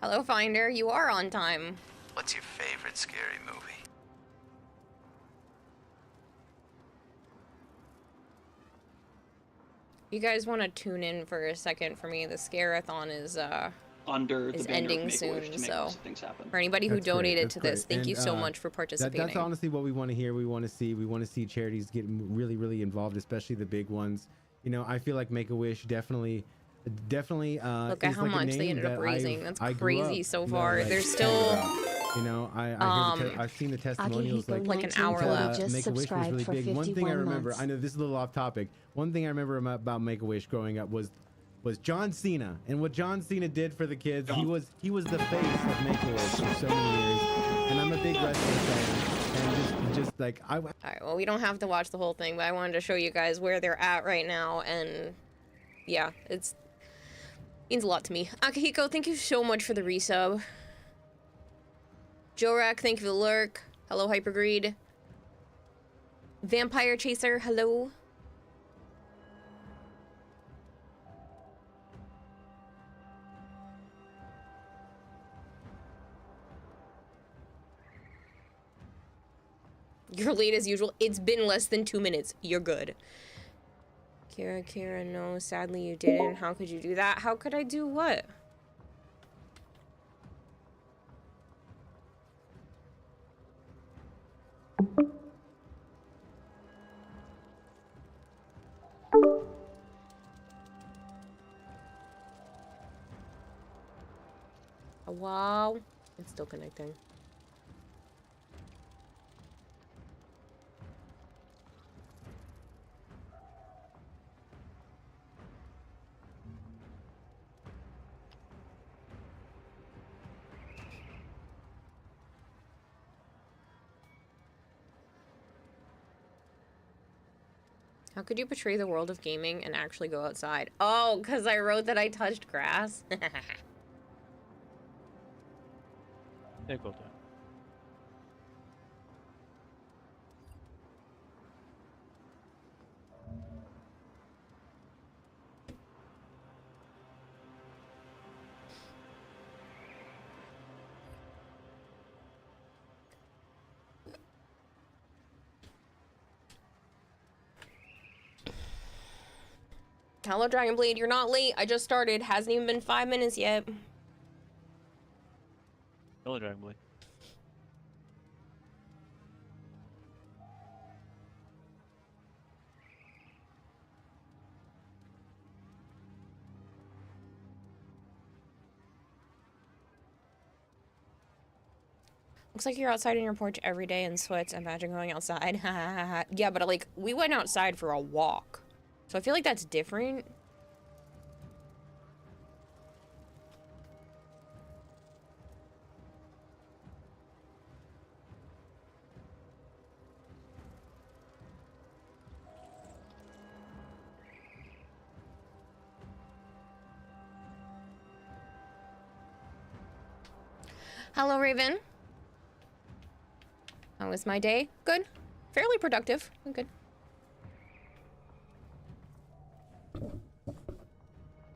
Hello, Finder. You are on time. What's your favorite scary movie? You guys want to tune in for a second for me? The Scare-a-thon is Under the banner ending of Make-A-Wish soon, to make so lots of things happen. for anybody who That's great. donated That's to this, great. thank you And, so much for participating. That's honestly what we want to hear. We want to see charities get really, really involved, especially the big ones. You know, I feel like Make-A-Wish definitely Look at is how like much a name they ended up that raising. That's I grew crazy up, so you know, far. like, There's hearing still about. You know, I've seen the testimonials, like an hour left. Make-A-Wish was really big. One thing I remember, I know this is a little off topic. One thing I remember about Make-A-Wish growing up was John Cena, and what John Cena did for the kids. He was the face of Make-A-Wish for so many years, and I'm a big wrestling fan. And just like all right, well, we don't have to watch the whole thing, but I wanted to show you guys where they're at right now, and yeah, it's means a lot to me. Akihiko, thank you so much for the resub. Jorak, thank you for the lurk. Hello, Hypergreed. Vampire Chaser, hello. You're late as usual. It's been less than 2 minutes. You're good. Kira, no, sadly you didn't. How could you do that? How could I do what? Wow. It's still connecting. How could you portray the world of gaming and actually go outside? Oh, because I wrote that I touched grass? Yeah, go down. Hello, Dragonblade. You're not late. I just started. Hasn't even been 5 minutes yet. Hello, Dragon Boy. Looks like you're outside on your porch every day in sweats. Imagine going outside. Yeah, but like, we went outside for a walk. So I feel like that's different. Hello, Raven. How was my day? Good. Fairly productive. Good.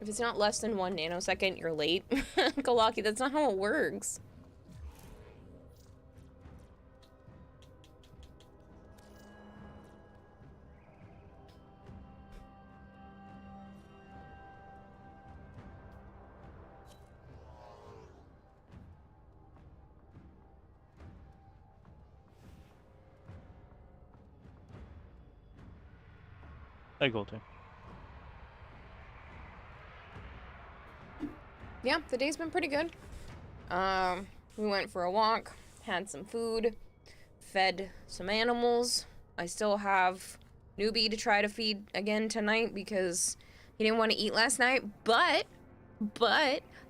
If it's not less than 1 nanosecond, you're late. Galaki, that's not how it works. Hey, Goldie. Yeah, the day's been pretty good. We went for a walk, had some food, fed some animals. I still have Newbie to try to feed again tonight because he didn't want to eat last night, but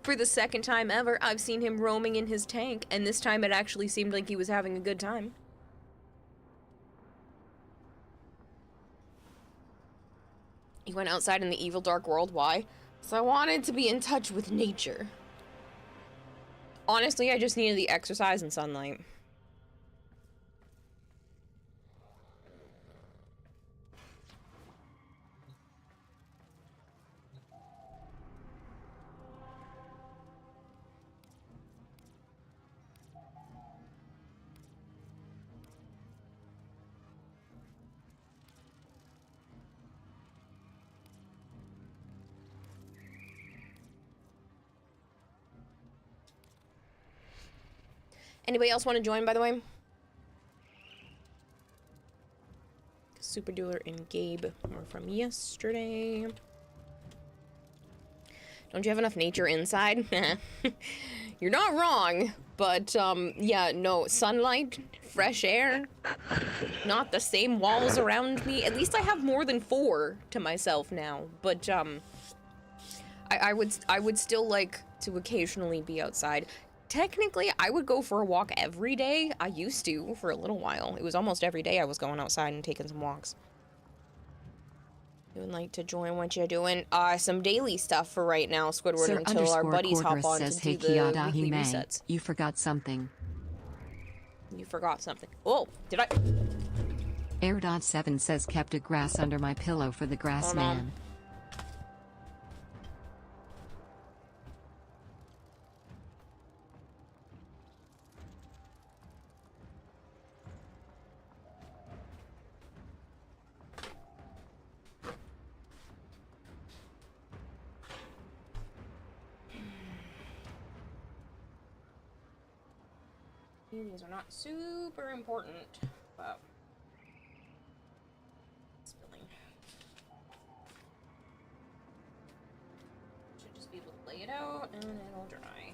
for the second time ever, I've seen him roaming in his tank, and this time it actually seemed like he was having a good time. He went outside in the evil dark world. Why? So I wanted to be in touch with nature. Honestly, I just needed the exercise and sunlight. Anybody else want to join, by the way? Super Dueler and Gabe are from yesterday. Don't you have enough nature inside? You're not wrong, but, yeah, no, sunlight, fresh air, not the same walls around me. At least I have more than 4 to myself now, but, I would still like to occasionally be outside. Technically, I would go for a walk every day. I used to for a little while. It was almost every day I was going outside and taking some walks. You would like to join what you're doing? Some daily stuff for right now, Squidward, Sir until our buddies hop on says, to hey, do the weekly Kirarahime, resets. you forgot something. You forgot something. Oh, did I? Air.7 says kept a grass under my pillow for the grass man. These are not super important, but spilling. Should just be able to lay it out and it'll dry.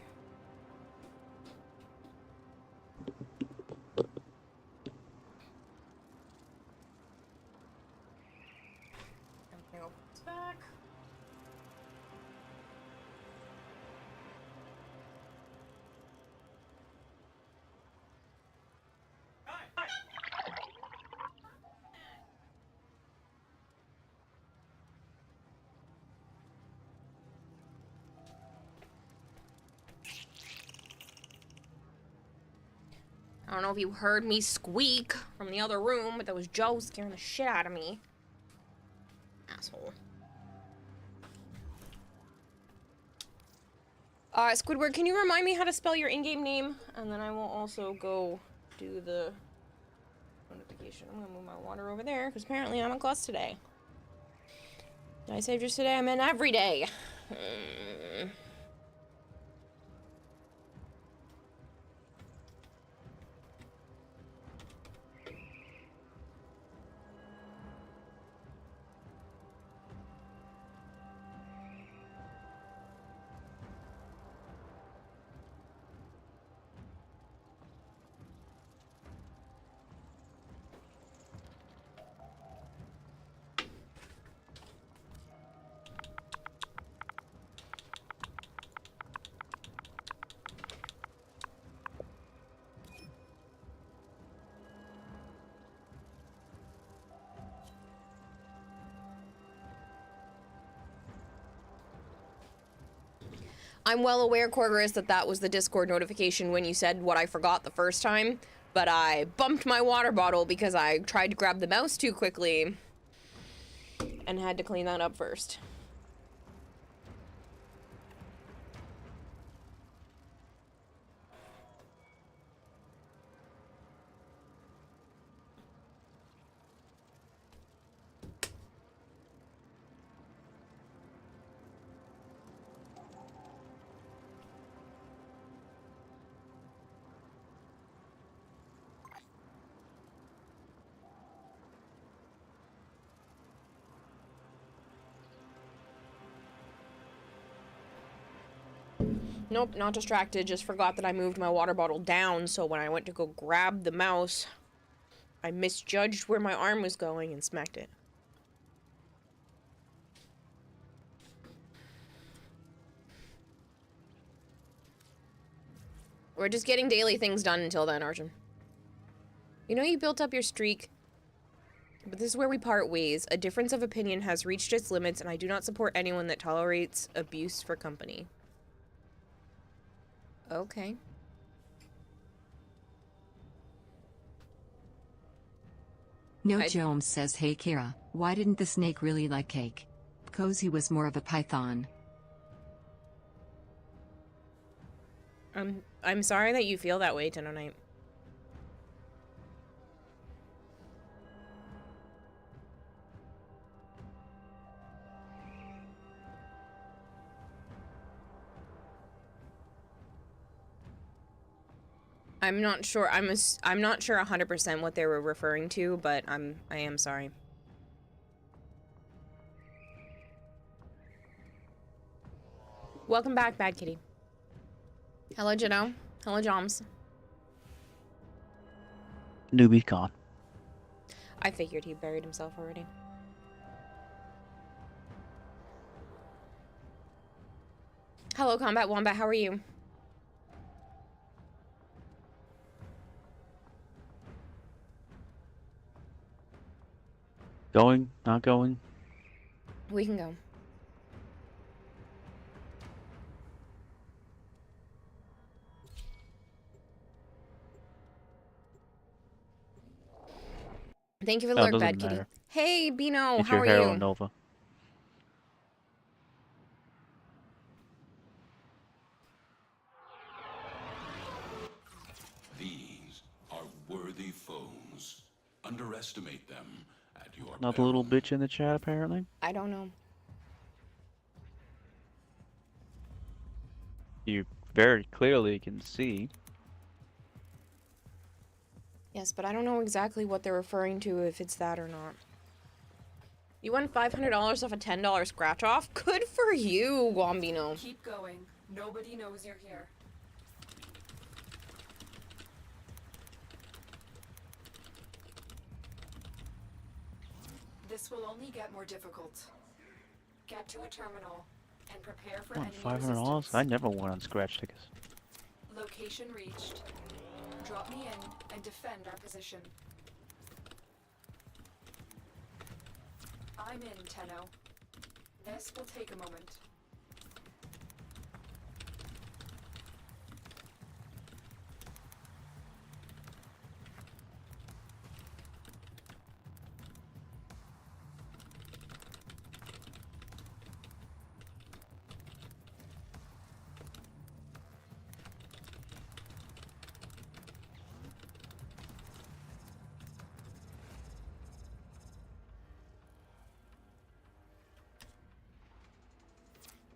Everything opens back. I don't know if you heard me squeak from the other room, but that was Joe scaring the shit out of me. Asshole. Squidward, can you remind me how to spell your in-game name? And then I will also go do the notification. I'm gonna move my water over there, because apparently I'm a klutz today. Did I say just today? I meant every day. I'm well aware, Corgerus, that that was the Discord notification when you said what I forgot the first time, but I bumped my water bottle because I tried to grab the mouse too quickly and had to clean that up first. Nope, not distracted, just forgot that I moved my water bottle down, so when I went to go grab the mouse, I misjudged where my arm was going and smacked it. We're just getting daily things done until then, Arjun. You know you built up your streak, but this is where we part ways. A difference of opinion has reached its limits, and I do not support anyone that tolerates abuse for company. Okay. No Jones says, hey Kira, why didn't the snake really like cake? Because he was more of a python. I'm sorry that you feel that way, Tenonite. I'm not sure. I'm not sure 100% what they were referring to, but I am sorry. Welcome back, Bad Kitty. Hello, Jano. Hello, Joms. Newbie con. I figured he buried himself already. Hello, Combat Wombat. How are you? Going? Not going? We can go. Thank you for the No, it lurk, doesn't Bad Kitty. matter. Hey, Bino. It's How your are Hero you? Nova. These are worthy foes. Underestimate them at your Not the peril. little bitch in the chat, apparently. I don't know. You very clearly can see. Yes, but I don't know exactly what they're referring to, if it's that or not. You won $500 off a $10 scratch off? Good for you, Wombino. Keep going. Nobody knows you're here. This will only get more difficult. Get to a terminal and prepare for enemy $500? resistance. I never won on scratch tickets. Location reached. Drop me in and defend our position. I'm in, Tenno. This will take a moment.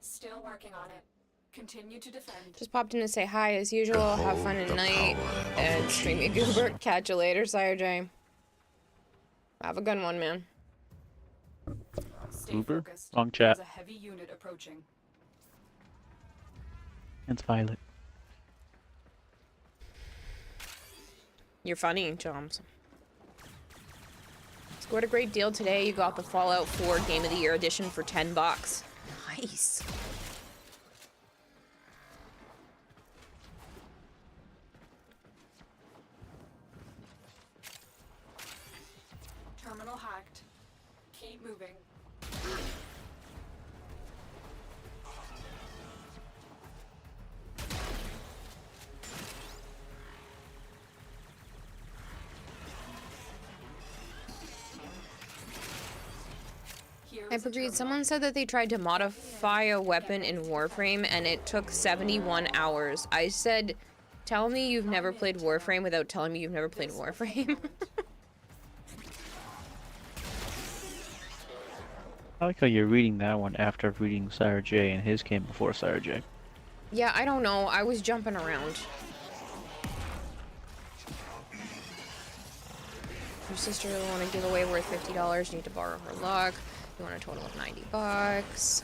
Still working on it. Continue to defend. Just popped in to say hi as usual. Have fun tonight. And stream you, Goober. Catch you later, Sire J. Have a good one, man. Stay Uber? focused. Wrong chat. There's a heavy unit approaching. It's Violet. You're funny, Joms. Scored a great deal today. You got the Fallout 4 Game of the Year edition for $10. Nice. Terminal hacked. Keep moving. I've agreed. Someone said that they tried to modify a weapon in Warframe and it took 71 hours. I said, tell me you've never played Warframe without telling me you've never played Warframe. I like how you're reading that one after reading Sire J, and his came before Sire J. Yeah, I don't know. I was jumping around. Your sister will want a giveaway worth $50. You need to borrow her luck. You want a total of $90.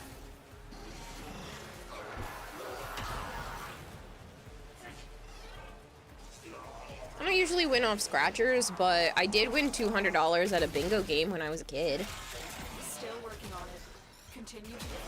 I don't usually win off scratchers, but I did win $200 at a bingo game when I was a kid. Still working on it. Continue to defend.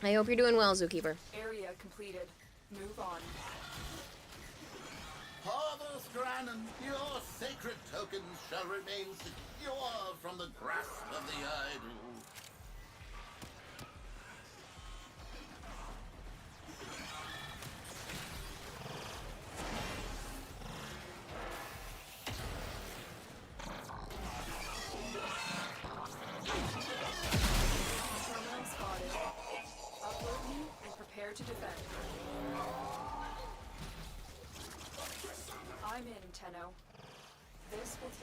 I hope you're doing well, Zookeeper. Area completed. Move on. Father Stranon, your sacred tokens shall remain secure from the grasp of the idol.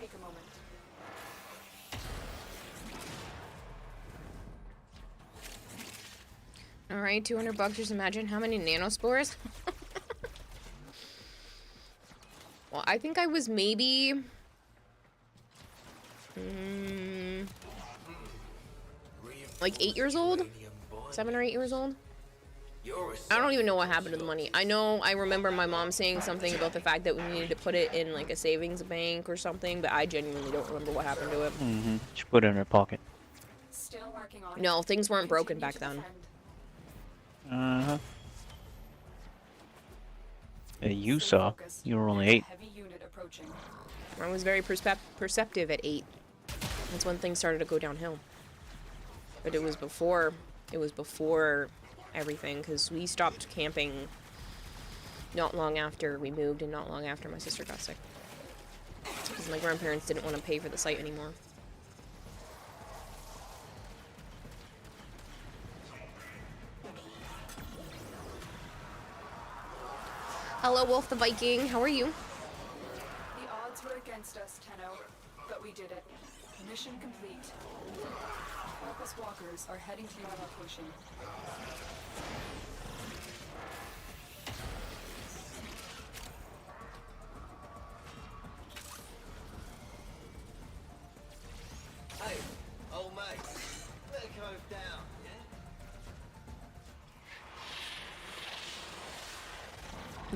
Take a moment. All right, $200. Just imagine how many nanospores. Well, I think I was maybe like 8 years old, 7 or 8 years old. I don't even know what happened to the money. I know I remember my mom saying something about the fact that we needed to put it in like a savings bank or something, but I genuinely don't remember what happened to it. She put it in her pocket. Still working on No, it. things weren't broken Continue back to then. defend. Yeah, you Stay saw. focused. You were only There's a 8. heavy unit approaching. I was very perceptive at 8. That's when things started to go downhill. But it was before everything, because we stopped camping not long after we moved and not long after my sister got sick. Because my grandparents didn't want to pay for the site anymore. Hello, Wolf the Viking. How are you? The odds were against us, Tenno, but we did it. Mission complete. Focus walkers are heading to your location. Hey, old mate, let it go down, yeah?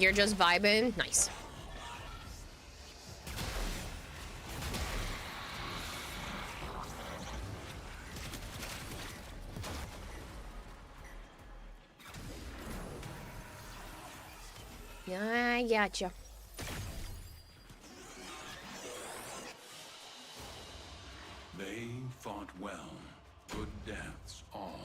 You're just vibing? Nice. Yeah, I gotcha. They fought well. Good deaths, all.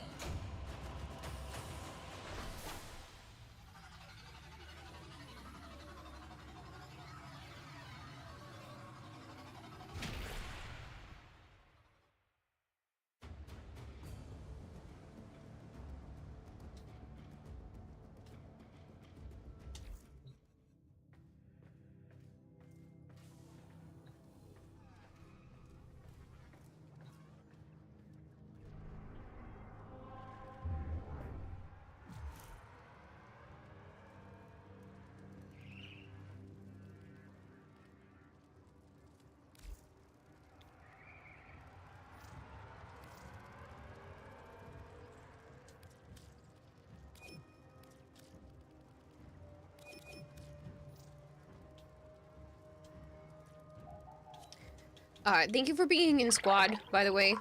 Thank you for being in squad, by the way.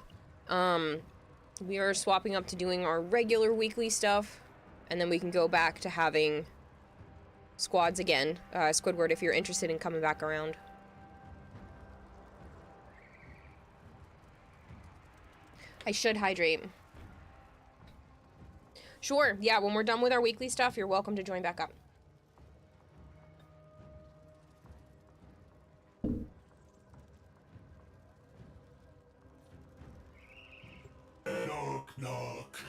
We are swapping up to doing our regular weekly stuff, and then we can go back to having squads again. Squidward, if you're interested in coming back around. I should hydrate. Sure, yeah, when we're done with our weekly stuff, you're welcome to join back up. Knock, knock.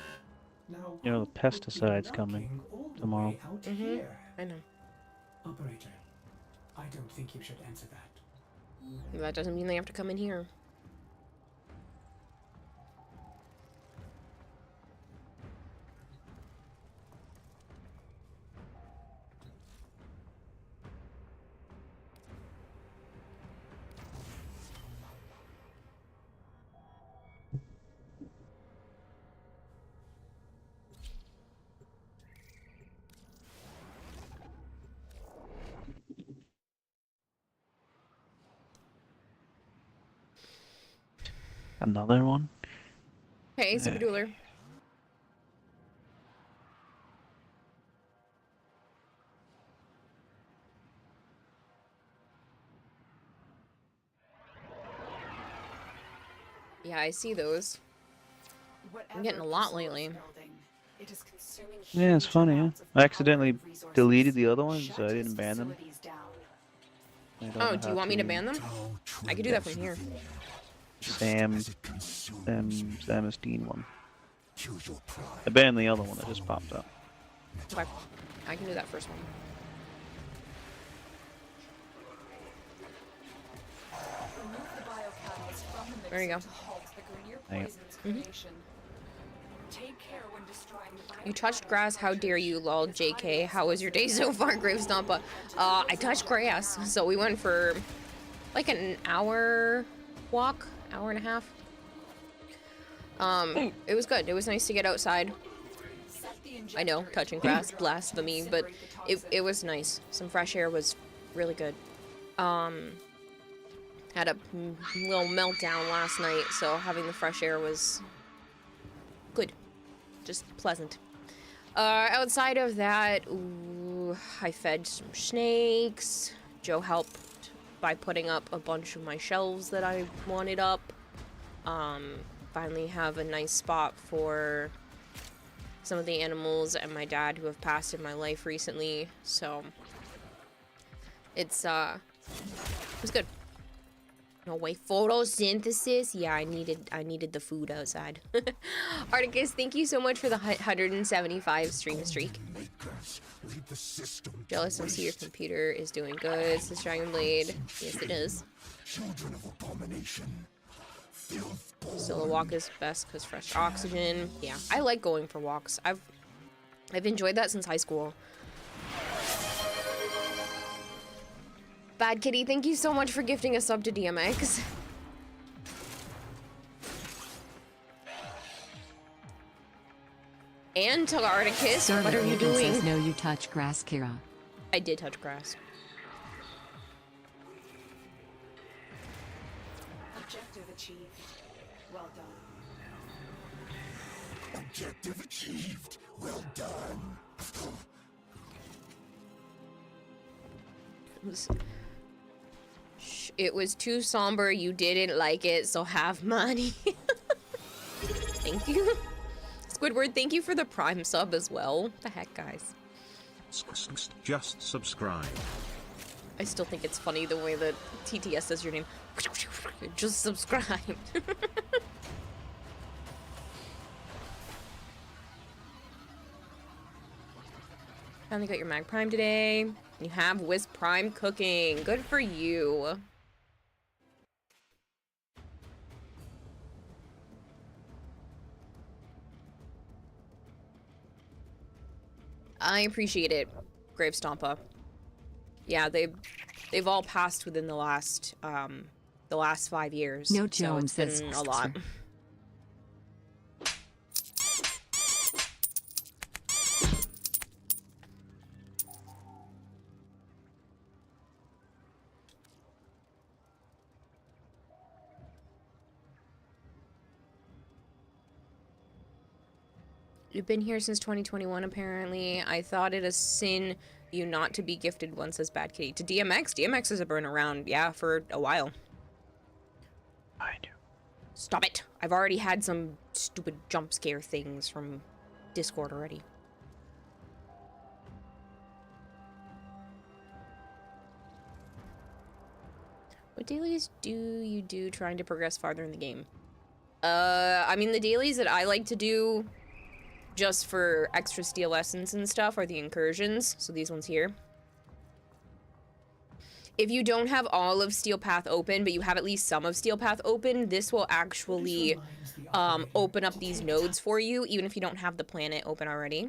Now, You know, the pesticide's coming tomorrow. I know. Operator, I don't think you should answer that. That doesn't mean they have to come in here. Another one? Hey, Super Dueler. Yeah, I see those. I'm getting a lot lately. Yeah, it's funny, huh? I accidentally deleted the other ones, so I didn't ban them. Oh, do you want me to ban them? I could do that from here. Samus Dean one. I banned the other one that just popped up. Okay. I can do that first one. There you go. You touched grass, how dare you, lol, JK. How was your day so far, Gravestompa? I touched grass, so we went for like an hour walk, hour and a half. It was good. It was nice to get outside. I know, touching grass, blasphemy, but it was nice. Some fresh air was really good. Had a little meltdown last night, so having the fresh air was good. Just pleasant. Outside of that, ooh, I fed some snakes. Joe helped by putting up a bunch of my shelves that I wanted up. Finally have a nice spot for some of the animals and my dad who have passed in my life recently, so it was good. No way, photosynthesis. Yeah, I needed the food outside. Articus, thank you so much for the 175 stream streak. Jealous, I see your computer is doing good. It's this Dragon Blade. Yes, it is. Still, a walk is best because fresh oxygen. Yeah, I like going for walks. I've enjoyed that since high school. Bad Kitty, thank you so much for gifting a sub to DMX. And to Articus, what are you doing? Says, no, you touch grass, Kira. I did touch grass. Objective achieved. Well done. Objective achieved. Well done. It was too somber, you didn't like it, so have money. Thank you. Squidward, thank you for the Prime sub as well. The heck, guys. Just subscribe. I still think it's funny the way that TTS says your name. Just subscribe. Finally got your Mag Prime today. You have Wisp Prime cooking. Good for you. I appreciate it, Gravestompa. Yeah, they've all passed within the last 5 years. No, so Joan it's says been a lot. You've been here since 2021, apparently. I thought it a sin you not to be gifted one, says Bad Kitty. To DMX? DMX has been around, yeah, for a while. I do. Stop it! I've already had some stupid jump scare things from Discord already. What dailies do you do trying to progress farther in the game? I mean, the dailies that I like to do just for extra steel essence and stuff are the incursions, so these ones here. If you don't have all of Steel Path open, but you have at least some of Steel Path open, this will actually open up these nodes for you, even if you don't have the planet open already.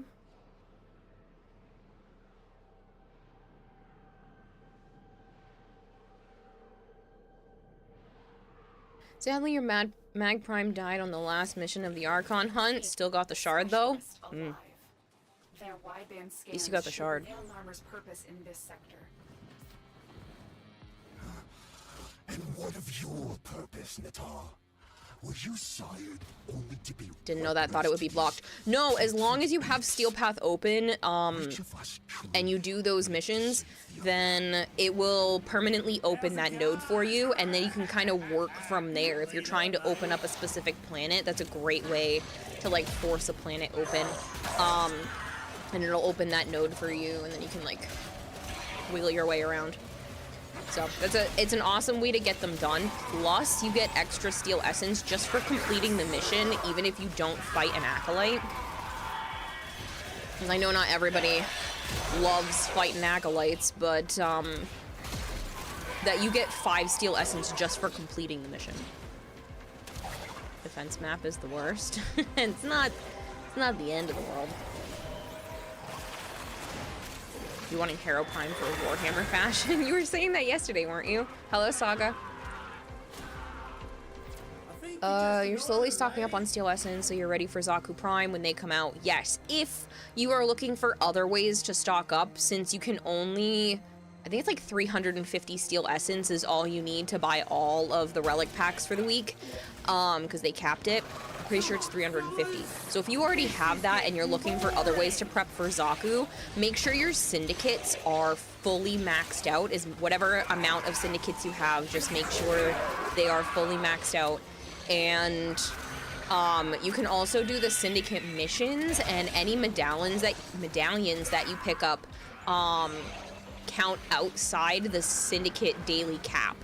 Sadly, your Mag Prime died on the last mission of the Archon hunt. Still got the shard, though. Mm. At least you got the shard. Purpose in this sector. And what of your purpose, Natar? Were you sired only to be... Didn't know that, thought it would be blocked. No, as long as you have Steel Path open, and you do those missions, then it will permanently open that node for you, and then you can kind of work from there. If you're trying to open up a specific planet, that's a great way to, like, force a planet open. And it'll open that node for you, and then you can, like, wiggle your way around. So it's an awesome way to get them done. Plus, you get extra steel essence just for completing the mission, even if you don't fight an acolyte. And I know not everybody loves fighting acolytes, but that you get 5 steel essence just for completing the mission. defense map is the worst. It's not the end of the world. You wanting Hero Prime for Warhammer fashion? You were saying that yesterday, weren't you? Hello, Saga. You're slowly stocking up on Steel Essence, so you're ready for Zaku Prime when they come out. Yes, if you are looking for other ways to stock up, since you can only... I think it's like 350 Steel Essence is all you need to buy all of the relic packs for the week, because they capped it. I'm pretty sure it's 350. So if you already have that and you're looking for other ways to prep for Zaku, make sure your syndicates are fully maxed out. Is whatever amount of syndicates you have, just make sure they are fully maxed out. And you can also do the syndicate missions, and any medallions that you pick up count outside the syndicate daily cap.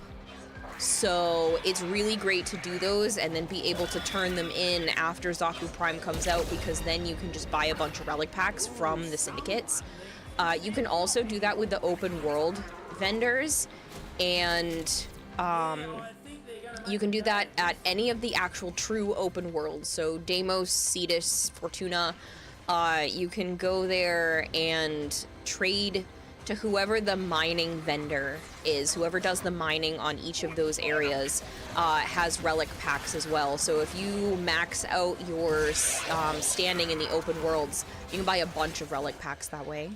So it's really great to do those and then be able to turn them in after Zaku Prime comes out, because then you can just buy a bunch of relic packs from the syndicates. You can also do that with the open world vendors, and you can do that at any of the actual true open worlds. So Deimos, Cetus, Fortuna, you can go there and trade to whoever the mining vendor is. Whoever does the mining on each of those areas has relic packs as well. So if you max out your standing in the open worlds, you can buy a bunch of relic packs that way.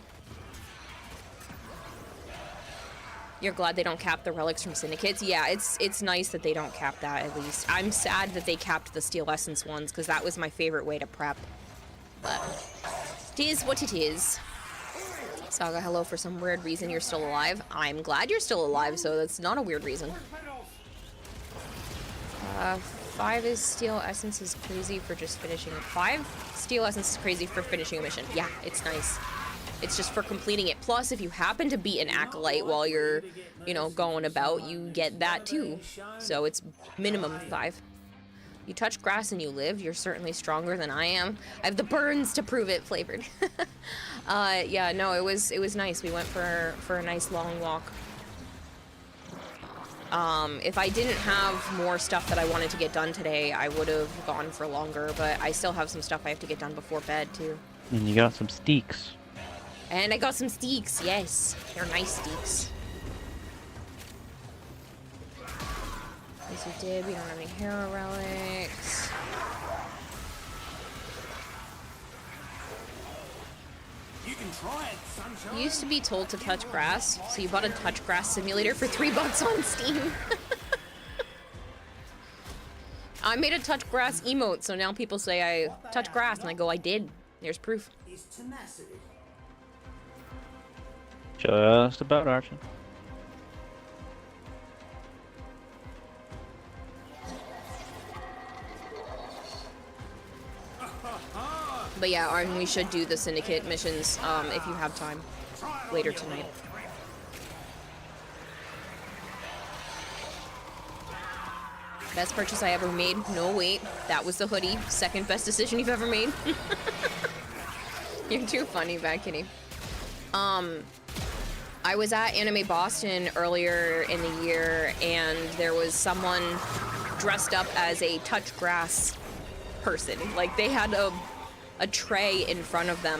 You're glad they don't cap the relics from syndicates? Yeah, it's nice that they don't cap that, at least. I'm sad that they capped the Steel Essence ones, because that was my favorite way to prep. But it is what it is. Saga, hello. For some weird reason, you're still alive. I'm glad you're still alive, so that's not a weird reason. 5 is Steel Essence is crazy for just finishing it. 5 Steel Essence is crazy for finishing a mission. Yeah, it's nice. It's just for completing it. Plus, if you happen to beat an Acolyte while you're, you know, going about, you get that too. So it's minimum 5. You touch grass and you live. You're certainly stronger than I am. I have the burns to prove it, flavored. Yeah, no, it was nice. We went for a nice long walk. If I didn't have more stuff that I wanted to get done today, I would have gone for longer, but I still have some stuff I have to get done before bed too. And you got some steaks. And I got some steaks, yes. They're nice steaks. Yes, we did. We don't have any hero relics. You can try it, sunshine. You used to be told to touch grass, so you bought a touch grass simulator for $3 on Steam. I made a touch grass emote, so now people say I touch grass, and I go, I did. There's proof. Just about, Archie. But yeah, and we should do the syndicate missions if you have time later tonight. Best purchase I ever made? No, wait. That was the hoodie. Second best decision you've ever made. You're too funny, Bad Kitty. I was at Anime Boston earlier in the year, and there was someone dressed up as a touch grass person. Like, they had a tray in front of them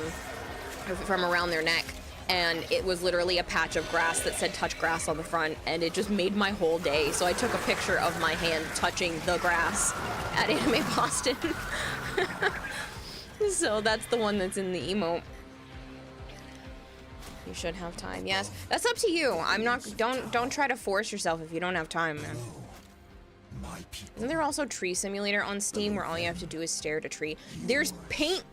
from around their neck, and it was literally a patch of grass that said touch grass on the front, and it just made my whole day. So I took a picture of my hand touching the grass at Anime Boston. So that's the one that's in the emote. You should have time. Yes, that's up to you. I'm not. Don't try to force yourself if you don't have time, man. Isn't there also Tree Simulator on Steam where all you have to do is stare at a tree? There's paint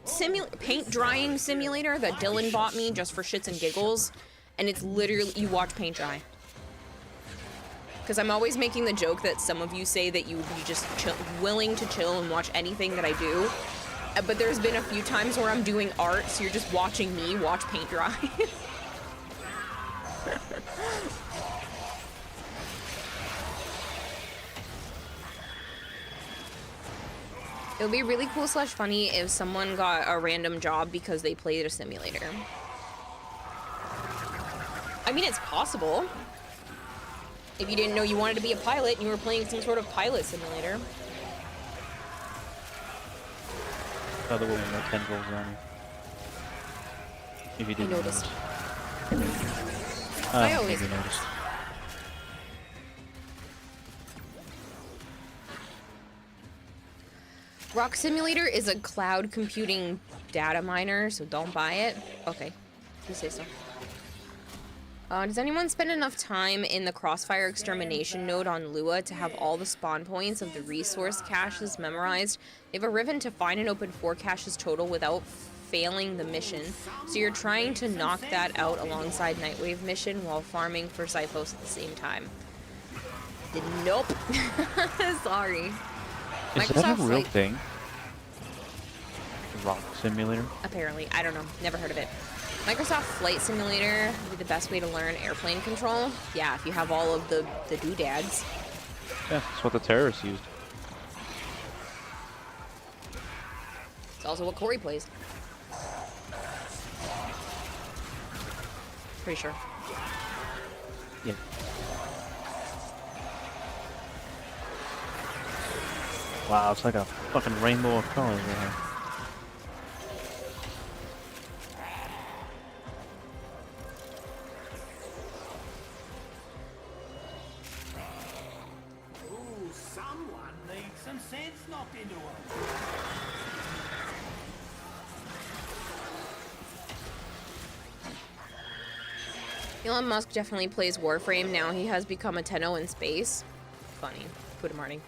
drying simulator that Dylan bought me just for shits and giggles, and it's literally you watch paint dry. Because I'm always making the joke that some of you say that you would be just willing to chill and watch anything that I do, but there's been a few times where I'm doing art, so you're just watching me watch paint dry. It would be really cool / funny if someone got a random job because they played a simulator. I mean, it's possible. If you didn't know you wanted to be a pilot and you were playing some sort of pilot simulator. Other one with no tendrils on it. If you didn't noticed. notice. I always maybe noticed. Rock Simulator is a cloud computing data miner, so don't buy it. Okay, you say so. Does anyone spend enough time in the Crossfire Extermination node on Lua to have all the spawn points of the resource caches memorized? They have a ribbon to find and open 4 caches total without failing the mission, so you're trying to knock that out alongside Nightwave mission while farming for Zyphos at the same time. Nope. Sorry. Is that a real thing? Rock Simulator? Apparently. I don't know. Never heard of it. Microsoft Flight Simulator would be the best way to learn airplane control. Yeah, if you have all of the doodads. Yeah, that's what the terrorists used. It's also what Corey plays. Pretty sure. Yeah. Wow, it's like a fucking rainbow of colors right here. Ooh, someone needs some sense knocked into them. Elon Musk definitely plays Warframe now. He has become a Tenno in space. Funny. Put him Marty.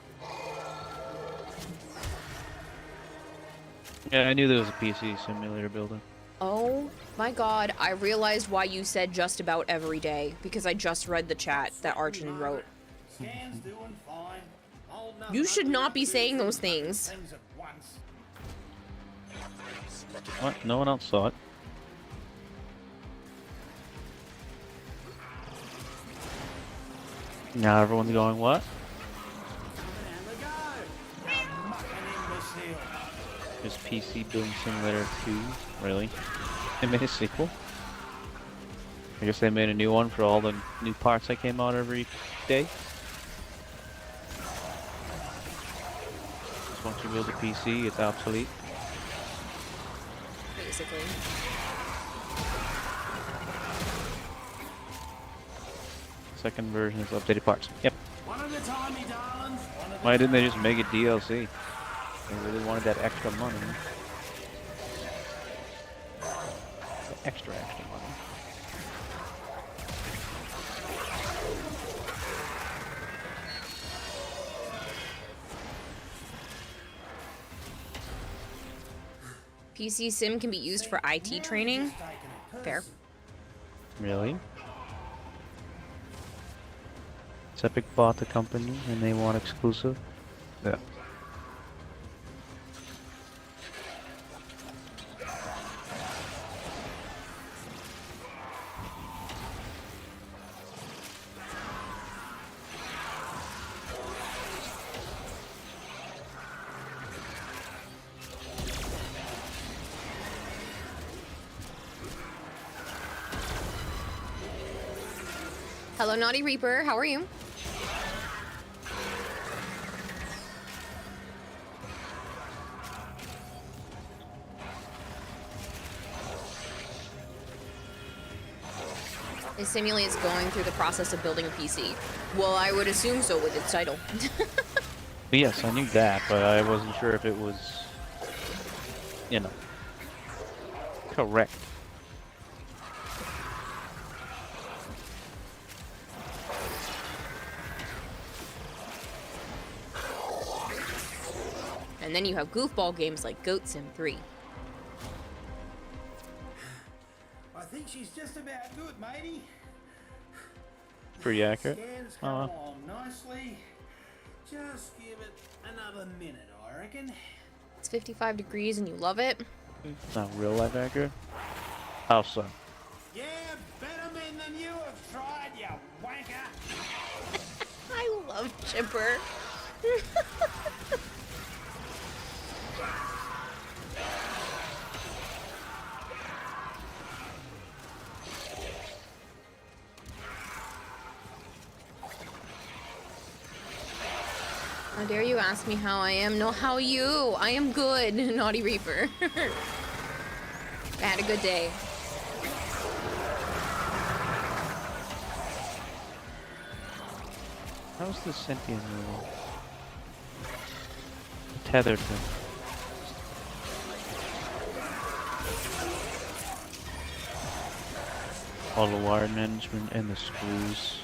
Yeah, I knew there was a PC simulator builder. Oh my god, I realized why you said just about every day, because I just read the chat that Arjun wrote. You should not be saying those things. What? No one else saw it. Now everyone's going, what? There's PC Building Simulator 2. Really? They made a sequel? I guess they made a new one for all the new parts that came out every day. Just once you build a PC, it's obsolete. Basically. Second version is updated parts. Yep. Why didn't they just make it DLC? They really wanted that extra money. The extra money. PC Sim can be used for IT training. Fair. Really? It's Epic bought the company and they want exclusive? Yeah. Hello, Naughty Reaper. How are you? It simulates going through the process of building a PC. Well, I would assume so with its title. But yes, I knew that, but I wasn't sure if it was, you know, correct. And then you have goofball games like Goat Sim 3. I think she's just about good, matey. Pretty accurate. Scans Oh, come well. along nicely. Just give it another minute, I reckon. It's 55 degrees and you love it. It's not real life accurate. How so? Yeah, better men than you have tried, you wanker. I love Chipper. dare you ask me how I am? No, how are you? I am good, Naughty Reaper. I had a good day. How's the sentient animal? Tethered them. All the wire management and the screws.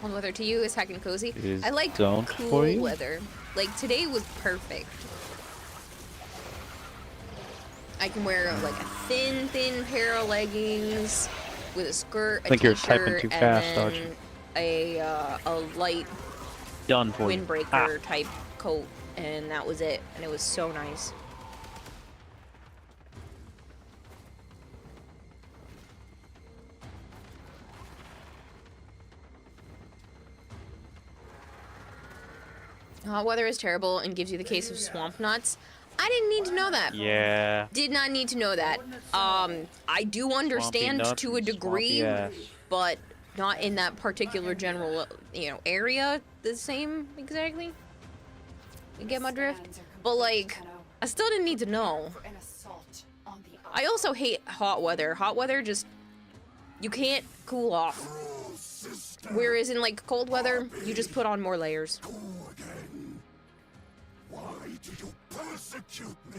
Cold weather to you is heckin' cozy. I like don't cool for you? weather. Like today was perfect. I can wear like a thin pair of leggings with a skirt, a I think you're t-shirt, typing too and fast, then aren't you? a light Done for you. windbreaker type coat, and that was it. And it was so nice. Hot weather is terrible and gives you the case of swamp nuts. I didn't need to know that. Yeah. Did not need to know that. I do understand nuts to a and degree, swampy ass. but not in that particular general, area the same exactly. You get my drift? But like, I still didn't need to know. I also hate hot weather. Hot weather just, you can't cool off. Whereas in like cold weather, you just put on more layers.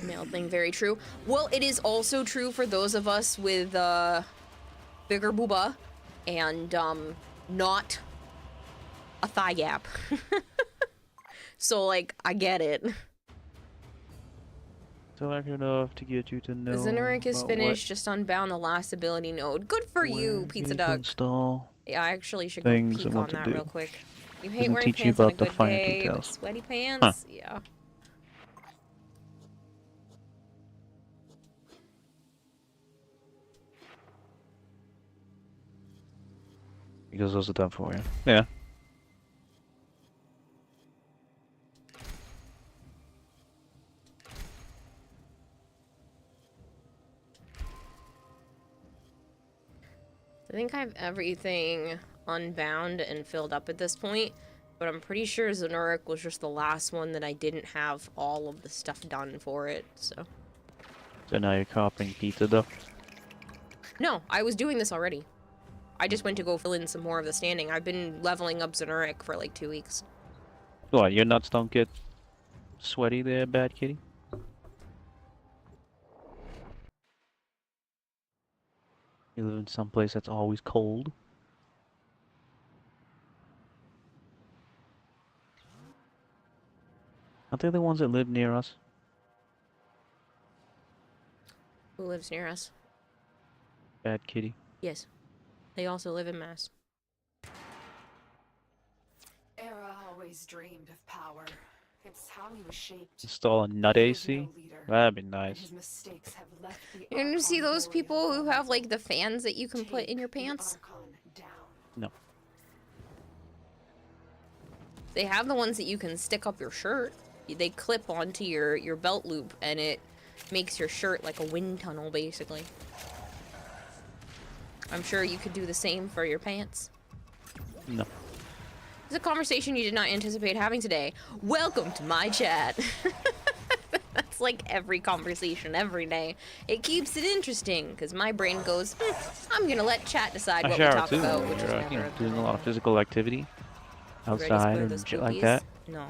Male thing, very true. Well, it is also true for those of us with bigger booba and not a thigh gap. So like, I get it. Select enough to get you to know. Xenoric is about finished, just unbound the last ability node. Good for you, where Pizza you Duck. Install Yeah, I actually should go things peek and on what to that do. real quick. You hate Doesn't wearing teach you pants on a about the good finer day, but details. sweaty pants? Yeah. Because those are done for you. Yeah. I think I have everything unbound and filled up at this point, but I'm pretty sure Xenoric was just the last one that I didn't have all of the stuff done for it, so. So now you're copying Pizza Duck. No, I was doing this already. I just went to go fill in some more of the standing. I've been leveling up Xenoric for like 2 weeks. What, your nuts don't get sweaty there, bad kitty? You live in some place that's always cold. Aren't they the ones that live near us? Who lives near us? Bad kitty. Yes. They also live in Mass. Era always dreamed of power. It's how he was shaped. Install a nut AC? That'd be nice. His mistakes have left the You're gonna see those people who have like the fans that you can put in your pants? No. They have the ones that you can stick up your shirt. They clip onto your belt loop and it makes your shirt like a wind tunnel basically. I'm sure you could do the same for your pants. No. It's a conversation you did not anticipate having today. Welcome to my chat. That's like every conversation every day. It keeps it interesting because my brain goes, I'm gonna let chat decide I what we shower talk too. about, When which is you're, never doing a lot of physical activity Ready to outside spray and those shit like poopies? that. No.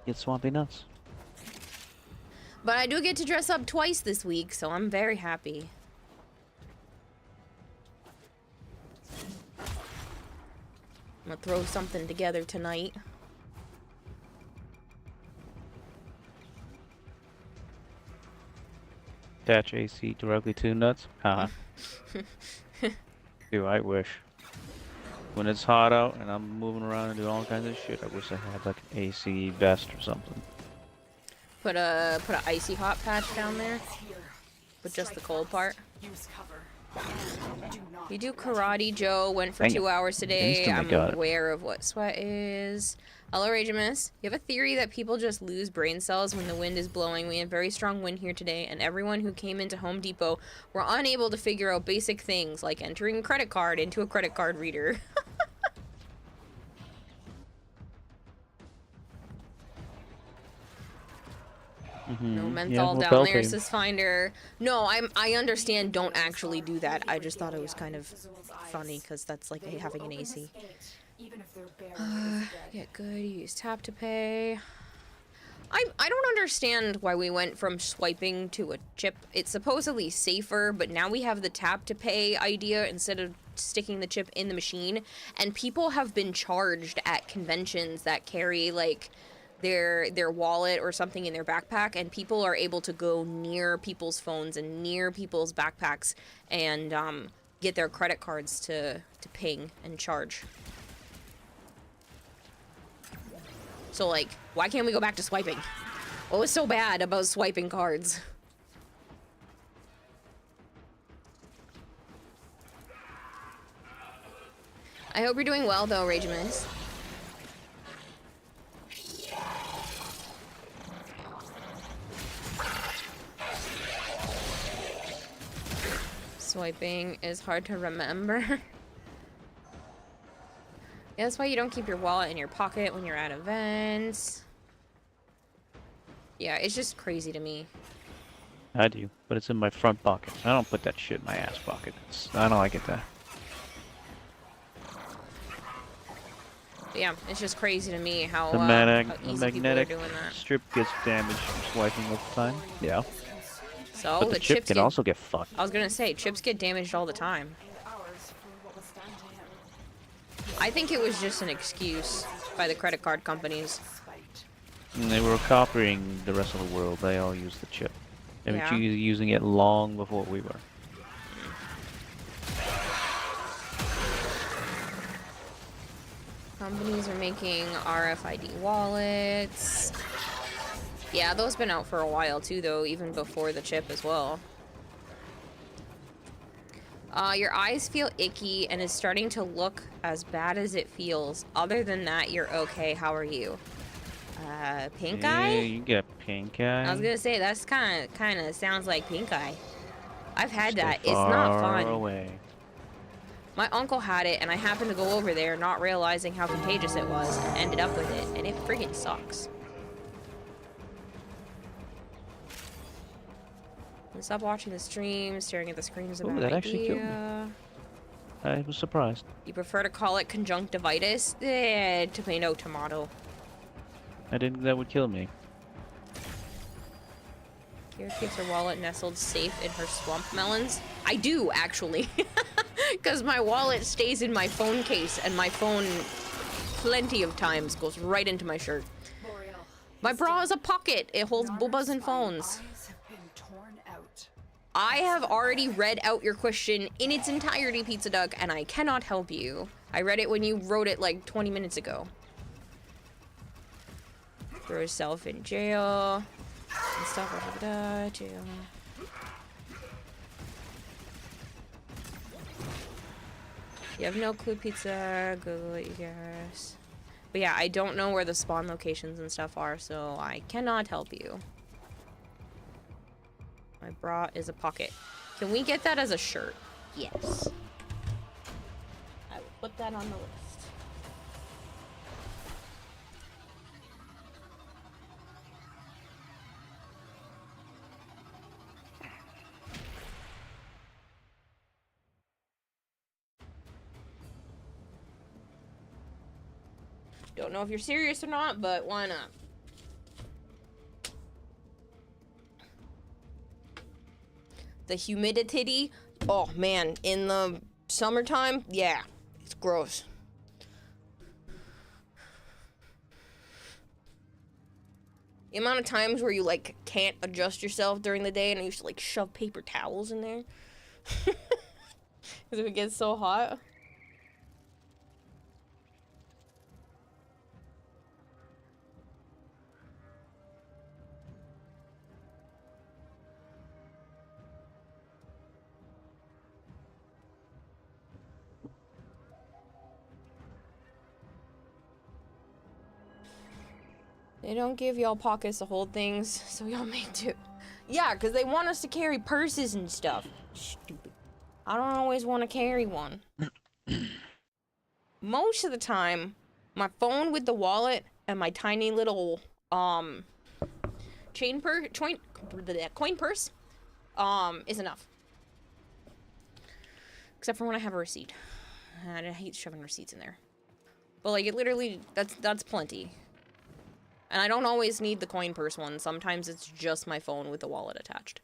Get swampy nuts. But I do get to dress up twice this week, so I'm very happy. I'm gonna throw something together tonight. Attach AC directly to nuts? Haha. Dude, I wish. When it's hot out and I'm moving around and doing all kinds of shit, I wish I had like an AC vest or something. Put a icy hot patch down there. With just the cold part. You do karate, Joe. Went for Dang 2 it. hours today. Instantly I'm got it. aware of what sweat is. Hello, Ragemus. You have a theory that people just lose brain cells when the wind is blowing. We had very strong wind here today, and everyone who came into Home Depot were unable to figure out basic things like entering a credit card into a credit card reader. No menthol Yeah, well, down there, Beltane. says Finder. No, I understand. Don't actually do that. I just thought it was kind of funny because that's like having an AC. Even if they're barely Get good. Use tap to pay. I don't understand why we went from swiping to a chip. It's supposedly safer, but now we have the tap to pay idea instead of sticking the chip in the machine. And people have been charged at conventions that carry like their wallet or something in their backpack, and people are able to go near people's phones and near people's backpacks and get their credit cards to ping and charge. So, like, why can't we go back to swiping? What was so bad about swiping cards? I hope you're doing well, though, Ragemus. Swiping is hard to remember. Yeah, that's why you don't keep your wallet in your pocket when you're at events. Yeah, it's just crazy to me. I do, but it's in my front pocket. I don't put that shit in my ass pocket. I don't like it there. But yeah, it's just crazy to me how, The how easy magnetic people are doing that. strip gets damaged from swiping all the time. Yeah. So But the chip chips can also get fucked. I was gonna say, chips get damaged all the time. I think it was just an excuse by the credit card companies. And they were copying the rest of the world. They all used the chip. They were Yeah. using it long before we were. Companies are making RFID wallets. Yeah, those been out for a while too, though, even before the chip as well. Your eyes feel icky and is starting to look as bad as it feels. Other than that, you're okay. How are you? Pink eye? Yeah, you get pink eye. I was gonna say, that's kind of sounds like pink eye. I've had Stay that. It's not far fun. away. My uncle had it, and I happened to go over there not realizing how contagious it was, and ended up with it, and it friggin' sucks. Stop watching the stream, staring at the screen is a bad that actually killed me. idea. I was surprised. You prefer to call it conjunctivitis? Tomato, tomato. I didn't think that would kill me. Kira keeps her wallet nestled safe in her swamp melons. I do, actually. Because my wallet stays in my phone case, and my phone plenty of times goes right into my shirt. My bra is a pocket. It holds boobas and phones. I have already read out your question in its entirety, Pizza Duck, and I cannot help you. I read it when you wrote it like 20 minutes ago. Throw yourself in jail. And stuff. Jail. You have no clue, Pizza. Google it, you guys. But yeah, I don't know where the spawn locations and stuff are, so I cannot help you. My bra is a pocket. Can we get that as a shirt? Yes. I will put that on the list. Don't know if you're serious or not, but why not? The humidity, oh man, in the summertime, yeah, it's gross. The amount of times where you like can't adjust yourself during the day and you used to like shove paper towels in there because if it gets so hot. They don't give y'all pockets to hold things, so y'all make do. Yeah, because they want us to carry purses and stuff. Stupid. I don't always want to carry one. Most of the time, my phone with the wallet and my tiny little, coin purse, is enough. Except for when I have a receipt. And I hate shoving receipts in there. But like, it literally, that's plenty. And I don't always need the coin purse one. Sometimes it's just my phone with the wallet attached.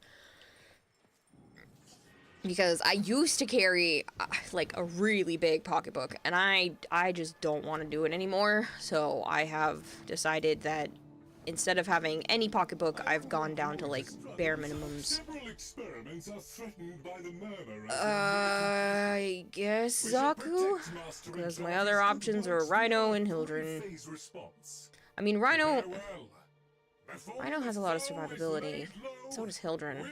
Because I used to carry, like, a really big pocketbook. And I just don't want to do it anymore. So I have decided that instead of having any pocketbook, I've gone down to, like, bare minimums. I guess Zaku? Because my other options are Rhino and Hildren. I mean, Rhino has a lot of survivability. So does Hildren.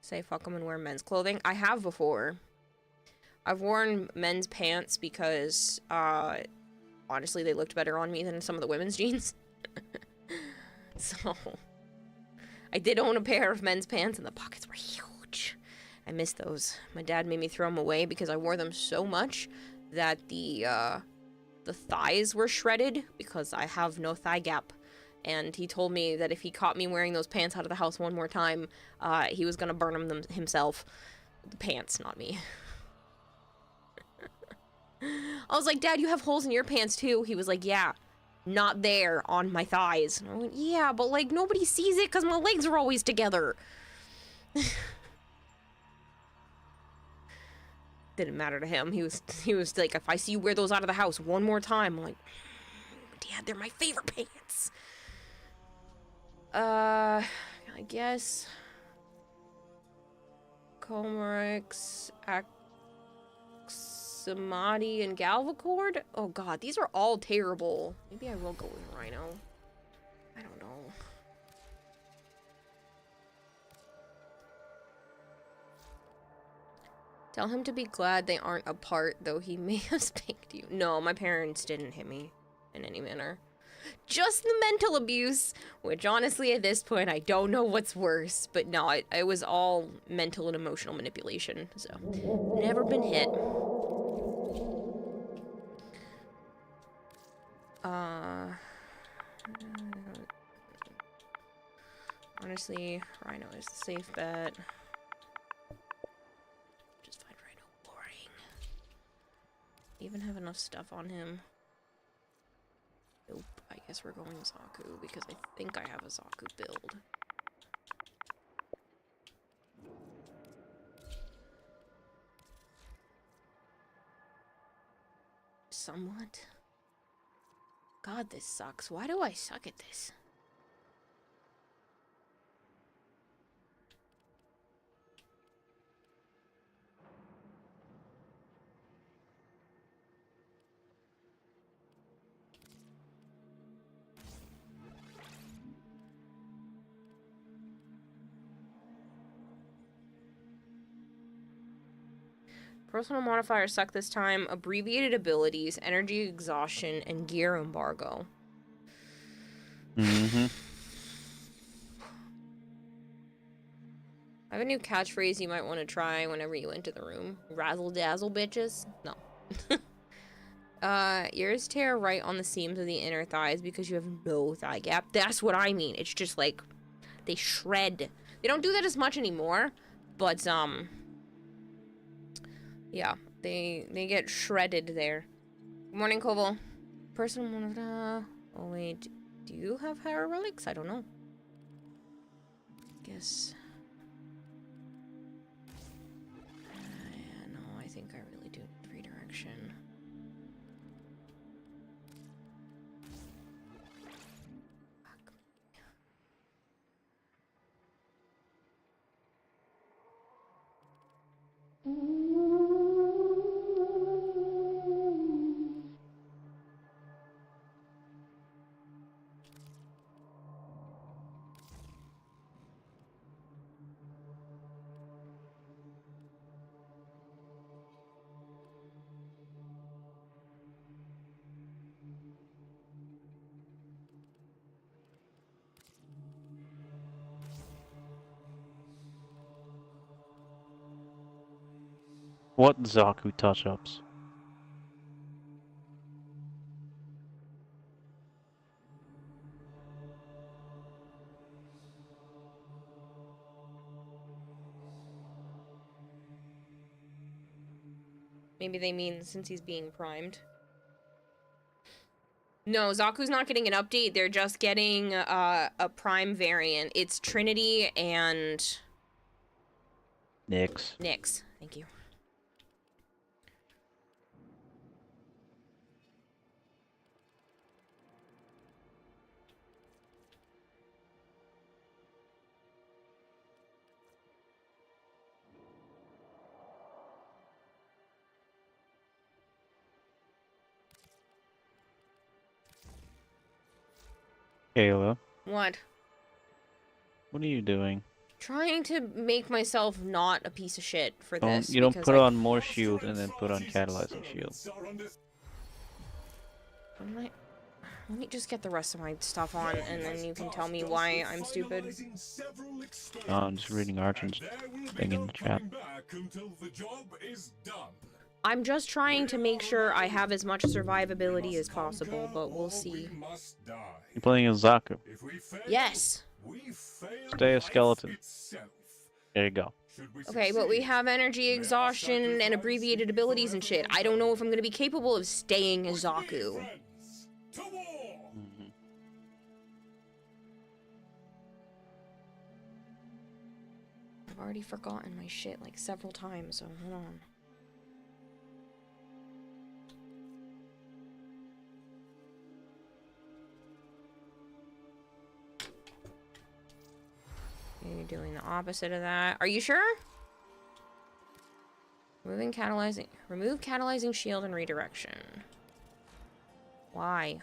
Say fuck them and wear men's clothing. I have before. I've worn men's pants because, honestly, they looked better on me than some of the women's jeans. So, I did own a pair of men's pants and the pockets were huge. I missed those. My dad made me throw them away because I wore them so much that the thighs were shredded because I have no thigh gap. And he told me that if he caught me wearing those pants out of the house one more time, he was gonna burn them himself. The pants, not me. I was like, Dad, you have holes in your pants too. He was like, yeah, not there on my thighs. And I went, yeah, but like nobody sees it because my legs are always together. Didn't matter to him. He was like, if I see you wear those out of the house one more time, I'm like, Dad, they're my favorite pants. I guess Comerix, Samadhi, and Galvacord? Oh god, these are all terrible. Maybe I will go with Rhino. I don't know. Tell him to be glad they aren't apart, though he may have spanked you. No, my parents didn't hit me in any manner. Just the mental abuse, which honestly at this point I don't know what's worse, but no, it was all mental and emotional manipulation, so never been hit. Honestly, Rhino is the safe bet. Just find Rhino boring. Even have enough stuff on him. Nope, I guess we're going Zaku because I think I have a Zaku build. Somewhat. God, this sucks. Why do I suck at this? Personal modifiers suck this time. Abbreviated abilities, energy exhaustion, and gear embargo. Mm-hmm. I have a new catchphrase you might want to try whenever you enter the room. Razzle dazzle, bitches. No. Ears tear right on the seams of the inner thighs because you have no thigh gap. That's what I mean. It's just like, they shred. They don't do that as much anymore, but, yeah, they get shredded there. Good morning, Koval. Personal, oh wait, do you have hair relics? I don't know. Guess. Yeah, no, I think I really do need redirection. What Zaku touch-ups? Maybe they mean since he's being primed. No, Zaku's not getting an update. They're just getting a prime variant. It's Trinity and... Nyx. Nyx. Thank you. Kayla. What? What are you doing? Trying to make myself not a piece of shit for this. You don't put on more shield and then put on catalyzing shield. Let me just get the rest of my stuff on, and then you can tell me why I'm stupid. Oh, I'm just reading Archon's thing in the chat. I'm just trying to make sure I have as much survivability as possible, but we'll see. You're playing as Zaku. Yes! Stay a skeleton. There you go. Okay, but we have energy exhaustion and abbreviated abilities and shit. I don't know if I'm gonna be capable of staying as Zaku. I've already forgotten my shit like several times, so hold on. You're doing the opposite of that. Are you sure? Remove catalyzing shield and redirection. Why?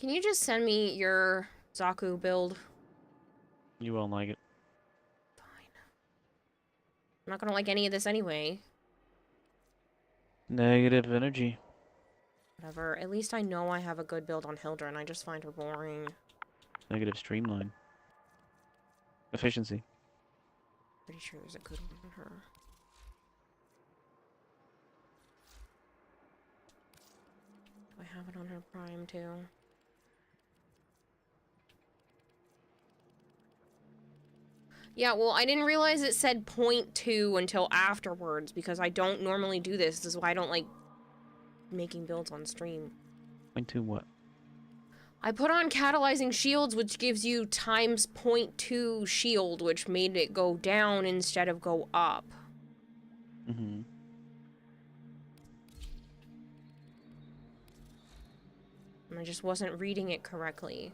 Can you just send me your Zaku build? You won't like it. Fine. I'm not gonna like any of this anyway. Negative energy. Whatever. At least I know I have a good build on Hildra, and I just find her boring. Negative streamline. Efficiency. Pretty sure there's a good one on her. Do I have it on her prime too? Yeah, well, I didn't realize it said 0.2 until afterwards, because I don't normally do this. This is why I don't like making builds on stream. 0.2 what? I put on catalyzing shields, which gives you times 0.2 shield, which made it go down instead of go up. Mm-hmm. And I just wasn't reading it correctly.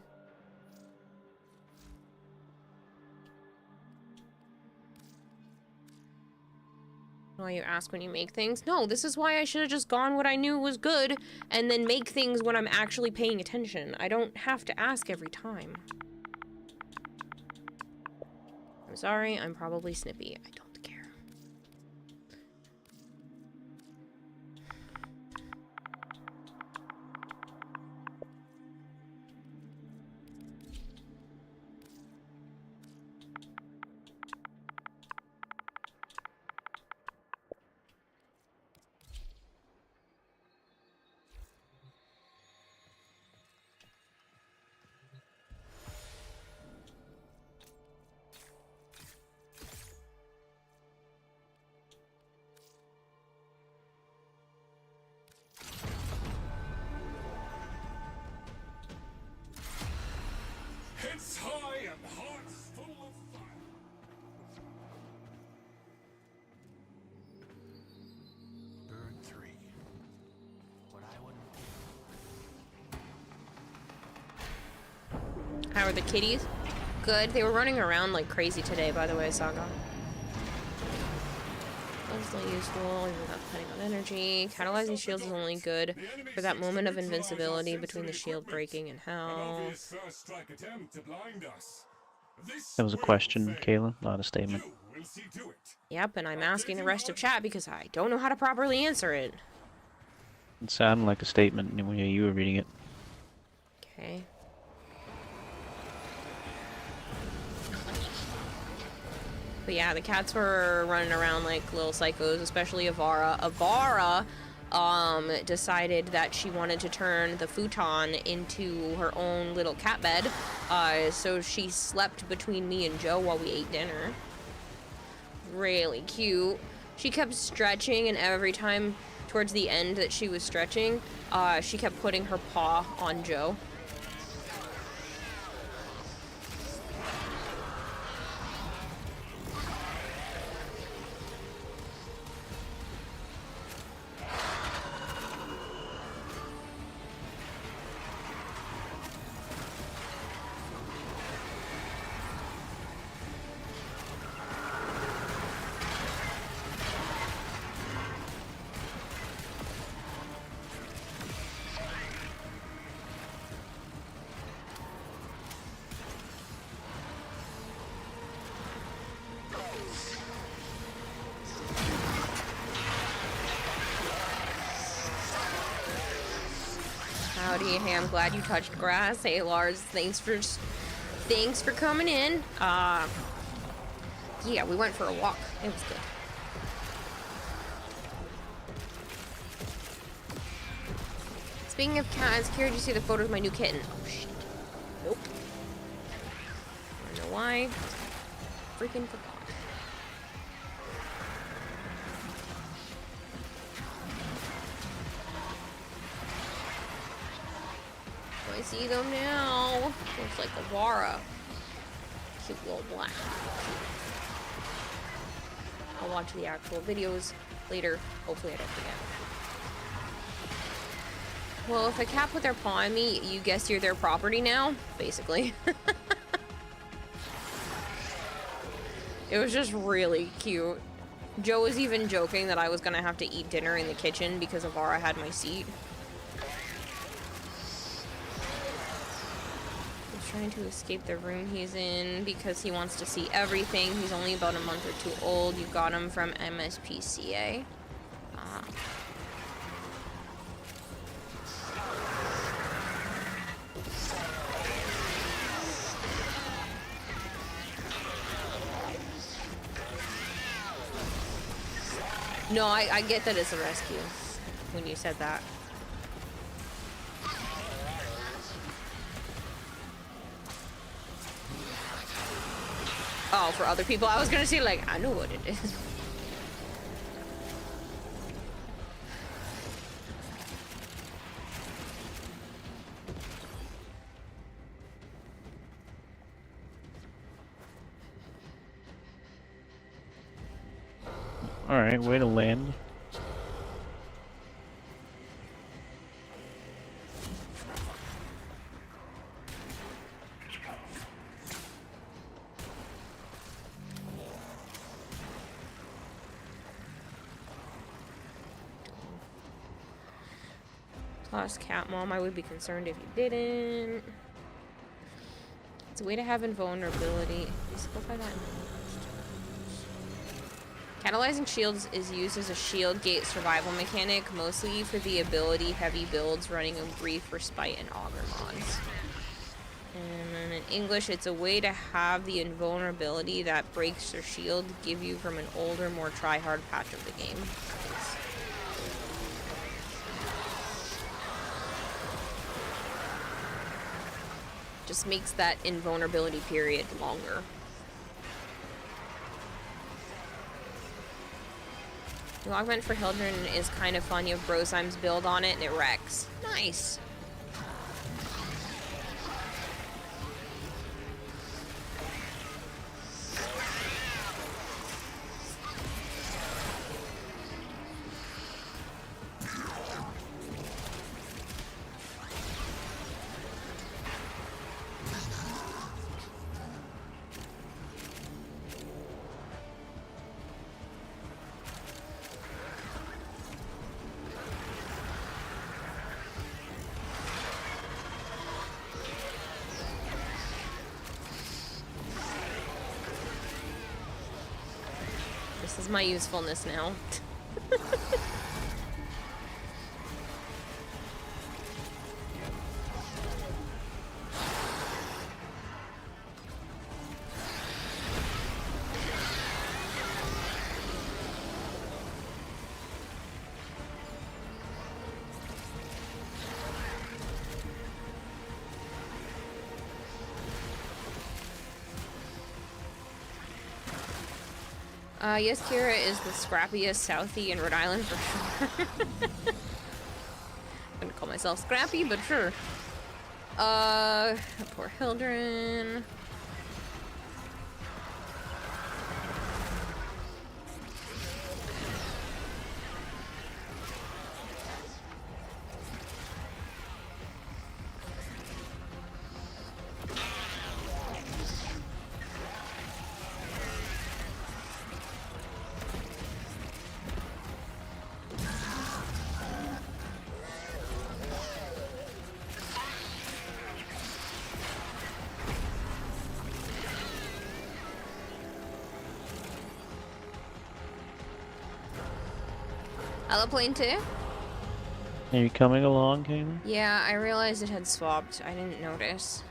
Why you ask when you make things? No, this is why I should have just gone what I knew was good and then make things when I'm actually paying attention. I don't have to ask every time. I'm sorry, I'm probably snippy. I don't care. Heads high and hearts full of fire. Bird 3. What I wouldn't. How are the kitties? Good. They were running around like crazy today, by the way, Saga. That's still useful, even without depending on energy. Catalyzing shields is only good for that moment of invincibility between the shield breaking and hell. That was a question, Kayla, not a statement. Yep, and I'm asking the rest of chat because I don't know how to properly answer it. It sounded like a statement when you were reading it. But yeah, the cats were running around like little psychos, especially Avara. Avara decided that she wanted to turn the futon into her own little cat bed. So she slept between me and Joe while we ate dinner. Really cute. She kept stretching, and every time towards the end that she was stretching, she kept putting her paw on Joe. Howdy, hey, I'm glad you touched grass. Hey, Lars, thanks for coming in. Yeah, we went for a walk. It was good. Speaking of cats, Kira, did you see the photo of my new kitten? Oh, shit. Nope. I don't know why. Freaking forgot. I see them now. Looks like a Vara. Cute little black. I'll watch the actual videos later. Hopefully I don't forget. Well, if a cat put their paw on me, you guess you're their property now? Basically. It was just really cute. Joe was even joking that I was gonna have to eat dinner in the kitchen because Avara had my seat. Trying to escape the room he's in because he wants to see everything. He's only about a month or two old. You got him from MSPCA. Ah. No, I get that it's a rescue when you said that. Oh, for other people? I was gonna say, like, I know what it is. Alright, way to land. Lost cat mom, I would be concerned if you didn't. It's a way to have invulnerability. Simplify that. Catalyzing shields is used as a shield gate survival mechanic, mostly for the ability heavy builds running a brief respite and auger mods. And then in English, it's a way to have the invulnerability that breaks your shield give you from an older, more try-hard patch of the game. Just makes that invulnerability period longer. The augment for Hildren is kind of fun. You have Broseim's build on it and it wrecks. Nice. This is my usefulness now. Yes, Kira is the scrappiest Southie in Rhode Island for sure. I'm gonna call myself scrappy, but sure. Poor Hildren. Hello, plane 2? Are you coming along, Kayla? Yeah, I realized it had swapped. I didn't notice.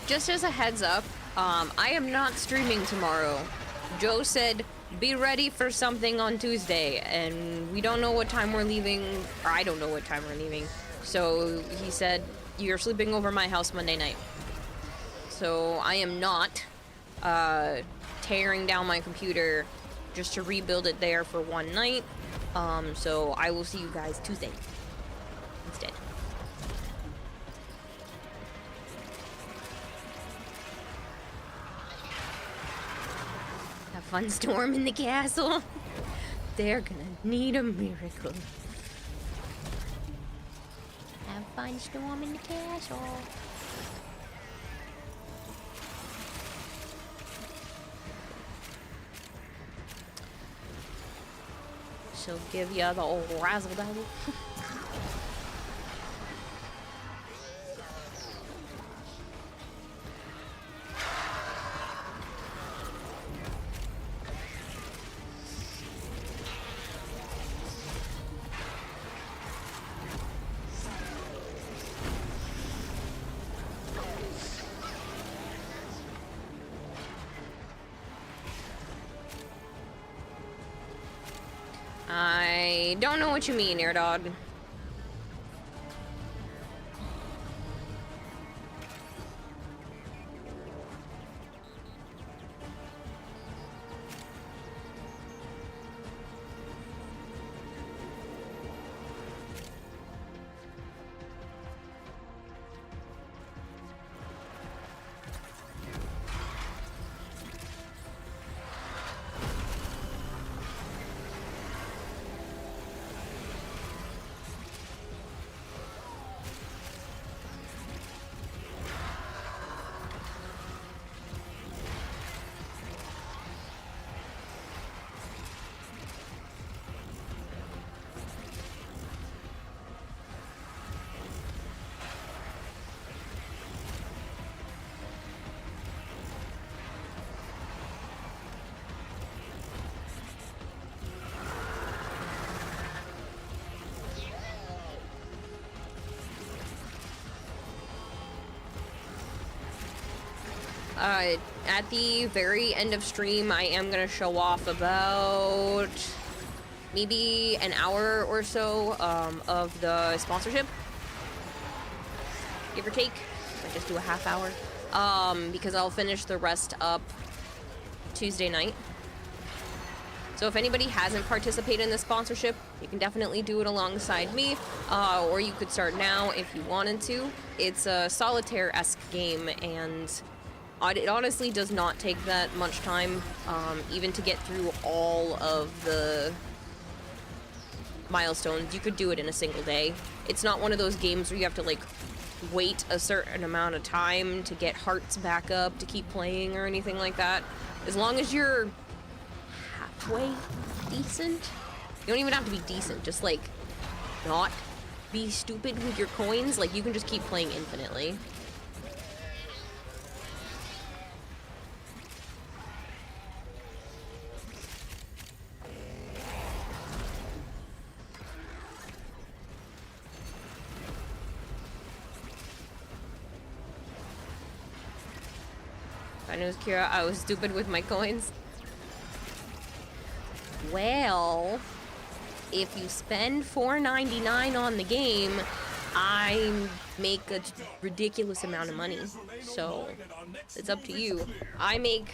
Just as a heads up, I am not streaming tomorrow. Joe said, be ready for something on Tuesday, and we don't know what time we're leaving, or I don't know what time we're leaving. So he said, you're sleeping over my house Monday night. So I am not tearing down my computer just to rebuild it there for one night. So I will see you guys Tuesday instead. Have fun storming the castle. They're gonna need a miracle. Have fun storming the castle. She'll give you the old razzle dazzle. I don't know what you mean, Air Dog. At the very end of stream, I am gonna show off about maybe an hour or so of the sponsorship, give or take. I just do a half hour because I'll finish the rest up Tuesday night. So if anybody hasn't participated in the sponsorship, you can definitely do it alongside me, or you could start now if you wanted to. It's a solitaire-esque game, and it honestly does not take that much time, even to get through all of the milestones. You could do it in a single day. It's not one of those games where you have to, like, wait a certain amount of time to get hearts back up to keep playing or anything like that. As long as you're halfway decent. You don't even have to be decent, just like not be stupid with your coins. Like, you can just keep playing infinitely. I know, Kira, I was stupid with my coins. Well, if you spend $4.99 on the game, I make a ridiculous amount of money. So, it's up to you. I make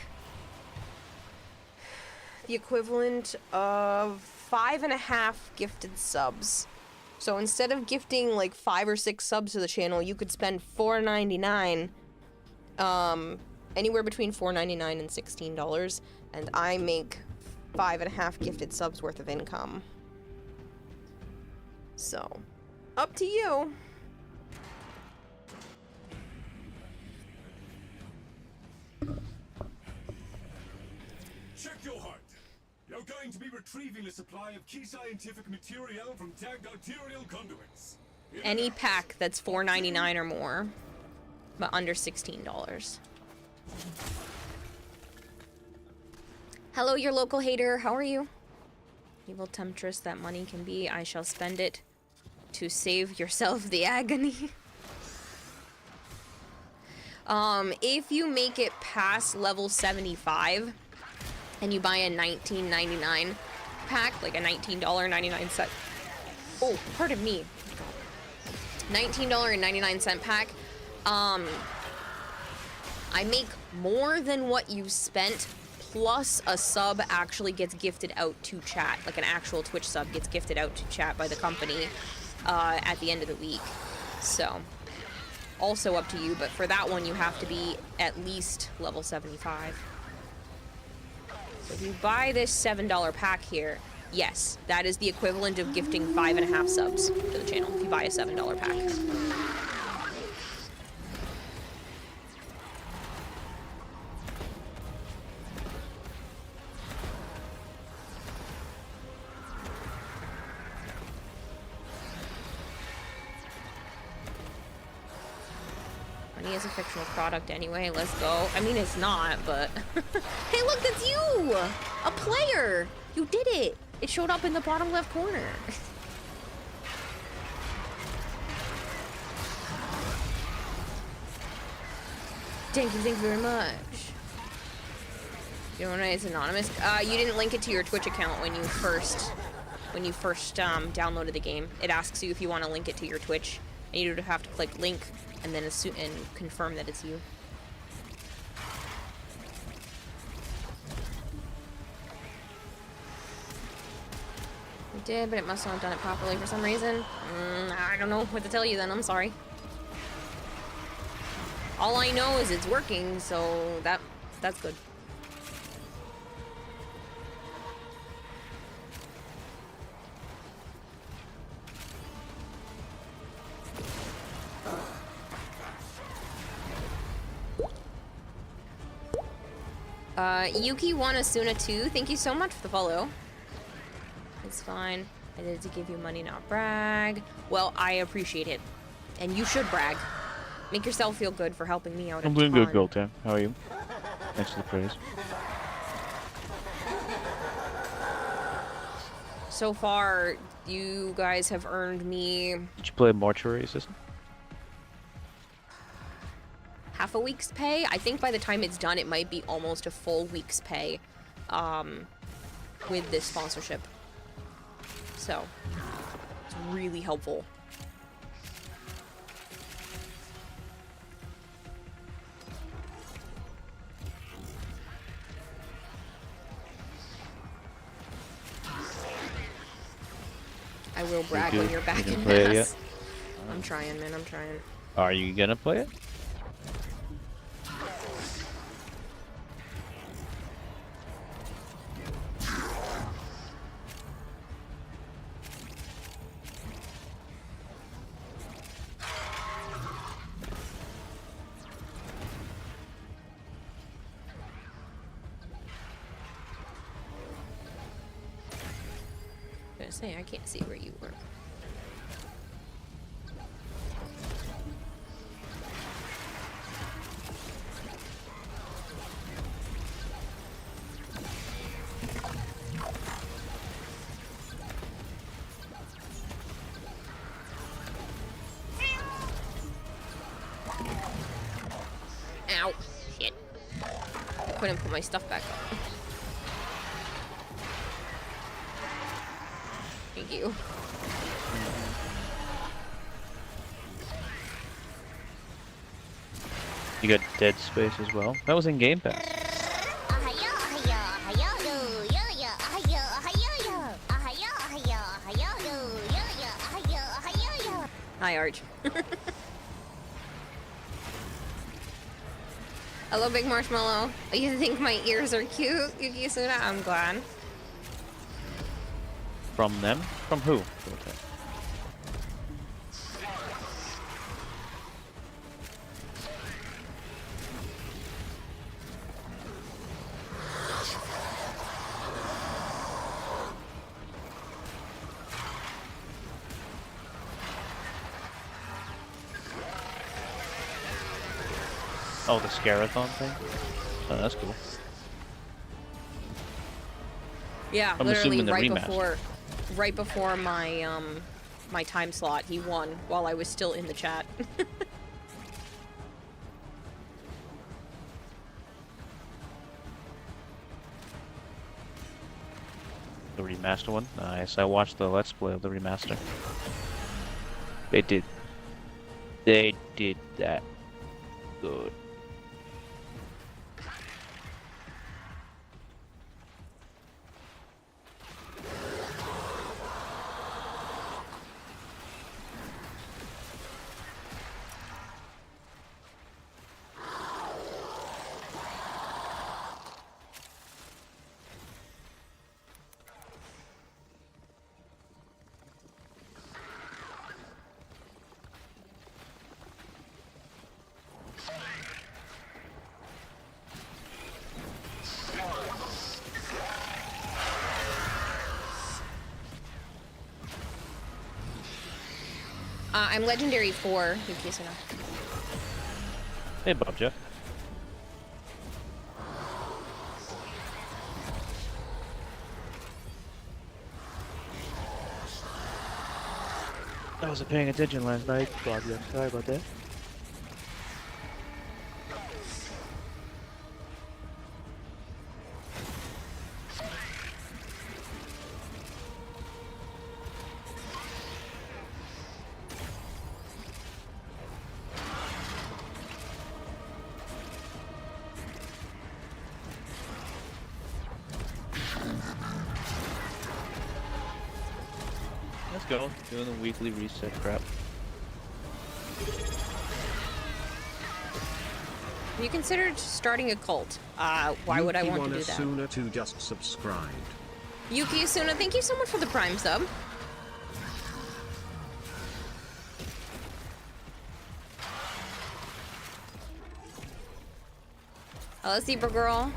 the equivalent of 5.5 gifted subs. So instead of gifting like 5 or 6 subs to the channel, you could spend $4.99, anywhere between $4.99 and $16, and I make 5.5 gifted subs worth of income. So, up to you. Check your heart. You're going to be retrieving a supply of key scientific material from tagged arterial conduits. Any pack that's $4.99 or more, but under $16. Hello, your local hater. How are you? Evil temptress that money can be. I shall spend it to save yourself the agony. If you make it past level 75 and you buy a $19.99 pack, like a $19.99 set. Oh, pardon me. $19.99 pack. I make more than what you spent, plus a sub actually gets gifted out to chat, like an actual Twitch sub gets gifted out to chat by the company at the end of the week. So, also up to you, but for that one you have to be at least level 75. So if you buy this $7 pack here, yes, that is the equivalent of gifting 5.5 subs to the channel if you buy a $7 pack. Money is a fictional product anyway, let's go. I mean, it's not, but... Hey, look, that's you! A player! You did it! It showed up in the bottom left corner. Thank you very much. You know what, it's anonymous? You didn't link it to your Twitch account when you first downloaded the game. It asks you if you want to link it to your Twitch, and you would have to click link and then and confirm that it's you. I did, but it must not have done it properly for some reason. I don't know what to tell you then, I'm sorry. All I know is it's working, so that's good. Yuki Wanasuna 2, thank you so much for the follow. It's fine. I did it to give you money, not brag. Well, I appreciate it. And you should brag. Make yourself feel good for helping me out. I'm doing good, Goltam. How are you? Thanks for the praise. So far, you guys have earned me... Did you play Mortuary Assistant? half a week's pay. I think by the time it's done, it might be almost a full week's pay with this sponsorship. so it's really helpful. I will brag when you're back in mass. I'm trying, man. I'm trying. Are you gonna play it? I was gonna say, I can't see where you were. Ow. Shit. I couldn't put my stuff back up. Thank you. You got Dead Space as well. That was in Game Pass. Hi, Arch. Hello, Big Marshmallow. You think my ears are cute, Yuki Suna? I'm glad. From them? From who? Oh, the Scarathon thing? Oh, that's cool. Yeah, I'm literally assuming the right before my my time slot, he won while I was still in the chat. The remaster one? Nice. I watched the Let's Play of the remaster. They did that good. I'm legendary 4, Yuki Suna. Hey, Bob Jeff. I wasn't paying attention last night, Bob Jeff. Sorry about that. Let's go. Doing the weekly reset crap. You considered starting a cult. Why would I want to do that? Sooner to just subscribe. Yuki Asuna, thank you so much for the Prime sub. Hello, Zebra Girl.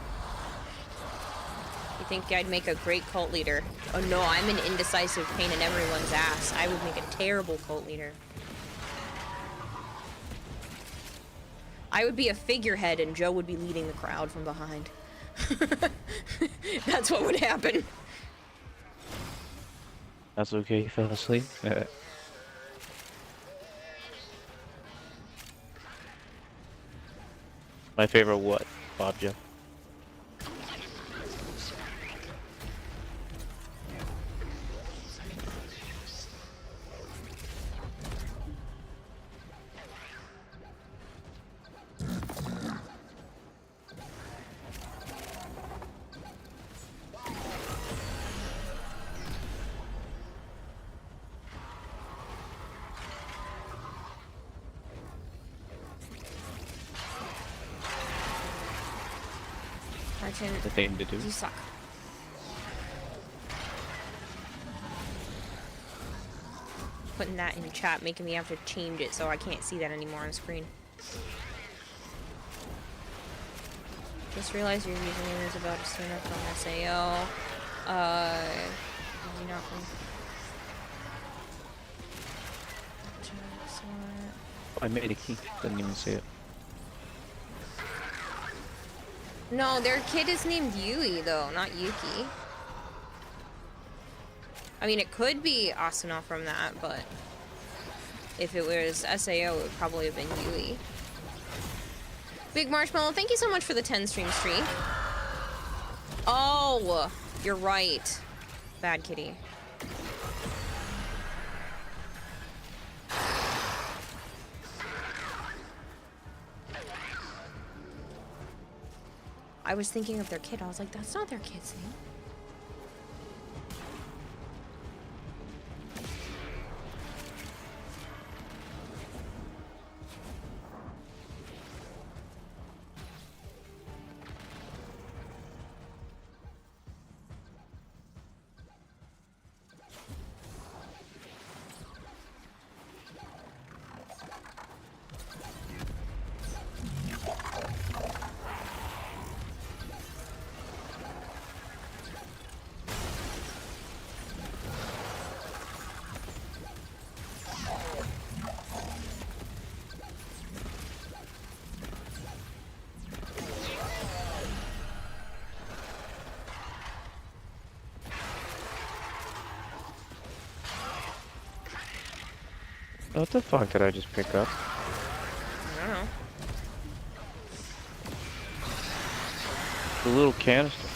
You think I'd make a great cult leader? Oh no, I'm an indecisive pain in everyone's ass. I would make a terrible cult leader. I would be a figurehead and Joe would be leading the crowd from behind. That's what would happen. That's okay, you fell asleep. My favorite what, Bob Jeff? The thing to do. You suck. Putting that in chat, making me have to change it so I can't see that anymore on the screen. Just realized your username is about to stand up from SAO. You know, I made a key. Didn't even see it. no, their kid is named Yui though, not Yuki. I mean, it could be Asuna from that, but if it was SAO, it would probably have been Yui. Big Marshmallow, thank you so much for the 10 stream streak. Oh, you're right. Bad kitty. I was thinking of their kid. I was like, that's not their kid's name. What the fuck did I just pick up? I don't know. The little canister.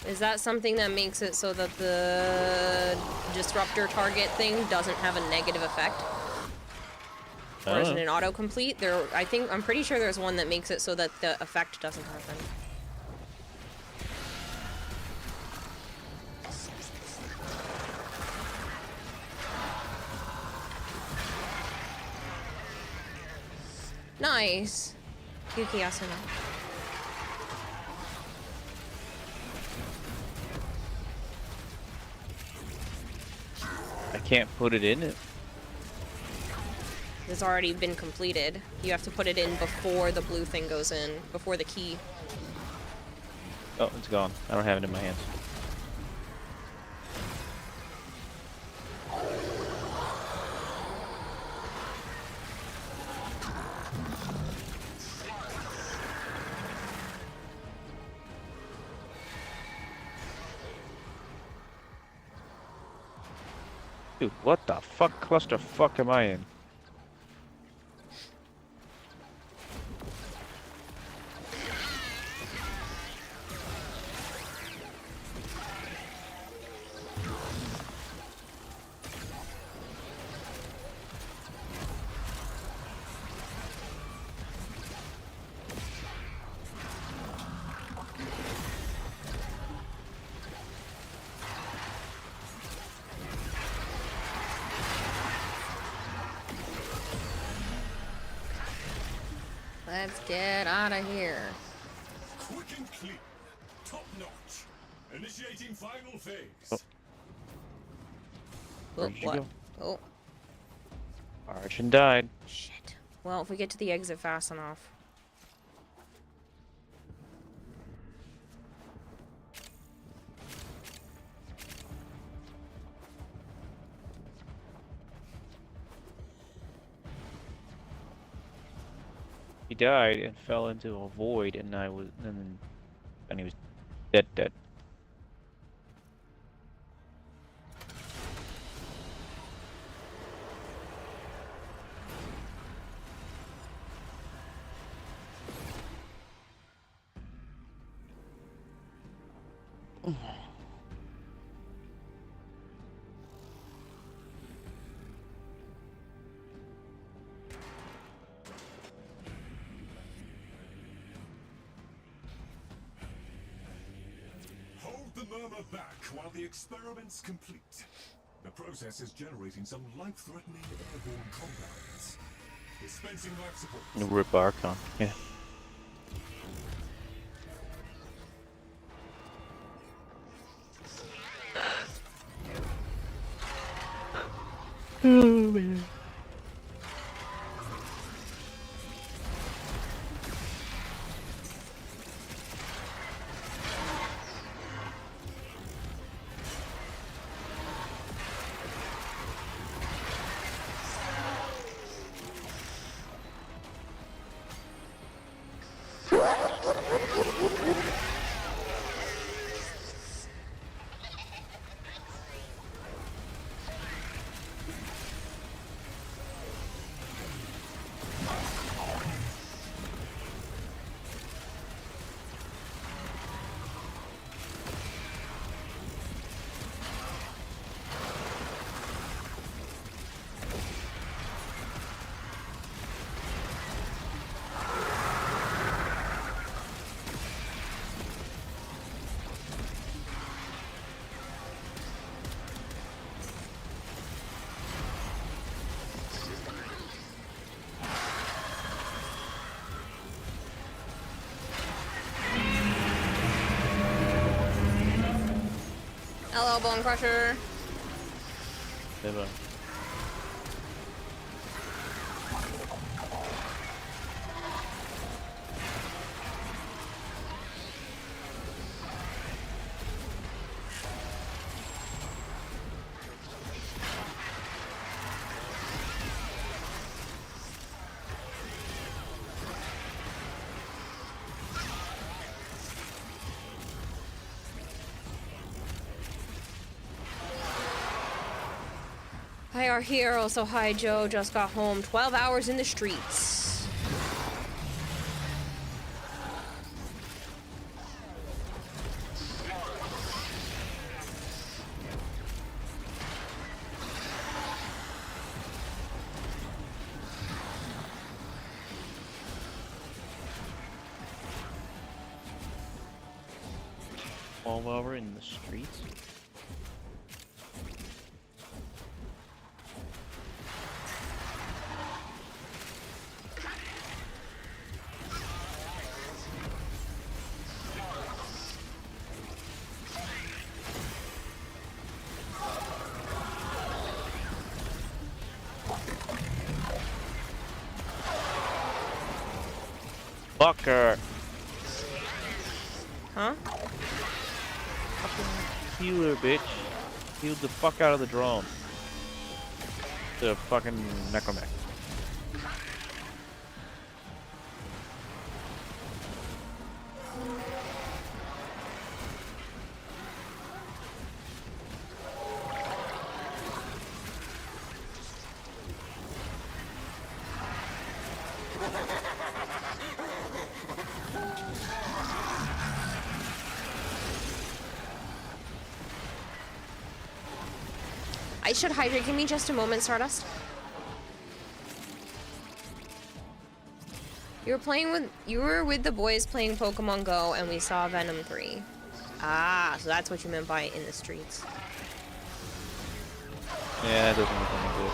Is that something that makes it so that the disruptor target thing doesn't have a negative effect? Or is it an autocomplete? I'm pretty sure there's one that makes it so that the effect doesn't happen. Nice. Yuki Asuna. I can't put it in it. It's already been completed. You have to put it in before the blue thing goes in, before the key. Oh, it's gone. I don't have it in my hands. Dude, what the fuck clusterfuck am I in? Let's get out of here. Quick and clean. Top notch. Initiating final phase. Oh. Oh, Where'd you what? go? Oh, Archon died. shit. Well, if we get to the exit fast enough. He died and fell into a void, and he was dead. Hold the murmur back while the experiment's complete. The process is generating some life-threatening airborne compounds. Dispensing life support. Rip Archon. Yeah. Oh man. Hello, Bone Crusher. Never. Hi, our hero. So hi, Joe. Just got home. 12 hours in the streets. All over in the streets. Fucker. Huh? Fucking healer, bitch. Healed the fuck out of the drone. The fucking necromech. I should hydrate. Give me just a moment, Stardust. You were with the boys playing Pokemon Go, and we saw Venom 3. Ah, so that's what you meant by in the streets. Yeah, that doesn't look any good.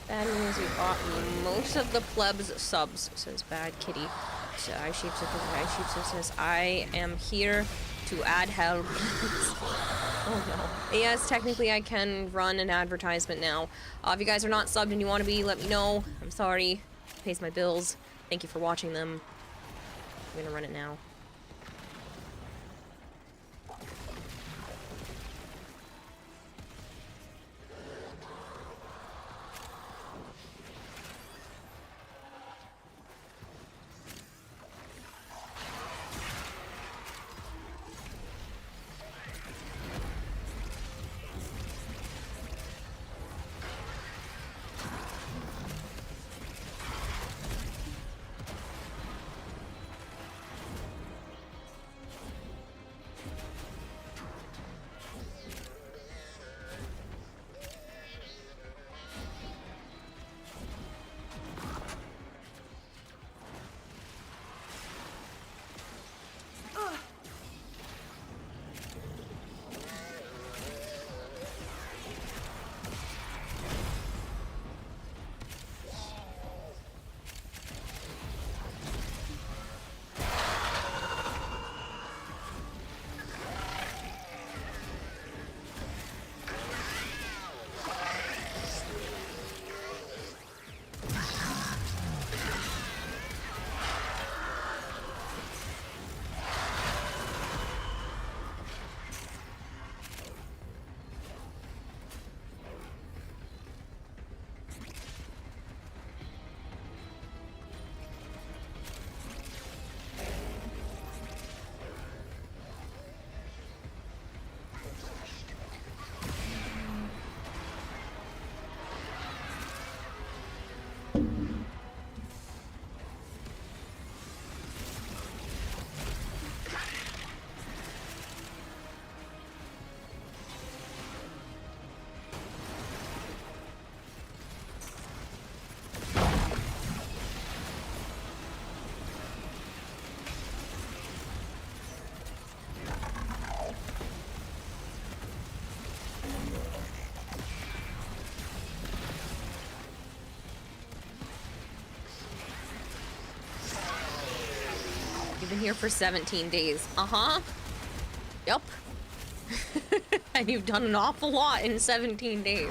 That means we bought most of the plebs subs, says Bad Kitty. So iSheep says, I am here to add help. Oh no. Yes, technically I can run an advertisement now. If you guys are not subbed and you want to be, let me know. I'm sorry. Pays my bills. Thank you for watching them. I'm gonna run it now. been here for 17 days. Uh-huh. Yup. And you've done an awful lot in 17 days.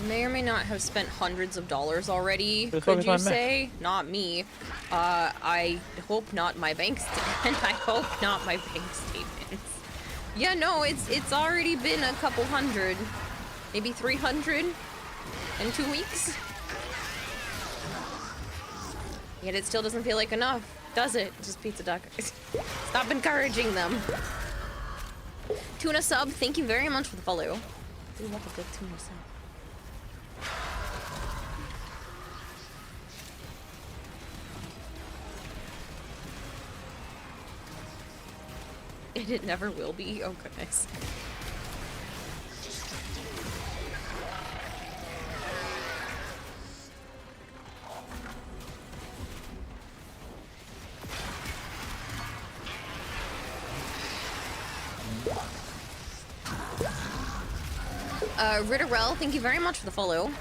May or may not have spent hundreds of dollars already, could you say? Not me. I hope not my bank statement. I hope not my bank statements. Yeah, no, it's already been a couple hundred. Maybe 300 in 2 weeks. Yet it still doesn't feel like enough, does it? Just pizza duck. Stop encouraging them. Tuna sub, thank you very much for the follow. I do love a good tuna sub. It never will be. Oh goodness. Ritterell, thank you very much for the follow.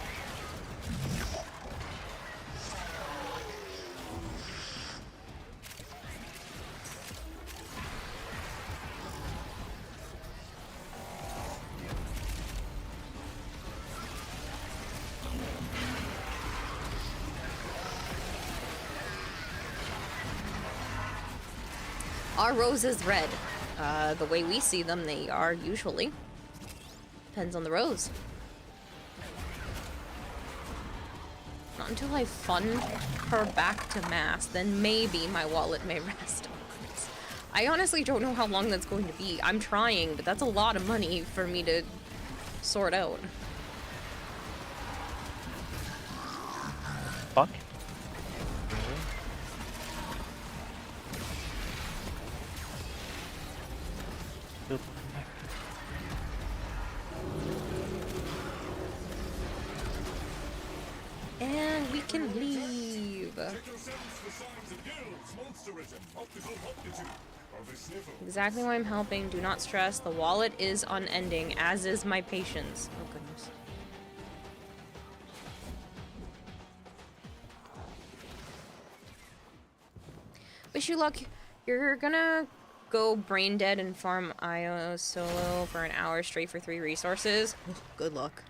Are roses red? The way we see them, they are usually. Depends on the rose. Not until I fund her back to mass, then maybe my wallet may rest. I honestly don't know how long that's going to be. I'm trying, but that's a lot of money for me to sort out. Fuck. And we can leave. Exactly why I'm helping. Do not stress. The wallet is unending, as is my patience. Oh goodness. Wish you luck. You're gonna go brain dead and farm IO solo for an hour straight for 3 resources. Good luck.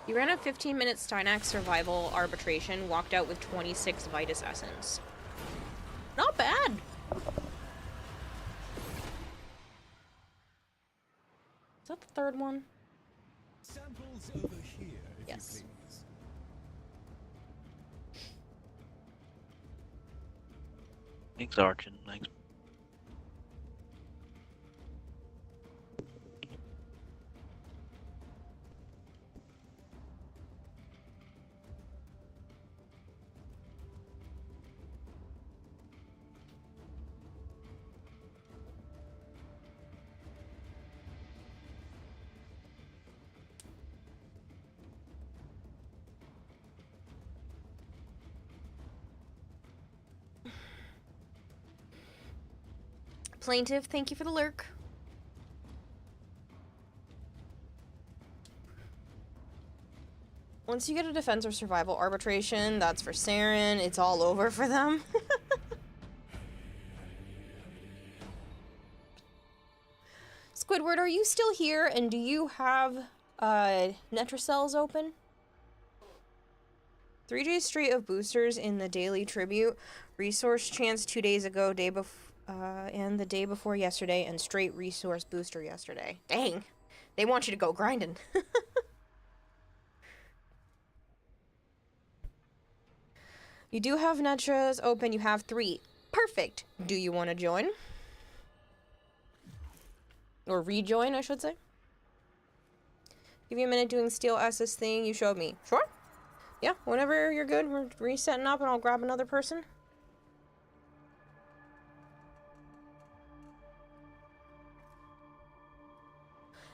You ran a 15-minute Steinax survival arbitration, walked out with 26 Vitus Essence. Not bad! Is that the third one? Samples over here, if yes. you please. Thanks, Archon. Thanks. Plaintiff, thank you for the lurk. Once you get a defense or survival arbitration, that's for Saren. It's all over for them. Squidward, are you still here? And do you have Netracells open? 3 days straight of boosters in the daily tribute. Resource chance 2 days ago, and the day before yesterday, and straight resource booster yesterday. Dang. They want you to go grinding. You do have Netras open. You have 3. Perfect. Do you want to join? Or rejoin, I should say. Give you a minute doing Steel SS thing you showed me. Sure? Yeah, whenever you're good, we're resetting up and I'll grab another person.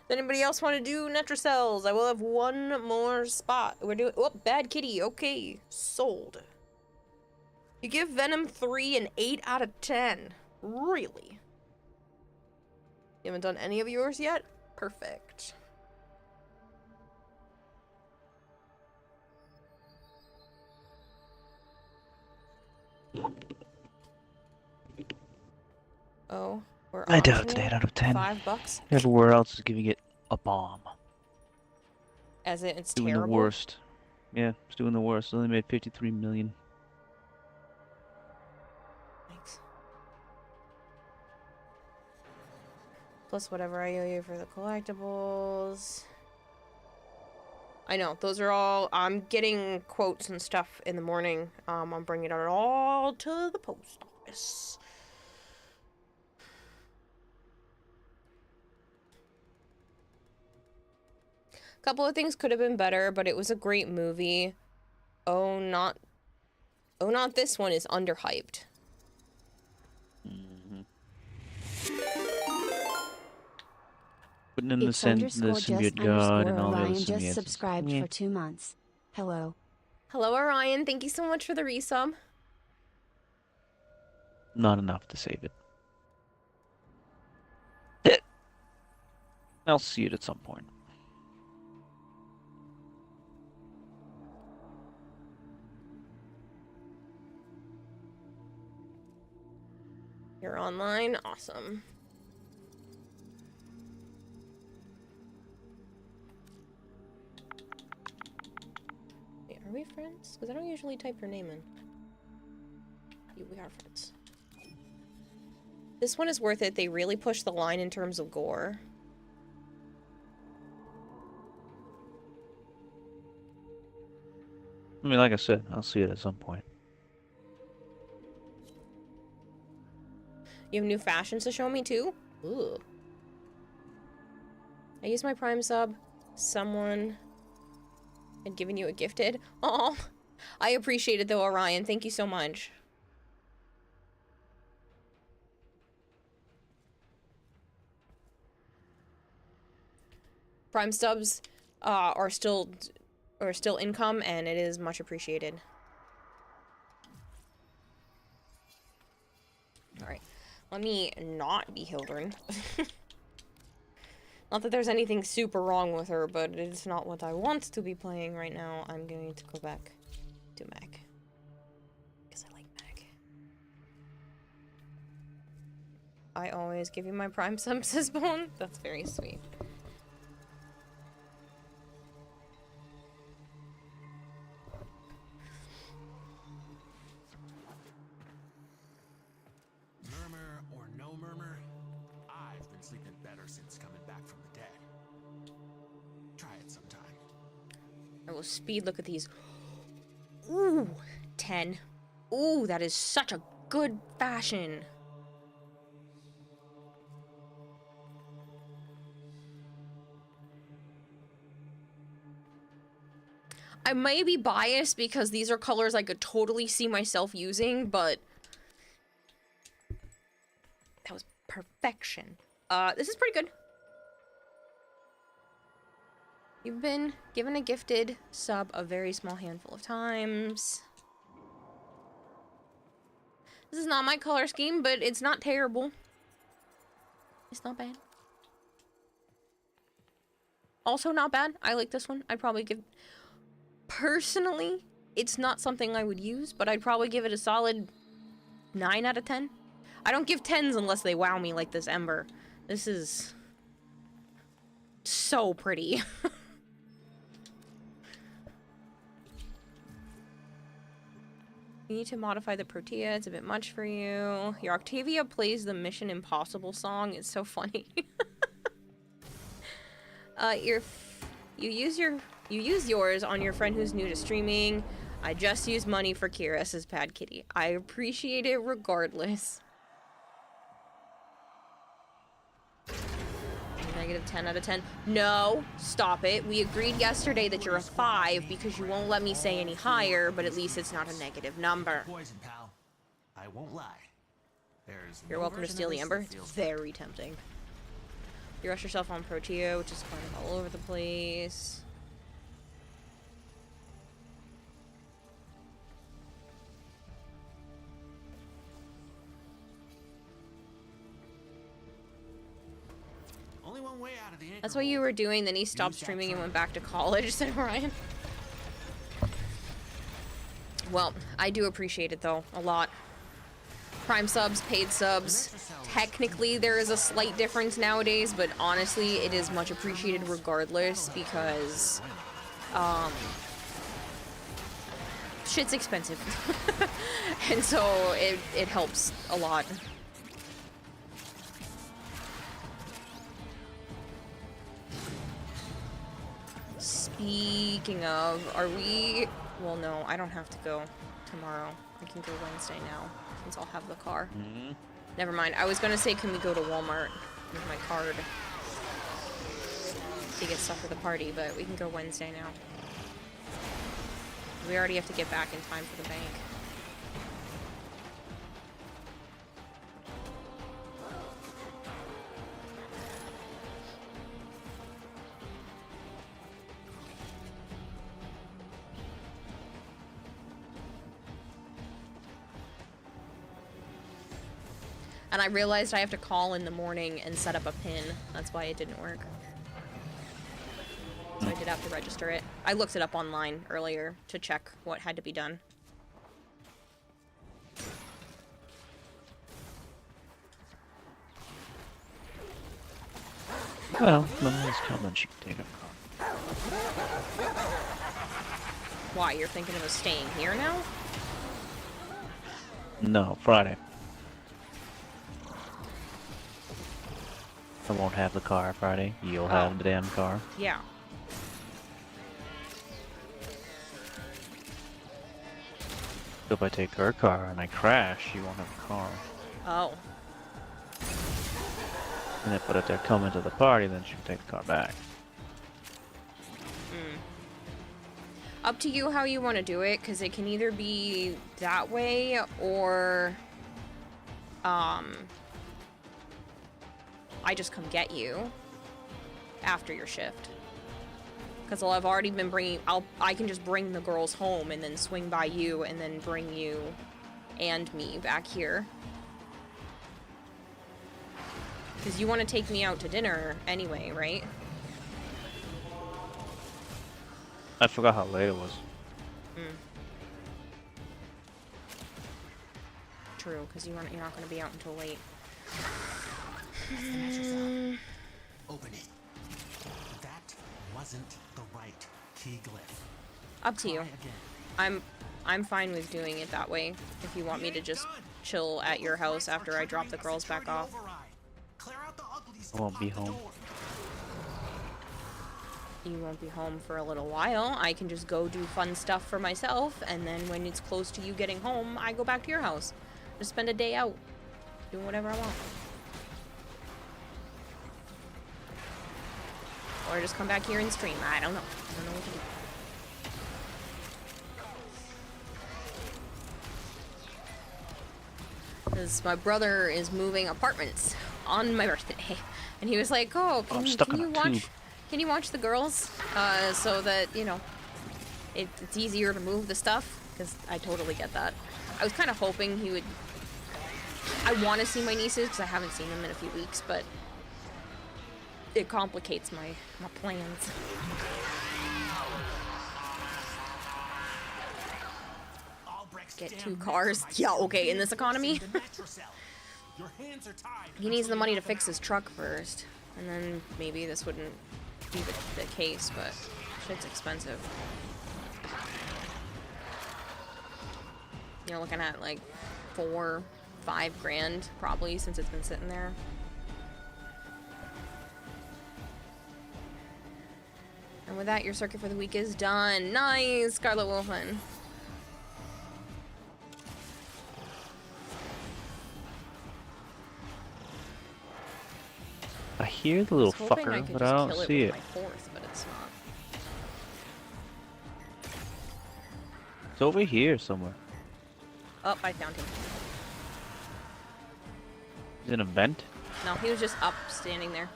Does anybody else want to do Netracells? I will have 1 more spot. We're doing... Oh, Bad Kitty. Okay. Sold. You give Venom 3 an 8 out of 10. Really? You haven't done any of yours yet? Perfect. Oh, we're I doubt it's auctioning an 8 out of 10. $5. Everywhere else is giving it a bomb. As in, it's doing terrible. the worst. Yeah, it's doing the worst. It only made 53 million. Thanks. Plus whatever I owe you for the collectibles. I know, those are all... I'm getting quotes and stuff in the morning. I'm bringing it all to the post office. Couple of things could have been better, but it was a great movie. Oh, not this one is underhyped. Putting in the symbiote god and all the other Orion just symbiotes. subscribed for 2 months. Hello. Hello, Orion. Thank you so much for the resub. Not enough to save it. I'll see it at some point. You're online? Awesome. Wait, are we friends? Because I don't usually type your name in. We are friends. This one is worth it. They really push the line in terms of gore. I mean, like I said, I'll see it at some point. You have new fashions to show me too? Ooh. I used my Prime sub. Someone had given you a gifted. Oh, I appreciate it though, Orion. Thank you so much. Prime subs are still income, and it is much appreciated. All right. Let me not be Hildren. Not that there's anything super wrong with her, but it's not what I want to be playing right now. I'm going to go back to Mac. Because I like Mac. I always give you my Prime subs, Sisbone. That's very sweet. I will speed look at these. Ooh, 10. Ooh, that is such a good fashion. I may be biased because these are colors I could totally see myself using, but that was perfection. This is pretty good. You've been given a gifted sub a very small handful of times. This is not my color scheme, but it's not terrible. It's not bad. Also not bad. I like this one. I'd probably give... Personally, it's not something I would use, but I'd probably give it a solid 9 out of 10. I don't give 10s unless they wow me like this Ember. This is... so pretty. You need to modify the Protea. It's a bit much for you. Your Octavia plays the Mission Impossible song. It's so funny. You use yours on your friend who's new to streaming. I just used money for Kira's Pad Kitty. I appreciate it regardless. Negative 10 out of 10. No, stop it. We agreed yesterday that you're a 5 because you won't let me say any higher, but at least it's not a negative number. Poison, pal. I won't lie. You're welcome to steal the Ember. It's very tempting. You rush yourself on Proteo, which is kind of all over the place. Only one way out of the anchor. That's what you were doing, then he stopped streaming and went back to college, said Ryan. Well, I do appreciate it though, a lot. Prime subs, paid subs. Technically, there is a slight difference nowadays, but honestly, it is much appreciated regardless because, shit's expensive. And so it helps a lot. Speaking of, are we... Well, no, I don't have to go tomorrow. I can go Wednesday now, since I'll have the car. Never mind. I was gonna say, can we go to Walmart with my card to get stuff for the party, but we can go Wednesday now. We already have to get back in time for the bank. And I realized I have to call in the morning and set up a pin. That's why it didn't work. So I did have to register it. I looked it up online earlier to check what had to be done. Well, let me just come and she can take a car. Why, you're thinking of us staying here now? No, Friday. I won't have the car Friday. You'll have the damn car. Yeah. So if I take her car and I crash, she won't have a car. Oh. But if they're coming to the party, then she can take the car back. Up to you how you want to do it, because it can either be that way or I just come get you after your shift. Because I've already been bringing... I can just bring the girls home and then swing by you and then bring you and me back here. Because you want to take me out to dinner anyway, right? I forgot how late it was. True, because you're not going to be out until late. Open it. That wasn't the right key glyph. Up to you. I'm fine with doing it that way. If you want me to just chill at your house after I drop the girls back off. I won't be home. You won't be home for a little while. I can just go do fun stuff for myself, and then when it's close to you getting home, I go back to your house. Just spend a day out, doing whatever I want. Or just come back here and stream. I don't know. I don't know what to do. Because my brother is moving apartments on my birthday. And he was like, oh, can you watch the girls? So that, you know, it's easier to move the stuff. Because I totally get that. I was kind of hoping he would... I want to see my nieces because I haven't seen them in a few weeks, but it complicates my plans. Get 2 cars? Yeah, okay, in this economy? He needs the money to fix his truck first. And then maybe this wouldn't be the case, but shit's expensive. You're looking at like 4-5 grand probably since it's been sitting there. And with that, your circuit for the week is done. Nice, Scarlet Wolfen. hear the little fucker, but I don't see it. My horse, but it's not. It's over here somewhere. Oh, I found him. He's in a vent? No, he was just up, standing there.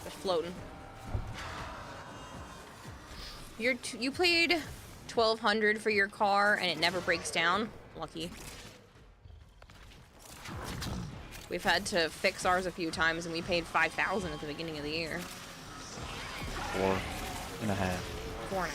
Just floating. You played 1,200 for your car and it never breaks down? Lucky. We've had to fix ours a few times and we paid 5,000 at the beginning of the year. 4.5. 4.5.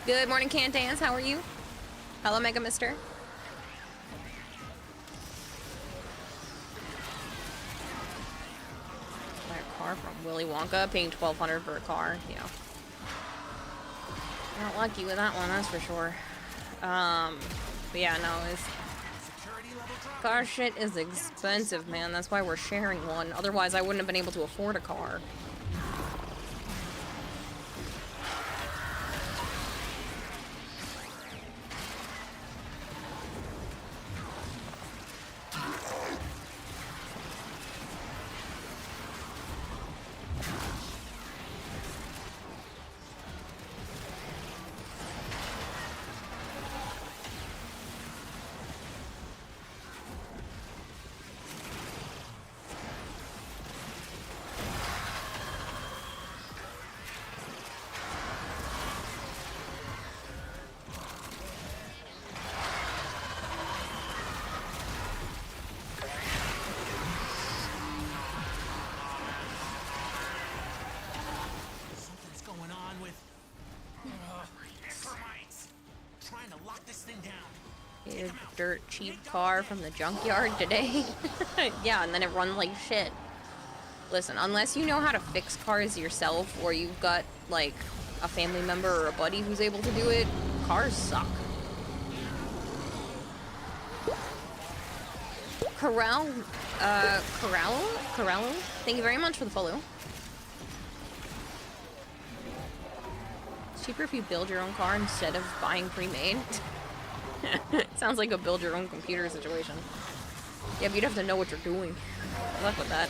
Good morning, Can't Dance. How are you? Hello, Mega Mister. Buy a car from Willy Wonka, paying $1,200 for a car. Yeah. Not lucky with that one, that's for sure. But yeah, no, car shit is expensive, man. That's why we're sharing one. Otherwise, I wouldn't have been able to afford a car. Your dirt cheap car from the junkyard today. Yeah, and then it run like shit. Listen, unless you know how to fix cars yourself or you've got like a family member or a buddy who's able to do it, cars suck. Corral, Corrallo, thank you very much for the follow. It's cheaper if you build your own car instead of buying pre-made. Sounds like a build your own computer situation. Yeah, but you'd have to know what you're doing. Good luck with that.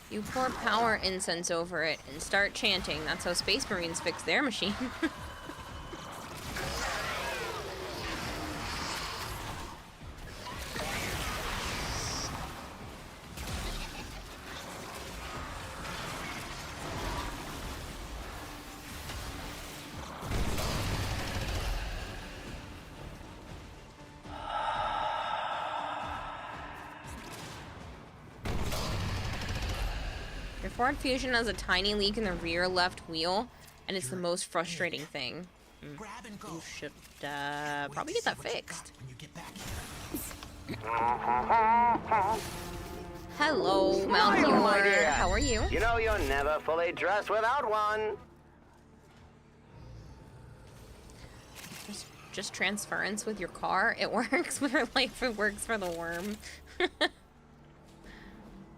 You pour power incense over it and start chanting. That's how Space Marines fix their machine. Ford Fusion has a tiny leak in the rear left wheel, and it's the most frustrating thing. You should probably get that fixed. Hello, Malchior. How are you? You know you're never fully dressed without one. Just transference with your car. It works for life. It works for the worm.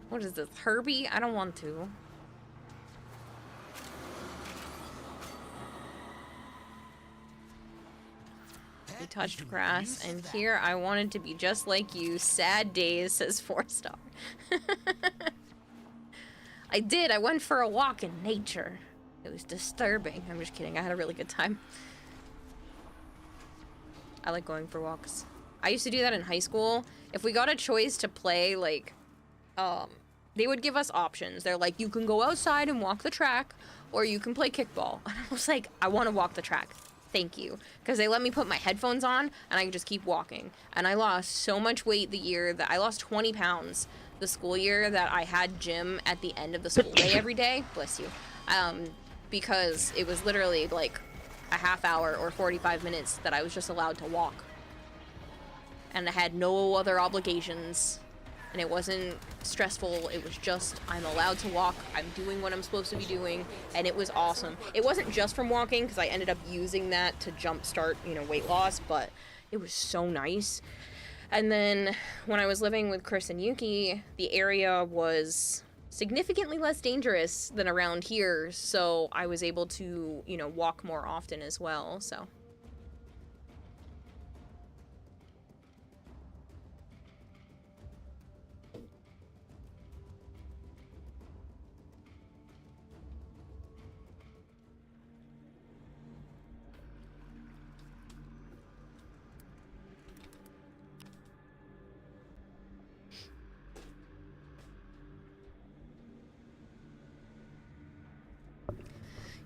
What is this, Herbie? I don't want to. We touched grass, and here I wanted to be just like you. Sad days, says 4-star. I did. I went for a walk in nature. It was disturbing. I'm just kidding. I had a really good time. I like going for walks. I used to do that in high school. If we got a choice to play, like, they would give us options. They're like, you can go outside and walk the track, or you can play kickball. And I was like, I want to walk the track. Thank you. Because they let me put my headphones on, and I could just keep walking. And I lost so much weight the year that I lost 20 pounds the school year that I had gym at the end of the school day every day. Bless you. Because it was literally like a half hour or 45 minutes that I was just allowed to walk. And I had no other obligations. And it wasn't stressful. It was just, I'm allowed to walk. I'm doing what I'm supposed to be doing. And it was awesome. It wasn't just from walking, because I ended up using that to jumpstart, you know, weight loss. But it was so nice. And then when I was living with Chris and Yuki, the area was significantly less dangerous than around here. So I was able to, you know, walk more often as well. So.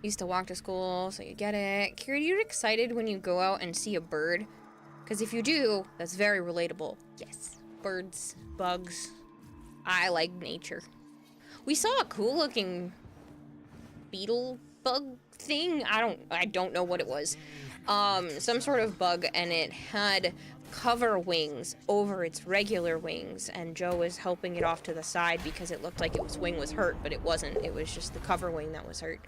Used to walk to school, so you get it. Kira, you excited when you go out and see a bird? Because if you do, that's very relatable. Yes. Birds, bugs. I like nature. We saw a cool looking beetle bug thing. I don't know what it was. Some sort of bug, and it had cover wings over its regular wings, and Joe was helping it off to the side because it looked like its wing was hurt, but it wasn't. It was just the cover wing that was hurt.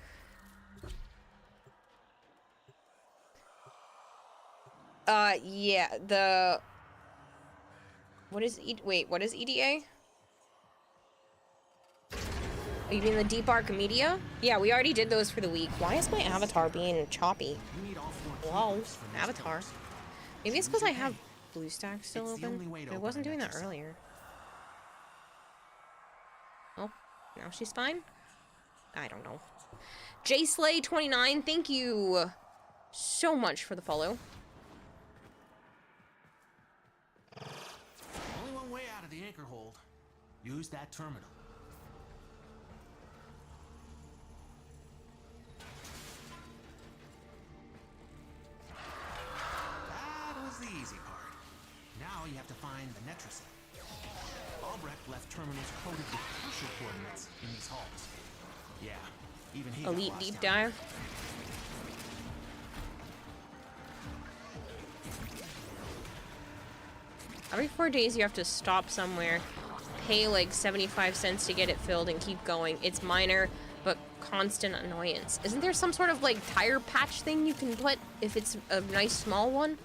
Yeah, what is EDA? Oh, you mean the Deep Arc Media? Yeah, we already did those for the week. Why is my avatar being choppy? Whoa, avatar. Maybe it's because I have BlueStack still open. I wasn't doing that earlier. Oh, now she's fine? I don't know. JSlay29, thank you so much for the follow. Only one way out of the anchor hold. Use that terminal. That was the easy part. Now you have to find the Netracell. Albrecht left terminals coded with crucial coordinates in these halls. Yeah, even he Elite deep dive. Every 4 days you have to stop somewhere, pay like 75 cents to get it filled and keep going. It's minor, but constant annoyance. Isn't there some sort of like tire patch thing you can put if it's a nice small one?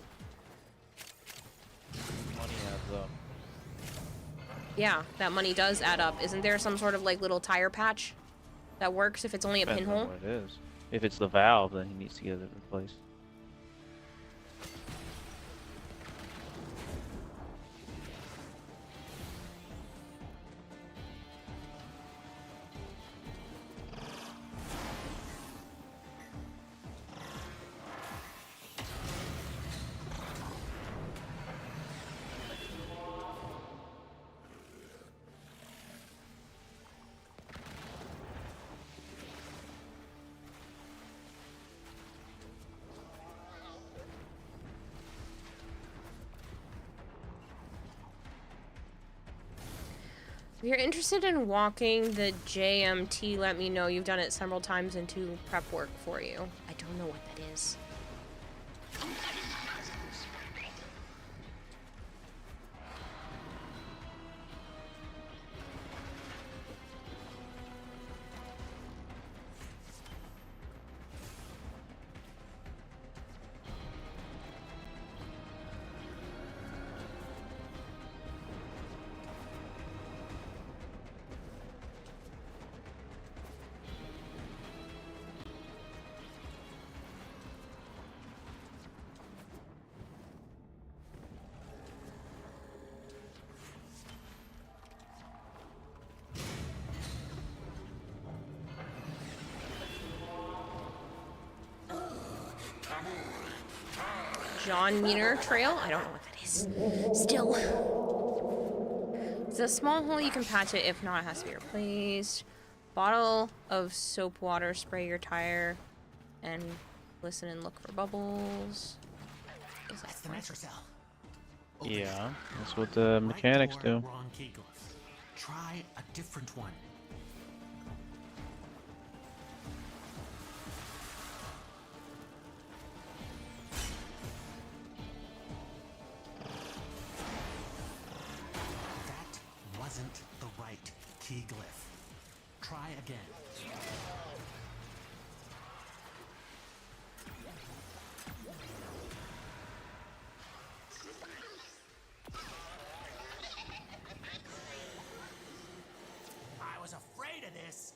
Money adds up. Yeah, that money does add up. Isn't there some sort of like little tire patch that works if it's only a Depends on pinhole? what it is. If it's the valve, then he needs to get it replaced. If you're interested in walking the JMT, let me know. You've done it several times into prep work for you. I don't know what that is. John Muir Trail? I don't know what that is. Still. It's a small hole, you can patch it. If not, it has to be replaced. Bottle of soap water, spray your tire, and listen and look for bubbles. That's the Netracell. Yeah, that's what the mechanics do. Wrong key glyph. Try a different one. wasn't the right key glyph. Try again. I was afraid of this.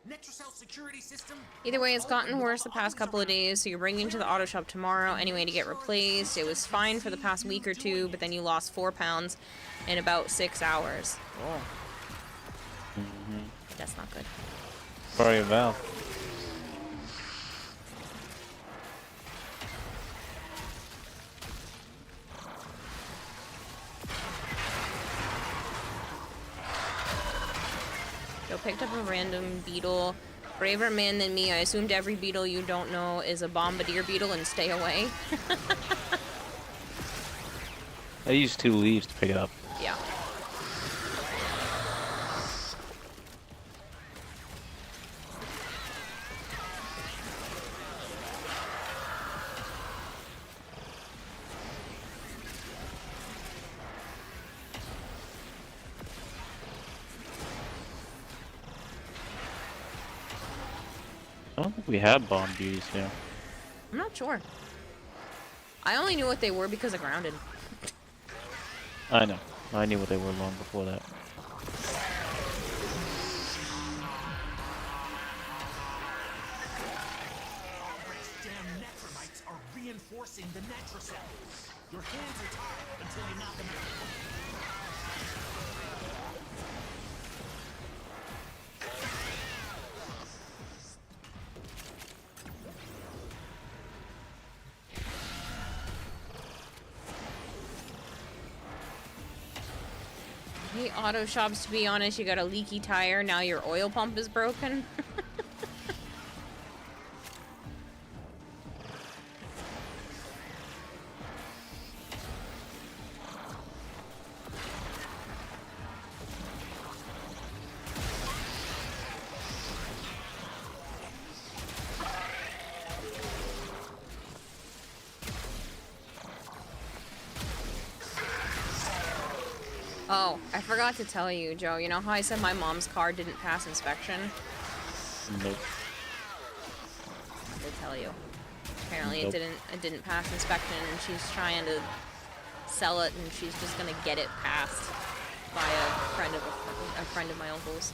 Netracell security system. Either way, it's gotten worse the past couple of days, so you're bringing it to the auto shop tomorrow anyway to get replaced. It was fine for the past week or two, but then you lost 4 pounds in about 6 hours. Oh. That's not good. Sorry, Val. Joe picked up a random beetle. Braver man than me, I assumed every beetle you don't know is a bombardier beetle and stay away. I used 2 leaves to pick it up. Yeah. I don't think we had bomb beauties here. I'm not sure. I only knew what they were because of Grounded. I know. I knew what they were long before that. Damn necromites are reinforcing the netracell. Your hands are tied until you knock them out. Hey, auto shops, to be honest, you got a leaky tire, now your oil pump is broken. Oh, I forgot to tell you, Joe. You know how I said my mom's car didn't pass inspection? Nope. To tell you. Apparently Nope. it didn't pass inspection, and she's trying to sell it, and she's just gonna get it passed by a friend of my uncle's.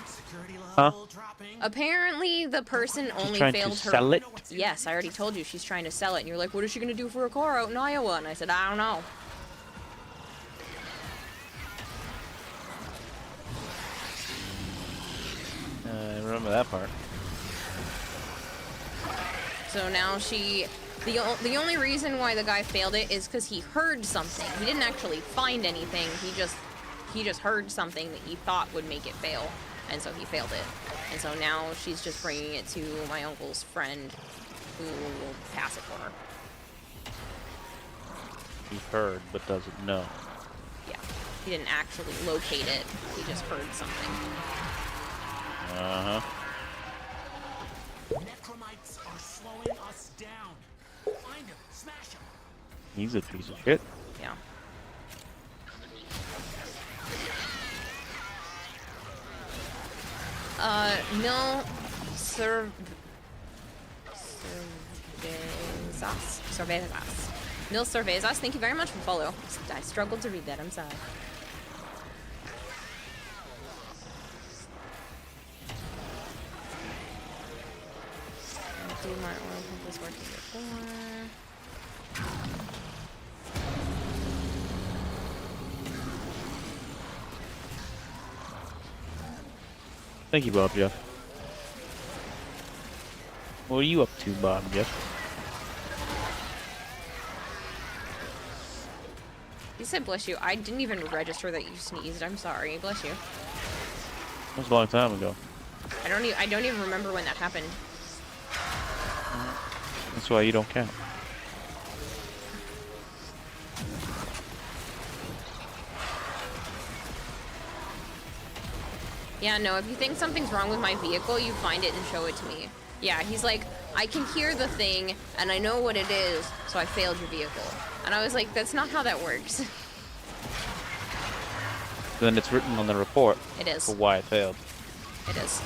Security Huh? level dropping. Apparently, the person only trying failed to her. sell it? Yes, I already told you she's trying to sell it, and you're like, "What is she gonna do for a car out in Iowa?" And I said, "I don't know." I remember that part. So now the only reason why the guy failed it is because he heard something. He didn't actually find anything. He just heard something that he thought would make it fail, and so he failed it. And so now she's just bringing it to my uncle's friend, who will pass it for her. He heard, but doesn't know. Yeah, he didn't actually locate it. He just heard something. Uh-huh. Necromites are slowing us down. Find him, smash him. He's a piece of shit. Yeah. No, Cervezas. Nil Cervezas, thank you very much for follow. I struggled to read that, I'm sorry. Do my oil pump was working before. Thank you, Bob Jeff. What are you up to, Bob Jeff? You said bless you. I didn't even register that you sneezed. I'm sorry. Bless you. That was a long time ago. I don't even remember when that happened. That's why you don't count. Yeah, no, if you think something's wrong with my vehicle, you find it and show it to me. Yeah, he's like, I can hear the thing, and I know what it is, so I failed your vehicle. And I was like, that's not how that works. Then it's written on the report. It is. For why it failed. It is.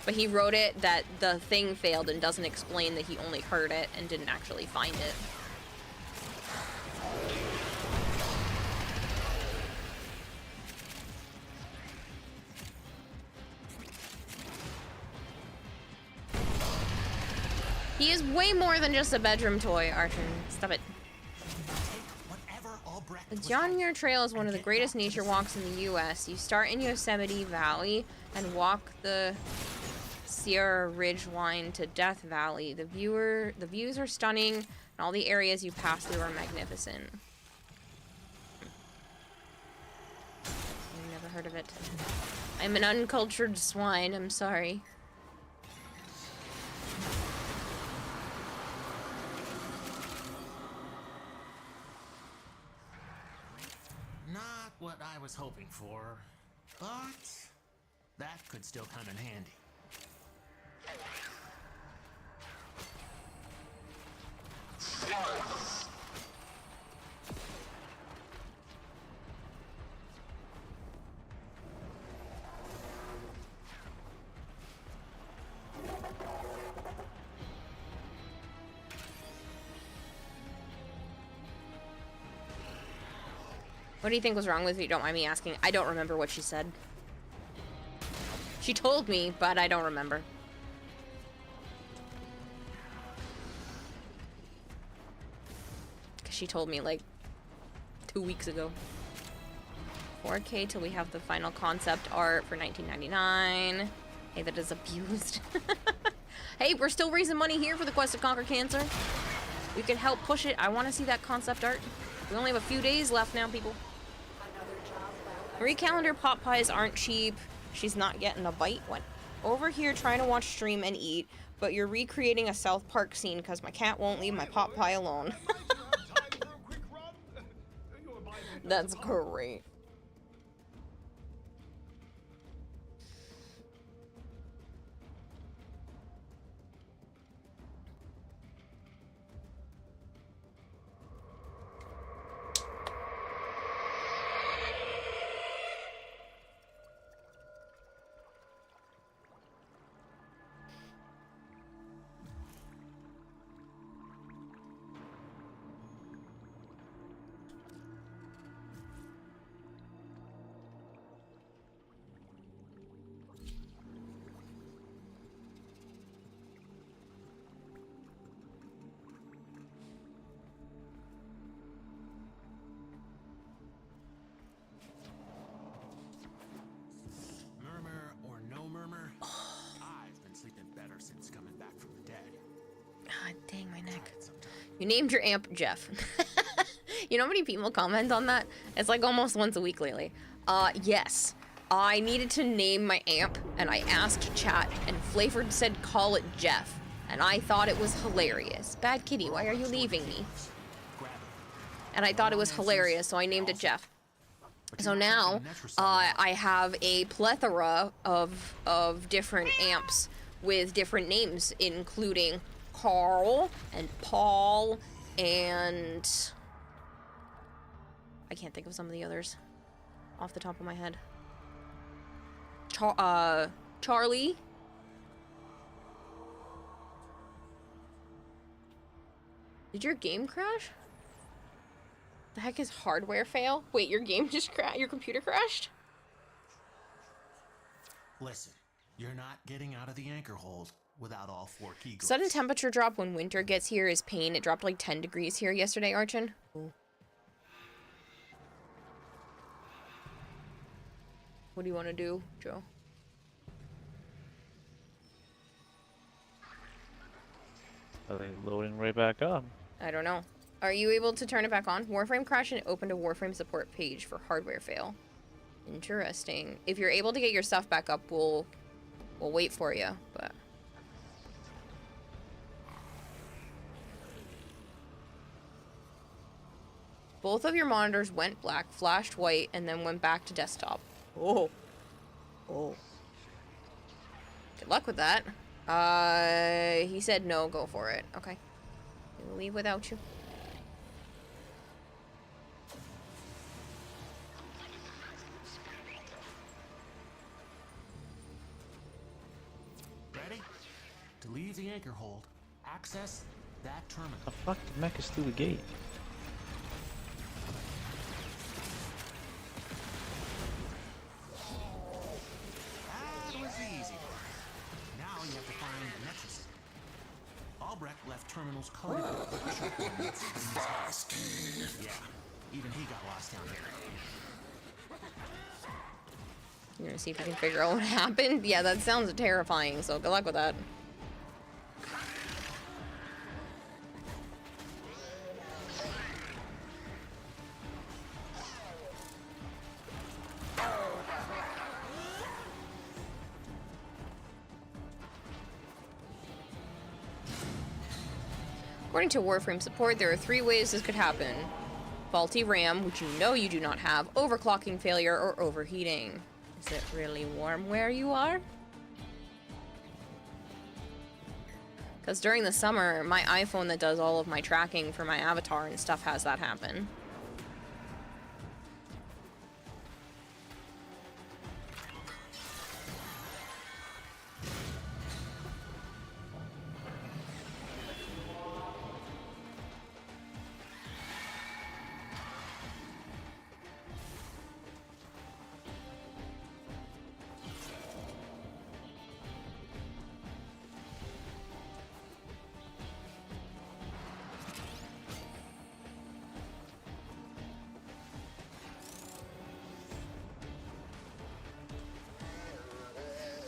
But he wrote it that the thing failed and doesn't explain that he only heard it and didn't actually find it. He is way more than just a bedroom toy, Archon. Stop it. The John Muir Trail is one of the greatest nature walks in the U.S. You start in Yosemite Valley and walk the Sierra Ridge line to Death Valley. The views are stunning, and all the areas you pass through are magnificent. I've never heard of it. I'm an uncultured swine, I'm sorry. Not what I was hoping for, but that could still come in handy. What do you think was wrong with me? Don't mind me asking. I don't remember what she said. She told me, but I don't remember. Because she told me like 2 weeks ago. 4K till we have the final concept art for 1999. Hey, that is abused. Hey, we're still raising money here for the Quest to Conquer Cancer. We can help push it. I want to see that concept art. We only have a few days left now, people. Marie Calendar pot pies aren't cheap. She's not getting a bite. Went over here trying to watch stream and eat, but you're recreating a South Park scene because my cat won't leave my pot pie alone. That's great. Dang my neck. You named your amp Jeff. You know how many people comment on that? It's like almost once a week lately. Yes. I needed to name my amp, and I asked chat, and Flavor said call it Jeff. And I thought it was hilarious. Bad kitty, why are you leaving me? And I thought it was hilarious, so I named it Jeff. So now, I have a plethora of different amps with different names, including Carl and Paul and I can't think of some of the others off the top of my head. Charlie. Did your game crash? The heck is hardware fail? Wait, your game just your computer crashed? Listen, you're not getting out of the anchor hold without all 4 key grips. Sudden temperature drop when winter gets here is pain. It dropped like 10 degrees here yesterday, Archon. Ooh. What do you want to do, Joe? Are they loading right back up? I don't know. Are you able to turn it back on? Warframe crashed and it opened a Warframe support page for hardware fail. Interesting. If you're able to get your stuff back up, we'll wait for you, but... Both of your monitors went black, flashed white, and then went back to desktop. Oh. Oh. Good luck with that. He said no, go for it. Okay. We'll leave without you. To leave the anchor hold, access that terminal. The fuck, the mech is through the gate. That was the easy part. Now you have to find the Netrus. Albrecht left terminals coded with pressure coordinates. Fast. Yeah, even he got lost down here. You're gonna see if you can figure out what happened? Yeah, that sounds terrifying, so good luck with that. According to Warframe support, there are 3 ways this could happen. Faulty RAM, which you know you do not have, overclocking failure, or overheating. Is it really warm where you are? Because during the summer, my iPhone that does all of my tracking for my avatar and stuff has that happen.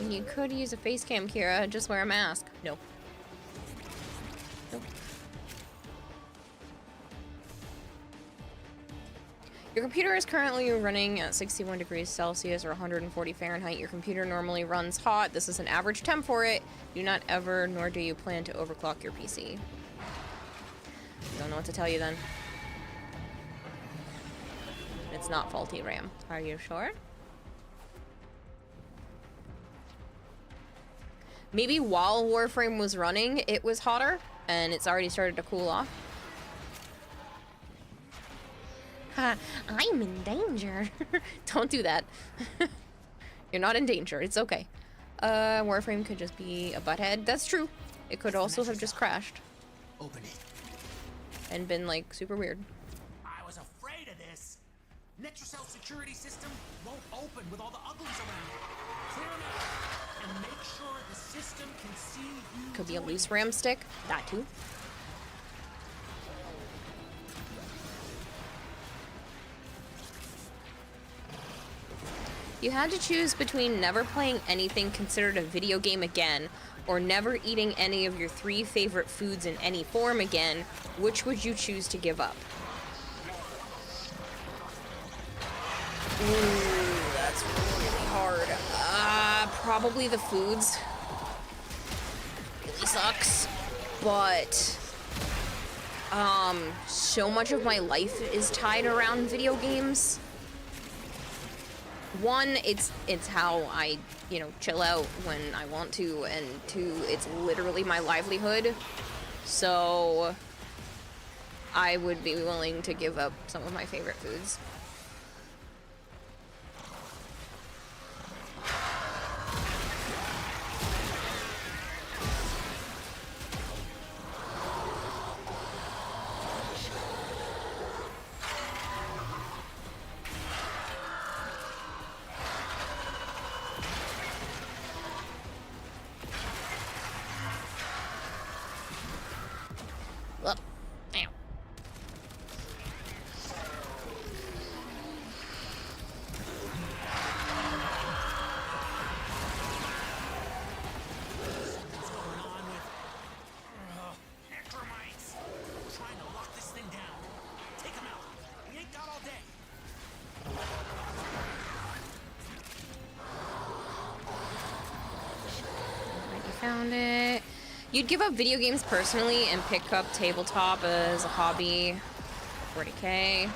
You could use a face cam, Kira. Just wear a mask. No. Nope. Your computer is currently running at 61 degrees Celsius or 140 Fahrenheit. Your computer normally runs hot. This is an average temp for it. Do not ever, nor do you plan to overclock your PC. Don't know what to tell you then. It's not faulty RAM. Are you sure? Maybe while Warframe was running, it was hotter, and it's already started to cool off. I'm in danger. Don't do that. You're not in danger. It's okay. Warframe could just be a butthead. That's true. It could also have just crashed. Open it. And been, like, super weird. I was afraid of this. Netracell security system won't open with all the uglies around. Clear them out. And make sure the system can see you. Could be a loose RAM stick. That too. You had to choose between never playing anything considered a video game again, or never eating any of your 3 favorite foods in any form again. Which would you choose to give up? Ooh, that's really hard. Probably the foods. Really sucks. But, so much of my life is tied around video games. One, it's how I, you know, chill out when I want to, and 2, it's literally my livelihood. So, I would be willing to give up some of my favorite foods. Found it. You'd give up video games personally and pick up tabletop as a hobby. 40K.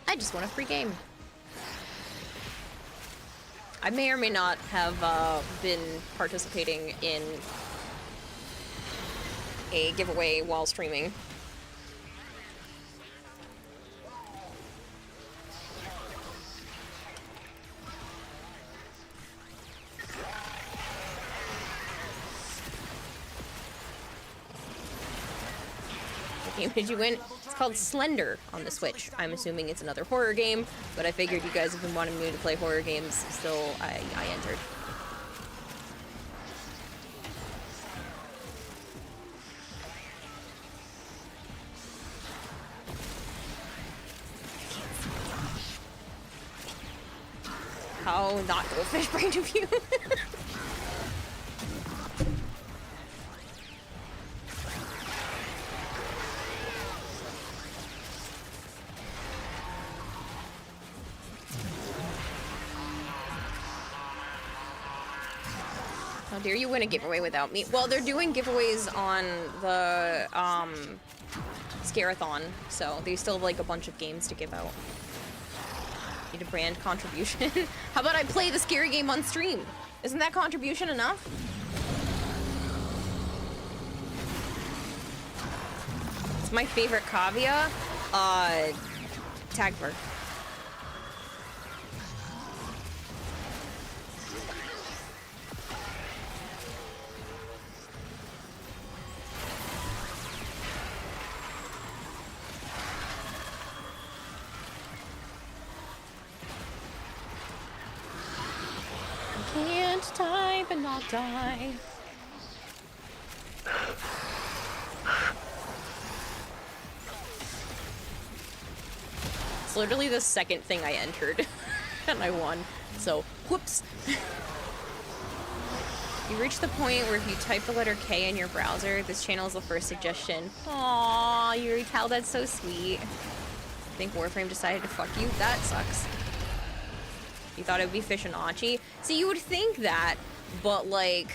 I just want a free game. I may or may not have been participating in a giveaway while streaming. game did you win? It's called Slender on the Switch. I'm assuming it's another horror game, but I figured you guys have been wanting me to play horror games, so I entered. How not goldfish brain of you? How dare you win a giveaway without me? Well, they're doing giveaways on the Scarathon, so they still have like a bunch of games to give out. Need a brand contribution. How about I play the scary game on stream? Isn't that contribution enough? It's my favorite cavia. Tagberg. Can't type and not die. It's literally the second thing I entered and I won. So, whoops. You reach the point where if you type the letter K in your browser, this channel is the first suggestion. Aww, Yuri Cal, that's so sweet. I think Warframe decided to fuck you? That sucks. You thought it would be Fishinachi? See, you would think that, but like,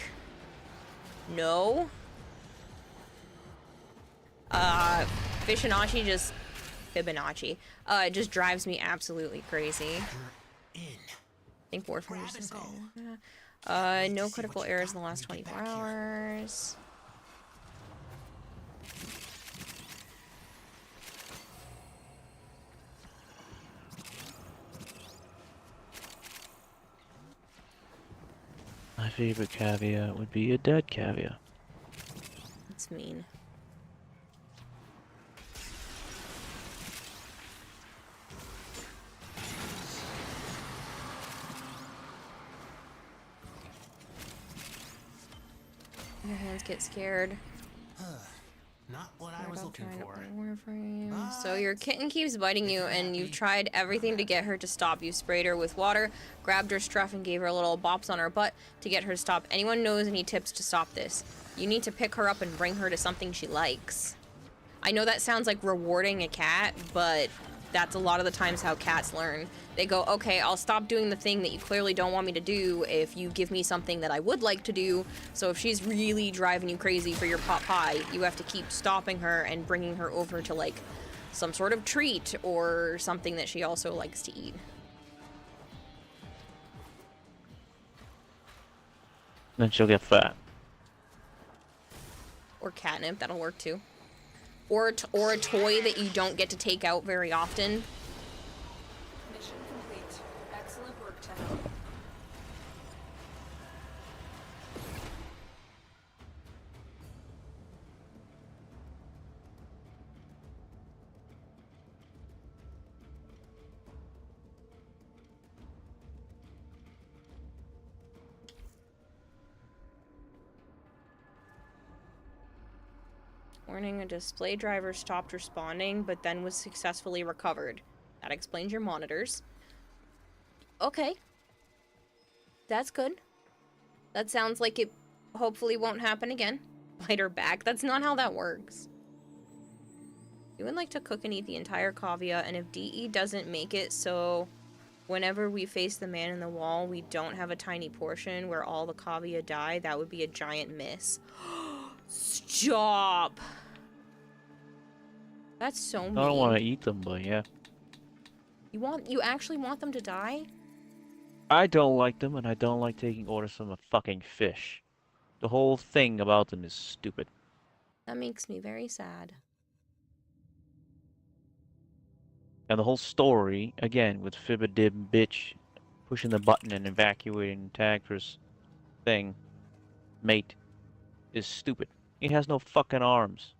no. Fishinachi Fibonacci, just drives me absolutely crazy. I think Warframe just decided. No critical errors in the last 24 hours. My favorite caveat would be a dead caveat. That's mean. Your hands get scared. Not what I was looking for. Warframe. So your kitten keeps biting you, and you've tried everything to get her to stop. You sprayed her with water, grabbed her scruff, and gave her little bops on her butt to get her to stop. Anyone knows any tips to stop this? You need to pick her up and bring her to something she likes. I know that sounds like rewarding a cat, but that's a lot of the times how cats learn. They go, okay, I'll stop doing the thing that you clearly don't want me to do if you give me something that I would like to do. So if she's really driving you crazy for your pot pie, you have to keep stopping her and bringing her over to like some sort of treat or something that she also likes to eat. Then she'll get fat. Or catnip, that'll work too. Or a toy that you don't get to take out very often. Mission complete. Excellent work, Tenno. Warning, a display driver stopped responding, but then was successfully recovered. That explains your monitors. Okay. That's good. That sounds like it hopefully won't happen again. Bite her back. That's not how that works. You would like to cook and eat the entire cavia, and if DE doesn't make it so whenever we face the man in the wall, we don't have a tiny portion where all the cavia die, that would be a giant miss. Stop! That's so mean. I don't want to eat them, but yeah. You actually want them to die? I don't like them, and I don't like taking orders from a fucking fish. The whole thing about them is stupid. That makes me very sad. And the whole story, again, with Fibadib bitch pushing the button and evacuating Tagter's thing, mate, is stupid. He has no fucking arms.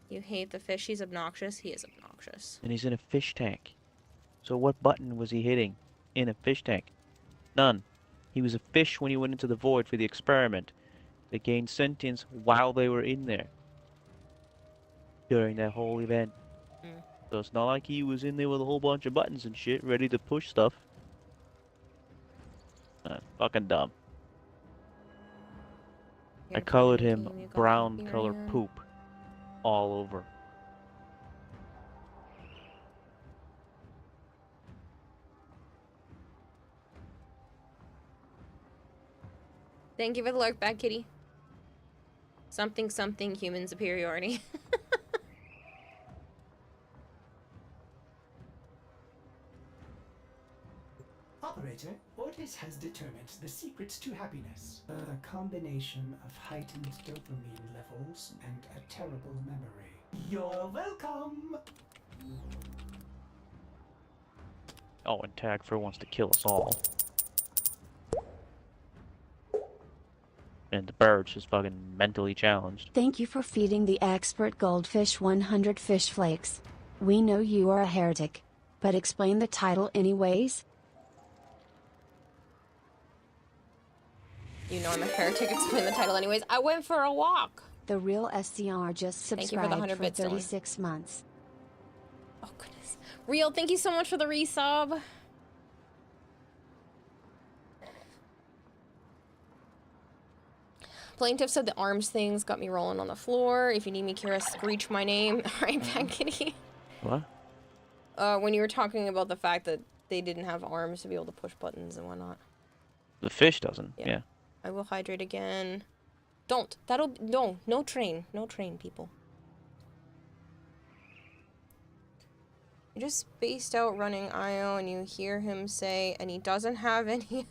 You hate the fish. He's obnoxious. He is obnoxious. And he's in a fish tank. So what button was he hitting in a fish tank? None. He was a fish when he went into the void for the experiment. They gained sentience while they were in there. During that whole event. So it's not like he was in there with a whole bunch of buttons and shit, ready to push stuff. Fucking dumb. I colored him brown color poop all over. Thank you for the lurk, Bad Kitty. Something, something, human superiority. Operator, Ortiz has determined the secrets to happiness. A combination of heightened dopamine levels and a terrible memory. You're welcome! Oh, and Tagfer wants to kill us all. And the bird's just fucking mentally challenged. Thank you for feeding the expert goldfish 100 fish flakes. We know you are a heretic, but explain the title anyways. You know I'm a heretic. Explain the title anyways. I went for a walk. The real SCR just Thank you for the subscribed 100 for bits, 36 months. Oh goodness. Real, thank you so much for the resub. Plaintiff said the arms things got me rolling on the floor. If you need me, Kira, screech my name. Alright, Bad Kitty. What? When you were talking about the fact that they didn't have arms to be able to push buttons and whatnot. The fish doesn't, yeah. I will hydrate again. Don't. No train. No train, people. You just spaced out running IO and you hear him say, and he doesn't have any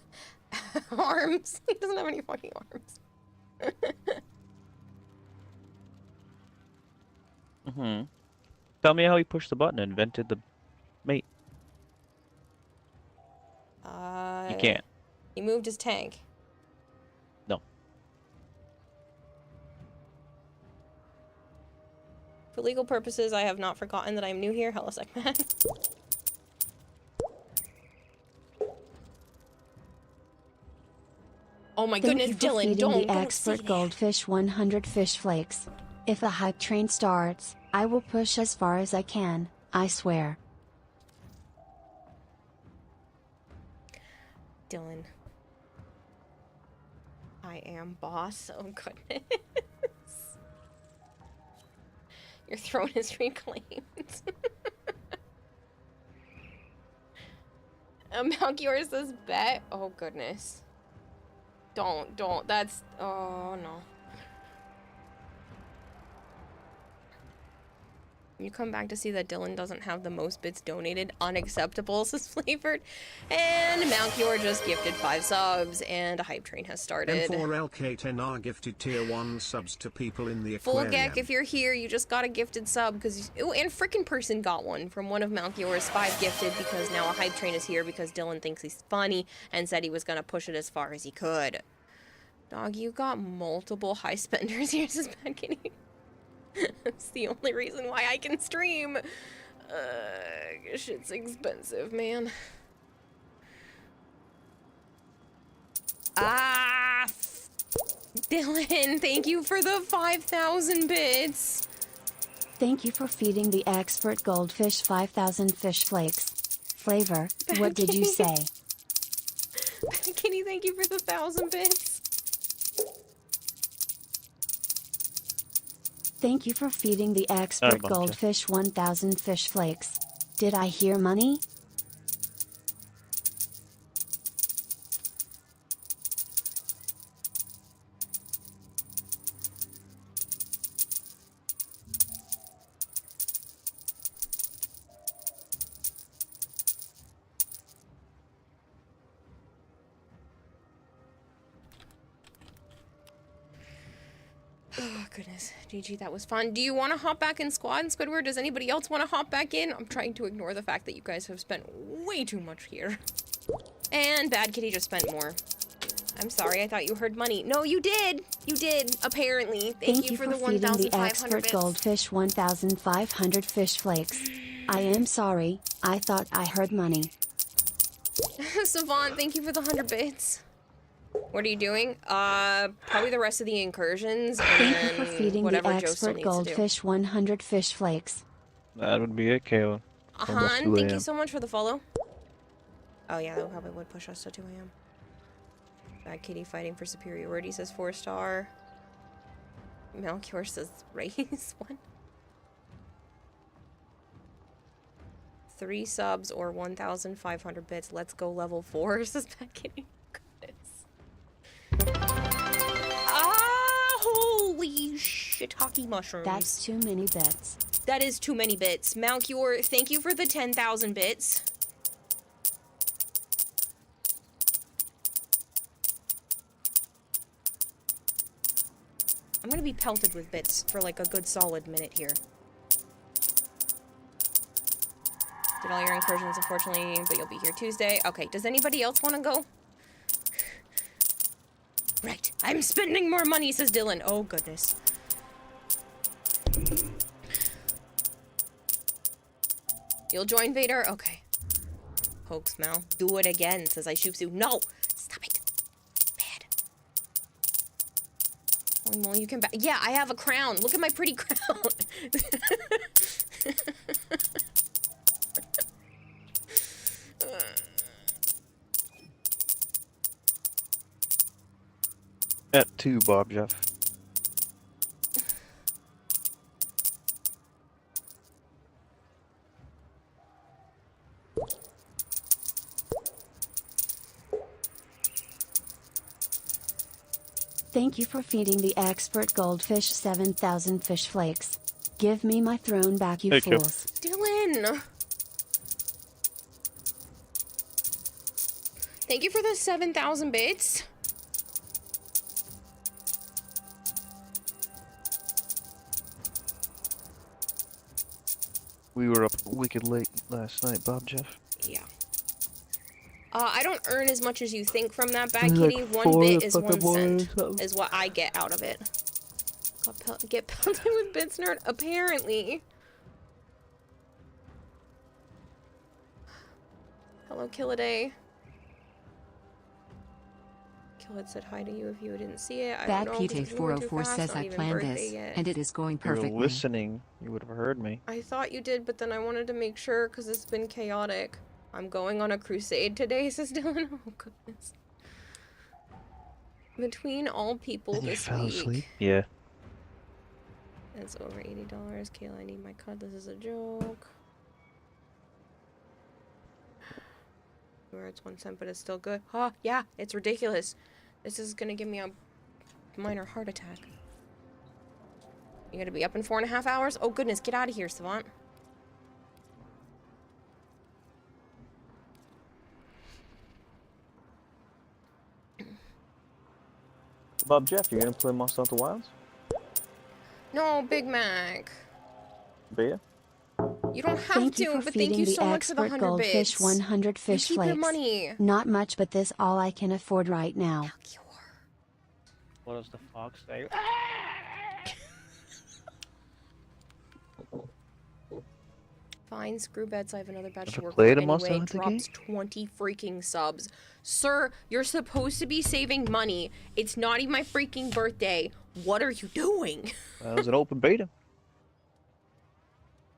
arms. He doesn't have any fucking arms. Tell me how he pushed the button and invented the mate. You can't. He moved his tank. No. For legal purposes, I have not forgotten that I'm new here. Hello, man. Oh my goodness, Dylan, don't expert goldfish 100 fish flakes. If a hype train starts, I will push as far as I can, I swear. Dylan. I am boss. Oh goodness. Your throne is reclaimed. Malchior says bet. Oh goodness. Don't. That's. Oh no. You come back to see that Dylan doesn't have the most bits donated. Unacceptable, says Flavored. And Malchior just gifted 5 subs, and a hype train has started. M4LK10R gifted tier 1 subs to people in the Full aquarium. Gek, if you're here, you just got a gifted sub, because... Oh, and frickin' person got one from one of Malchior's 5 gifted, because now a hype train is here because Dylan thinks he's funny, and said he was gonna push it as far as he could. Dog, you got multiple high spenders here, says Bad Kitty. That's the only reason why I can stream. Shit's expensive, man. Dylan, thank you for the 5,000 bits. Thank you for feeding the expert goldfish 5,000 fish flakes. Flavor, what did you say? Kitty, thank you for the 1,000 bits. Thank you for feeding the expert goldfish 1,000 fish flakes. Did I hear money? Oh, goodness. GG, that was fun. Do you want to hop back in squad, Squidward? Does anybody else want to hop back in? I'm trying to ignore the fact that you guys have spent way too much here. And Bad Kitty just spent more. I'm sorry, I thought you heard money. No, you did! You did, apparently. Thank you for for the feeding the 1,500 expert bits. goldfish 1,500 fish flakes. I am sorry, I thought I heard money. Savant, thank you for the 100 bits. What are you doing? Probably the rest of the incursions, and Thank then you for feeding the whatever Joe still expert needs to do. goldfish 100 fish flakes. That would be it, Kayla. Almost Han, 2 thank you a.m. so much for the follow. Oh yeah, that probably would push us to 2 a.m. Bad Kitty fighting for superiority says 4-star. Melchior says raise 1. 3 subs or 1,500 bits. Let's go level 4 says Bad Kitty. Goodness. Ah, holy shiitake mushrooms. That's too many bits. That is too many bits. Malchior, thank you for the 10,000 bits. I'm gonna be pelted with bits for like a good solid minute here. Did all your incursions, unfortunately, but you'll be here Tuesday. Okay, does anybody else want to go? Right, I'm spending more money, says Dylan. Oh, goodness. You'll join Vader? Okay. Hoax Mal. Do it again, says I shoot you. No! Stop it. Bad. Holy moly, you can back. Yeah, I have a crown. Look at my pretty crown. At 2, Bob Jeff. Thank you for feeding the expert goldfish 7,000 fish flakes. Give me my throne back, you Thank you. fools. Dylan! Thank you for the 7,000 bits. We were up wicked late last night, Bob Jeff. Yeah. I don't earn as much as you think from that bag, Like Kitty. 4 1 bit is fucking 1 cent, boys. is what I get out of it. Get pelted with bits, nerd? Apparently. Hello, Killaday. Killad said hi to you if you didn't see it. I Bad don't know, 'cause Kite we were too 404 fast, says not I even planned birthday this, yet. and it is going If you were perfectly. listening, you would have heard me. I thought you did, but then I wanted to make sure because it's been chaotic. I'm going on a crusade today, says Dylan. Oh, goodness. Between all people And you this fell week. asleep? Yeah. It's over $80. Kayla, I need my cut. This is a joke. Where it's 1 cent, but it's still good. Huh, yeah, it's ridiculous. This is gonna give me a minor heart attack. You gotta be up in 4.5 hours? Oh, goodness, get out of here, Savant. Bob Jeff, you gonna play Monster Hunter Wilds? No, Big Mac. Beer? You don't have Thank to, you for but thank feeding you the so much for the expert 100 goldfish bits. 100 fish you keep flakes. your money. Not much, but this all I can afford right now. What does the fox say? Fine, screw bets. I have another batch to Ever work for played a Monster anyway. Hunter Drops 20 freaking subs. Sir, you're supposed to be saving money. It's not even my freaking birthday. What are you doing? That was an open beta.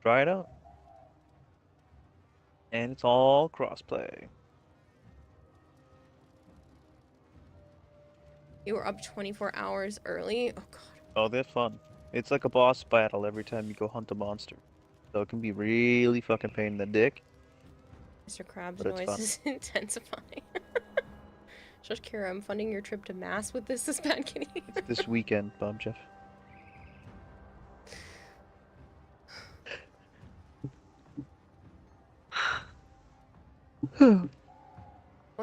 Try it out. And it's all crossplay. You were up 24 hours early? Oh, God. Oh, they're fun. It's like a boss battle every time you go hunt a monster. So it can be really fucking pain in the dick. Mr. Krabs' But it's noise fun. is intensifying. Shush, Kira, I'm funding your trip to Mass with this bad kitty. This weekend, Bob Jeff. As long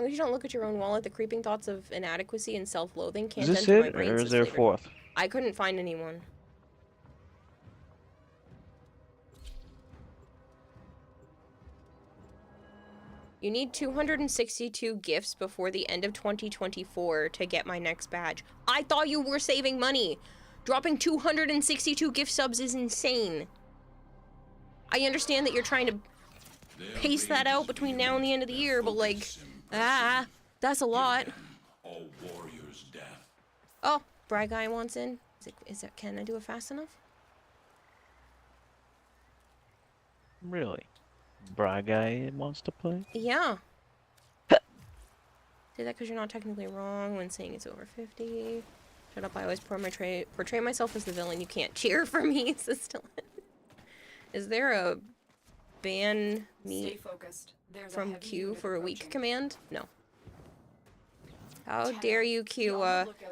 as you don't look at your own wallet, the creeping thoughts of inadequacy and self-loathing can't Is this enter my it, brain. or is says there a Flavor. fourth? I couldn't find anyone. You need 262 gifts before the end of 2024 to get my next badge. I thought you were saving money. Dropping 262 gift subs is insane. I understand that you're trying to pace that out between now and the end of the year, but like, that's a lot. Oh, Bry Guy wants in. Can I do it fast enough? Really? Bry Guy wants to play? Yeah. Say that because you're not technically wrong when saying it's over 50. Shut up, I always portray myself as the villain. You can't cheer for me, says Dylan. Is there a ban me from Q for a week command? No. How dare you, Q,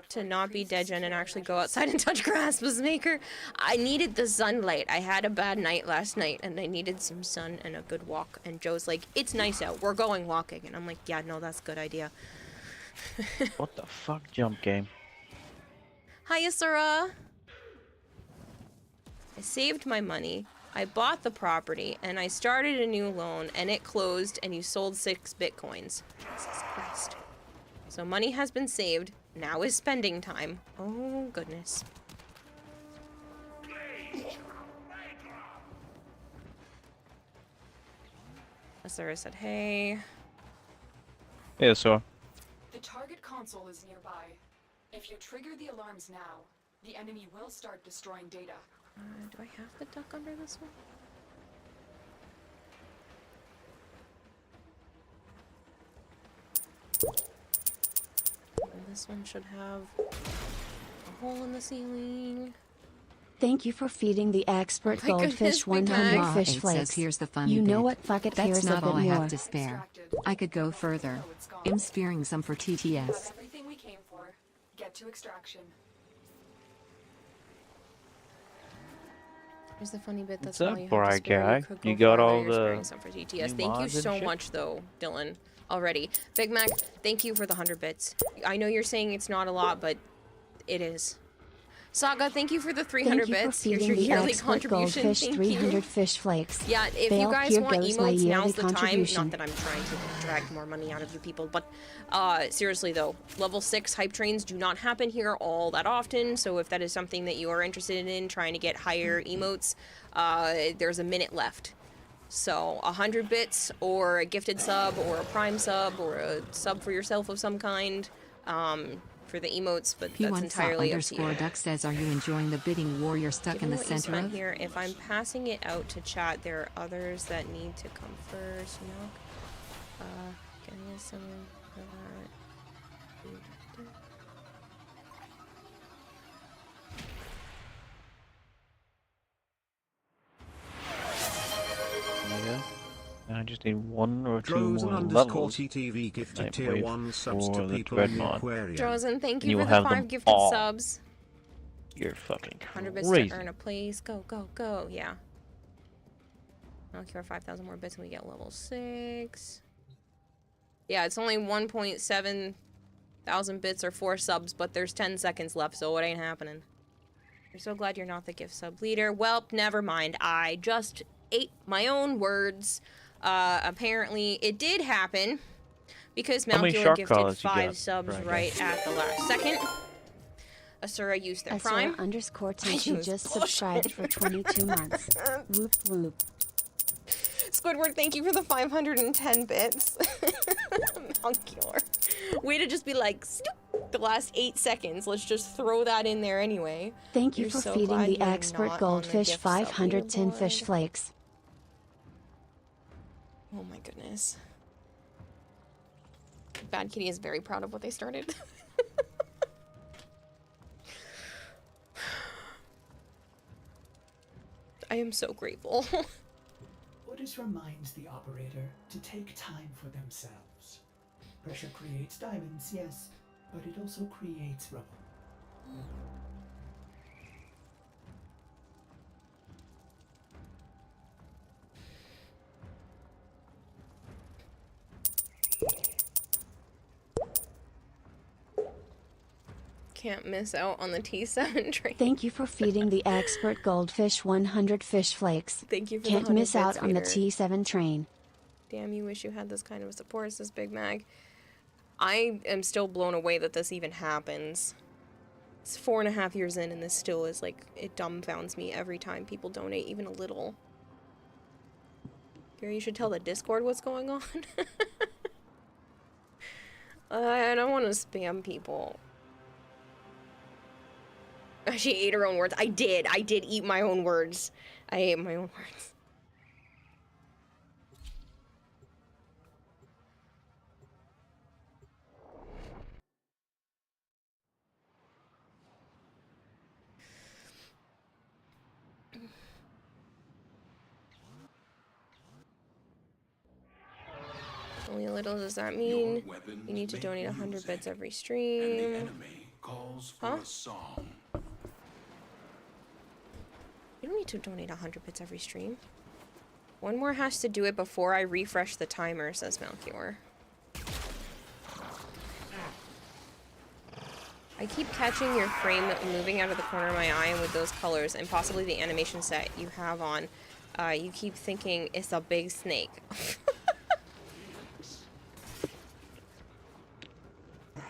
to not be degen and actually go outside and touch grass, Maker? I needed the sunlight. I had a bad night last night, and I needed some sun and a good walk. And Joe's like, it's nice out. We're going walking. And I'm like, yeah, no, that's a good idea. What the fuck, jump game? Hi, Asura. I saved my money. I bought the property, and I started a new loan, and it closed, and you sold 6 bitcoins. Jesus Christ. So money has been saved. Now is spending time. Oh, goodness. Asura said, hey. Hey, Asura. The target console is nearby. If you trigger the alarms now, the enemy will start destroying data. Do I have the duck under this one? And this one should have a hole in the ceiling. Thank you for feeding the expert Oh my goldfish goodness, Big 100 Law fish 8 flakes. says here's the funny You know bit. what? Fuck it. That's Here's not a all bit I more. have to spare. I could go further. I'm spearing some for TTS. Everything we came for. Get to extraction. Here's the funny bit. That's What's all up, you have Bry to spare. Guy? You could go You got further. all You're the sparing some for TTS. new Thank you mods and so shit? much, though, Dylan. Already. Big Mac, thank you for the 100 bits. I know you're saying it's not a lot, but it is. Saga, thank you for the 300 Thank you for bits. Here's your feeding the yearly expert contribution. goldfish Thank 300 you. fish flakes. Yeah, if Fail, you guys here want goes my emotes, yearly now's the time. contribution. Not that I'm trying to drag more money out of you people, but seriously though, level 6 hype trains do not happen here all that often, so if that is something that you are interested in, trying to get higher emotes, there's a minute left. So 100 bits, or a gifted sub, or a prime sub, or a sub for yourself of some kind, for the emotes, but that's entirely up to you. P1_duck says, are you enjoying the bidding war you're stuck Given in the what you center spent of? here, if I'm passing it out to chat, there are others that need to come first, you know? Can you some of that? Yeah. I just need 1 or 2 Drozen more _TTV levels. gifted Might tier wait 1 subs to for the people in the Dreadmon. aquarium. Drozen, thank And you you for will the have 5 them gifted all. subs. You're fucking 100 bits crazy. to earn a place. Go, go, go. Yeah. I'll cure 5,000 more bits and we get level 6. Yeah, it's only 1.7 thousand bits or 4 subs, but there's 10 seconds left, so it ain't happening. You're so glad you're not the gift sub leader. Well, never mind. I just ate my own words. Apparently, it did happen because How many Malkula shark gifted crawlers you 5 got, subs Brian? right at the last second. Asura used their prime. Asura_10 use just bullshit. subscribed for 22 months. Whoop whoop. Squidward, thank you for the 510 bits. Malkula. Way to just be like, snoop, the last 8 seconds. Let's just throw that in there anyway. Thank you You're for so feeding glad the you're expert not on the goldfish gift sub 510 fish leaderboard. flakes. Oh my goodness. Bad Kitty is very proud of what they started. I am so grateful. Orders reminds the operator to take time for themselves. Pressure creates diamonds, yes, but it also creates rubble. Can't miss out on the T7 train. Thank you for feeding the expert goldfish 100 fish flakes. Thank you for the Can't 100 miss out bits, on the Peter. T7 train. Damn, you wish you had this kind of support, says Big Mag. I am still blown away that this even happens. It's 4.5 years in and this still is like, it dumbfounds me every time people donate even a little. Gary, you should tell the Discord what's going on. I don't want to spam people. She ate her own words. I did eat my own words. I ate my own words. Only a little, does that mean you need to donate 100 bits every stream? Huh? You don't need to donate 100 bits every stream. One more has to do it before I refresh the timer, says Malchior. I keep catching your frame moving out of the corner of my eye, and with those colors, and possibly the animation set you have on, you keep thinking it's a big snake.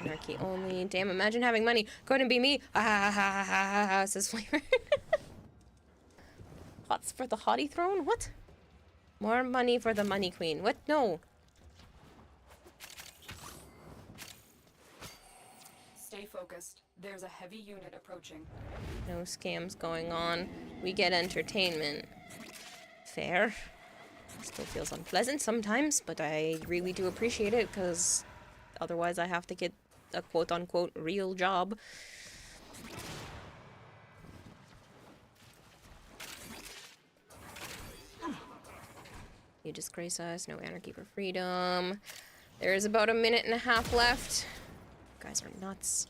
Anarchy only. Damn, imagine having money. Couldn't be me. Ah, ha, ha, ha, ha, ha, says Flavor. Hots for the haughty throne? What? More money for the money queen. What? No. Stay focused. There's a heavy unit approaching. No scams going on. We get entertainment. Fair. Still feels unpleasant sometimes, but I really do appreciate it, because otherwise I have to get a quote-unquote real job. You disgrace us. No anarchy for freedom. There is about 1.5 minutes left. You guys are nuts.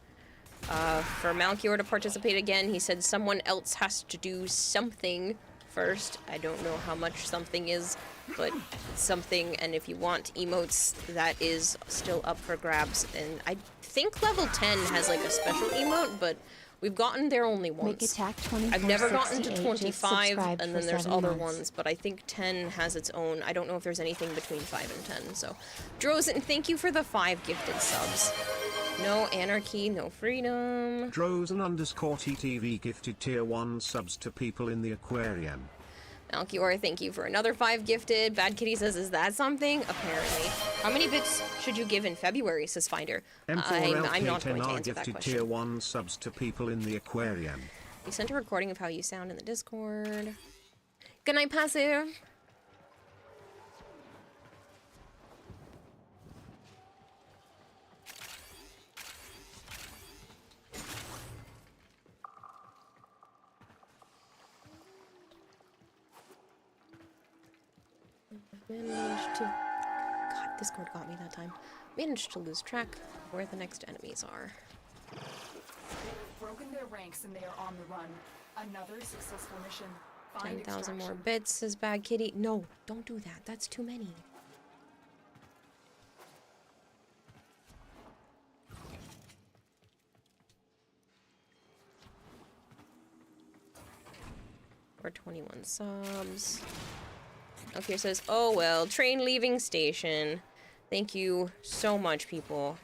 For Malchior to participate again, he said someone else has to do something first. I don't know how much something is, but something, and if you want emotes, that is still up for grabs. And I think level 10 has like a special emote, but we've gotten there only once. I've never gotten to 25, and then there's other ones, but I think 10 has its own. I don't know if there's anything between 5 and 10, so. Drozen, thank you for the 5 gifted subs. No anarchy, no freedom. Drozen_TTV gifted tier 1 subs to people in the aquarium. Malchior, thank you for another 5 gifted. Bad Kitty says, is that something? Apparently. How many bits should you give in February, says Finder? I'm not going to answer that question. Tier 1 subs to people in the aquarium. You sent a recording of how you sound in the Discord. Good night, Passive. Managed to... God, Discord got me that time. Managed to lose track of where the next enemies are. They've broken their ranks and they are on the run. Another successful mission. 10,000 more bits, says Bad Kitty. No, don't do that. That's too many. Or 21 subs. Okay, says, oh well, train leaving station. Thank you so much, people.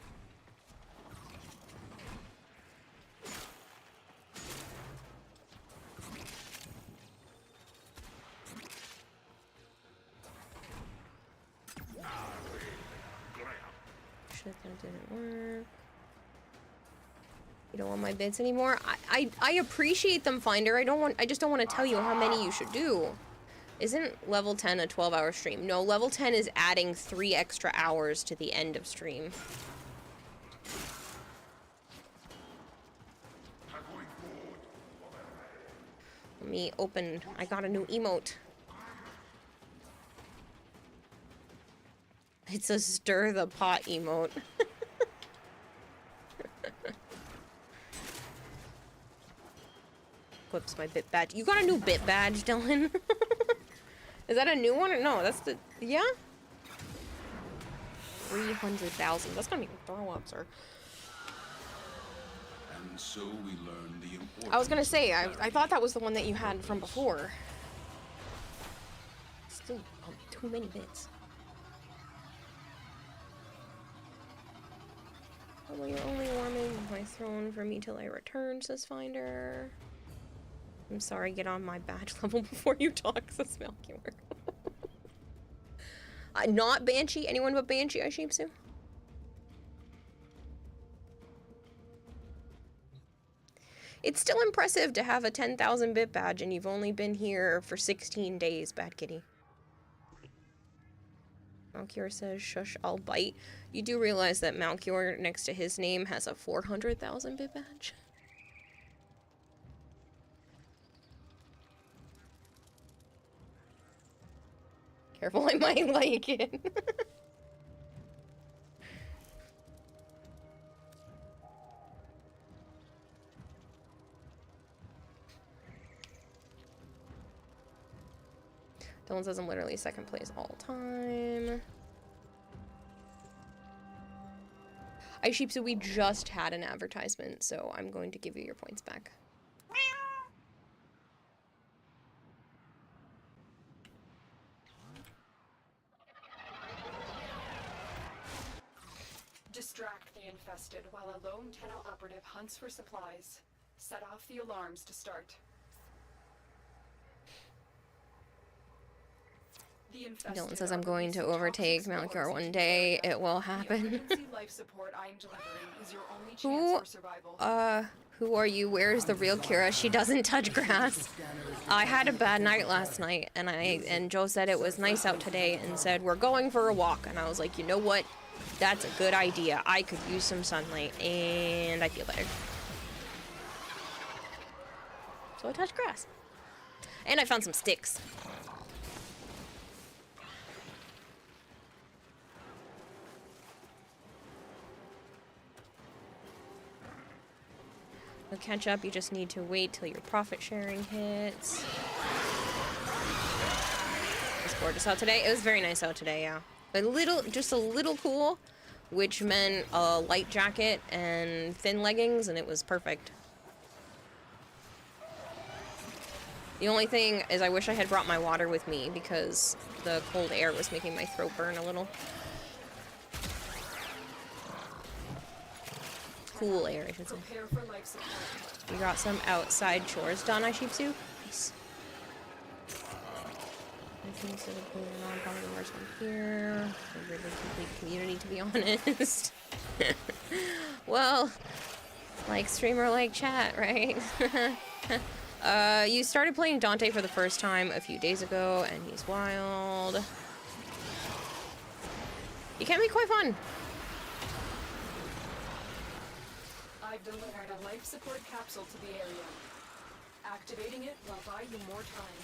Shit, that didn't work. You don't want my bits anymore? I appreciate them, Finder. I just don't want to tell you how many you should do. Isn't level 10 a 12-hour stream? No, level 10 is adding 3 extra hours to the end of stream. Let me open. I got a new emote. It's a stir the pot emote. Equips my bit badge. You got a new bit badge, Dylan? Is that a new one? No, that's the... Yeah? 300,000. That's gonna make me throw up, sir. And so we learn the importance. I was gonna say, I thought that was the one that you had from before. Still too many bits. Well, you're only warming my throne for me till I return, says Finder. I'm sorry, get on my badge level before you talk, says Melchior. Not Banshee? Anyone but Banshee, I Shimsu? It's still impressive to have a 10,000 bit badge and you've only been here for 16 days, Bad Kitty. Malchior says, shush, I'll bite. You do realize that Malchior, next to his name, has a 400,000 bit badge? Careful, I might like it. Dylan says I'm literally second place all time. So we just had an advertisement, so I'm going to give you your points back. Distract the infested while a lone Tenno operative hunts for supplies. Set off the alarms to start. Dylan says I'm going to overtake Malchior one day. It will happen. Life support I'm delivering is your only chance for survival. Who are you? Where's the real Kira? She doesn't touch grass. I had a bad night last night, and Joe said it was nice out today, and said we're going for a walk, and I was like, you know what? That's a good idea. I could use some sunlight, and I feel better. So I touched grass, and I found some sticks. You'll catch up, you just need to wait till your profit sharing hits. It's gorgeous out today. It was very nice out today, yeah. Just a little cool, which meant a light jacket and thin leggings, and it was perfect. The only thing is I wish I had brought my water with me because the cold air was making my throat burn a little. Cool air, I should say. You got some outside chores done, I Shipsu? Nice. I think instead of putting on probably the worst one here. A really complete community, to be honest. Well, like streamer, like chat, right? You started playing Dante for the first time a few days ago, and he's wild. He can be quite fun. I've delivered a life support capsule to the area. Activating it will buy you more time.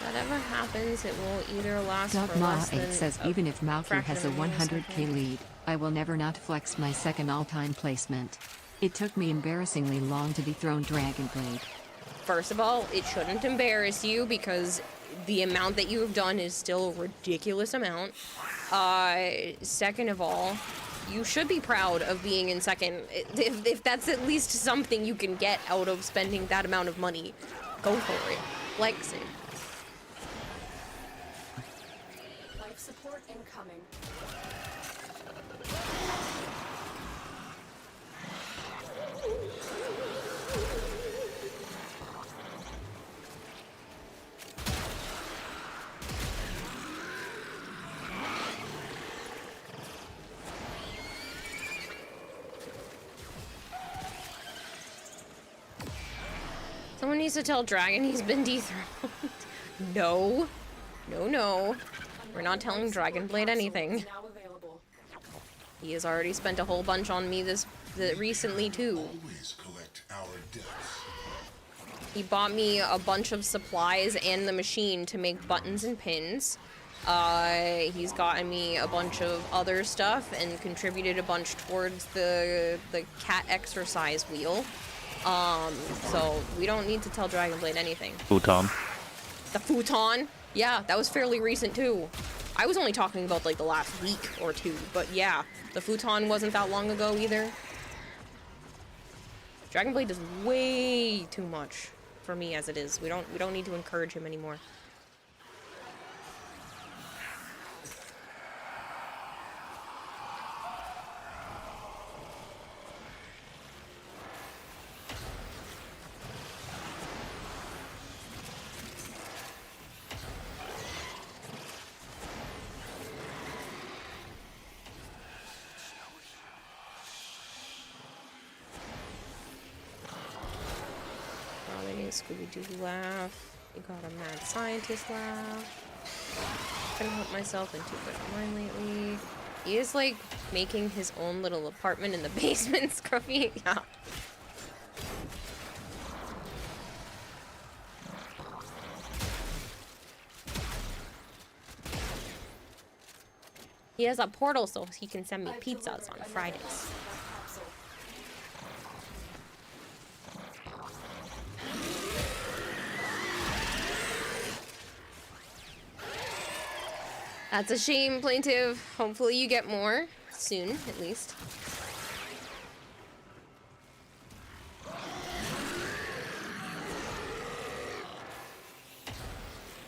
Whatever happens, it will either last for Dogma less 8 than says even if Malchior has a 100k lead, I will never not flex my second all-time placement. It took me embarrassingly long to dethrone Dragonblade. First of all, it shouldn't embarrass you because the amount that you have done is still a ridiculous amount. Second of all, you should be proud of being in second. If that's at least something you can get out of spending that amount of money, go for it. Flex it. Life support incoming. Someone needs to tell Dragon he's been dethroned. No. No, no. We're not telling Dragonblade anything. He has already spent a whole bunch on me recently too. Always collect our debts. He bought me a bunch of supplies and the machine to make buttons and pins. He's gotten me a bunch of other stuff and contributed a bunch towards the cat exercise wheel. So we don't need to tell Dragonblade anything. Futon. The futon? Yeah, that was fairly recent too. I was only talking about like the last week or two, but yeah, the futon wasn't that long ago either. Dragonblade does way too much for me as it is. We don't need to encourage him anymore. Scooby-Doo laugh. You got a mad scientist laugh. Couldn't help myself in too good of mine lately. He is like making his own little apartment in the basement, Scruffy. Yeah. He has a portal so he can send me pizzas on Fridays. That's a shame, Plaintive. Hopefully you get more soon, at least.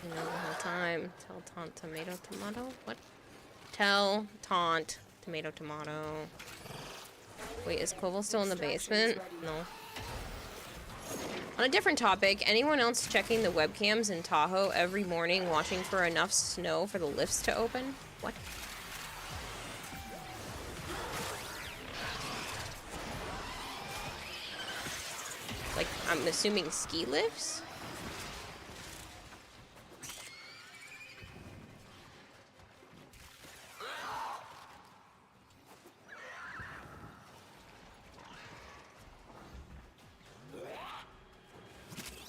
You know, the whole time. Tell taunt tomato tomato? What? Tell taunt tomato tomato. Wait, is Koval still in the basement? No. On a different topic, anyone else checking the webcams in Tahoe every morning watching for enough snow for the lifts to open? What? Like, I'm assuming ski lifts?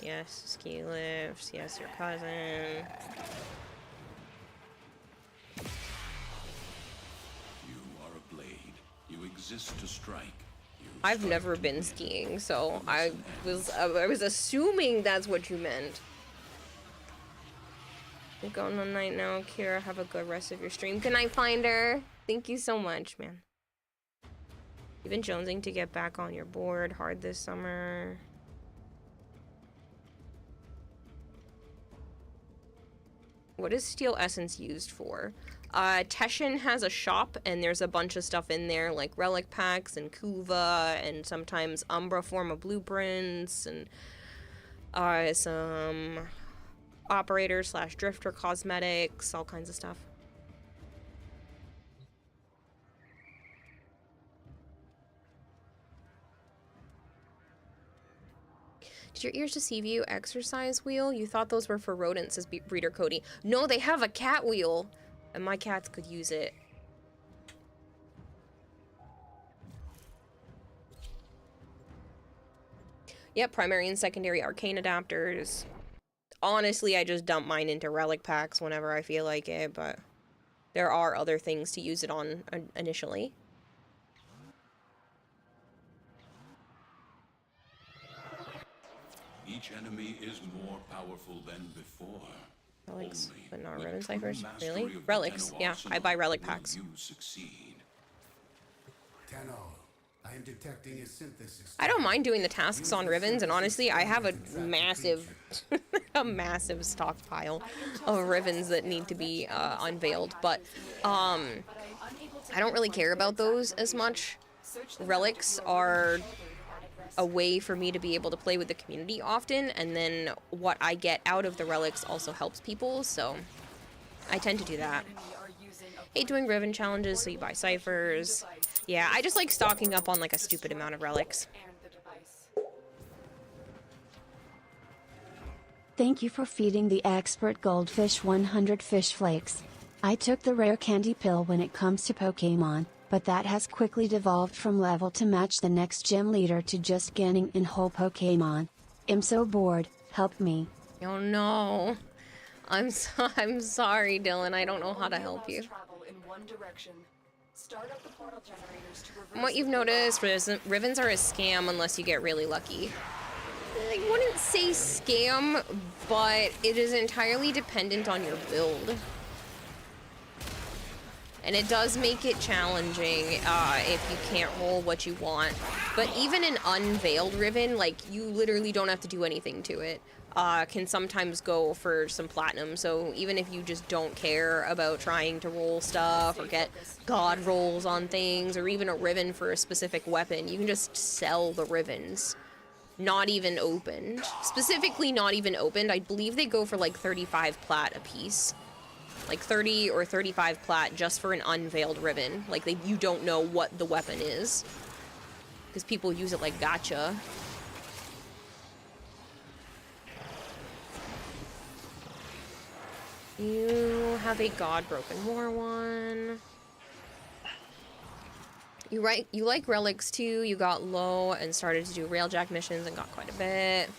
Yes, ski lifts. Yes, your cousin. You are a blade. You exist to strike. I've never been skiing, so I was assuming that's what you meant. I'm going on night now, Kira. Have a good rest of your stream. Good night, Finder. Thank you so much, man. You've been jonesing to get back on your board hard this summer. What is Steel Essence used for? Teshin has a shop, and there's a bunch of stuff in there, like relic packs and Kuva, and sometimes Umbra form of blueprints, and some operator/drifter cosmetics, all kinds of stuff. Did your ears deceive you? Exercise wheel? You thought those were for rodents, says Breeder Cody. No, they have a cat wheel, and my cats could use it. Yep, primary and secondary arcane adapters. Honestly, I just dump mine into relic packs whenever I feel like it, but there are other things to use it on initially. Each enemy is more powerful than before. Relics, but not ribbon ciphers? Really? Relics, yeah. I buy relic packs. You succeed. Tenno, I am detecting a synthesis. I don't mind doing the tasks on ribbons, and honestly, I have a massive, a massive stockpile of ribbons that need to be unveiled, but I don't really care about those as much. Relics are a way for me to be able to play with the community often, and then what I get out of the relics also helps people, so I tend to do that. Hate doing ribbon challenges, so you buy ciphers. Yeah, I just like stocking up on like a stupid amount of relics. Thank you for feeding the expert goldfish 100 fish flakes. I took the rare candy pill when it comes to Pokemon, but that has quickly devolved from level to match the next gym leader to just getting in whole Pokemon. I'm so bored, help me. Oh no. I'm sorry, Dylan, I don't know how to help you. Start up the portal generators to reverse. From what you've noticed, Rivens are a scam unless you get really lucky. I wouldn't say scam, but it is entirely dependent on your build. And it does make it challenging if you can't roll what you want. But even an unveiled Riven, like, you literally don't have to do anything to it, can sometimes go for some platinum. So even if you just don't care about trying to roll stuff or get god rolls on things, or even a Riven for a specific weapon, you can just sell the Rivens. Not even opened. Specifically not even opened. I believe they go for like 35 plat a piece. Like 30 or 35 plat just for an unveiled Riven. Like, you don't know what the weapon is. Because people use it like gacha. You have a God Broken War one. You like relics too. You got low and started to do railjack missions and got quite a bit.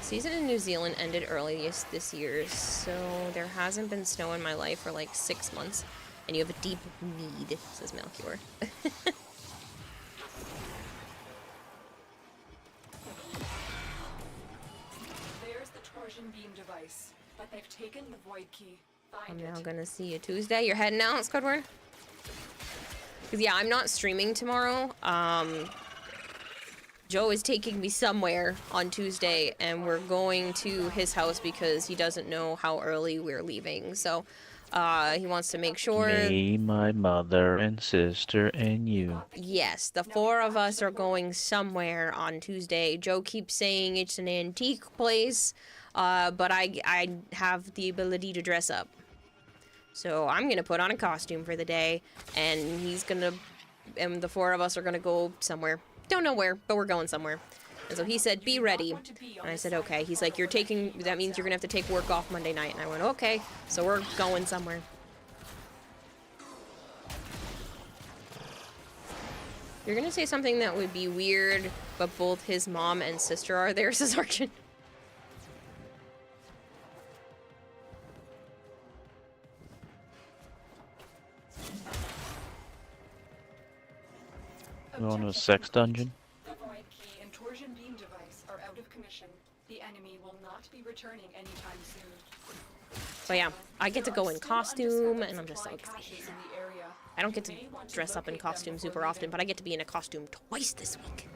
Season in New Zealand ended early this year, so there hasn't been snow in my life for like 6 months, and you have a deep need, says Melchior. There's the torsion beam device, but they've taken the void key. Find I'm now gonna see you Tuesday. You're heading out, Squidward? Because yeah, I'm not streaming tomorrow. Joe is taking me somewhere on Tuesday, and we're going to his house because he doesn't know how early we're leaving. So he wants to make sure... Me, my mother, and sister, and you. Yes, the 4 of us are going somewhere on Tuesday. Joe keeps saying it's an antique place, but I have the ability to dress up. So I'm going to put on a costume for the day, and and the 4 of us are going to go somewhere. Don't know where, but we're going somewhere. And so he said, be ready. And I said, okay. He's like, that means you're gonna have to take work off Monday night. And I went, okay. So we're going somewhere. You're gonna say something that would be weird, but both his mom and sister are there, says Archon. Going to a sex dungeon? The void key and torsion beam device are out of commission. The enemy will not be returning anytime soon. So yeah, I get to go in costume, and I'm just so excited. I don't get to dress up in costume super often, but I get to be in a costume twice this week.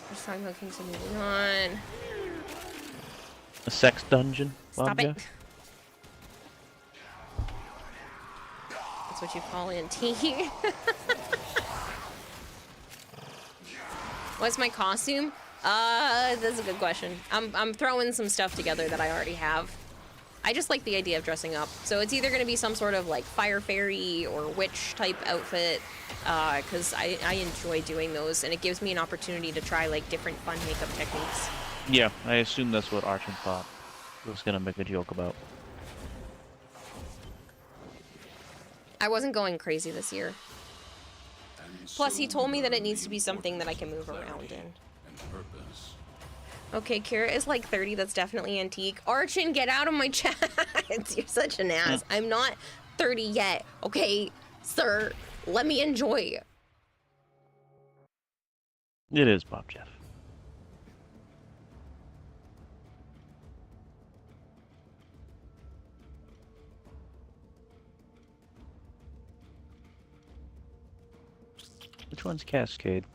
Just talking about Kings of moving on. A sex dungeon? Stop it. Jeff? That's what you call antique. What's my costume? That's a good question. I'm throwing some stuff together that I already have. I just like the idea of dressing up. So it's either going to be some sort of like fire fairy or witch type outfit, because I enjoy doing those, and it gives me an opportunity to try like different fun makeup techniques. Yeah, I assume that's what Archon thought. I was gonna make a joke about. I wasn't going crazy this year. Plus, he told me that it needs to be something that I can move around in. Okay, Kira is like 30. That's definitely antique. Archon, get out of my chat. You're such an ass. I'm not 30 yet. Okay, sir. Let me enjoy. It is Bob Jeff. Which one's Cascade?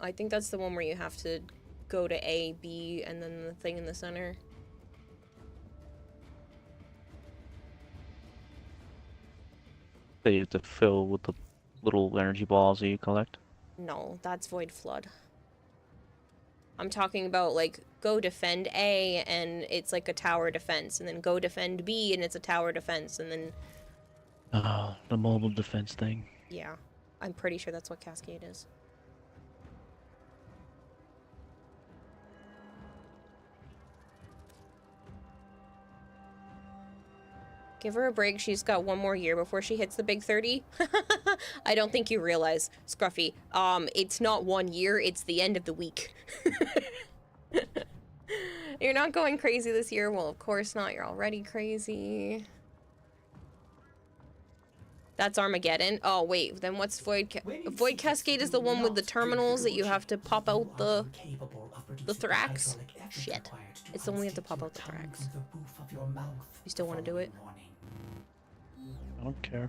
I think that's the one where you have to go to A, B, and then the thing in the center. That you have to fill with the little energy balls that you collect? No, that's Void Flood. I'm talking about, like, go defend A, and it's like a tower defense, and then go defend B, and it's a tower defense, and then... Oh, the mobile defense thing. Yeah, I'm pretty sure that's what Cascade is. Give her a break. She's got one more year before she hits the big 30. I don't think you realize, Scruffy. It's not 1 year, it's the end of the week. You're not going crazy this year? Well, of course not. You're already crazy. That's Armageddon. Oh, wait. Then what's Void Cascade is the one with the terminals that you have to pop out the thorax? Shit. It's the one we have to pop out the thorax. You still want to do it? I don't care.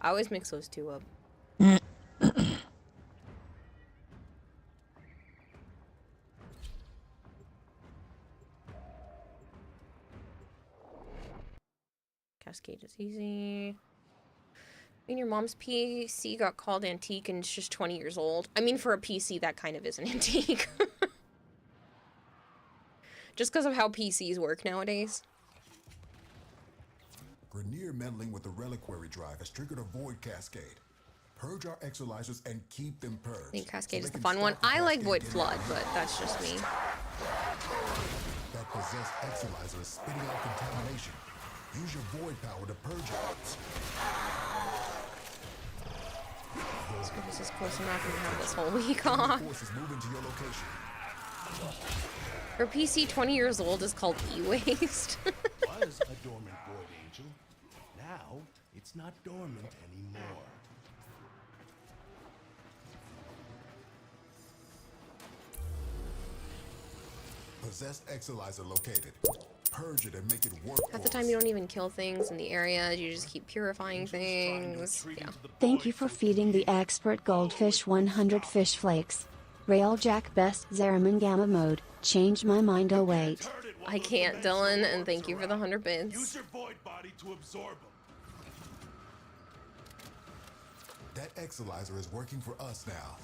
I always mix those two up. Cascade is easy. I mean, your mom's PC got called antique and it's just 20 years old. I mean, for a PC, that kind of is an antique. Just because of how PCs work nowadays. Grenier meddling with the reliquary drive has triggered a void cascade. Purge our exolizers and keep them purged. I think Cascade is the fun one. I like Void Flood, but that's just me. That possessed exolizer is spitting out contamination. Use your void power to purge it. This is close enough and have this whole week off. Forces move into your location. Her PC 20 years old is called e-waste. Was a dormant void angel. Now it's not dormant anymore. Possessed exolizer located. Purge it and make it work. Half the time you don't even kill things in the area, you just keep purifying things. Yeah. Thank you for feeding the expert goldfish 100 fish flakes. Railjack best Zeraman gamma mode. Change my mind. Oh wait. I can't, Dylan, and thank you for the 100 bits. Use your void body to absorb them. That exolizer is working for us now.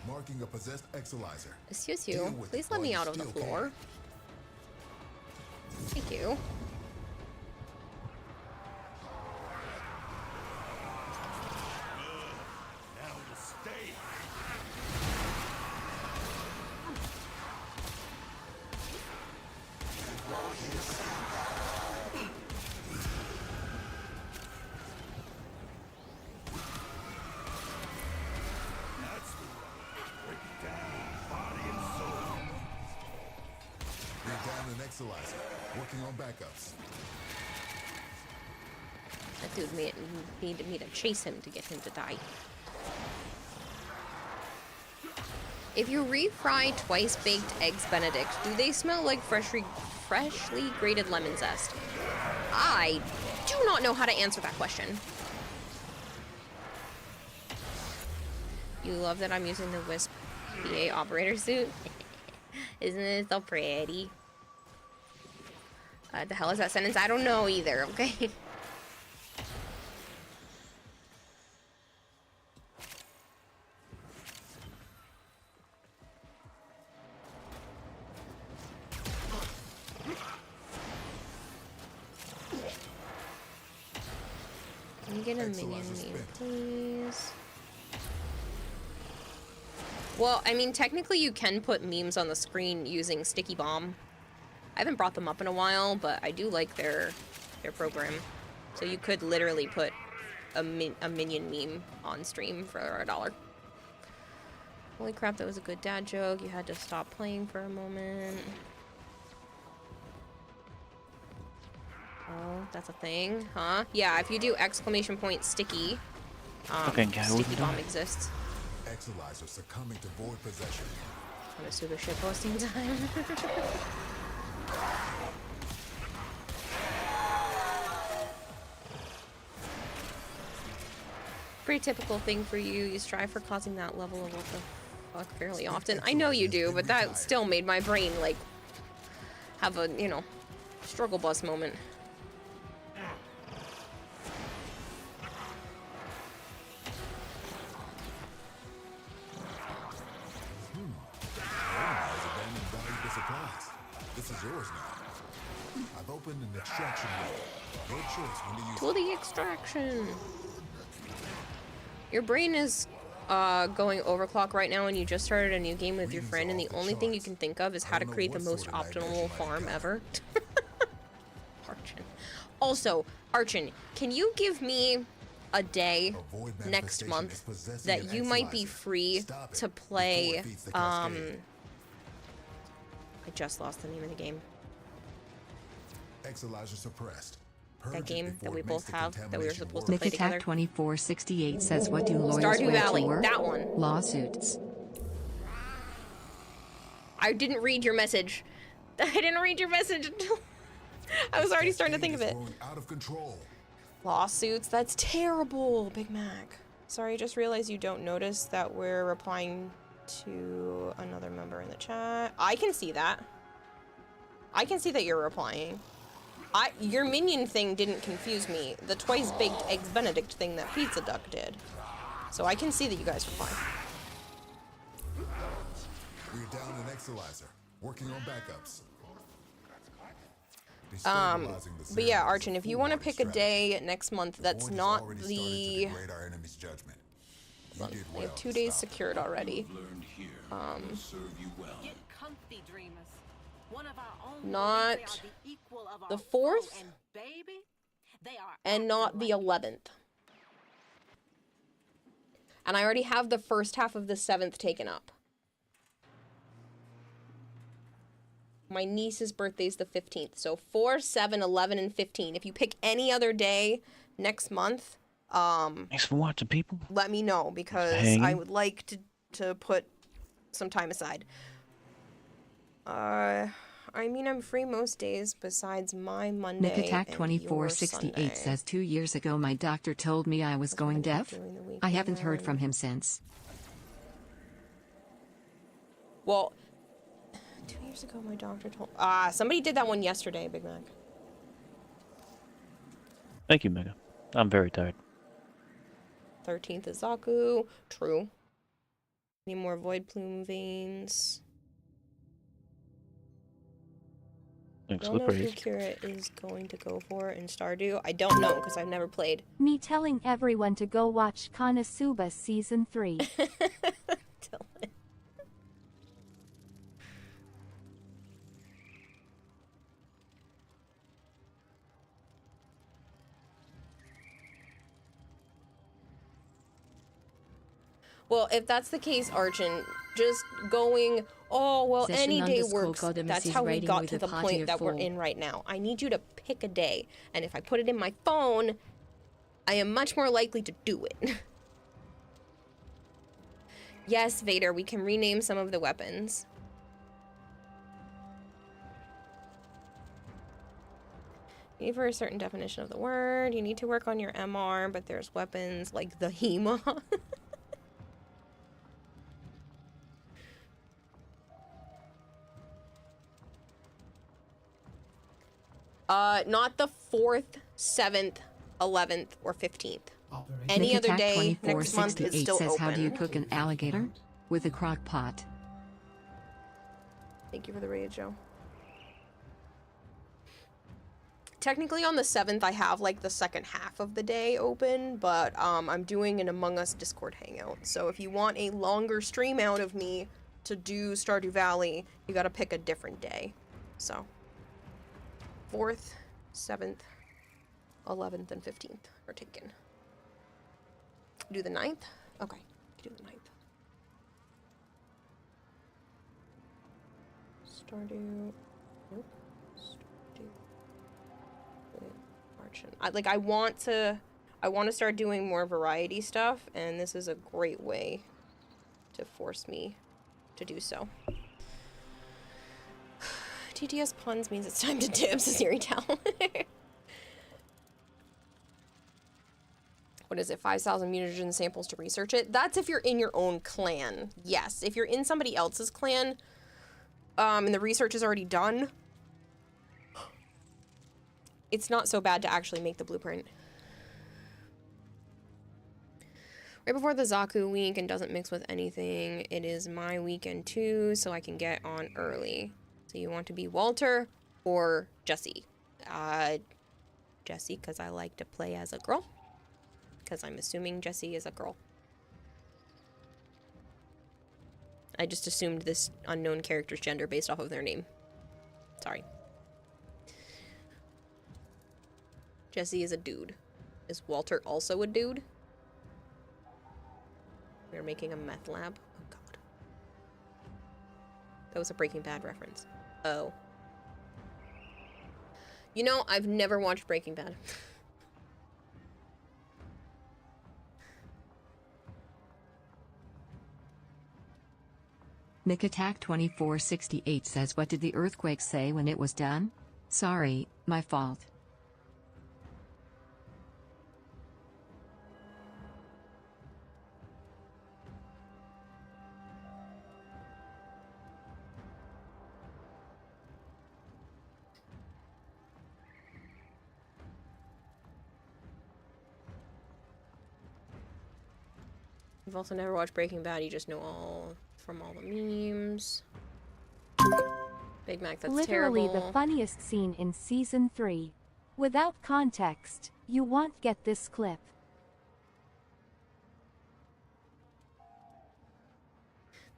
Marking a possessed exolizer. Excuse you, please let me out of the floor. Thank you. Now to stay. Working on backups. That dude needed me to chase him to get him to die. If you refry twice baked eggs Benedict, do they smell like freshly grated lemon zest? I do not know how to answer that question. You love that I'm using the Wisp PA operator suit? Isn't it so pretty? The hell is that sentence? I don't know either, okay? Can you get a minion meme, please? Well, I mean, technically you can put memes on the screen using Sticky Bomb. I haven't brought them up in a while, but I do like their program. So you could literally put a minion meme on stream for $1. Holy crap, that was a good dad joke. You had to stop playing for a moment. Oh, that's a thing, huh? Yeah, if you do exclamation point sticky, Sticky Bomb exists. Exolizer succumbing to void possession. On a super shit posting time. Pretty typical thing for you. You strive for causing that level of what the fuck fairly often. I know you do, but that still made my brain, like, have a, you know, struggle bus moment. This is yours now. I've opened an extraction room. Your choice when to use To the extraction. Your brain is going overclock right now and you just started a new game with your friend and the only thing you can think of is how to create the most optimal farm ever? Archon. Also, Archon, can you give me a day next month that you might be free to play, I just lost the name of the game. Exolizer suppressed. That game that we both have that we were supposed to Nick play Attack together. 2468 says, what do lawyers Stardew wear Valley, to work? that one. Lawsuits. I didn't read your message. I didn't read your message until I was already starting to think of it. Out of control. Lawsuits, that's terrible, Big Mac. Sorry, I just realized you don't notice that we're replying to another member in the chat. I can see that. I can see that you're replying. Your minion thing didn't confuse me. The twice baked eggs Benedict thing that Pizza Duck did. So I can see that you guys reply. We're down an Exolizer. Working on backups. But yeah, Archon, if you want to pick a day next month that's not the... We have 2 days secured already. Not the 4th and not the 11th. And I already have the first half of the 7th taken up. My niece's birthday's the 15th. So 4, 7, 11, and 15. If you pick any other day next month, thanks for watching, people. let me know because I would like to put some time aside. I mean, I'm free most days besides my Monday. Nick Attack 2468 says 2 years ago my doctor told me I was going deaf. I haven't heard from him since. Well, 2 years ago my doctor told... somebody did that one yesterday, Big Mac. Thank you, Mega. I'm very tired. 13th is Zaku. True. Any more Void Plume veins? Thanks I for don't the know who praise. Kira is going to go for in Stardew. I don't know because I've never played. Me telling everyone to go watch Konosuba Season 3. Well, if that's the case, Archon, just going, oh, well, any day works. That's how we got to the point that we're in right now. I need you to pick a day. And if I put it in my phone, I am much more likely to do it. Yes, Vader, we can rename some of the weapons. You need for a certain definition of the word. You need to work on your MR, but there's weapons like the HEMA. Not the 4th, 7th, 11th, or 15th. Any other day next month is still says, open. how do you cook an alligator? With a crock pot. Thank you for the raid, Joe. Technically on the 7th I have like the second half of the day open, but I'm doing an Among Us Discord hangout. So if you want a longer stream out of me to do Stardew Valley, you gotta pick a different day. So 4th, 7th, 11th, and 15th are taken. Do the 9th? Okay, do the 9th. Stardew. Nope. Stardew. Archon. I want to start doing more variety stuff, and this is a great way to force me to do so. TTS puns means it's time to dip, says Yuri Town. What is it, 5,000 mutagen samples to research it? That's if you're in your own clan. Yes, if you're in somebody else's clan, and the research is already done, it's not so bad to actually make the blueprint. Right before the Zaku week and doesn't mix with anything, it is my weekend too, so I can get on early. So you want to be Walter or Jesse? Jesse, because I like to play as a girl. Because I'm assuming Jesse is a girl. I just assumed this unknown character's gender based off of their name. Sorry. Jesse is a dude. Is Walter also a dude? We're making a meth lab? Oh god. That was a Breaking Bad reference. Oh. You know, I've never watched Breaking Bad. Nick Attack 2468 says, what did the earthquake say when it was done? Sorry, my fault. You've also never watched Breaking Bad, you just know all from all the memes. Big Mac, that's Literally terrible. the funniest scene in season 3. Without context, you won't get this clip.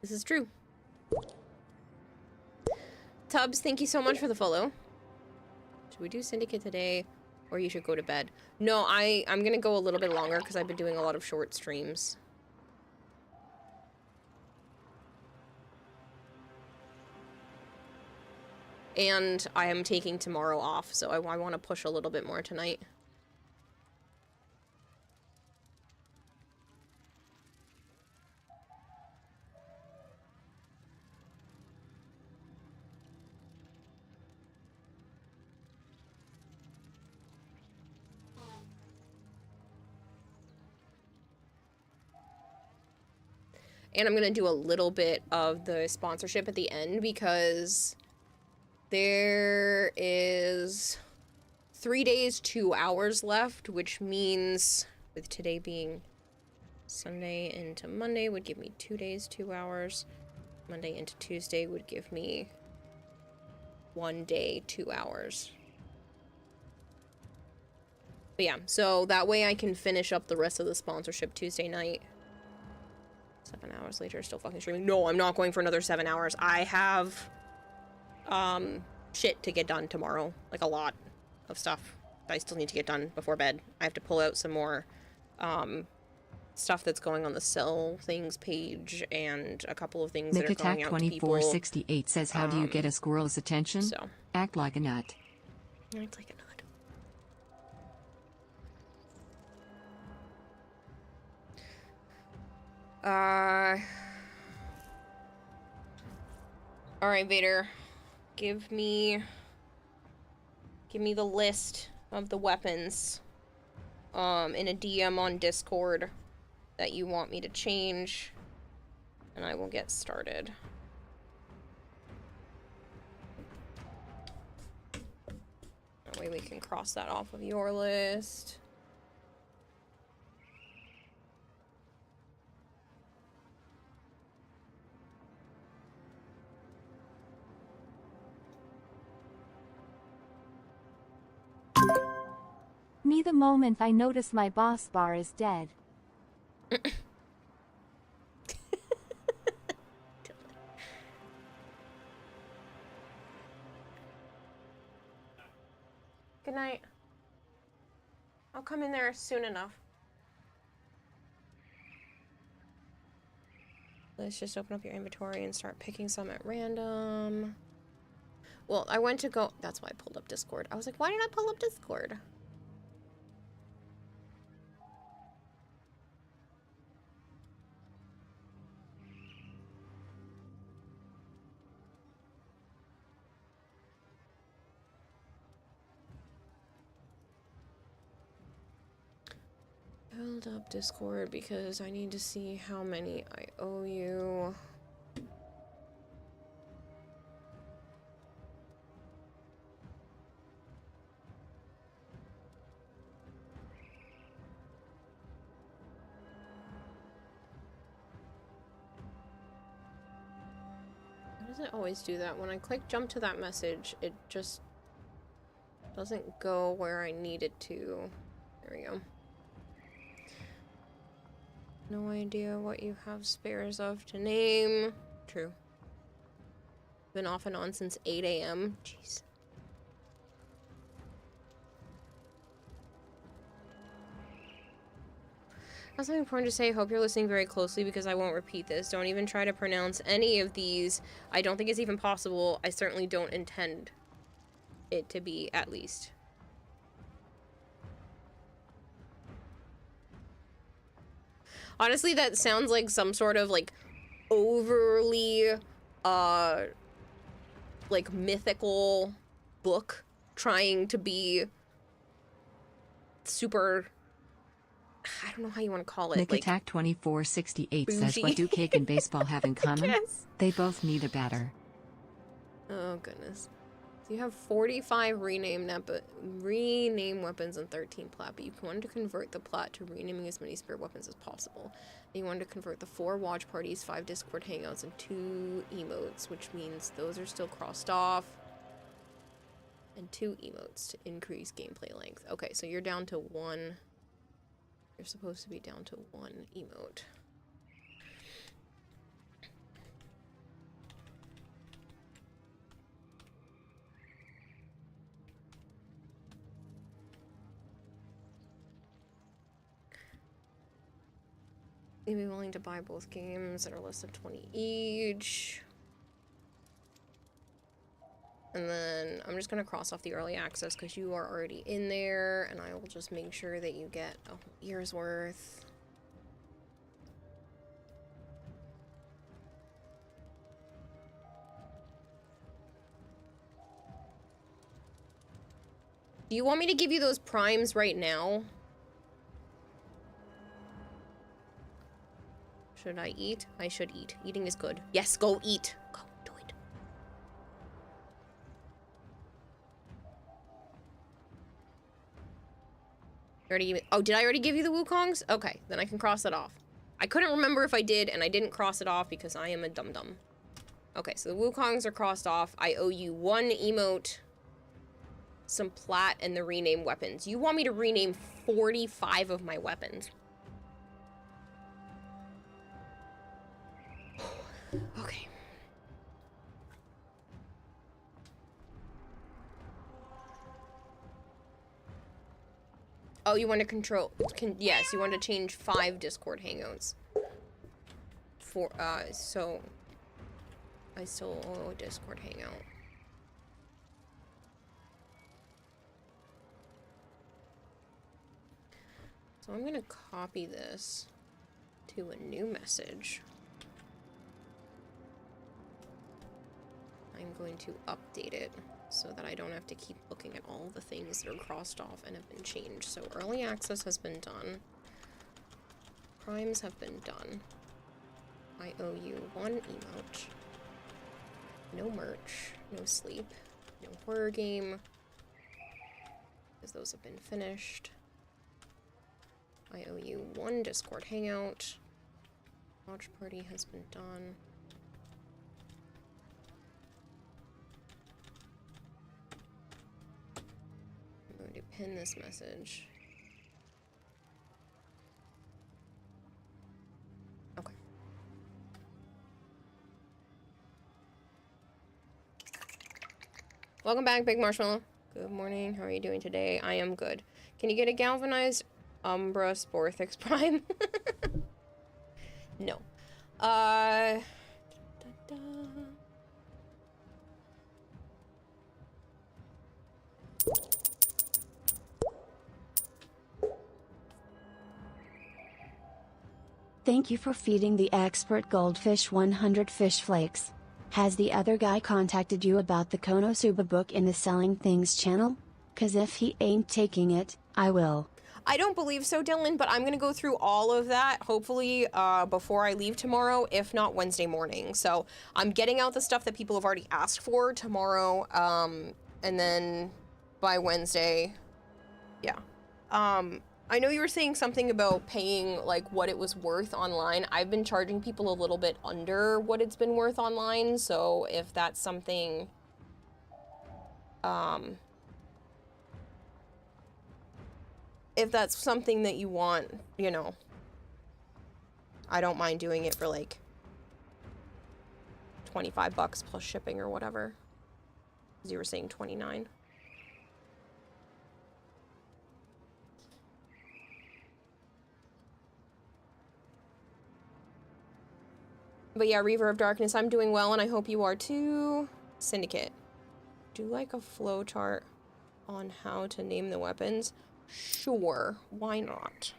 This is true. Tubbs, thank you so much for the follow. Should we do Syndicate today, or you should go to bed? No, I'm gonna go a little bit longer because I've been doing a lot of short streams. And I am taking tomorrow off, so I want to push a little bit more tonight. And I'm going to do a little bit of the sponsorship at the end because there is 3 days, 2 hours left, which means with today being Sunday into Monday would give me 2 days, 2 hours. Monday into Tuesday would give me 1 day, 2 hours. But yeah, so that way I can finish up the rest of the sponsorship Tuesday night. 7 hours later, still fucking streaming. No, I'm not going for another 7 hours. I have, shit to get done tomorrow. Like, a lot of stuff that I still need to get done before bed. I have to pull out some more, stuff that's going on the Sell Things page, and a couple of things Nick that are going Attack out to people. 2468 says, how do you get a squirrel's attention? So. Act like a nut. Act like a nut. Alright, Vader. Give me the list of the weapons, in a DM on Discord that you want me to change, and I will get started. That way we can cross that off of your list. Me the moment I notice my boss bar is dead. Good night. I'll come in there soon enough. Let's just open up your inventory and start picking some at random. Well, I went to go... That's why I pulled up Discord. I was like, why did I pull up Discord? Build up Discord because I need to see how many I owe you. Why does it always do that? When I click jump to that message, it just doesn't go where I need it to. There we go. No idea what you have spares of to name. True. Been off and on since 8 a.m. Jeez. That's something important to say. Hope you're listening very closely because I won't repeat this. Don't even try to pronounce any of these. I don't think it's even possible. I certainly don't intend it to be, at least. Honestly, that sounds like some sort of, like, overly, like, mythical book trying to be super... I don't know how you want to call it. Nick like, Attack 2468 says, bougie. what do cake and baseball have in common? Yes. They both need a batter. Oh, goodness. So you have 45 rename weapons and 13 plat, but you wanted to convert the plat to renaming as many spirit weapons as possible. And you wanted to convert the 4 watch parties, 5 Discord hangouts, and 2 emotes, which means those are still crossed off. And 2 emotes to increase gameplay length. Okay, so you're down to 1... You're supposed to be down to 1 emote. You'd be willing to buy both games that are less than 20 each. And then I'm just going to cross off the early access because you are already in there, and I will just make sure that you get a whole year's worth. Do you want me to give you those primes right now? Should I eat? I should eat. Eating is good. Yes, go eat. Go, do it. You already gave me, oh, did I already give you the Wukongs? Okay, then I can cross it off. I couldn't remember if I did, and I didn't cross it off because I am a dum-dum. Okay, so the Wukongs are crossed off. I owe you 1 emote, some plat, and the rename weapons. You want me to rename 45 of my weapons. Okay. Oh, you want to control... yes, you want to change 5 Discord hangouts. So... I still owe a Discord hangout. So I'm gonna copy this to a new message. I'm going to update it so that I don't have to keep looking at all the things that are crossed off and have been changed. So early access has been done. Primes have been done. I owe you 1 emote. No merch. No sleep. No horror game. Because those have been finished. I owe you 1 Discord hangout. Watch party has been done. I'm going to pin this message. Okay. Welcome back, Big Marshmallow. Good morning. How are you doing today? I am good. Can you get a galvanized Umbra Sporthix Prime? No. Thank you for feeding the expert goldfish 100 fish flakes. Has the other guy contacted you about the Konosuba book in the Selling Things channel? 'Cause if he ain't taking it, I will. I don't believe so, Dylan, but I'm gonna go through all of that, hopefully, before I leave tomorrow, if not Wednesday morning. So, I'm getting out the stuff that people have already asked for tomorrow, and then by Wednesday, yeah. I know you were saying something about paying, like, what it was worth online. I've been charging people a little bit under what it's been worth online, so if that's something, if that's something that you want, you know, I don't mind doing it for, like, $25 plus shipping or whatever. 'Cause you were saying 29. But yeah, Reaver of Darkness, I'm doing well, and I hope you are too. Syndicate. Do like a flowchart on how to name the weapons? Sure, why not?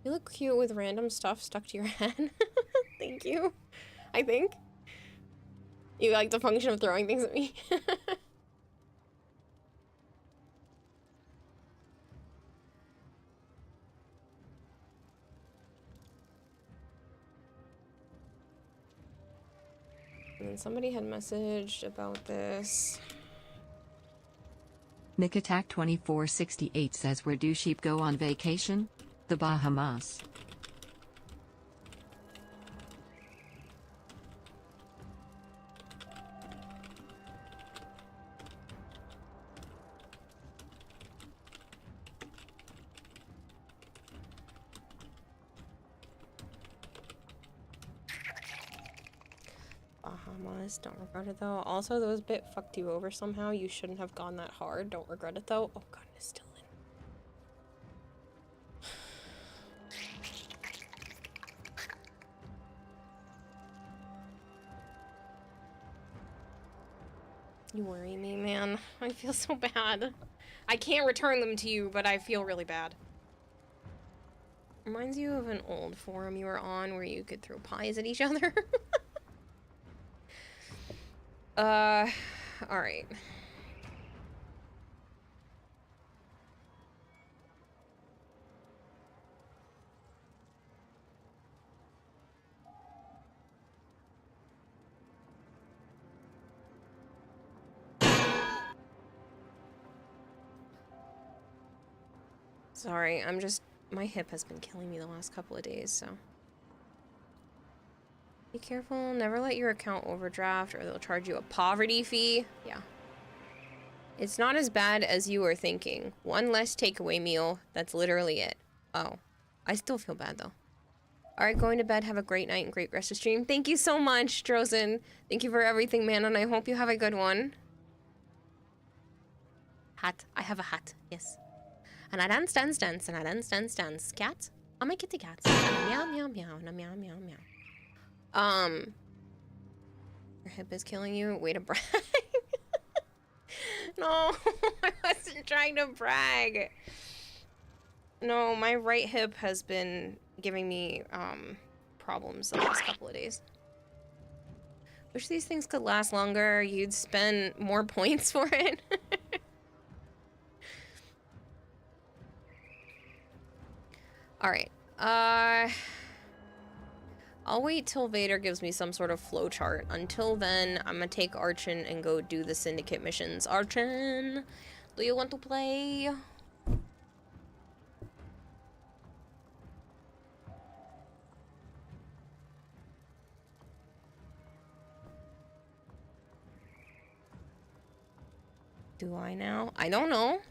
You look cute with random stuff stuck to your head. Thank you. I think. You like the function of throwing things at me. And then somebody had messaged about this. Nick Attack 2468 says, where do sheep go on vacation? The Bahamas. Bahamas, don't regret it though. Also, those bit fucked you over somehow. You shouldn't have gone that hard. Don't regret it though. Oh god, it's still in. You worry me, man. I feel so bad. I can't return them to you, but I feel really bad. Reminds you of an old forum you were on where you could throw pies at each other. Alright. Sorry, my hip has been killing me the last couple of days, so. Be careful, never let your account overdraft or they'll charge you a poverty fee. Yeah. It's not as bad as you were thinking. One less takeaway meal, that's literally it. Oh, I still feel bad though. Alright, going to bed, have a great night and great rest of stream. Thank you so much, Drozen. Thank you for everything, man, and I hope you have a good one. Hat, I have a hat, yes. And I dance, dance, dance, and I dance, dance, dance. Cat? I'm a kitty cat. Meow, meow, meow, and a meow, meow, meow. Your hip is killing you? Way to brag. No, I wasn't trying to brag. No, my right hip has been giving me, problems the last couple of days. Wish these things could last longer. You'd spend more points for it. Alright, I'll wait till Vader gives me some sort of flowchart. Until then, I'm gonna take Archon and go do the Syndicate missions. Archon, do you want to play? Do I now? I don't know.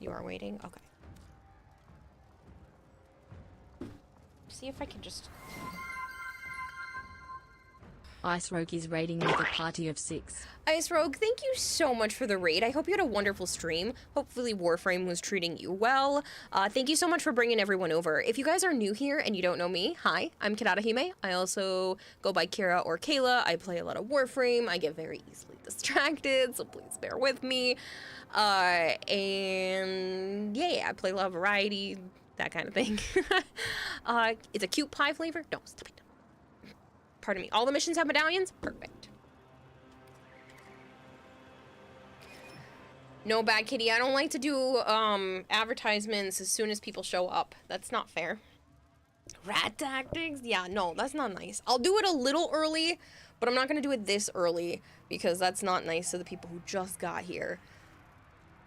You are waiting? Okay. See if I can just... Ice Rogue is raiding with a party of 6. Ice Rogue, thank you so much for the raid. I hope you had a wonderful stream. Hopefully Warframe was treating you well. Thank you so much for bringing everyone over. If you guys are new here and you don't know me, hi, I'm Kirarahime. I also go by Kira or Kayla. I play a lot of Warframe. I get very easily distracted, so please bear with me. And yeah, I play a lot of variety, that kind of thing. It's a cute pie flavor. No, stop it. Pardon me. All the missions have medallions? Perfect. No, Bad Kitty, I don't like to do advertisements as soon as people show up. That's not fair. Rat tactics? Yeah, no, that's not nice. I'll do it a little early, but I'm not gonna do it this early because that's not nice to the people who just got here.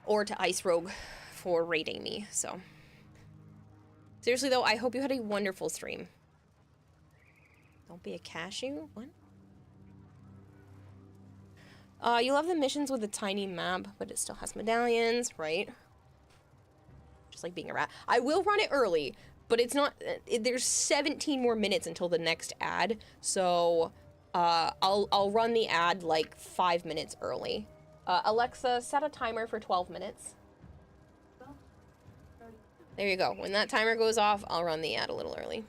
Or to Ice Rogue for raiding me, so. Seriously though, I hope you had a wonderful stream. Don't be a cashew? What? You love the missions with a tiny map, but it still has medallions, right? Just like being a rat. I will run it early, but it's not, there's 17 more minutes until the next ad, so I'll run the ad like 5 minutes early. Alexa, set a timer for 12 minutes. There you go. When that timer goes off, I'll run the ad a little early.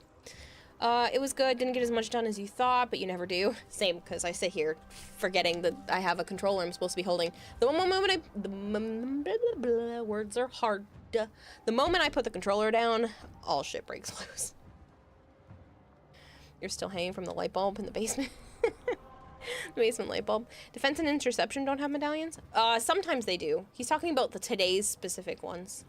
It was good. Didn't get as much done as you thought, but you never do. Same, because I sit here forgetting that I have a controller I'm supposed to be holding. The moment words are hard. The moment I put the controller down, all shit breaks loose. You're still hanging from the light bulb in the basement. The basement light bulb. Defense and interception don't have medallions? Sometimes they do. He's talking about the today's specific ones.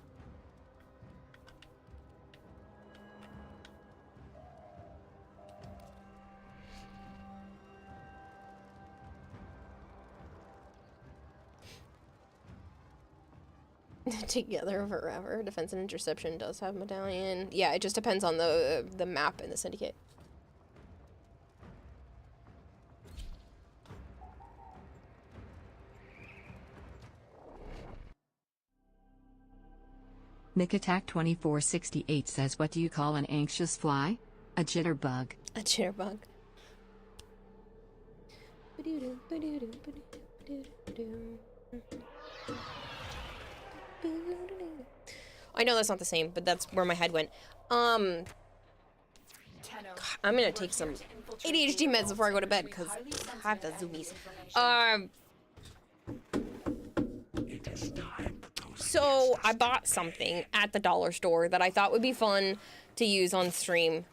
Together forever. Defense and interception does have medallion. Yeah, it just depends on the map in the syndicate. Nick Attack 2468 says, what do you call an anxious fly? A jitterbug. A jitterbug. I know that's not the same, but that's where my head went. I'm gonna take some ADHD meds before I go to bed because I have the zoomies. So I bought something at the dollar store that I thought would be fun to use on stream.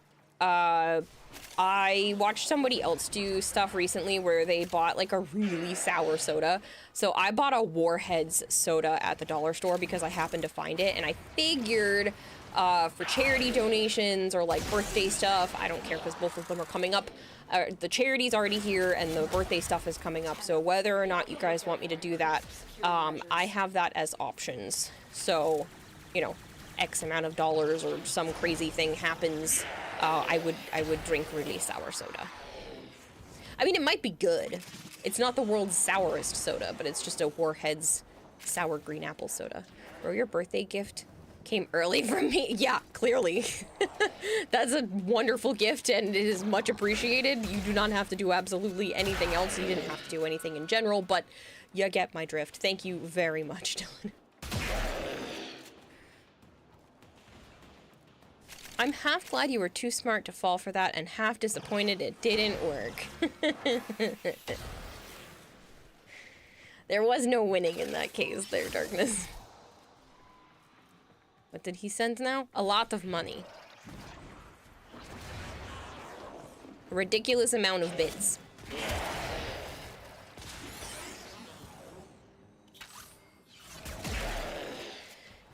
I watched somebody else do stuff recently where they bought like a really sour soda. So I bought a Warheads soda at the dollar store because I happened to find it, and I figured for charity donations or like birthday stuff, I don't care because both of them are coming up. The charity's already here and the birthday stuff is coming up, so whether or not you guys want me to do that, I have that as options. So, you know, X amount of dollars or some crazy thing happens, I would drink really sour soda. I mean, it might be good. It's not the world's sourest soda, but it's just a Warheads sour green apple soda. Bro, your birthday gift came early from me. Yeah, clearly. That's a wonderful gift and it is much appreciated. You do not have to do absolutely anything else. You didn't have to do anything in general, but you get my drift. Thank you very much, Dylan. I'm half glad you were too smart to fall for that and half disappointed it didn't work. There was no winning in that case there, Darkness. What did he send now? A lot of money. A ridiculous amount of bits.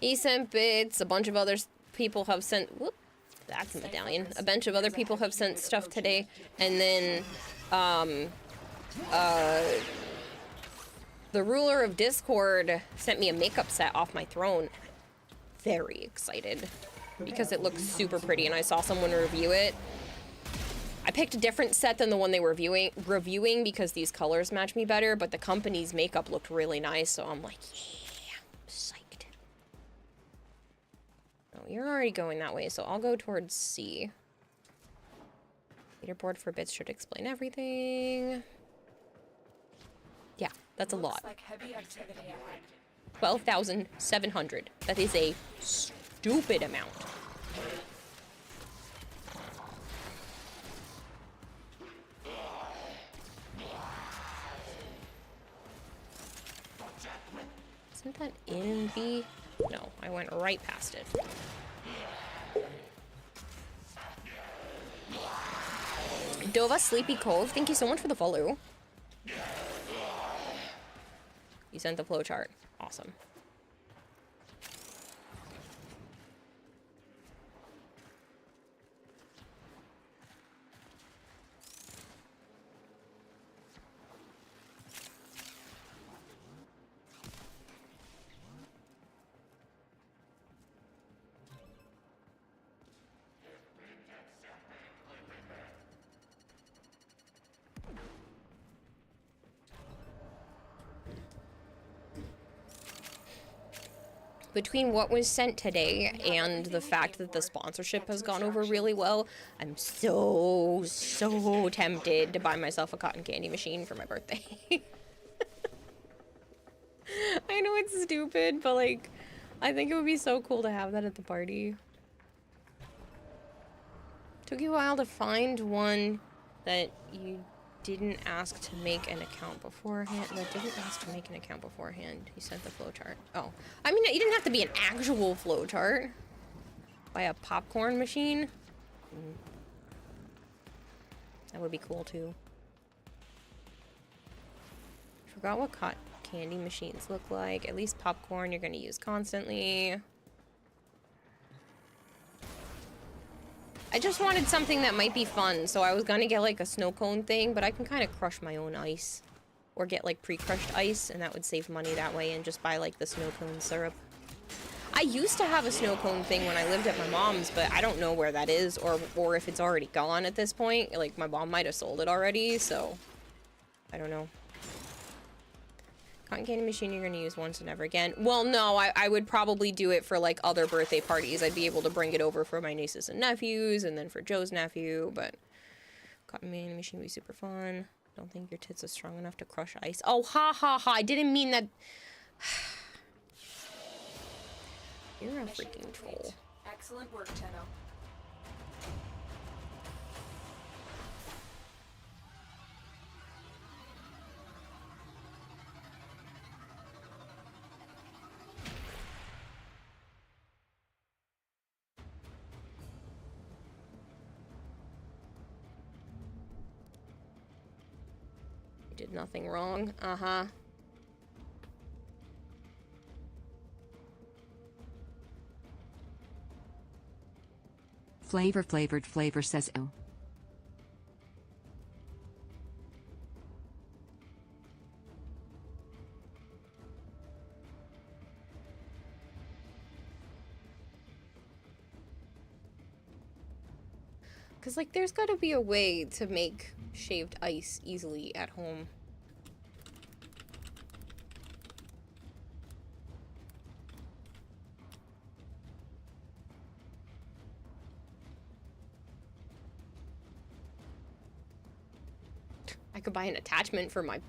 He sent bits, a bunch of other people have sent... Whoop, that's a medallion. A bunch of other people have sent stuff today, and then, the ruler of Discord sent me a makeup set off my throne. Very excited because it looks super pretty and I saw someone review it. I picked a different set than the one they were reviewing because these colors match me better, but the company's makeup looked really nice, so I'm like, yeah, I'm psyched. Oh, you're already going that way, so I'll go towards C. Leaderboard for bits should explain everything. Yeah, that's a lot. 12,700. That is a stupid amount. Isn't that in B? No, I went right past it. Dova Sleepy Cove, thank you so much for the follow. You sent the flowchart. Awesome. Between what was sent today and the fact that the sponsorship has gone over really well, I'm so tempted to buy myself a cotton candy machine for my birthday. I know it's stupid, but like, I think it would be so cool to have that at the party. Took you a while to find one that you didn't ask to make an account beforehand. That didn't ask to make an account beforehand. You sent the flowchart. Oh, I mean, it didn't have to be an actual flowchart. Buy a popcorn machine. That would be cool too. Forgot what cotton candy machines look like. At least popcorn you're gonna use constantly. I just wanted something that might be fun, so I was gonna get like a snow cone thing, but I can kind of crush my own ice. Or get like pre-crushed ice, and that would save money that way, and just buy like the snow cone syrup. I used to have a snow cone thing when I lived at my mom's, but I don't know where that is, or if it's already gone at this point. Like, my mom might have sold it already, so I don't know. Cotton candy machine you're gonna use once and never again. Well, no, I would probably do it for like other birthday parties. I'd be able to bring it over for my nieces and nephews, and then for Joe's nephew, but cotton candy machine would be super fun. Don't think your tits are strong enough to crush ice. Oh, ha ha ha, I didn't mean that. You're a freaking troll. Excellent work, Tenno. Did nothing wrong. Uh-huh. Flavor says oh. Cause like there's gotta be a way to make shaved ice easily at home. I could buy an attachment for my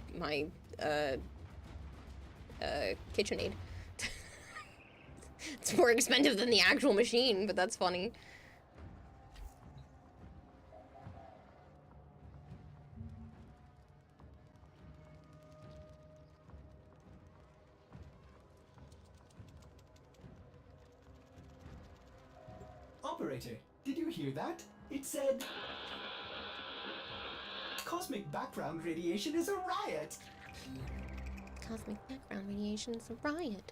KitchenAid. It's more expensive than the actual machine, but that's funny. Operator, did you hear that? It said... Cosmic background radiation is a riot! Cosmic background radiation is a riot.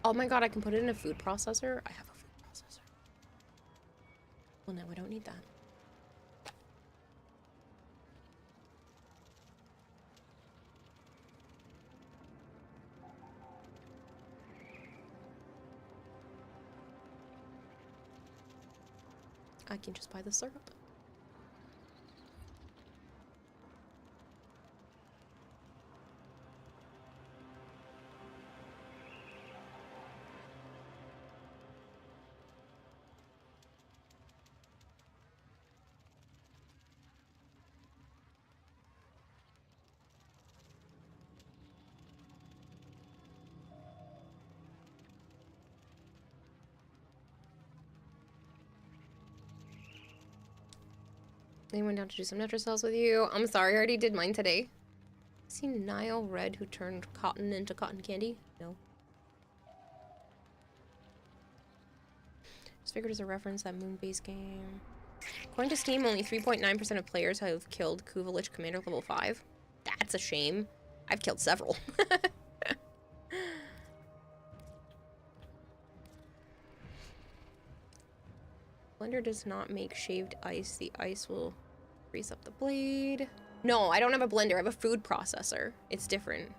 Oh my god, I can put it in a food processor? I have a food processor. Well, no, I don't need that. I can just buy the syrup. They went down to do some Netro cells with you. I'm sorry, I already did mine today. Seen Nile Red who turned cotton into cotton candy? No. Just figured as a reference that moon-based game. According to Steam, only 3.9% of players have killed Kuvalich Commander level 5. That's a shame. I've killed several. Blender does not make shaved ice. The ice will freeze up the blade. No, I don't have a blender. I have a food processor. It's different.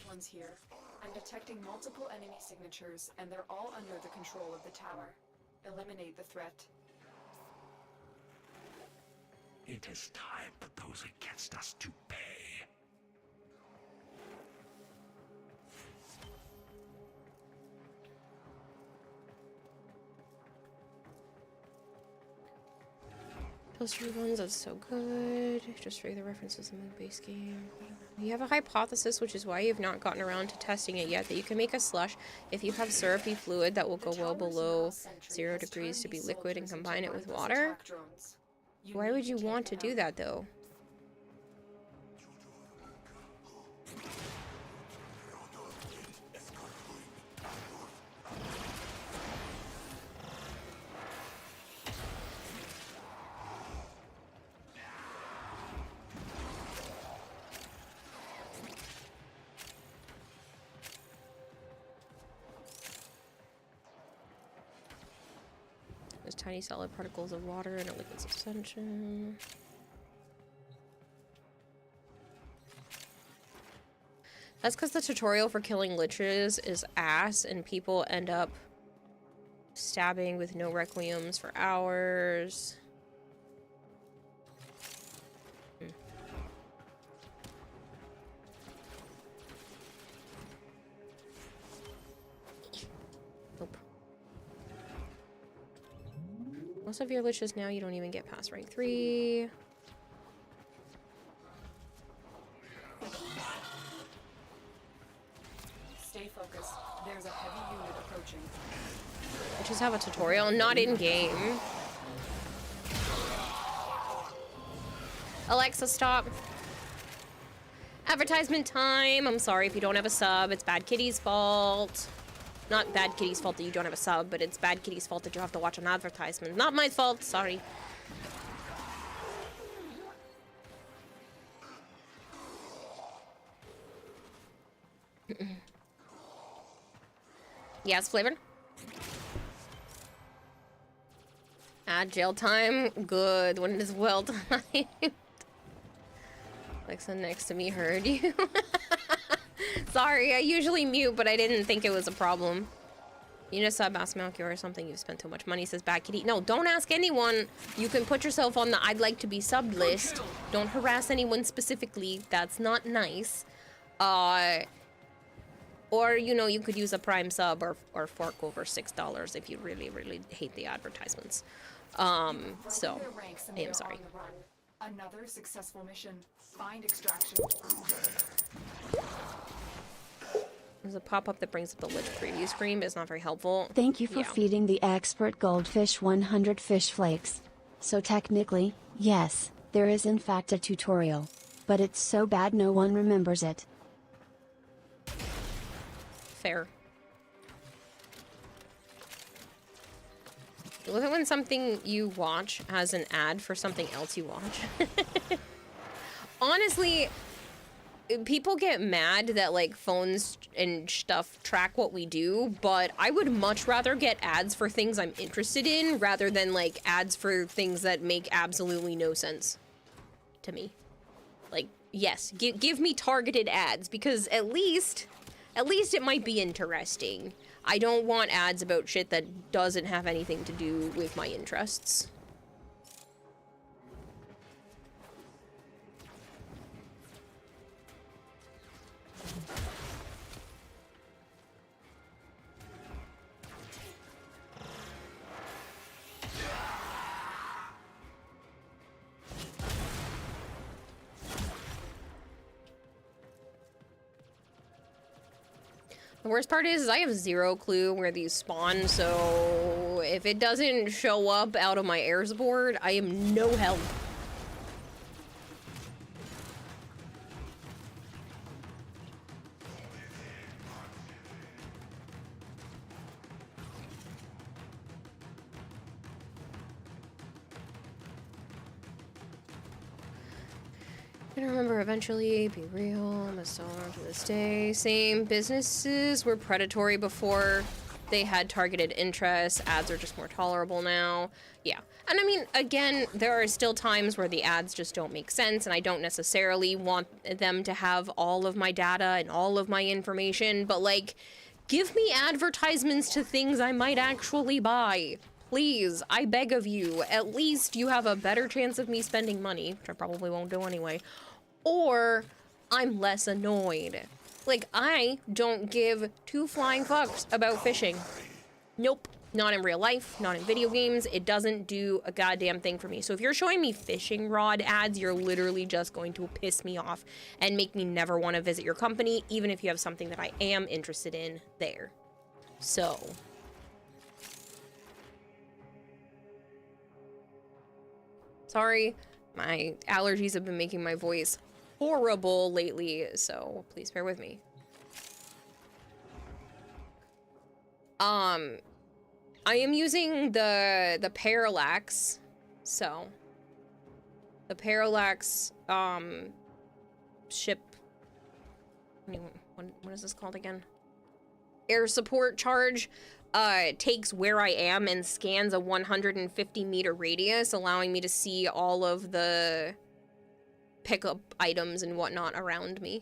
Ones here. I'm detecting multiple enemy signatures, and they're all under the control of the tower. Eliminate the threat. It is time for those against us to pay. Poster ones, that's so good. Just for the references in the base game. You have a hypothesis, which is why you've not gotten around to testing it yet, that you can make a slush if you have syrupy fluid that will go well below 0 degrees to be liquid and combine it with water. Why would you want to do that, though? There's tiny solid particles of water in a liquid suspension. That's because the tutorial for killing liches is ass, and people end up stabbing with no requiems for hours. Nope. Most of your liches now, you don't even get past rank 3. Stay focused. There's a heavy unit approaching. Liches have a tutorial, not in game. Alexa, stop. Advertisement time. I'm sorry if you don't have a sub. It's Bad Kitty's fault. Not Bad Kitty's fault that you don't have a sub, but it's Bad Kitty's fault that you have to watch an advertisement. Not my fault, sorry. Yes, flavored? Jail time? Good. When it is well timed. Alexa next to me heard you. Sorry, I usually mute, but I didn't think it was a problem. You need a sub, ask Malky or something. You've spent too much money, says Bad Kitty. No, don't ask anyone. You can put yourself on the I'd like to be subbed list. Don't harass anyone specifically. That's not nice. Or, you know, you could use a Prime sub or fork over $6 if you really, really hate the advertisements. So, I am sorry. Another successful mission. Find extraction. There's a pop-up that brings up the Lich preview screen, but it's not very helpful. Thank you for feeding the expert goldfish 100 fish flakes. So technically, yes, there is in fact a tutorial. But it's so bad no one remembers it. Fair. Love it when something you watch has an ad for something else you watch. Honestly, people get mad that like phones and stuff track what we do, but I would much rather get ads for things I'm interested in rather than like ads for things that make absolutely no sense to me. Like, yes, give me targeted ads because at least it might be interesting. I don't want ads about shit that doesn't have anything to do with my interests. The worst part is I have zero clue where these spawn, so if it doesn't show up out of my air support, I am no help. I remember eventually, be real, I'm still on to this day. Same, businesses were predatory before they had targeted interests. Ads are just more tolerable now. Yeah, and I mean, again, there are still times where the ads just don't make sense, and I don't necessarily want them to have all of my data and all of my information, but like, give me advertisements to things I might actually buy. Please, I beg of you. At least you have a better chance of me spending money, which I probably won't do anyway, or I'm less annoyed. Like, I don't give two flying fucks about fishing. Nope. Not in real life, not in video games. It doesn't do a goddamn thing for me. So if you're showing me fishing rod ads, you're literally just going to piss me off and make me never want to visit your company, even if you have something that I am interested in there. So... sorry, my allergies have been making my voice horrible lately, so please bear with me. I am using the Parallax, so the Parallax ship. What is this called again? Air support charge. Takes where I am and scans a 150-meter radius, allowing me to see all of the pickup items and whatnot around me.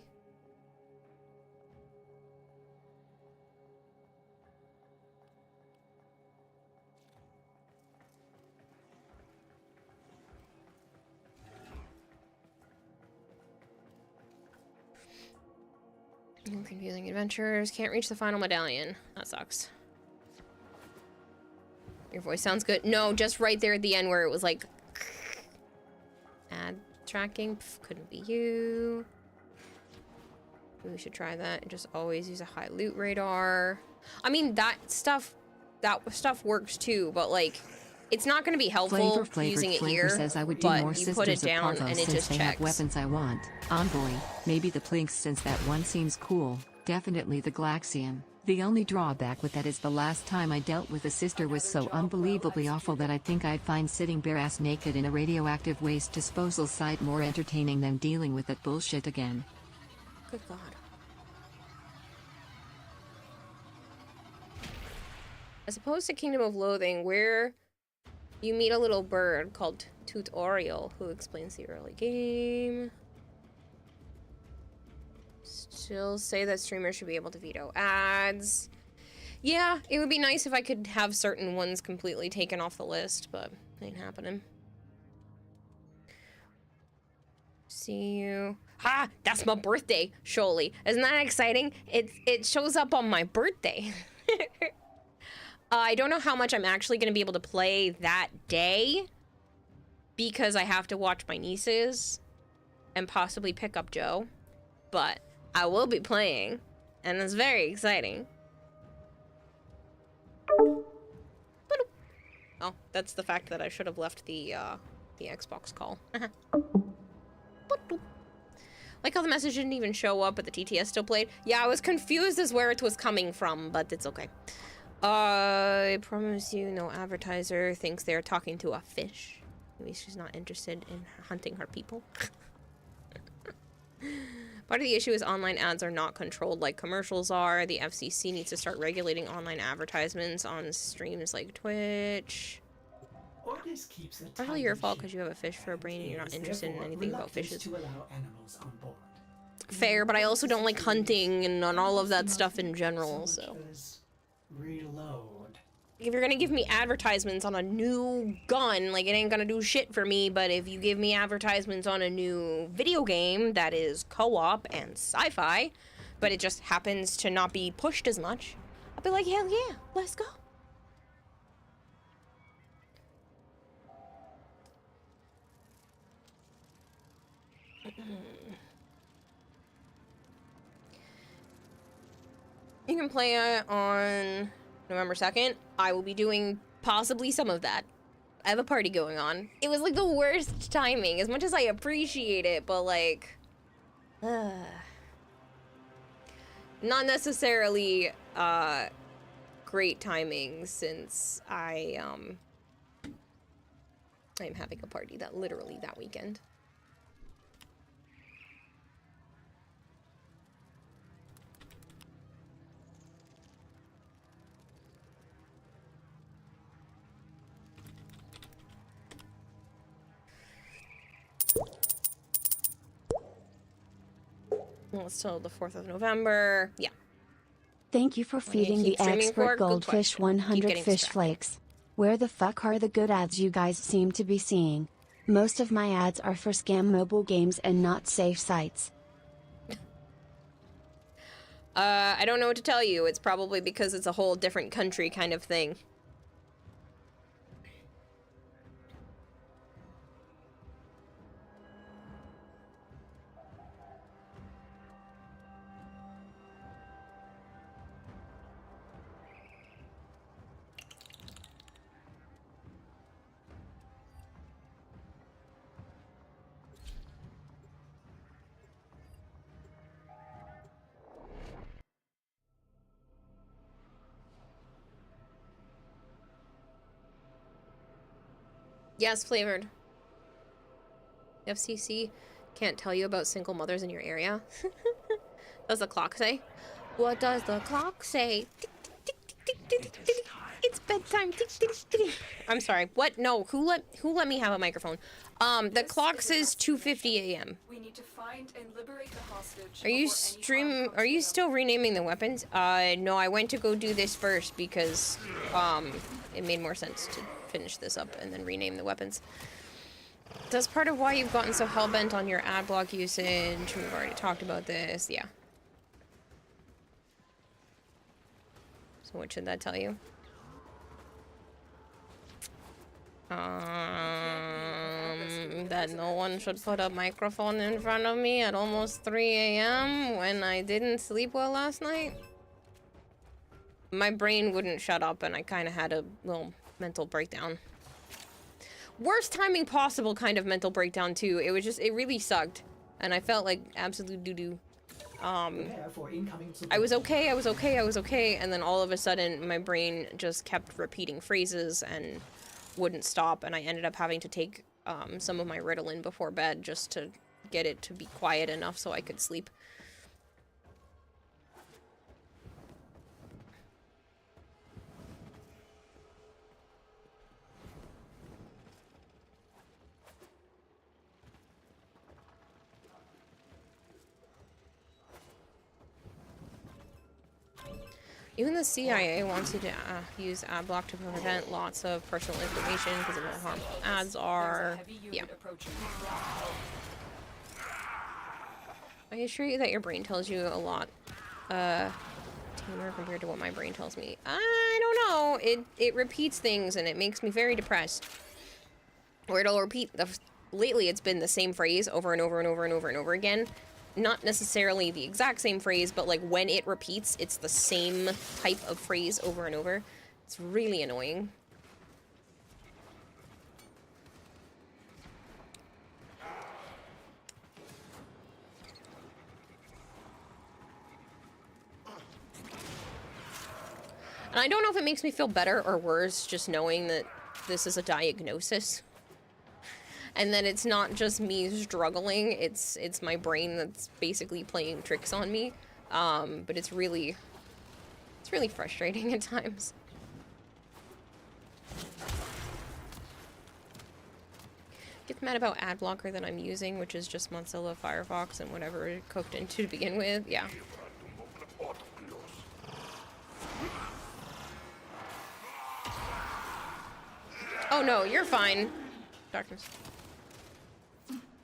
Confusing adventures. Can't reach the final medallion. That sucks. Your voice sounds good. No, just right there at the end where it was like... ad tracking. Pff, couldn't be you. We should try that. Just always use a high loot radar. I mean, that stuff works too, but like... it's not going to be helpful using it here, says I would do but more you put it down and it just they checks. Have weapons I want. Envoy, maybe the Plinks since that one seems cool. Definitely the Glaxium. The only drawback with that is the last time I dealt with a sister was so unbelievably awful that I think I'd find sitting bare-ass naked in a radioactive waste disposal site more entertaining than dealing with that bullshit again. Good God. As opposed to Kingdom of Loathing, where you meet a little bird called Tutorial who explains the early game. Still say that streamers should be able to veto ads. Yeah, it would be nice if I could have certain ones completely taken off the list, but ain't happening. See you. Ha! That's my birthday, surely. Isn't that exciting? It shows up on my birthday. I don't know how much I'm actually going to be able to play that day because I have to watch my nieces and possibly pick up Joe, but I will be playing, and it's very exciting. Oh, that's the fact that I should have left the Xbox call. Like how the message didn't even show up, but the TTS still played. Yeah, I was confused as where it was coming from, but it's okay. I promise you no advertiser thinks they're talking to a fish. Maybe she's not interested in hunting her people. Part of the issue is online ads are not controlled like commercials are. The FCC needs to start regulating online advertisements on streams like Twitch. Partly your fault because you have a fish for a brain and you're not interested in anything about fishes. Fair, but I also don't like hunting and on all of that stuff in general, so. Reload. If you're gonna give me advertisements on a new gun, like, it ain't gonna do shit for me, but if you give me advertisements on a new video game that is co-op and sci-fi, but it just happens to not be pushed as much, I'll be like, hell yeah, let's go. You can play it on November 2nd. I will be doing possibly some of that. I have a party going on. It was like the worst timing, as much as I appreciate it, but like, not necessarily great timing, since I'm having a party that literally that weekend. Well, it's till the 4th of November. Yeah. Thank you for feeding the expert goldfish 100 fish flakes. Where the fuck are the good ads you guys seem to be seeing? Most of my ads are for scam mobile games and not safe sites. I don't know what to tell you. It's probably because it's a whole different country kind of thing. Yes, flavored. FCC can't tell you about single mothers in your area. Does the clock say? What does the clock say? It's bedtime. I'm sorry. What? No. Who let me have a microphone? The clock says 2:50 a.m. We need to find and liberate the hostage. Are you still renaming the weapons? No, I went to go do this first because it made more sense to finish this up and then rename the weapons. That's part of why you've gotten so hellbent on your ad block usage. We've already talked about this. Yeah. So what should that tell you? That no one should put a microphone in front of me at almost 3 a.m. when I didn't sleep well last night. My brain wouldn't shut up and I kind of had a little mental breakdown. Worst timing possible kind of mental breakdown too. It was just, it really sucked. And I felt like absolute doo-doo. I was okay, and then all of a sudden my brain just kept repeating phrases and wouldn't stop, and I ended up having to take some of my Ritalin before bed just to get it to be quiet enough so I could sleep. Even the CIA wants you to use ad block to prevent lots of personal information because of how harmful ads are. Yeah. I assure you that your brain tells you a lot tamer compared to what my brain tells me. I don't know. It repeats things and it makes me very depressed. Or it'll repeat lately it's been the same phrase over and over and over and over and over again. Not necessarily the exact same phrase, but like when it repeats, it's the same type of phrase over and over. It's really annoying. And I don't know if it makes me feel better or worse just knowing that this is a diagnosis. And then it's not just me struggling, it's my brain that's basically playing tricks on me. But it's really frustrating at times. Get mad about ad blocker that I'm using, which is just Mozilla Firefox and whatever it cooked into to begin with. Yeah. Oh no, you're fine. Darkness.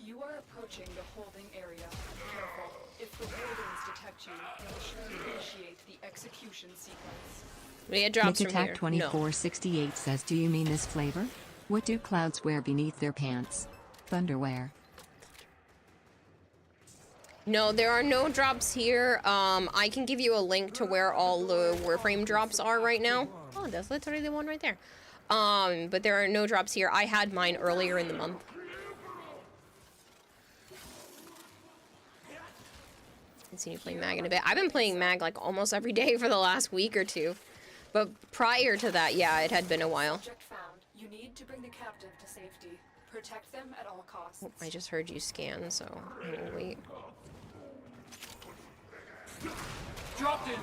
You are approaching the holding area. Careful. If the wardens detect you, they will surely initiate the execution sequence. It drops from here. 2468 says, do you mean this flavor? What do clouds wear beneath their pants? Thunderwear. No, there are no drops here. I can give you a link to where all the Warframe drops are right now. Oh, that's literally the one right there. But there are no drops here. I had mine earlier in the month. I've seen you playing Mag in a bit. I've been playing Mag like almost every day for the last week or two. But prior to that, yeah, it had been a while. Object found. You need to bring the captive to safety. Protect them at all costs. Oh, I just heard you scan, so I will wait. Dropped in.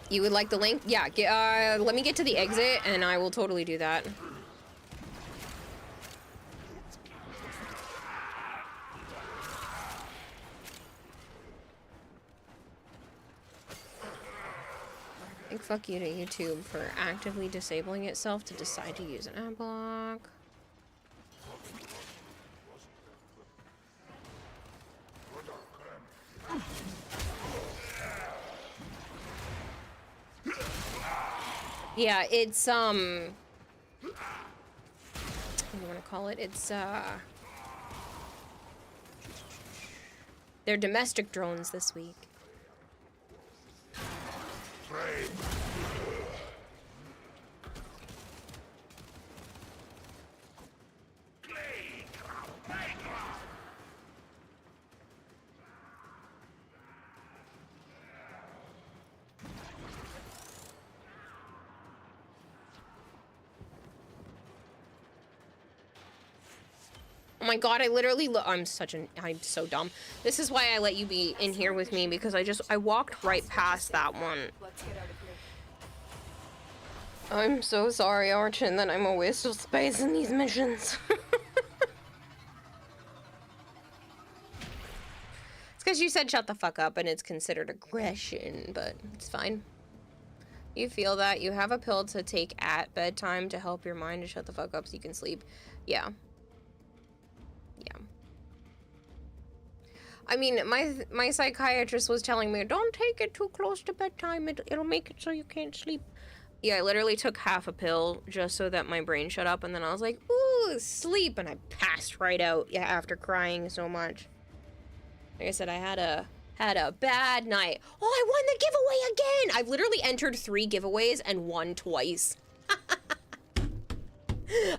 You would like the link? Yeah, let me get to the exit and I will totally do that. Big fuck you to YouTube for actively disabling itself to decide to use an ad block. Yeah, it's, what do you want to call it? It's, they're domestic drones this week. Oh my god, I literally I'm so dumb. This is why I let you be in here with me, because I walked right past that one. Let's get out of here. I'm so sorry, Archon, that I'm a waste of space in these missions. It's because you said shut the fuck up and it's considered aggression, but it's fine. You feel that. You have a pill to take at bedtime to help your mind to shut the fuck up so you can sleep. Yeah. Yeah. I mean, my psychiatrist was telling me, don't take it too close to bedtime. It'll make it so you can't sleep. Yeah, I literally took half a pill just so that my brain shut up, and then I was like, ooh, sleep, and I passed right out, yeah, after crying so much. Like I said, I had a bad night. Oh, I won the giveaway again! I've literally entered 3 giveaways and won twice.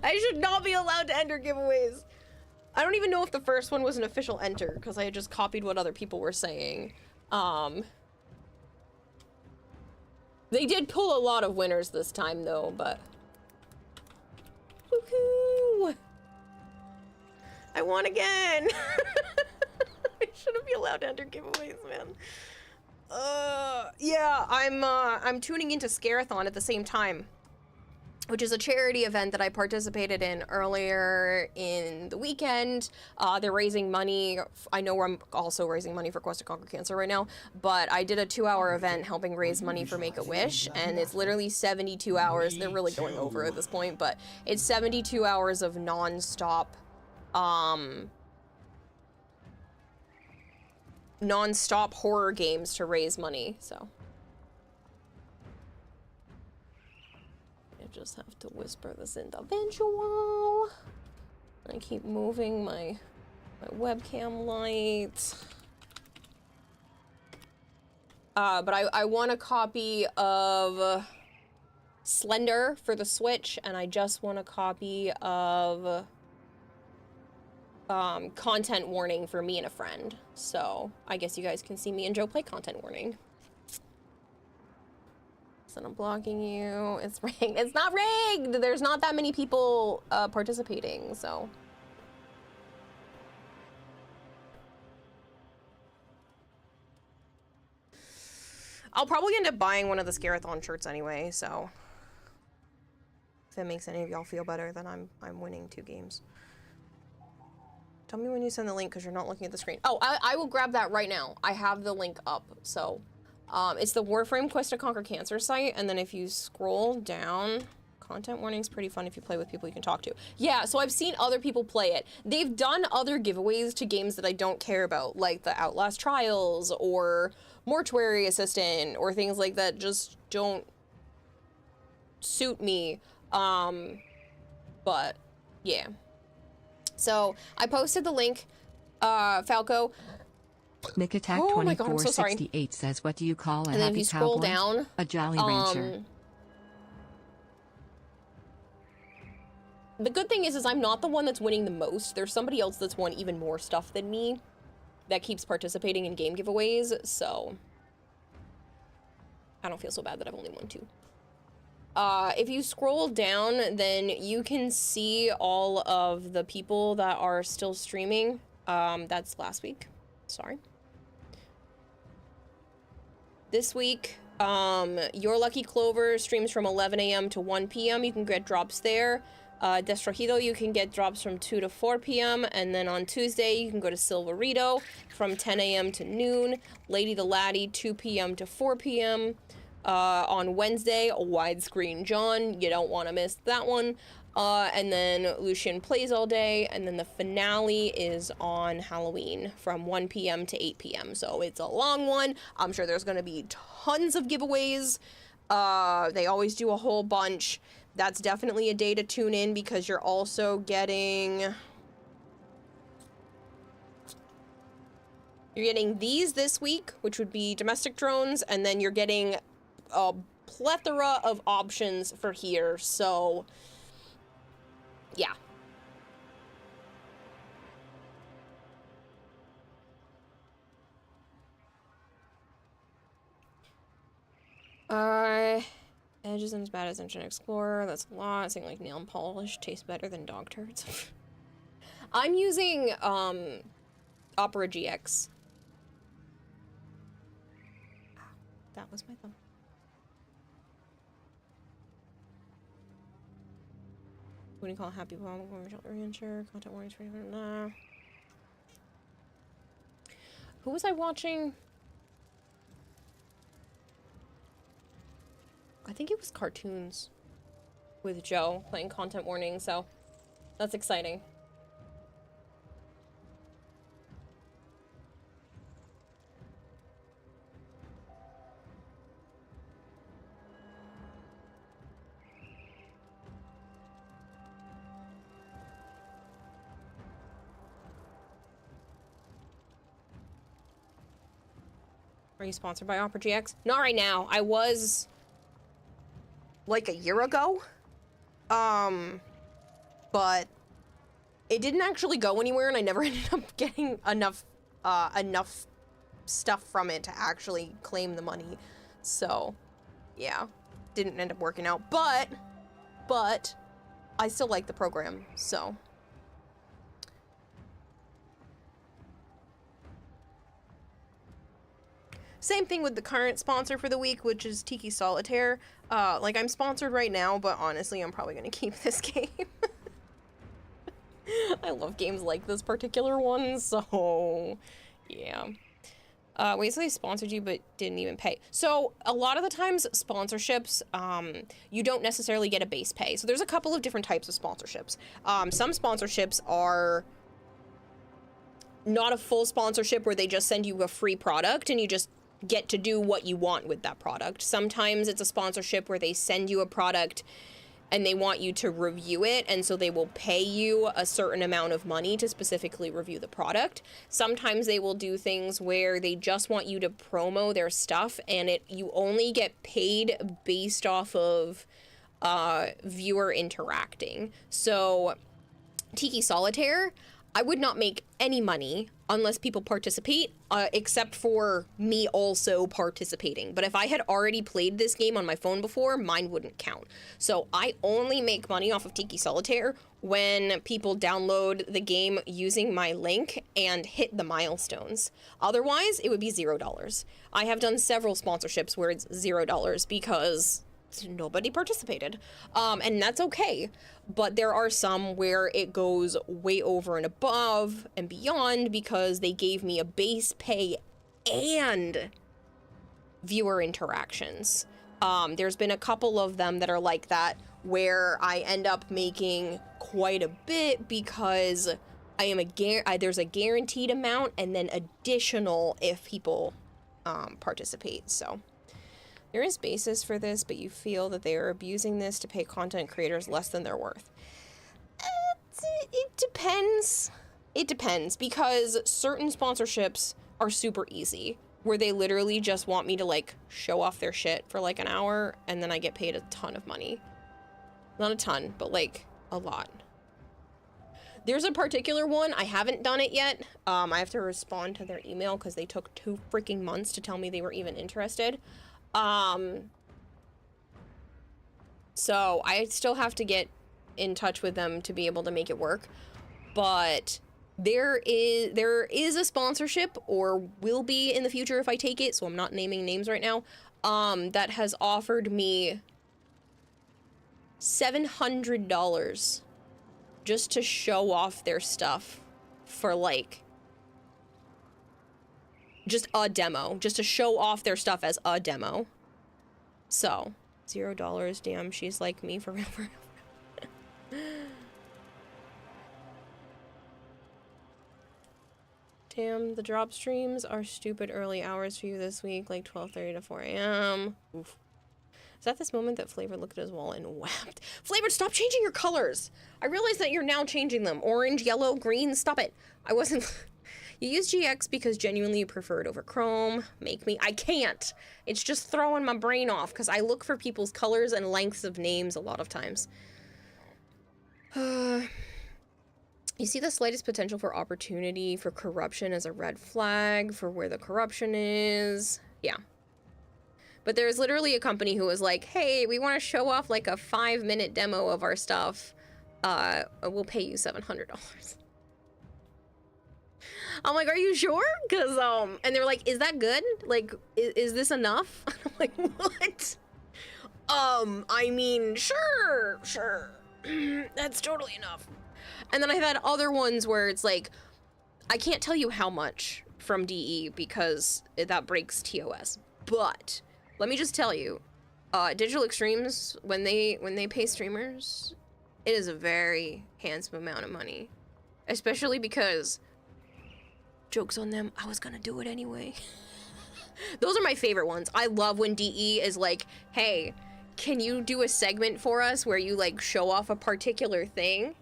I should not be allowed to enter giveaways. I don't even know if the first one was an official enter, because I had just copied what other people were saying. They did pull a lot of winners this time, though, but... Woohoo! I won again! I shouldn't be allowed to enter giveaways, man. Yeah, I'm tuning into Scarathon at the same time, which is a charity event that I participated in earlier in the weekend. They're raising money. I know I'm also raising money for Quest to Conquer Cancer right now, but I did a 2-hour event helping raise money for Make-A-Wish, and it's literally 72 hours. They're really going over at this point, but it's 72 hours of non-stop, non-stop horror games to raise money, so. I just have to whisper this into visual. I keep moving my webcam light. But I want a copy of Slender for the Switch, and I just want a copy of Content Warning for me and a friend. So I guess you guys can see me and Joe play Content Warning. And I'm blocking you. It's rigged. It's not rigged! There's not that many people participating, so. I'll probably end up buying one of the Scarathon shirts anyway, so. If that makes any of y'all feel better, then I'm winning 2 games. Tell me when you send the link, because you're not looking at the screen. Oh, I will grab that right now. I have the link up, so. It's the Warframe Quest to Conquer Cancer site, and then if you scroll down, Content Warning's pretty fun if you play with people you can talk to. Yeah, so I've seen other people play it. They've done other giveaways to games that I don't care about, like the Outlast Trials, or Mortuary Assistant, or things like that just don't suit me. But, yeah. So I posted the link, Falco. Nick Attack Oh my God, I'm so sorry. 2468 says, what do you call a And then if happy you scroll cowboy? down, A jolly rancher. The good thing is I'm not the one that's winning the most. There's somebody else that's won even more stuff than me that keeps participating in game giveaways, so I don't feel so bad that I've only won 2. If you scroll down, then you can see all of the people that are still streaming. That's last week. Sorry. This week, Your Lucky Clover streams from 11 a.m. to 1 p.m. You can get drops there. Destrojido, you can get drops from 2 to 4 p.m. And then on Tuesday, you can go to Silverito from 10 a.m. to noon. Lady the Laddie, 2 p.m. to 4 p.m. On Wednesday, Widescreen John. You don't want to miss that one. And then Lucian Plays All Day. And then the finale is on Halloween from 1 p.m. to 8 p.m. So it's a long one. I'm sure there's going to be tons of giveaways. They always do a whole bunch. That's definitely a day to tune in because you're also getting... You're getting these this week, which would be domestic drones, and then you're getting a plethora of options for here, so... Yeah. Edge isn't as bad as Internet Explorer. That's a lot. Something like nail polish tastes better than dog turds. I'm using Opera GX. That was my thumb. What do you call Happy Bomb? Rancher, content warnings for nah. Who was I watching? I think it was cartoons with Joe playing content warning, so that's exciting. Are you sponsored by Opera GX? Not right now. I was like a year ago. But it didn't actually go anywhere and I never ended up getting enough stuff from it to actually claim the money. So, yeah, didn't end up working out, but I still like the program, so. Same thing with the current sponsor for the week, which is Tiki Solitaire. Like, I'm sponsored right now, but honestly, I'm probably gonna keep this game. I love games like this particular one, so yeah. Wait, so they sponsored you but didn't even pay. So a lot of the times sponsorships, you don't necessarily get a base pay. So there's a couple of different types of sponsorships. Some sponsorships are not a full sponsorship where they just send you a free product and you just get to do what you want with that product. Sometimes it's a sponsorship where they send you a product and they want you to review it, and so they will pay you a certain amount of money to specifically review the product. Sometimes they will do things where they just want you to promo their stuff, and you only get paid based off of viewer interacting. So Tiki Solitaire, I would not make any money unless people participate, except for me also participating. But if I had already played this game on my phone before, mine wouldn't count. So I only make money off of Tiki Solitaire when people download the game using my link and hit the milestones. Otherwise, it would be $0. I have done several sponsorships where it's $0 because nobody participated, and that's okay. But there are some where it goes way over and above and beyond because they gave me a base pay and viewer interactions. There's been a couple of them that are like that where I end up making quite a bit because I am there's a guaranteed amount and then additional if people participate. So there is basis for this, but you feel that they are abusing this to pay content creators less than their worth. It depends. It depends, because certain sponsorships are super easy, where they literally just want me to, like, show off their shit for, like, an hour, and then I get paid a ton of money. Not a ton, but, like, a lot. There's a particular one, I haven't done it yet. I have to respond to their email because they took 2 freaking months to tell me they were even interested. So I still have to get in touch with them to be able to make it work. But there is a sponsorship, or will be in the future if I take it, so I'm not naming names right now, that has offered me $700 just to show off their stuff for, like, just a demo, just to show off their stuff as a demo. So, $0, damn, she's like me for real. Damn, the drop streams are stupid early hours for you this week, like 12:30 to 4 a.m. Oof. Is that this moment that Flavor looked at his wall and wept? Flavor, stop changing your colors! I realize that you're now changing them. Orange, yellow, green, stop it. I wasn't... You use GX because genuinely you prefer it over Chrome. Make me... I can't! It's just throwing my brain off, because I look for people's colors and lengths of names a lot of times. You see the slightest potential for opportunity for corruption as a red flag for where the corruption is. Yeah. But there's literally a company who was like, hey, we want to show off like a 5-minute demo of our stuff. We'll pay you $700. I'm like, are you sure? Cause, and they were like, is that good? Like, is this enough? I'm like, what? I mean, sure. That's totally enough. And then I've had other ones where it's like, I can't tell you how much from DE because that breaks TOS. But let me just tell you, Digital Extremes, when they pay streamers, it is a very handsome amount of money. Especially because, joke's on them, I was gonna do it anyway. Those are my favorite ones. I love when DE is like, hey, can you do a segment for us where you like show off a particular thing?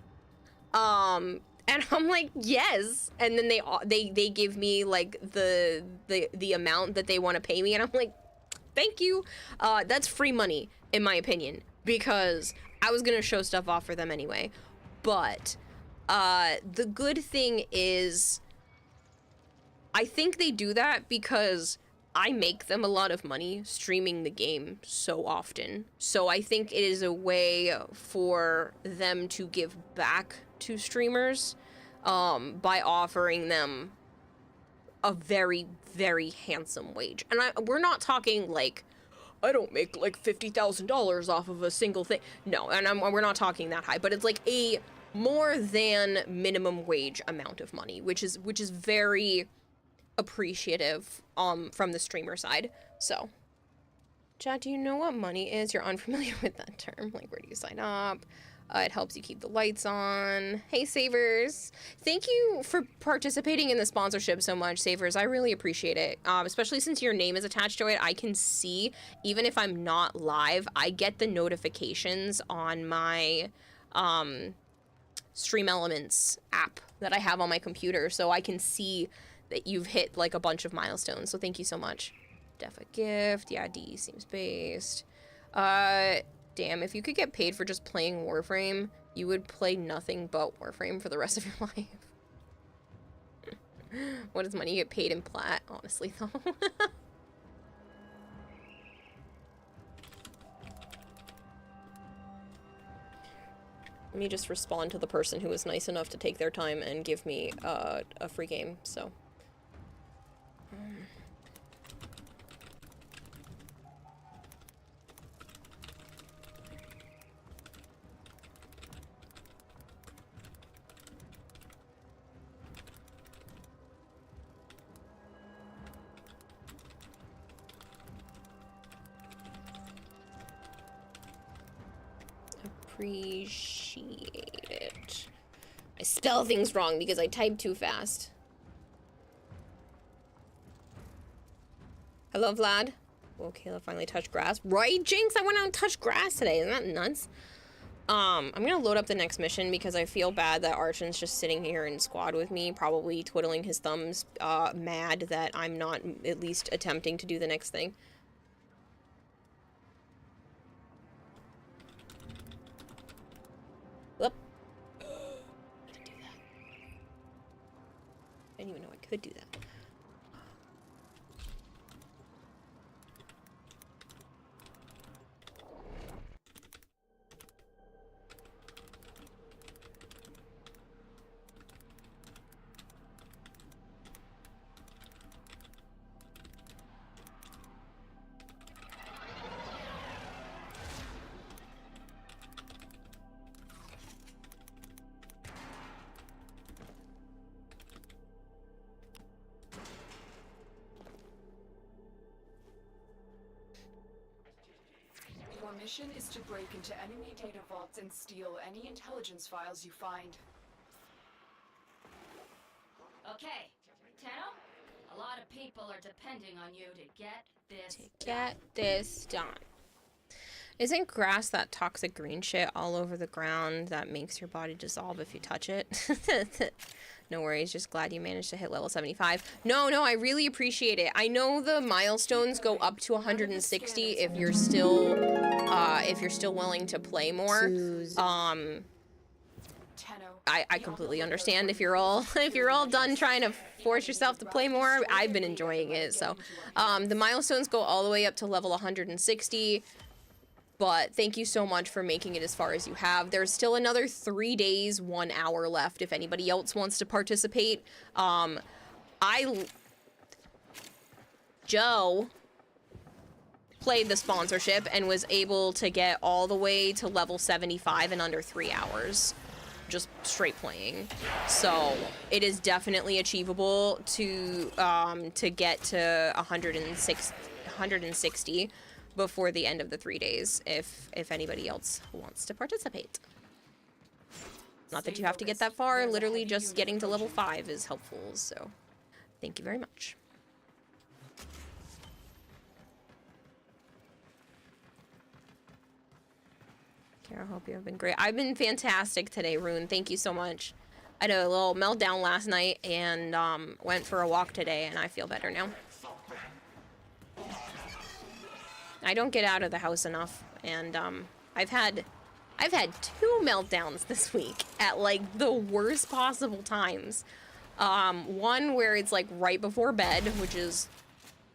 And I'm like, yes. And then they give me like the amount that they want to pay me, and I'm like, thank you. That's free money in my opinion, because I was gonna show stuff off for them anyway. But the good thing is, I think they do that because I make them a lot of money streaming the game so often. So I think it is a way for them to give back to streamers by offering them a very, very handsome wage. And we're not talking like, I don't make like $50,000 off of a single thing. No, and we're not talking that high, but it's like a more than minimum wage amount of money, which is very appreciative from the streamer side. So chat, do you know what money is? You're unfamiliar with that term. Like, where do you sign up? It helps you keep the lights on. Hey Savers, thank you for participating in the sponsorship so much, Savers. I really appreciate it, especially since your name is attached to it. I can see, even if I'm not live, I get the notifications on my Stream Elements app that I have on my computer, so I can see that you've hit like a bunch of milestones. So thank you so much. Def a gift. Yeah, DE seems based. Damn, if you could get paid for just playing Warframe, you would play nothing but Warframe for the rest of your life. What does money get paid in plat? Honestly, though. Let me just respond to the person who was nice enough to take their time and give me a free game, so. Appreciate it. I spell things wrong because I type too fast. Hello, Vlad. Well, Kayla finally touched grass. Right, Jinx? I went out and touched grass today. Isn't that nuts? I'm gonna load up the next mission because I feel bad that Archon's just sitting here in squad with me, probably twiddling his thumbs, mad that I'm not at least attempting to do the next thing. Whoop. Didn't do that. I didn't even know I could do that. Your mission is to break into enemy data vaults and steal any intelligence files you find. Okay, Tenno, a lot of people are depending on you to get this Get this done. Isn't grass that toxic green shit all over the ground that makes your body dissolve if you touch it? No worries, just glad you managed to hit level 75. No, I really appreciate it. I know the milestones go up to 160 if you're still willing to play more. I completely understand if you're all done trying to force yourself to play more. I've been enjoying it. So the milestones go all the way up to level 160. But thank you so much for making it as far as you have. There's still another 3 days, 1 hour left if anybody else wants to participate. Joe played the sponsorship and was able to get all the way to level 75 in under 3 hours. Just straight playing. So it is definitely achievable to get to 160 before the end of the 3 days if anybody else wants to participate. Not that you have to get that far, literally just getting to level 5 is helpful, so thank you very much. Kara, hope you have been great. I've been fantastic today, Rune. Thank you so much. I had a little meltdown last night and went for a walk today, and I feel better now. I don't get out of the house enough, and I've had 2 meltdowns this week at like the worst possible times. One where it's like right before bed, which is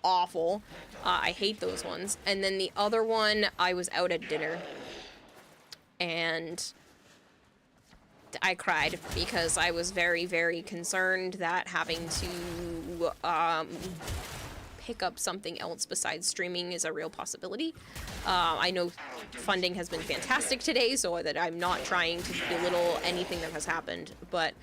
awful. I hate those ones. And then the other one, I was out at dinner, and I cried because I was very, very concerned that having to pick up something else besides streaming is a real possibility. I know funding has been fantastic today, so that I'm not trying to belittle anything that has happened, but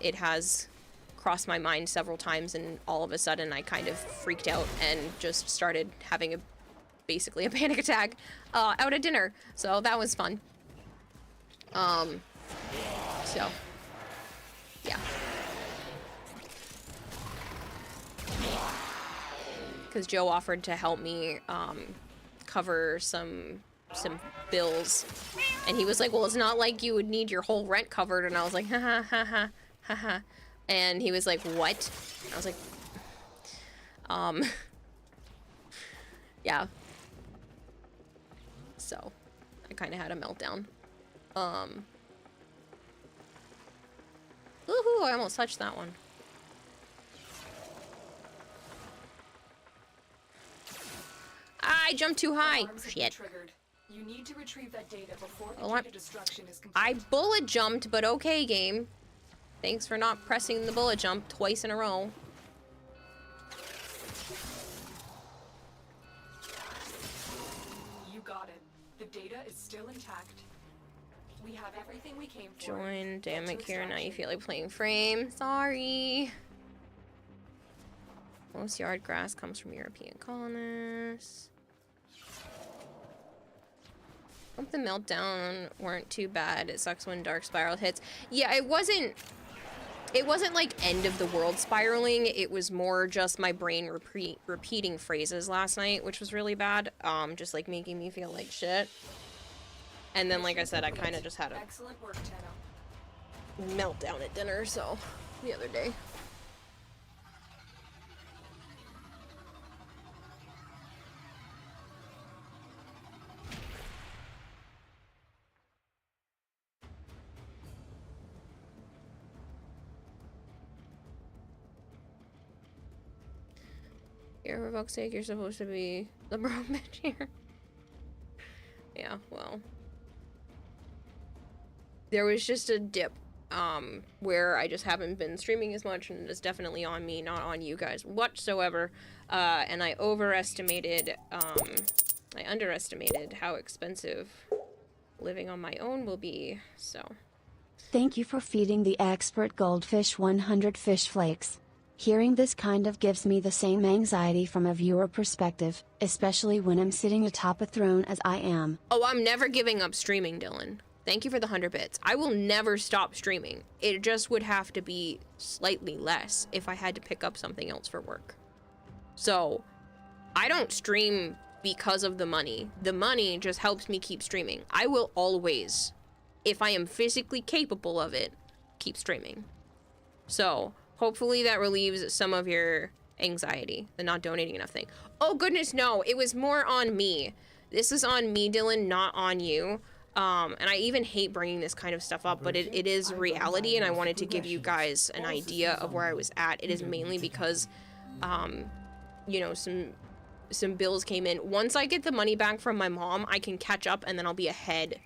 it has crossed my mind several times, and all of a sudden I kind of freaked out and just started having basically a panic attack out at dinner, so that was fun. So yeah. Because Joe offered to help me cover some bills, and he was like, well, it's not like you would need your whole rent covered, and I was like, ha ha ha ha ha ha, and he was like, what? I was like, yeah. So I kind of had a meltdown. Woohoo, I almost touched that one. I jumped too high. Shit. You need to retrieve that data before the Well, data destruction is complete. I bullet jumped, but okay, game. Thanks for not pressing the bullet jump twice in a row. You got it. The data is still intact. We have everything we came for. Join, damn it, Kira, now you feel like playing frame. Sorry. Most yard grass comes from European colonists. Hope the meltdown weren't too bad. It sucks when Dark Spiral hits. Yeah, it wasn't like end of the world spiraling. It was more just my brain repeating phrases last night, which was really bad. Just like making me feel like shit. And then, like I said, I kind of just had a Excellent work, Tenno. meltdown at dinner, so, the other day. Here, for fuck's sake, you're supposed to be the bro bitch here. Yeah, well. There was just a dip, where I just haven't been streaming as much, and it's definitely on me, not on you guys whatsoever. And I underestimated how expensive living on my own will be, so. Thank you for feeding the expert goldfish 100 fish flakes. Hearing this kind of gives me the same anxiety from a viewer perspective, especially when I'm sitting atop a throne as I am. Oh, I'm never giving up streaming, Dylan. Thank you for the 100 bits. I will never stop streaming. It just would have to be slightly less if I had to pick up something else for work. So, I don't stream because of the money. The money just helps me keep streaming. I will always, if I am physically capable of it, keep streaming. So, hopefully that relieves some of your anxiety, the not donating enough thing. Oh goodness, no, it was more on me. This is on me, Dylan, not on you. And I even hate bringing this kind of stuff up, but it is reality, and I wanted to give you guys an idea of where I was at. It is mainly because, you know, some bills came in. Once I get the money back from my mom, I can catch up, and then I'll be ahead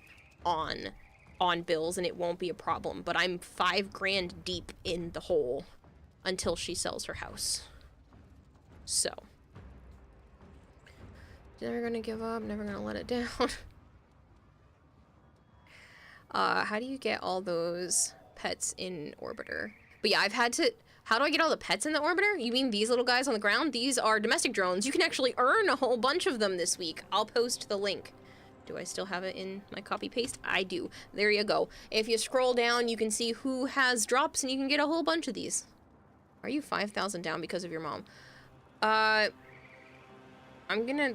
on bills, and it won't be a problem. But I'm $5,000 deep in the hole until she sells her house. So. Never gonna give up, never gonna let it down. How do you get all those pets in Orbiter? But yeah, I've had to... How do I get all the pets in the Orbiter? You mean these little guys on the ground? These are domestic drones. You can actually earn a whole bunch of them this week. I'll post the link. Do I still have it in my copy-paste? I do. There you go. If you scroll down, you can see who has drops, and you can get a whole bunch of these. Are you 5,000 down because of your mom? I'm gonna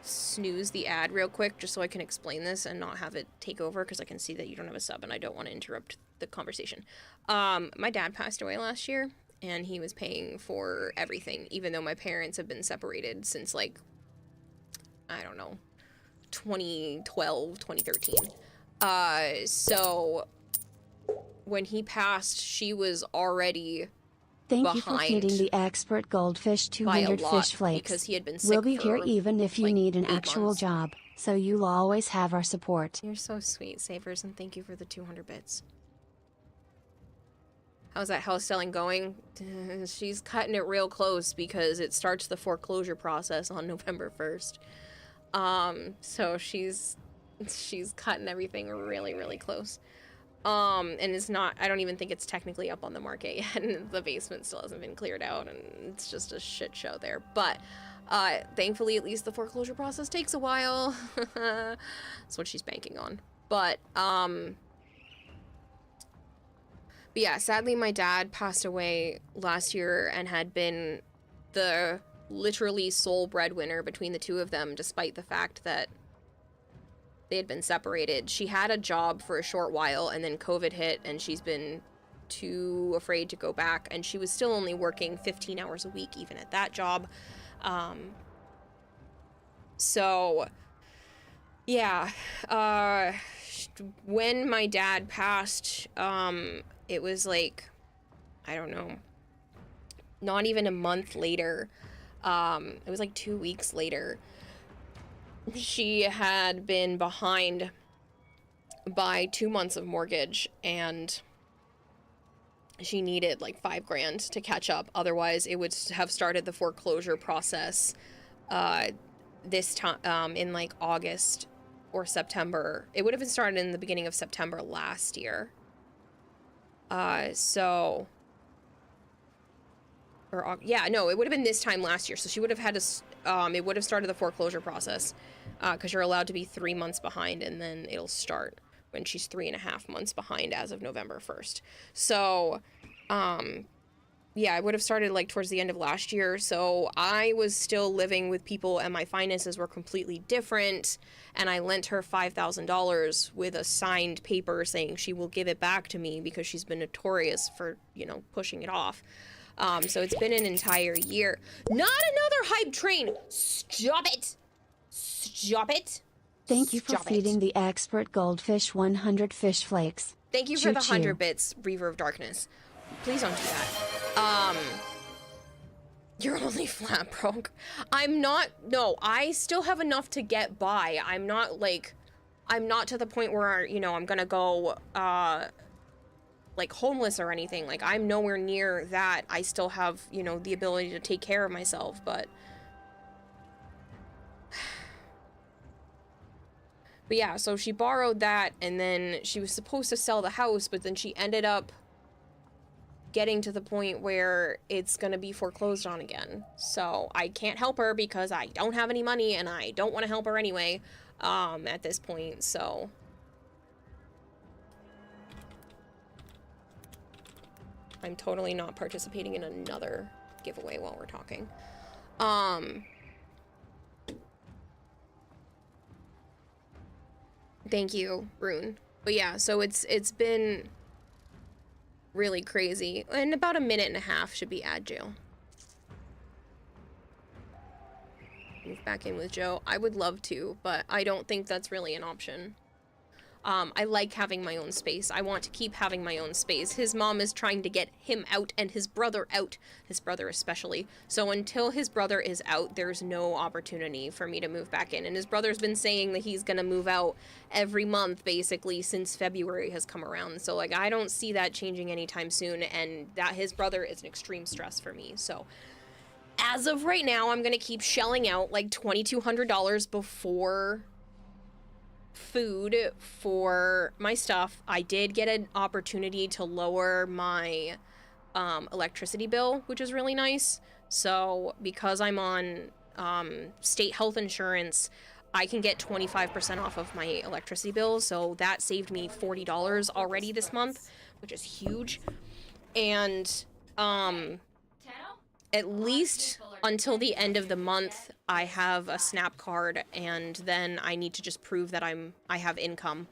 snooze the ad real quick just so I can explain this and not have it take over, because I can see that you don't have a sub and I don't want to interrupt the conversation. My dad passed away last year, and he was paying for everything, even though my parents have been separated since, like, I don't know, 2012, 2013. So when he passed, she was already Thank you for feeding the expert goldfish 200 fish flakes. Because he had been sick. We'll be here for, even if you like, need an 8 actual months. job, so you'll always have our support. You're so sweet, Savers, and thank you for the 200 bits. How's that house selling going? She's cutting it real close because it starts the foreclosure process on November 1st. So she's cutting everything really, really close. And it's not, I don't even think it's technically up on the market yet, and the basement still hasn't been cleared out, and it's just a shit show there. But, thankfully, at least the foreclosure process takes a while. That's what she's banking on. But yeah, sadly, my dad passed away last year and had been the literally sole breadwinner between the two of them, despite the fact that they had been separated. She had a job for a short while, and then COVID hit, and she's been too afraid to go back, and she was still only working 15 hours a week, even at that job. So, yeah, when my dad passed, it was like, I don't know, not even a month later, it was like 2 weeks later, she had been behind by 2 months of mortgage, and she needed like $5,000 to catch up. Otherwise, it would have started the foreclosure process this time in like August or September. It would have been started in the beginning of September last year. Yeah, no, it would have been this time last year. So she would have had to, it would have started the foreclosure process, because you're allowed to be 3 months behind, and then it'll start when she's 3.5 months behind as of November 1st. So, yeah, I would have started like towards the end of last year. So I was still living with people and my finances were completely different. And I lent her $5,000 with a signed paper saying she will give it back to me because she's been notorious for, you know, pushing it off. So it's been an entire year. Not another hype train. Stop it. Stop it. Thank you for Stop it. feeding the expert goldfish 100 fish flakes. Thank you for the 100 bits, Reaver of Darkness. Please don't do that. You're only flat broke. I'm not, no, I still have enough to get by. I'm not to the point where, you know, I'm gonna go, like, homeless or anything. Like, I'm nowhere near that. I still have, you know, the ability to take care of myself, but... But yeah, so she borrowed that, and then she was supposed to sell the house, but then she ended up getting to the point where it's gonna be foreclosed on again. So I can't help her because I don't have any money, and I don't want to help her anyway, at this point, so... I'm totally not participating in another giveaway while we're talking. Thank you, Rune. But yeah, so it's been really crazy. In about a minute and a half should be ad jail. Move back in with Joe. I would love to, but I don't think that's really an option. I like having my own space. I want to keep having my own space. His mom is trying to get him out and his brother out. His brother especially. So until his brother is out, there's no opportunity for me to move back in. And his brother's been saying that he's gonna move out every month, basically, since February has come around. So, like, I don't see that changing anytime soon, and that his brother is an extreme stress for me. So, as of right now, I'm gonna keep shelling out, like, $2,200 before... food for my stuff. I did get an opportunity to lower my electricity bill, which is really nice. So because I'm on state health insurance, I can get 25% off of my electricity bill. So that saved me $40 already this month, which is huge. And at least until the end of the month, I have a SNAP card, and then I need to just prove that I have income.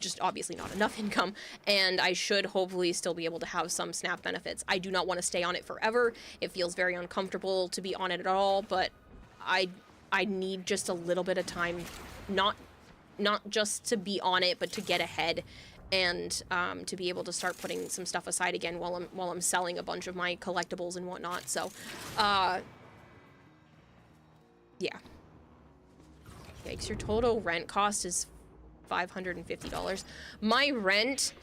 Just obviously not enough income, and I should hopefully still be able to have some SNAP benefits. I do not want to stay on it forever. It feels very uncomfortable to be on it at all, but I need just a little bit of time, not just to be on it, but to get ahead. And to be able to start putting some stuff aside again while I'm selling a bunch of my collectibles and whatnot. So, yeah. Yikes, your total rent cost is $550. My rent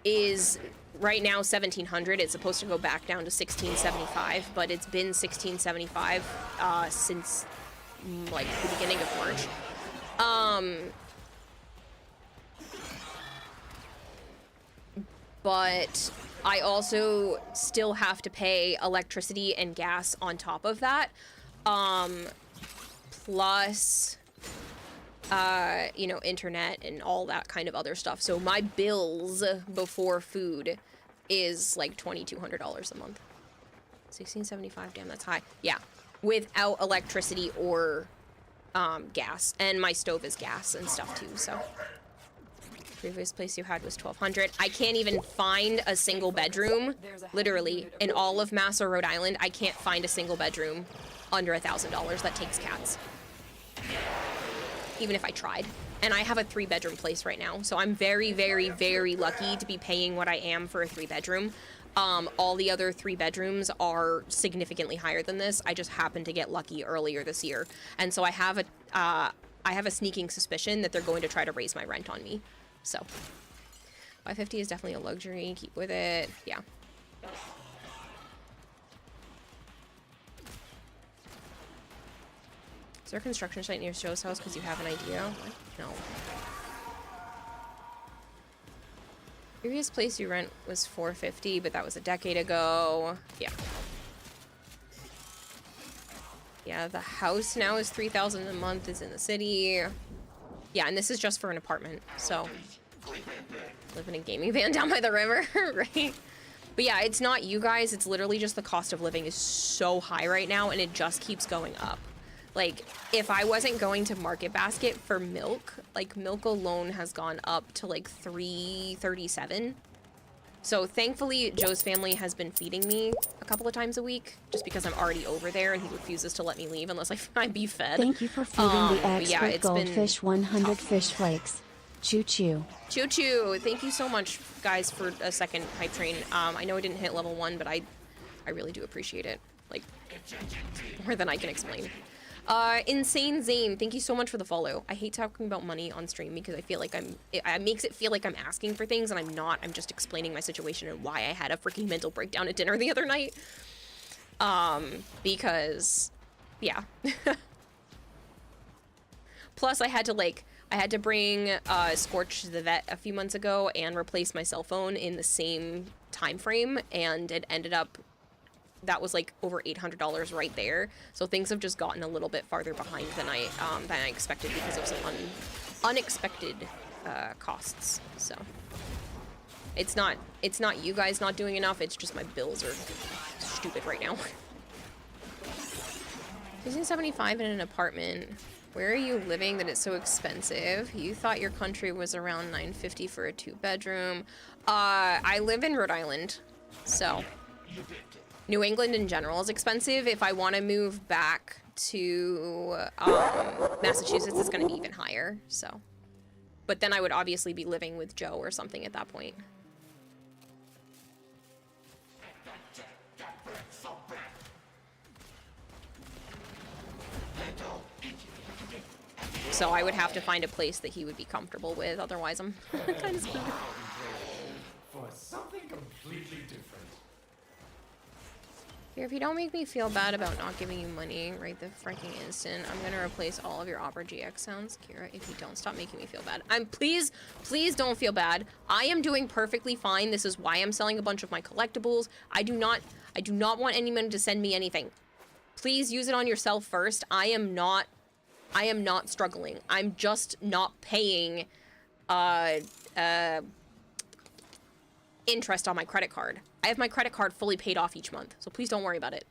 is right now $1,700. It's supposed to go back down to $1,675, but it's been $1,675 since like the beginning of March. But I also still have to pay electricity and gas on top of that. Plus, you know, internet and all that kind of other stuff. So my bills before food is like $2,200 a month. $1,675, damn, that's high. Yeah, without electricity or gas. And my stove is gas and stuff too, so... Previous place you had was $1,200. I can't even find a single bedroom, literally, in all of Mass or Rhode Island. I can't find a single bedroom under $1,000 that takes cats. Even if I tried. And I have a 3-bedroom place right now, so I'm very, very, very lucky to be paying what I am for a 3-bedroom. All the other 3 bedrooms are significantly higher than this. I just happened to get lucky earlier this year. And so I have a sneaking suspicion that they're going to try to raise my rent on me. So, $550 is definitely a luxury. Keep with it. Yeah. Is there a construction site near Joe's house because you have an idea? What? No. Previous place you rent was $450, but that was a decade ago. Yeah. Yeah, the house now is $3,000 a month. Is in the city. Yeah, and this is just for an apartment, so... Live in a gaming van down by the river, right? But yeah, it's not you guys, it's literally just the cost of living is so high right now, and it just keeps going up. Like, if I wasn't going to Market Basket for milk, like, milk alone has gone up to, like, $3.37. So, thankfully, Joe's family has been feeding me a couple of times a week, just because I'm already over there, and he refuses to let me leave unless I be fed. Thank you for feeding the expert yeah, goldfish 100 fish flakes. Choo choo. Choo choo. Thank you so much, guys, for a second hype train. I know I didn't hit level 1, but I really do appreciate it. Like, more than I can explain. Insane Zane, thank you so much for the follow. I hate talking about money on stream because I feel like it makes it feel like I'm asking for things, and I'm not. I'm just explaining my situation and why I had a freaking mental breakdown at dinner the other night. Because, yeah. Plus, I had to bring Scorch to the vet a few months ago and replace my cell phone in the same time frame, and it ended up, that was like over $800 right there. So things have just gotten a little bit farther behind than I expected because of some unexpected costs. So it's not you guys not doing enough, it's just my bills are stupid right now. 1675 in an apartment. Where are you living that it's so expensive? You thought your country was around $950 for a 2-bedroom. I live in Rhode Island, so New England in general is expensive. If I want to move back to Massachusetts, it's going to be even higher. So, but then I would obviously be living with Joe or something at that point. So I would have to find a place that he would be comfortable with. Otherwise, I'm kind of screwed. For something completely different. Here, if you don't make me feel bad about not giving you money right the freaking instant, I'm gonna replace all of your Opera GX sounds, Kira, if you don't stop making me feel bad. Please don't feel bad. I am doing perfectly fine. This is why I'm selling a bunch of my collectibles. I do not want anyone to send me anything. Please use it on yourself first. I am not struggling. I'm just not paying interest on my credit card. I have my credit card fully paid off each month, so please don't worry about it.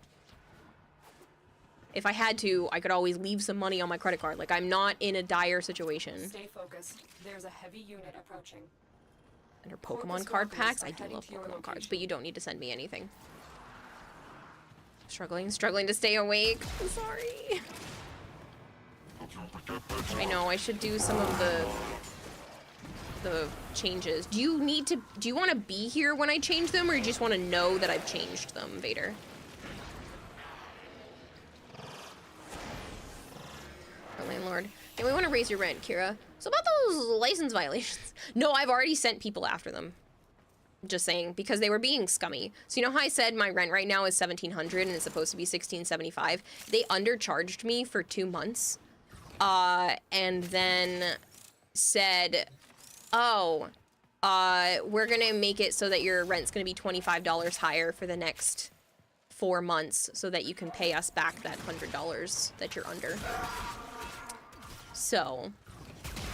If I had to, I could always leave some money on my credit card. Like, I'm not in a dire situation. Stay focused. There's a heavy unit approaching. Under Pokemon card packs? I do love Pokemon cards, but you don't need to send me anything. Struggling to stay awake. I'm sorry. I know, I should do some of the changes. Do you want to be here when I change them, or you just want to know that I've changed them, Vader? Our landlord. Yeah, we want to raise your rent, Kira. So about those license violations. No, I've already sent people after them. Just saying, because they were being scummy. So you know how I said my rent right now is $1,700 and it's supposed to be $1,675? They undercharged me for 2 months. And then said, oh, we're gonna make it so that your rent's gonna be $25 higher for the next 4 months so that you can pay us back that $100 that you're under. So,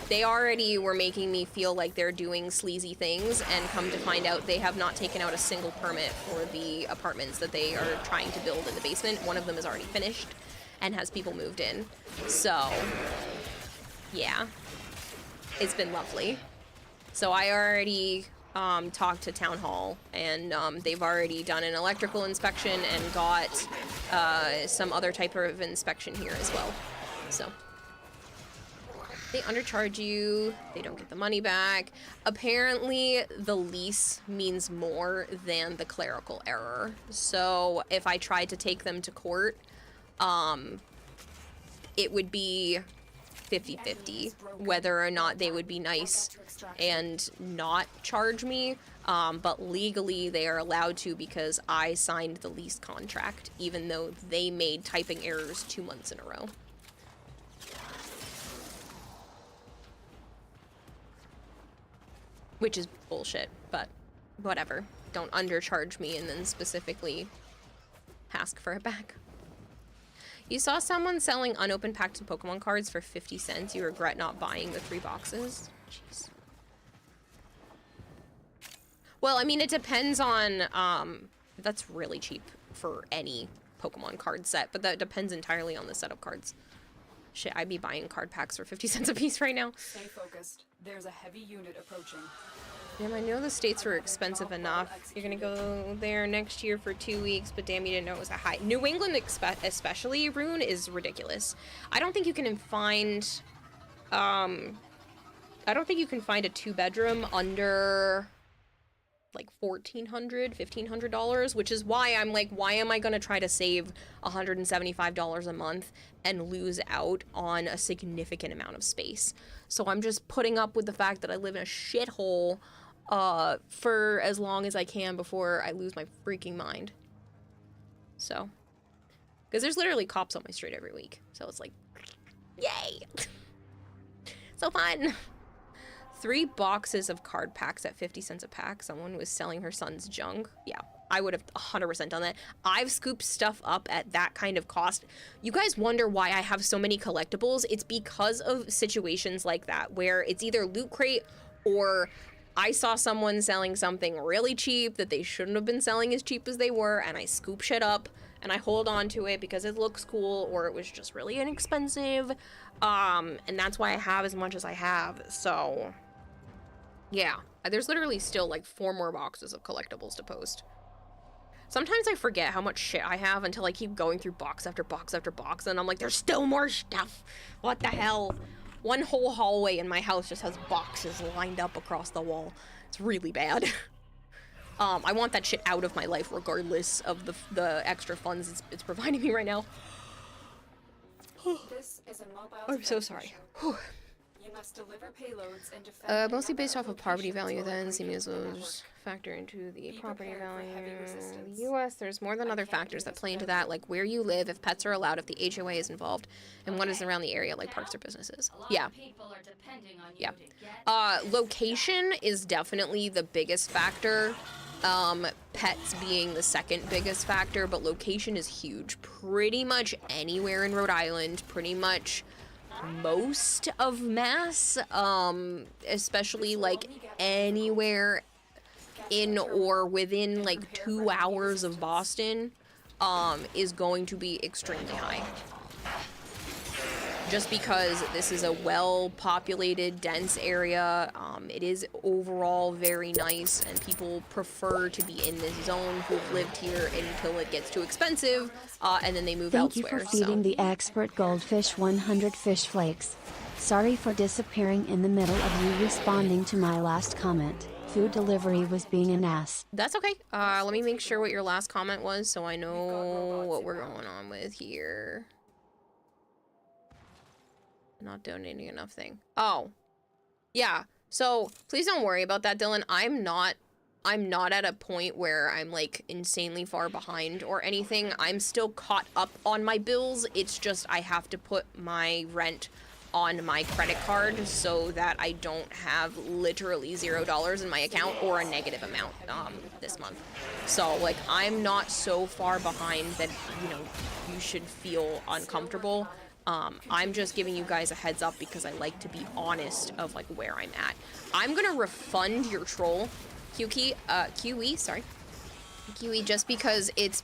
they already were making me feel like they're doing sleazy things, and come to find out they have not taken out a single permit for the apartments that they are trying to build in the basement. One of them is already finished and has people moved in. So, yeah, it's been lovely. So I already talked to Town Hall, and they've already done an electrical inspection and got some other type of inspection here as well. So they undercharge you, they don't get the money back. Apparently the lease means more than the clerical error. So if I tried to take them to court, it would be 50-50 whether or not they would be nice and not charge me, but legally they are allowed to because I signed the lease contract, even though they made typing errors 2 months in a row. Which is bullshit, but whatever. Don't undercharge me and then specifically ask for it back. You saw someone selling unopened packs of Pokemon cards for 50 cents. You regret not buying the 3 boxes. Jeez. Well, I mean, it depends on, that's really cheap for any Pokemon card set, but that depends entirely on the set of cards. Shit, I'd be buying card packs for 50 cents a piece right now. Stay focused. There's a heavy unit approaching. Damn, I know the states were expensive enough. You're gonna go there next year for 2 weeks, but damn, you didn't know it was a high. New England, especially, Rune, is ridiculous. I don't think you can find, I don't think you can find a 2-bedroom under like $1,400, $1,500, which is why I'm like, why am I gonna try to save $175 a month and lose out on a significant amount of space? So I'm just putting up with the fact that I live in a shithole for as long as I can before I lose my freaking mind. So, because there's literally cops on my street every week, so it's like, yay! So fun! 3 boxes of card packs at 50 cents a pack. Someone was selling her son's junk. Yeah, I would have 100% done that. I've scooped stuff up at that kind of cost. You guys wonder why I have so many collectibles. It's because of situations like that, where it's either Loot Crate or I saw someone selling something really cheap that they shouldn't have been selling as cheap as they were, and I scoop shit up and I hold on to it because it looks cool, or it was just really inexpensive. And that's why I have as much as I have. So yeah, there's literally still like 4 more boxes of collectibles to post. Sometimes I forget how much shit I have until I keep going through box after box after box, and I'm like, there's still more stuff. What the hell? One whole hallway in my house just has boxes lined up across the wall. It's really bad. I want that shit out of my life regardless of the extra funds it's providing me right now. This is a mobile I'm so sorry. Whew. You must deliver payloads and defend Mostly based off of property value then, seeming as those factor into the property value. In the US, there's more than other factors that play into that, like where you live, if pets are allowed, if the HOA is involved, and what is around the area, like parks or businesses. Yeah. Yeah. Location is definitely the biggest factor. Pets being the second biggest factor, but location is huge. Pretty much anywhere in Rhode Island, pretty much most of Mass, especially like anywhere in or within like 2 hours of Boston, is going to be extremely high. Just because this is a well-populated, dense area, it is overall very nice, and people prefer to be in this zone who've lived here until it gets too expensive, and then they move elsewhere. Thank you for feeding the expert goldfish 100 fish flakes. Sorry for disappearing in the middle of you responding to my last comment. Food delivery was being an ass. That's okay. Let me make sure what your last comment was so I know what we're going on with here. Not donating enough thing. Oh, yeah. So please don't worry about that, Dylan. I'm not at a point where I'm like insanely far behind or anything. I'm still caught up on my bills. It's just I have to put my rent on my credit card so that I don't have literally $0 in my account or a negative amount this month. So like I'm not so far behind that, you know, you should feel uncomfortable. I'm just giving you guys a heads up because I like to be honest of like where I'm at. I'm gonna refund your troll, QE, just because it's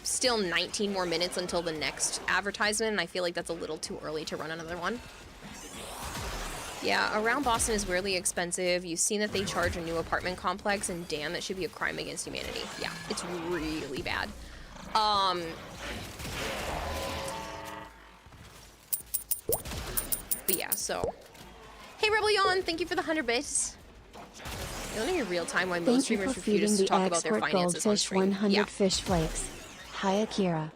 still 19 more minutes until the next advertisement, and I feel like that's a little too early to run another one. Yeah, around Boston is weirdly expensive. You've seen that they charge a new apartment complex, and damn, that should be a crime against humanity. Yeah, it's really bad. But yeah, so. Hey, Rebellion, thank you for the 100 bits. You know in real time why most streamers refuse to talk about their finances on stream. 100 Yeah. fish flakes. Hi, Akira.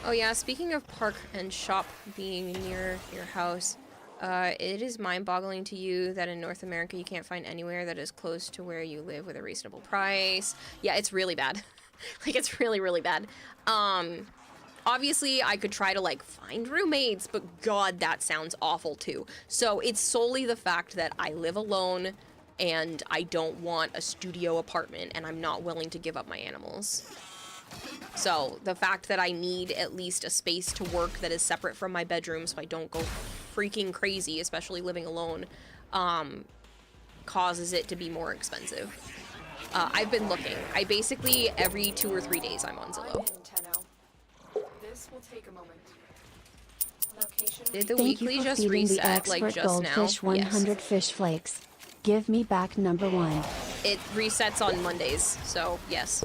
Oh yeah, speaking of park and shop being near your house, it is mind-boggling to you that in North America you can't find anywhere that is close to where you live with a reasonable price. Yeah, it's really bad. Like, it's really, really bad. Obviously, I could try to, like, find roommates, but God, that sounds awful, too. So it's solely the fact that I live alone, and I don't want a studio apartment, and I'm not willing to give up my animals. So the fact that I need at least a space to work that is separate from my bedroom so I don't go freaking crazy, especially living alone, causes it to be more expensive. I've been looking. I basically, every 2 or 3 days, I'm on Zillow. This will take a moment. Location Did the Thank weekly you for just feeding the reset, like, expert just now? goldfish 100 Yes. fish flakes. Give me back number 1. It resets on Mondays, so yes.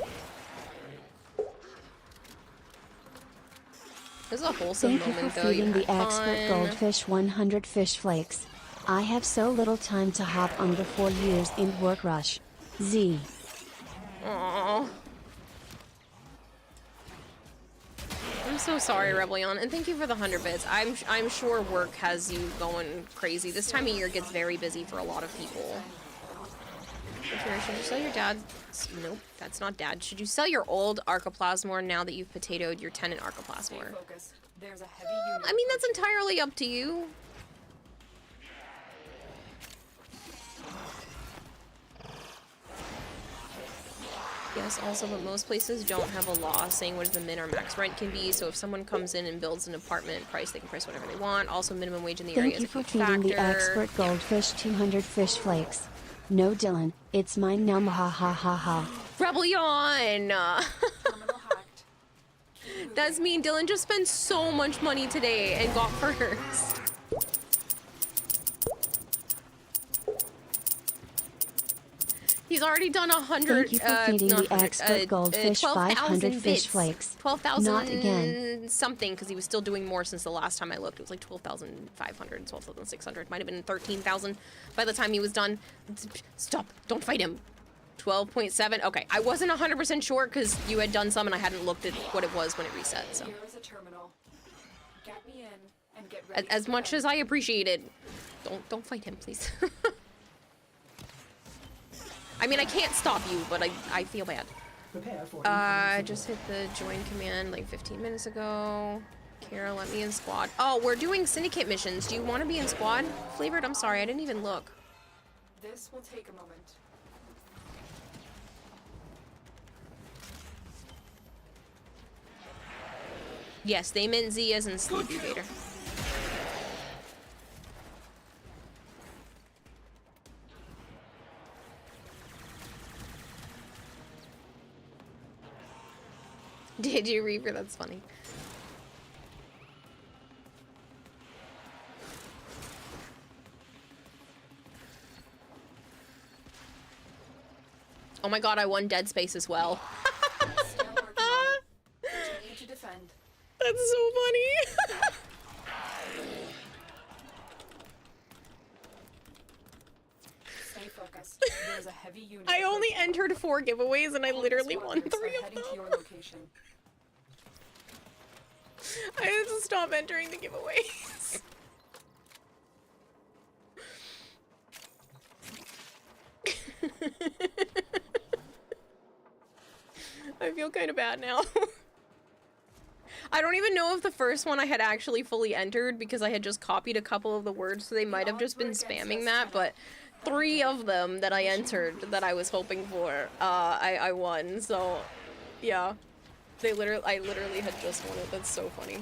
This is a wholesome Thank you moment, for though. You feeding the had expert fun. goldfish 100 fish flakes. I have so little time to hop on the 4 years in work rush. Z. Aww. I'm so sorry, Rebellion, and thank you for the 100 bits. I'm sure work has you going crazy. This time of year gets very busy for a lot of people. Akira, should you sell your dad's... Nope, that's not dad. Should you sell your old Archoplasmor now that you've potatoed your tenant Archoplasmor? There's a heavy unit. I mean, that's entirely up to you. Yes, also, but most places don't have a law saying what the min or max rent can be, so if someone comes in and builds an apartment price, they can price whatever they want. Also, minimum wage in the area Thank is you a for huge feeding the factor. expert goldfish 200 fish flakes. No, Dylan, it's mine now. Ha ha ha ha. Rebellion! That's mean. Dylan just spent so much money today and got first. He's already done 100. Thank you for feeding the expert goldfish 500 fish bits. flakes. 12,000 Not again. something, because he was still doing more since the last time I looked. It was like 12,500, 12,600. Might have been 13,000 by the time he was done. Stop! Don't fight him. 12.7. Okay, I wasn't 100% sure because you had done some and I hadn't looked at what it was when it reset. So, Here is a terminal. Get me in and get ready. as much as I appreciate it, don't fight him, please. I mean, I can't stop you, but I feel bad. I just hit the join command like 15 minutes ago. Kara, let me in squad. Oh, we're doing syndicate missions. Do you want to be in squad? Flavored? I'm sorry, I didn't even look. This will take a moment. Yes, they meant Z as in Sleepy Vader. Did you, Reaper? That's funny. Oh my god, I won Dead Space as well. Continue to defend. That's so funny. Stay focused. There's a heavy unit. I only entered 4 giveaways and I literally won 3 of heading them. to your location. I had to stop entering the giveaways. I feel kind of bad now. I don't even know if the first one I had actually fully entered because I had just copied a couple of the words, so they might have just been spamming that, but 3 of them that I entered that I was hoping for, I won, so yeah. I literally had just won it. That's so funny.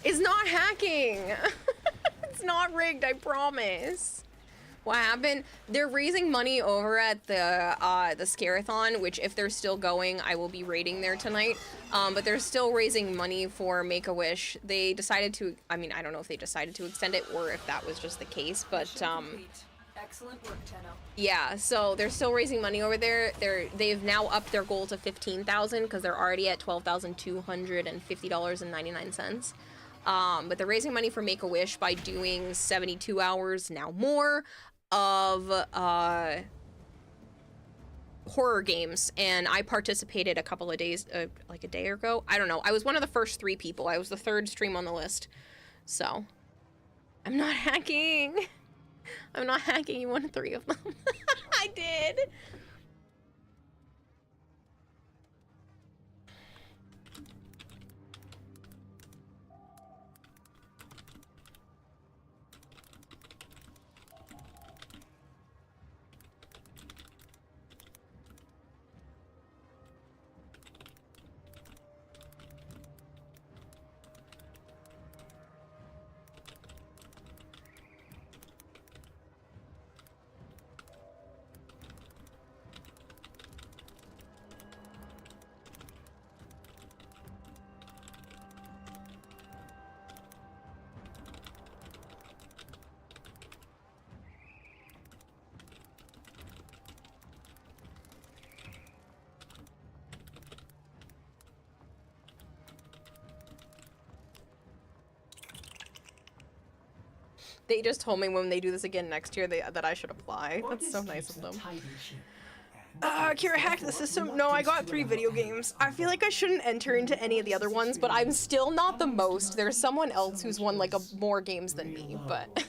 It's not hacking. It's not rigged, I promise. What happened? They're raising money over at the Scarathon, which if they're still going, I will be raiding there tonight. But they're still raising money for Make-A-Wish. They decided to, I mean, I don't know if they decided to extend it or if that was just the case, but Excellent work, Tenno. yeah, so they're still raising money over there. They've now upped their goal to 15,000 because they're already at $12,250.99. But they're raising money for Make-A-Wish by doing 72 hours, now more, of horror games, and I participated a couple of days, like a day ago. I don't know. I was one of the first 3 people. I was the 3rd stream on the list. So, I'm not hacking. I'm not hacking. You won 3 of them. I did. They just told me when they do this again next year that I should apply. That's so nice of them. Kira hacked the system. No, I got 3 video games. I feel like I shouldn't enter into any of the other ones, but I'm still not the most. There's someone else who's won like more games than me, but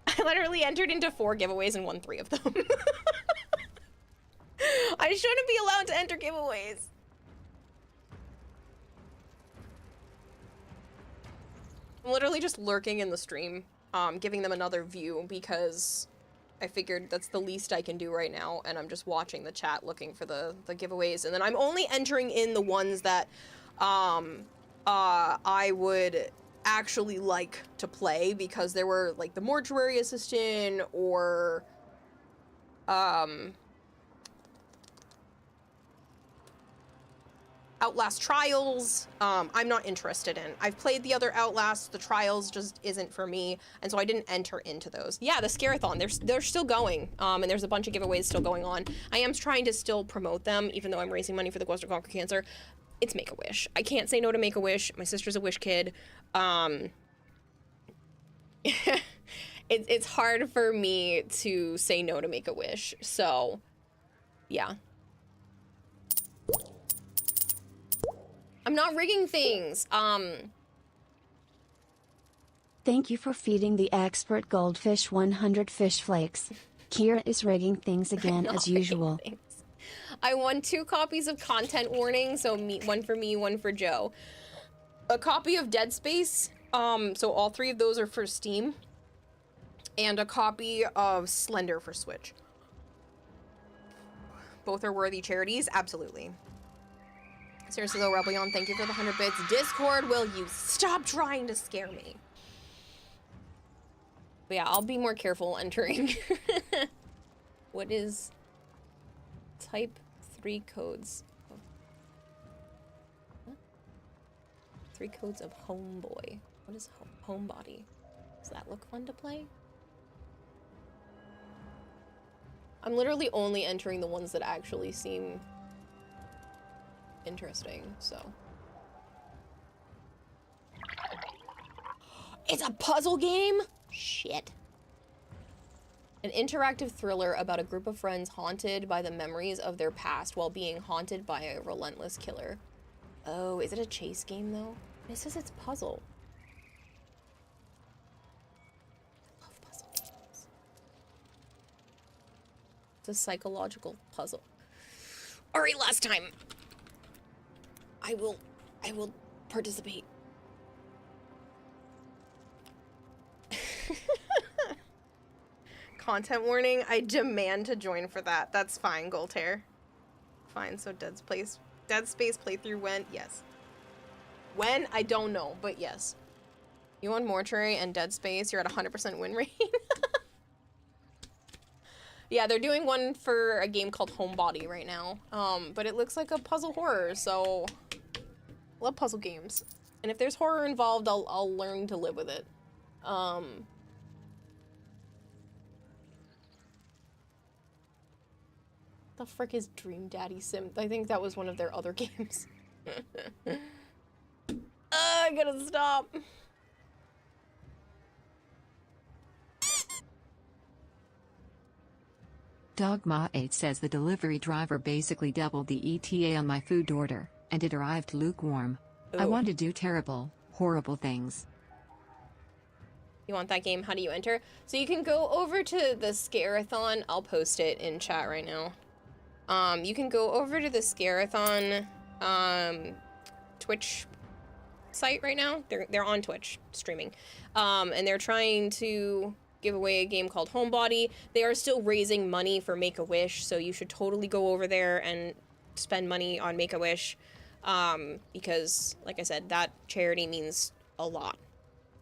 I literally entered into 4 giveaways and won 3 of them. I shouldn't be allowed to enter giveaways. I'm literally just lurking in the stream, giving them another view because I figured that's the least I can do right now, and I'm just watching the chat looking for the giveaways, and then I'm only entering in the ones that I would actually like to play, because there were like the mortuary assistant or Outlast Trials, I'm not interested in. I've played the other Outlast, the Trials just isn't for me, and so I didn't enter into those. Yeah, the Scarathon, they're still going, and there's a bunch of giveaways still going on. I am trying to still promote them, even though I'm raising money for the Quest to Conquer Cancer. It's Make-A-Wish. I can't say no to Make-A-Wish. My sister's a Wish kid. It's hard for me to say no to Make-A-Wish, so yeah. I'm not rigging things. Thank you for feeding the expert goldfish 100 fish flakes. Kira is rigging things again as usual. I won 2 copies of Content Warning, so one for me, one for Joe. A copy of Dead Space, so all 3 of those are for Steam. And a copy of Slender for Switch. Both are worthy charities, absolutely. Seriously though, Rebellion, thank you for the 100 bits. Discord, will you stop trying to scare me? But yeah, I'll be more careful entering. What is type 3 codes? What? 3 codes of homeboy. What is homebody? Does that look fun to play? I'm literally only entering the ones that actually seem interesting, so. It's a puzzle game? Shit. An interactive thriller about a group of friends haunted by the memories of their past while being haunted by a relentless killer. Oh, is it a chase game though? It says it's puzzle. I love puzzle games. It's a psychological puzzle. Alright, last time. I will participate. Content warning, I demand to join for that. That's fine, Goldhair. Fine, so Dead Space playthrough when? Yes. When? I don't know, but yes. You won Mortuary and Dead Space, you're at 100% win rate. Yeah, they're doing one for a game called Homebody right now. But it looks like a puzzle horror, so love puzzle games. And if there's horror involved, I'll learn to live with it. The frick is Dream Daddy Sim? I think that was one of their other games. I gotta stop. Dogma8 says the delivery driver basically doubled the ETA on my food order, and it arrived lukewarm. I want to do terrible, horrible things. You want that game? How do you enter? So you can go over to the Scarathon. I'll post it in chat right now. You can go over to the Scarathon Twitch site right now. They're on Twitch streaming. And they're trying to give away a game called Homebody. They are still raising money for Make-A-Wish, so you should totally go over there and spend money on Make-A-Wish. Because, like I said, that charity means a lot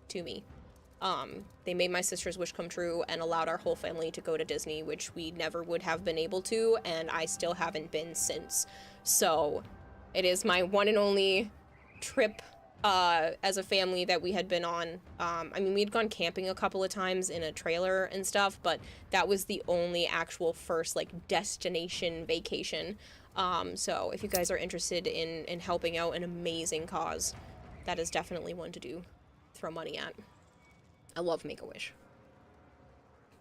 to me. They made my sister's wish come true and allowed our whole family to go to Disney, which we never would have been able to, and I still haven't been since. So, it is my one and only trip as a family that we had been on. I mean, we had gone camping a couple of times in a trailer and stuff, but that was the only actual first, like, destination vacation. So if you guys are interested in helping out an amazing cause, that is definitely one to do. Throw money at. I love Make-A-Wish.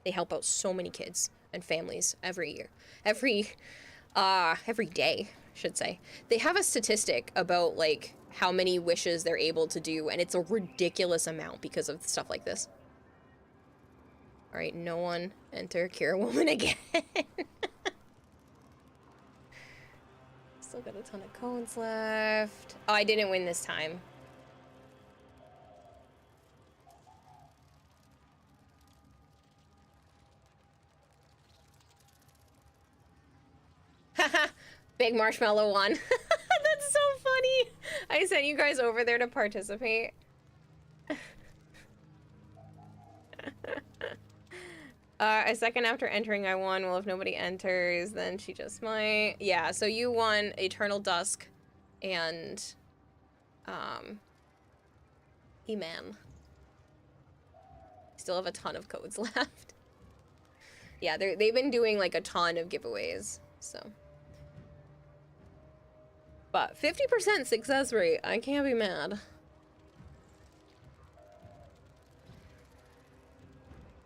They help out so many kids and families every year. Every day, I should say. They have a statistic about, like, how many wishes they're able to do, and it's a ridiculous amount because of stuff like this. Alright, no one enter Cure Woman again. Still got a ton of codes left. Oh, I didn't win this time. Haha, big marshmallow one. That's so funny. I sent you guys over there to participate. A second after entering, I won. Well, if nobody enters, then she just might. Yeah, so you won Eternal Dusk and, He-Man. Still have a ton of codes left. Yeah, they've been doing, like, a ton of giveaways, so. But 50% success rate, I can't be mad.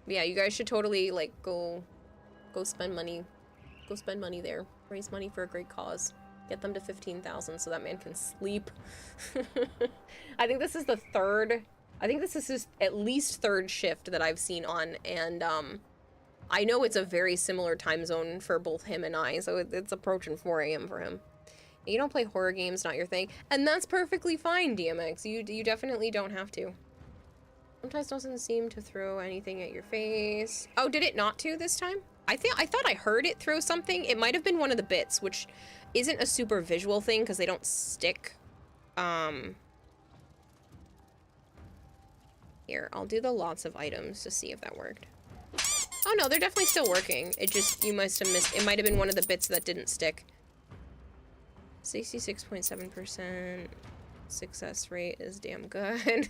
Yeah, you guys should totally, like, go spend money. Go spend money there. Raise money for a great cause. Get them to 15,000 so that man can sleep. I think this is the third, I think this is his at least third shift that I've seen on, and, I know it's a very similar time zone for both him and I, so it's approaching 4 a.m. for him. You don't play horror games, not your thing. And that's perfectly fine, DMX. You definitely don't have to. Sometimes doesn't seem to throw anything at your face. Oh, did it not to this time? I thought I heard it throw something. It might have been one of the bits, which isn't a super visual thing because they don't stick. Here, I'll do the lots of items to see if that worked. Oh no, they're definitely still working. It just, you must have missed, it might have been one of the bits that didn't stick. 66.7% success rate is damn good.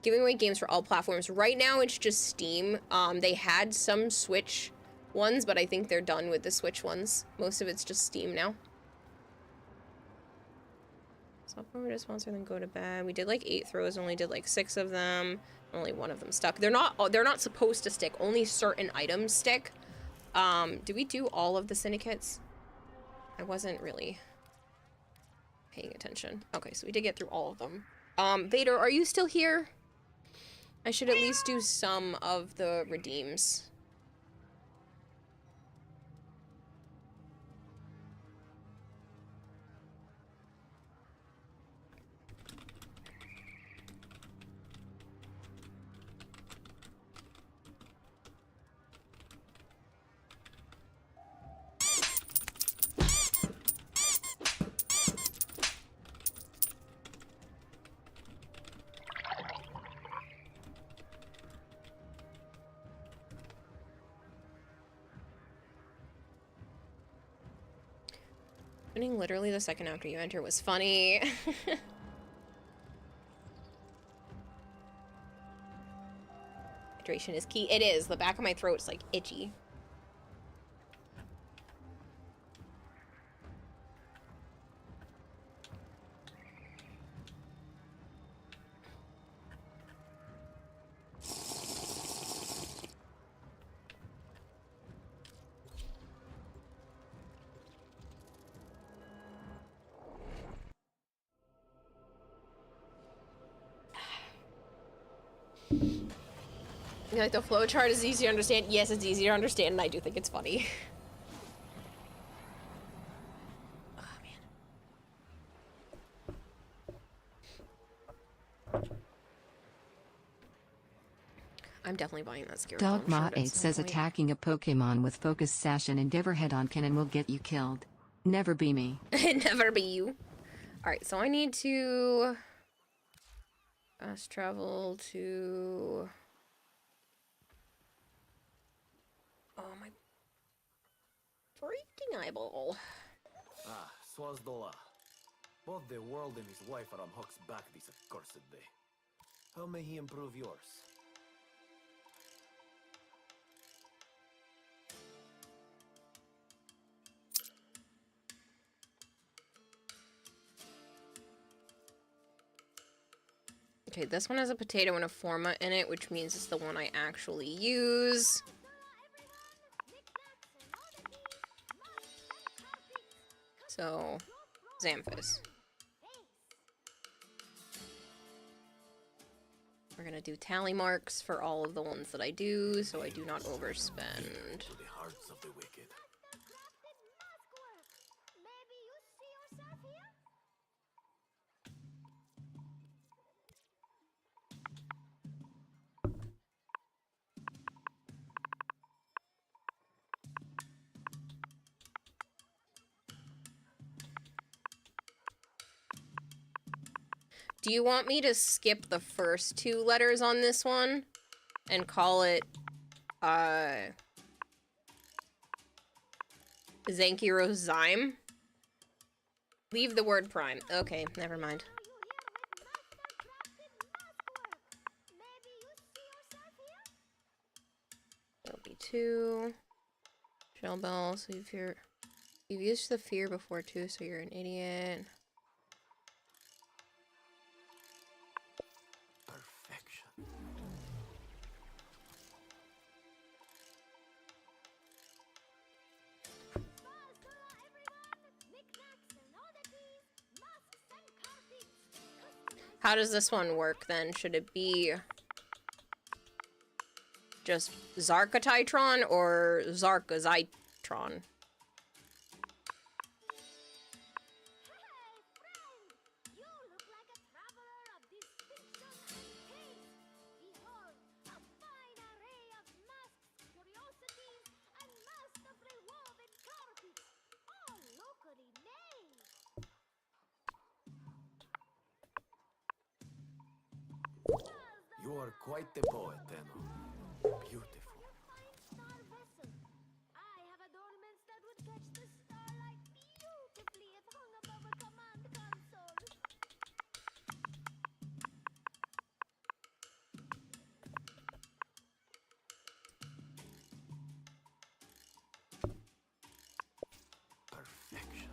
Giving away games for all platforms. Right now it's just Steam. They had some Switch ones, but I think they're done with the Switch ones. Most of it's just Steam now. Stop over to sponsor, then go to bed. We did like 8 throws, only did like 6 of them. Only 1 of them stuck. They're not supposed to stick. Only certain items stick. Did we do all of the syndicates? I wasn't really paying attention. Okay, so we did get through all of them. Vader, are you still here? I should at least do some of the redeems. Winning literally the second after you enter was funny. Hydration is key. It is. The back of my throat's like itchy. Like, the flowchart is easy to understand. Yes, it's easy to understand, and I do think it's funny. Oh, man. I'm definitely buying that scary Dogma 8 says attacking a Pokemon with Focus Sash and Endeavor head-on cannon will get you killed. Never be me. Never be you. Alright, so I need to fast travel to... Oh, my freaking eyeball. Ah, Swazdola. Both the world and his wife are on Huck's back this accursed day. How may he improve yours? Okay, this one has a potato and a forma in it, which means it's the one I actually use. So, Xanthus. We're gonna do tally marks for all of the ones that I do, so I do not overspend. To the hearts of the wicked. Do you want me to skip the first 2 letters on this one and call it, Zankyrozyme? Leave the word prime. Okay, never mind. That'll be 2. Shell bell, so you've used the fear before too, so you're an idiot. How does this one work then? Should it be just Zarkatitron or Zarkazitron? You are quite the poet, Tenno. Beautiful. Perfection.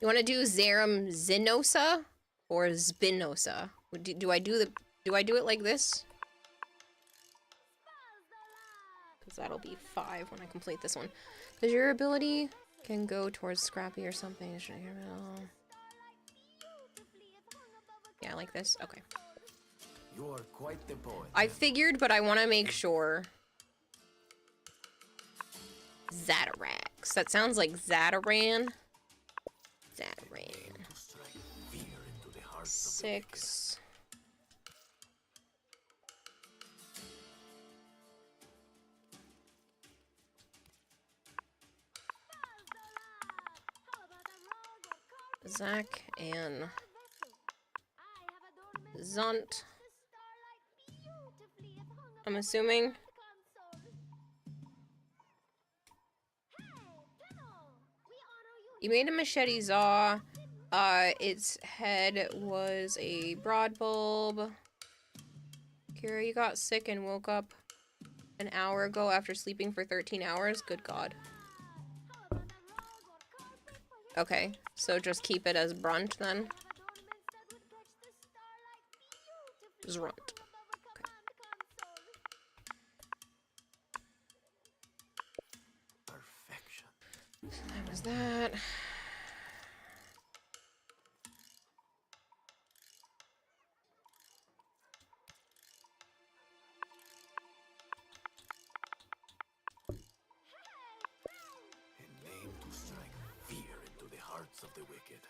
You want to do Zerum Zinosa or Spinosa? Do I do it like this? Because that'll be 5 when I complete this one. Because your ability can go towards Scrappy or something. Yeah, like this. Okay. You are quite the poet. I figured, but I want to make sure. Zatarax. That sounds like Zataran. Zataran. 6. Zach and Zunt. I'm assuming. You made a machete Zaw. Its head was a broad bulb. Kira, you got sick and woke up an hour ago after sleeping for 13 hours? Good God. Okay, so just keep it as Brunt then. Zrunt. Okay. Perfection. So that was that. Of the wicked.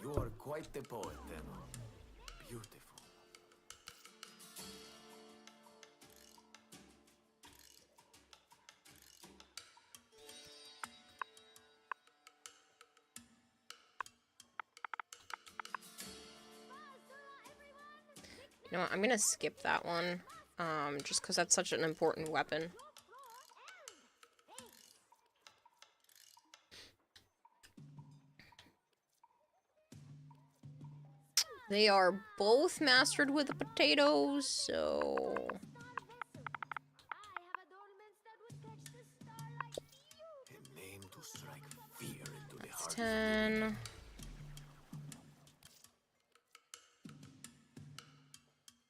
You are quite the poet, Tenno. Beautiful. You know what? I'm gonna skip that one. Just because that's such an important weapon. They are both mastered with the potatoes, so... That's 10.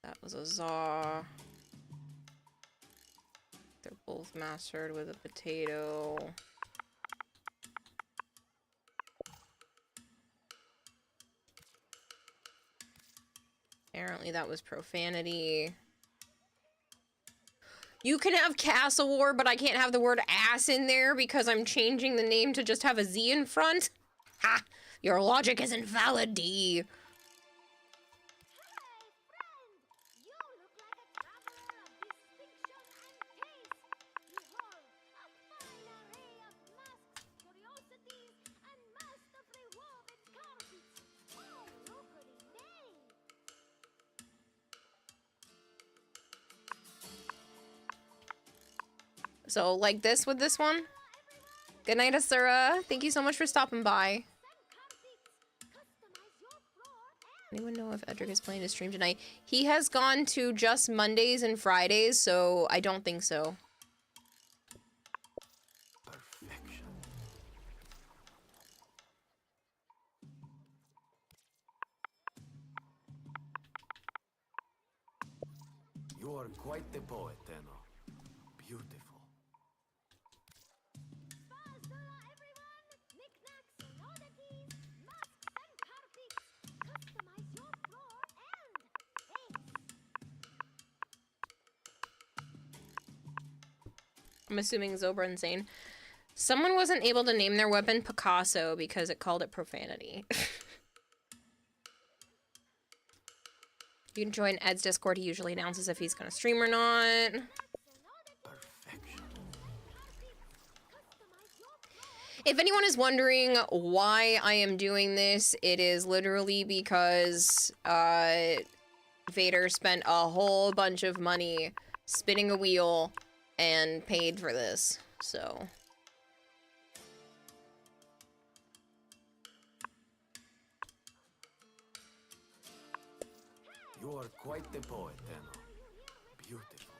That was a Zaw. They're both mastered with a potato. Apparently that was profanity. You can have Castle War, but I can't have the word ass in there because I'm changing the name to just have a Z in front? Ha! Your logic is invalid, D. So, like this with this one. Good night, Asura. Thank you so much for stopping by. Anyone know if Edric is planning to stream tonight? He has gone to just Mondays and Fridays, so I don't think so. You are quite the poet, Tenno. Beautiful. I'm assuming Zobra Insane. Someone wasn't able to name their weapon Picasso because it called it profanity. You can join Ed's Discord. He usually announces if he's gonna stream or not. If anyone is wondering why I am doing this, it is literally because Vader spent a whole bunch of money spinning a wheel and paid for this, so. You are quite the poet, Tenno. Beautiful.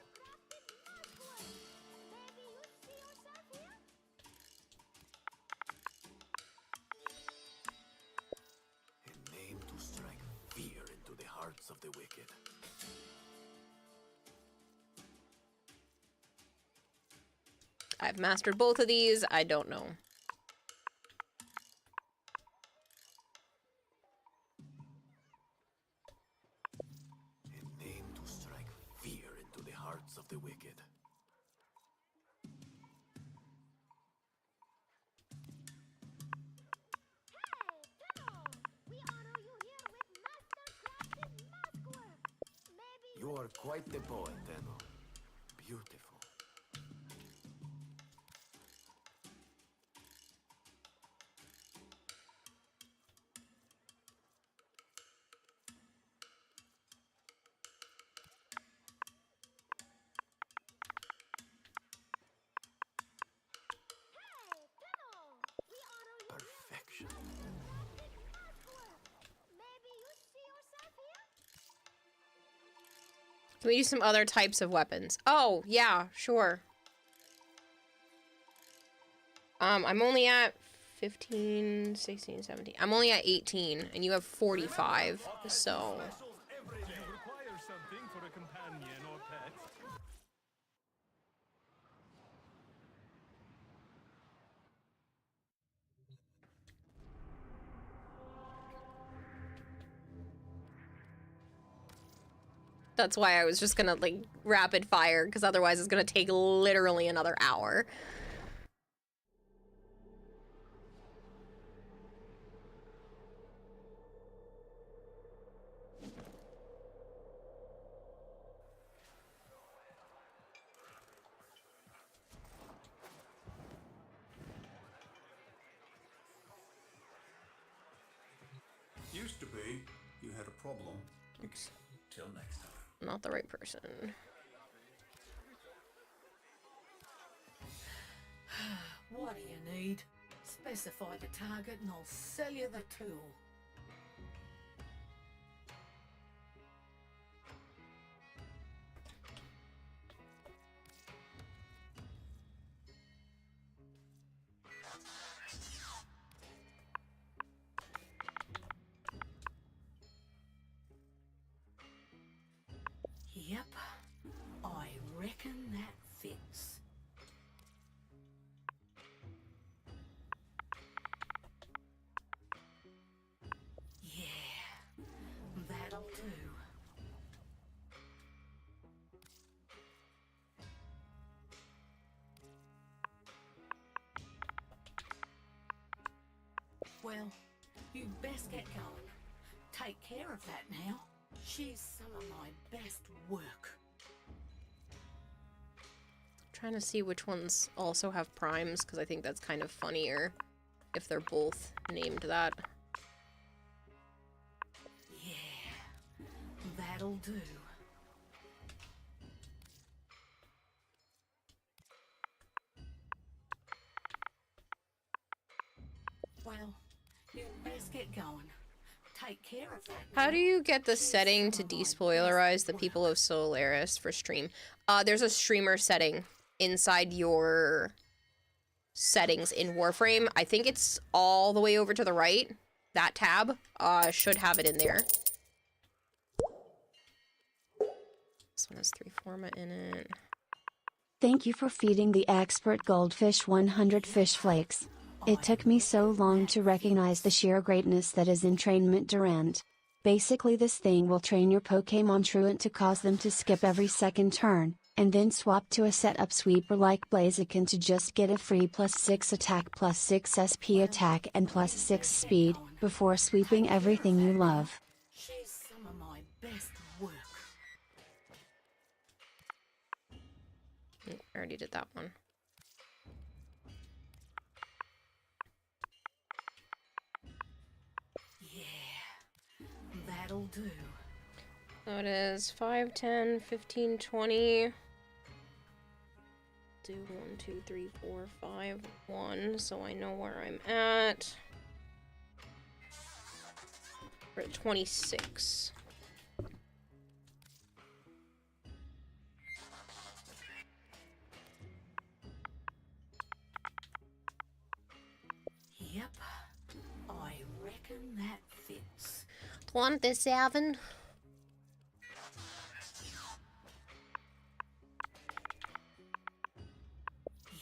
A name to strike fear into the hearts of the wicked. I've mastered both of these. I don't know. A name to strike fear into the hearts of the wicked. You are quite the poet, Tenno. Beautiful. Perfection. Can we use some other types of weapons? Oh, yeah, sure. I'm only at 15, 16, 17. I'm only at 18, and you have 45, so... That's why I was just gonna, like, rapid fire, because otherwise it's gonna take literally another hour. Used to be, you had a problem. Oops. Till next time. Not the right person. What do you need? Specify the target and I'll sell you the tool. reckon that fits. Yeah, that'll do. Well, you best get going. Take care of that now. She's some of my best work. Trying to see which ones also have primes, because I think that's kind of funnier if they're both named that. Yeah, that'll do. Well, you best get going. Take care of that. How do you get the setting to despoilerize the people of Solaris for stream? There's a streamer setting inside your settings in Warframe. I think it's all the way over to the right. That tab should have it in there. This one has 3 format in it. Thank you for feeding the expert goldfish 100 fish flakes. It took me so long to recognize the sheer greatness that is entrainment Durant. Basically this thing will train your Pokemon truant to cause them to skip every second turn, and then swap to a setup sweeper like Blaziken to just get a free +6 attack +6 SP attack and +6 speed, before sweeping everything you love. She's some of my best work. I already did that one. That'll do. So it is 5, 10, 15, 20. Do 1, 2, 3, 4, 5, 1, so I know where I'm at. We're at 26. Yep, I reckon that fits. 27.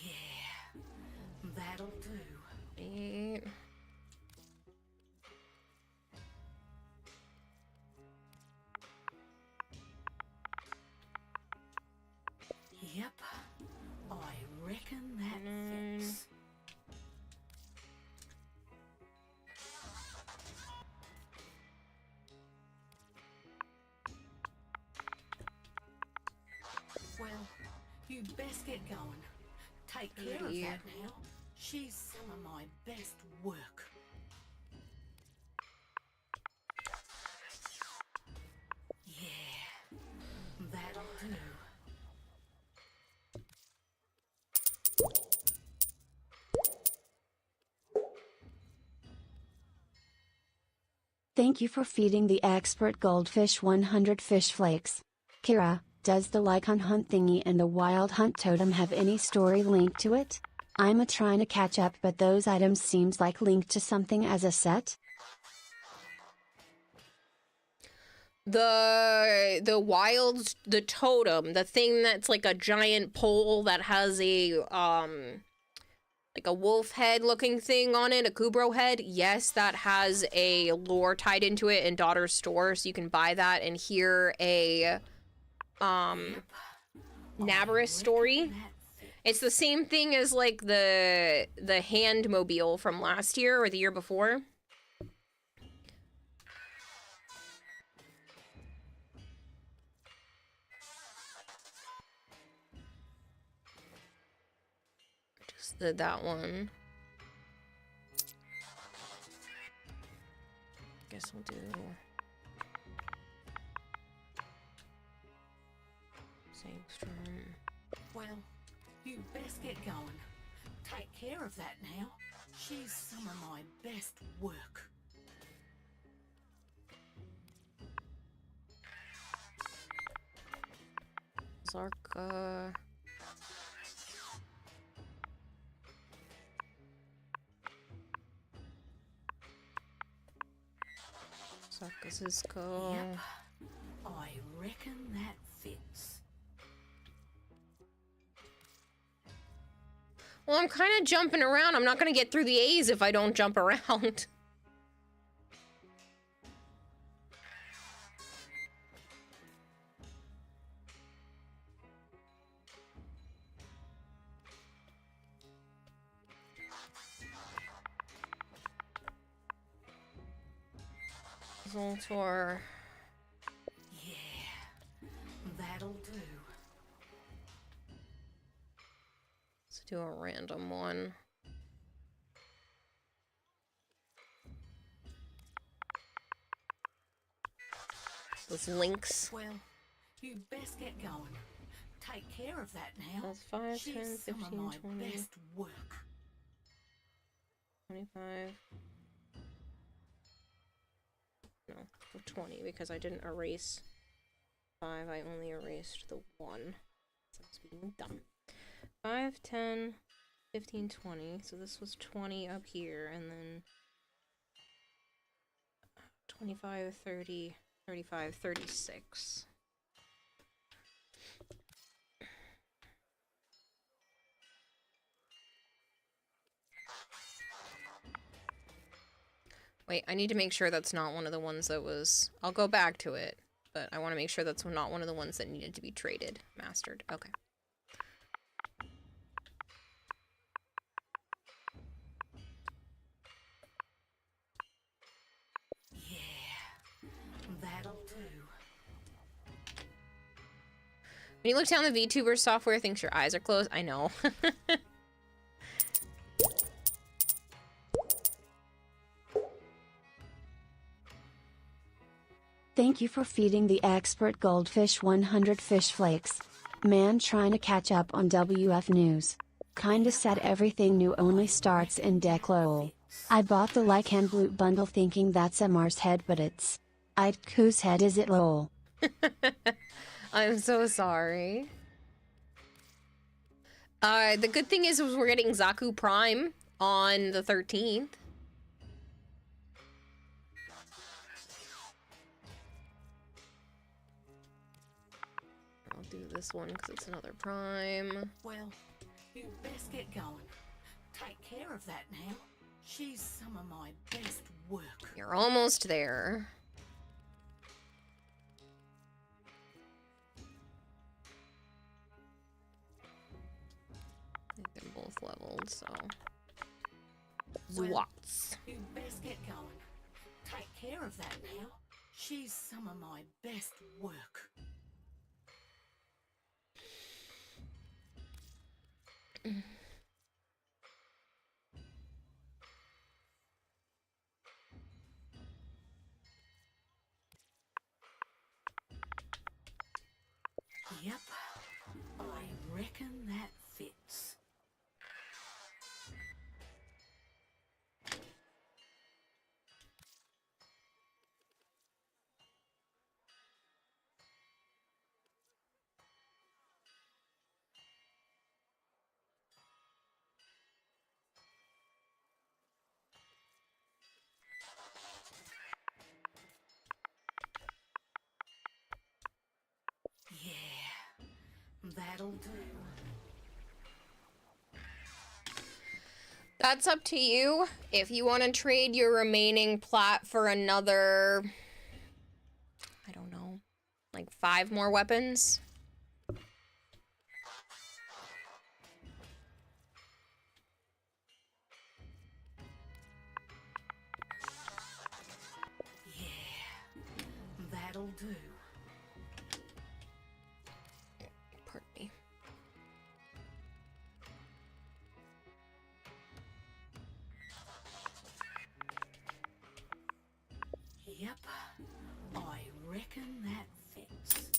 Yeah, that'll do. 8. Yep, I reckon that fits. Well, you best get going. Take care of that now. She's some of my best work. Yeah, that'll do. Thank you for feeding the expert goldfish 100 fish flakes. Kira, does the Lycon hunt thingy and the wild hunt totem have any story linked to it? I'm trying to catch up, but those items seems like linked to something as a set. The totem, the thing that's like a giant pole that has a like a wolf head looking thing on it, a Kubro head. Yes, that has a lore tied into it in Daughter's store, so you can buy that and hear a Navarus story. It's the same thing as like the hand mobile from last year or the year before. Just did that one. Guess we'll do same storm. Well, you best get going. Take care of that now. She's some of my best work. Zarka. Zarka Cisco. Yep, I reckon that fits. Well, I'm kind of jumping around. I'm not going to get through the A's if I don't jump around. Zoltor. Yeah, that'll do. Let's do a random one. Those links. Well, you best get going. Take care of that now. That's 5, She's 10, some 15, of my 20. best work. 25. No, 20 because I didn't erase 5. I only erased the 1. So I was being dumb. 5, 10, 15, 20. So this was 20 up here, and then 25, 30, 35, 36. Wait, I need to make sure that's not one of the ones that was... I'll go back to it, but I want to make sure that's not one of the ones that needed to be traded. Mastered. Okay. Yeah, that'll do. When you look down the VTuber software, thinks your eyes are closed. I know. Thank you for feeding the expert goldfish 100 fish flakes. Man trying to catch up on WF news. Kinda sad everything new only starts in deck lol. I bought the Lycan Blue bundle thinking that's a Mars head, but it's... I'd whose head is it lol? I'm so sorry. The good thing is we're getting Zaku Prime on the 13th. I'll do this one because it's another Prime. Well, you best get going. Take care of that now. She's some of my best work. You're almost there. I think they're both leveled, so... Zwats. You best get going. Take care of that now. She's some of my best work. Yep, I reckon that fits. Yeah, that'll do. That's up to you. If you want to trade your remaining plat for another... I don't know. Like 5 more weapons? Yeah, that'll do. Pardon me. Yep, I reckon that fits.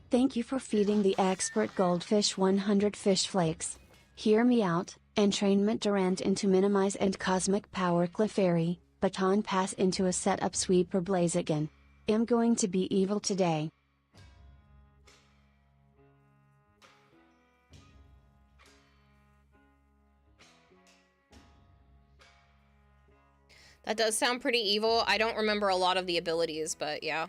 Thank you for feeding the expert goldfish 100 fish flakes. Hear me out, entrainment Durant into minimize and cosmic power Clefairy, baton pass into a setup sweeper Blaziken. I'm going to be evil today. That does sound pretty evil. I don't remember a lot of the abilities, but yeah.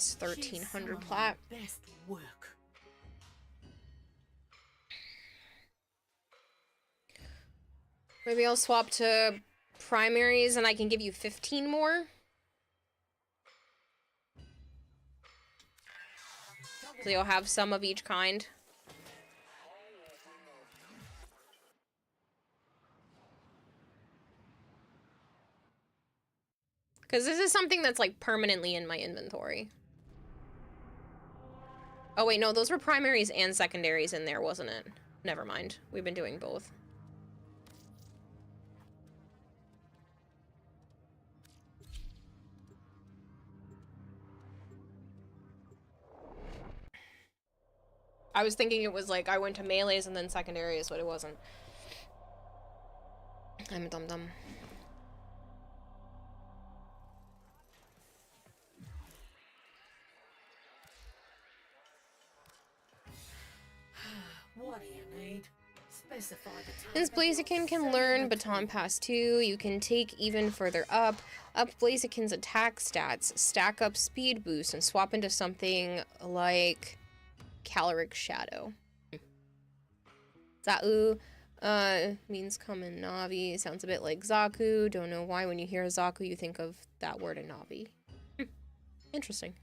this 1300 plat. Best work. Maybe I'll swap to primaries and I can give you 15 more. So you'll have some of each kind. Because this is something that's like permanently in my inventory. Oh wait, no, those were primaries and secondaries in there, wasn't it? Never mind. We've been doing both. I was thinking it was like I went to melees and then secondaries, but it wasn't. I'm a dum-dum. What do you need? Specify the type. Since Blaziken can learn Baton Pass 2, you can take even further up Blaziken's attack stats, stack up speed boost, and swap into something like Caloric Shadow. Zau means come in Navi. Sounds a bit like Zaku. Don't know why when you hear Zaku you think of that word in Navi. Interesting.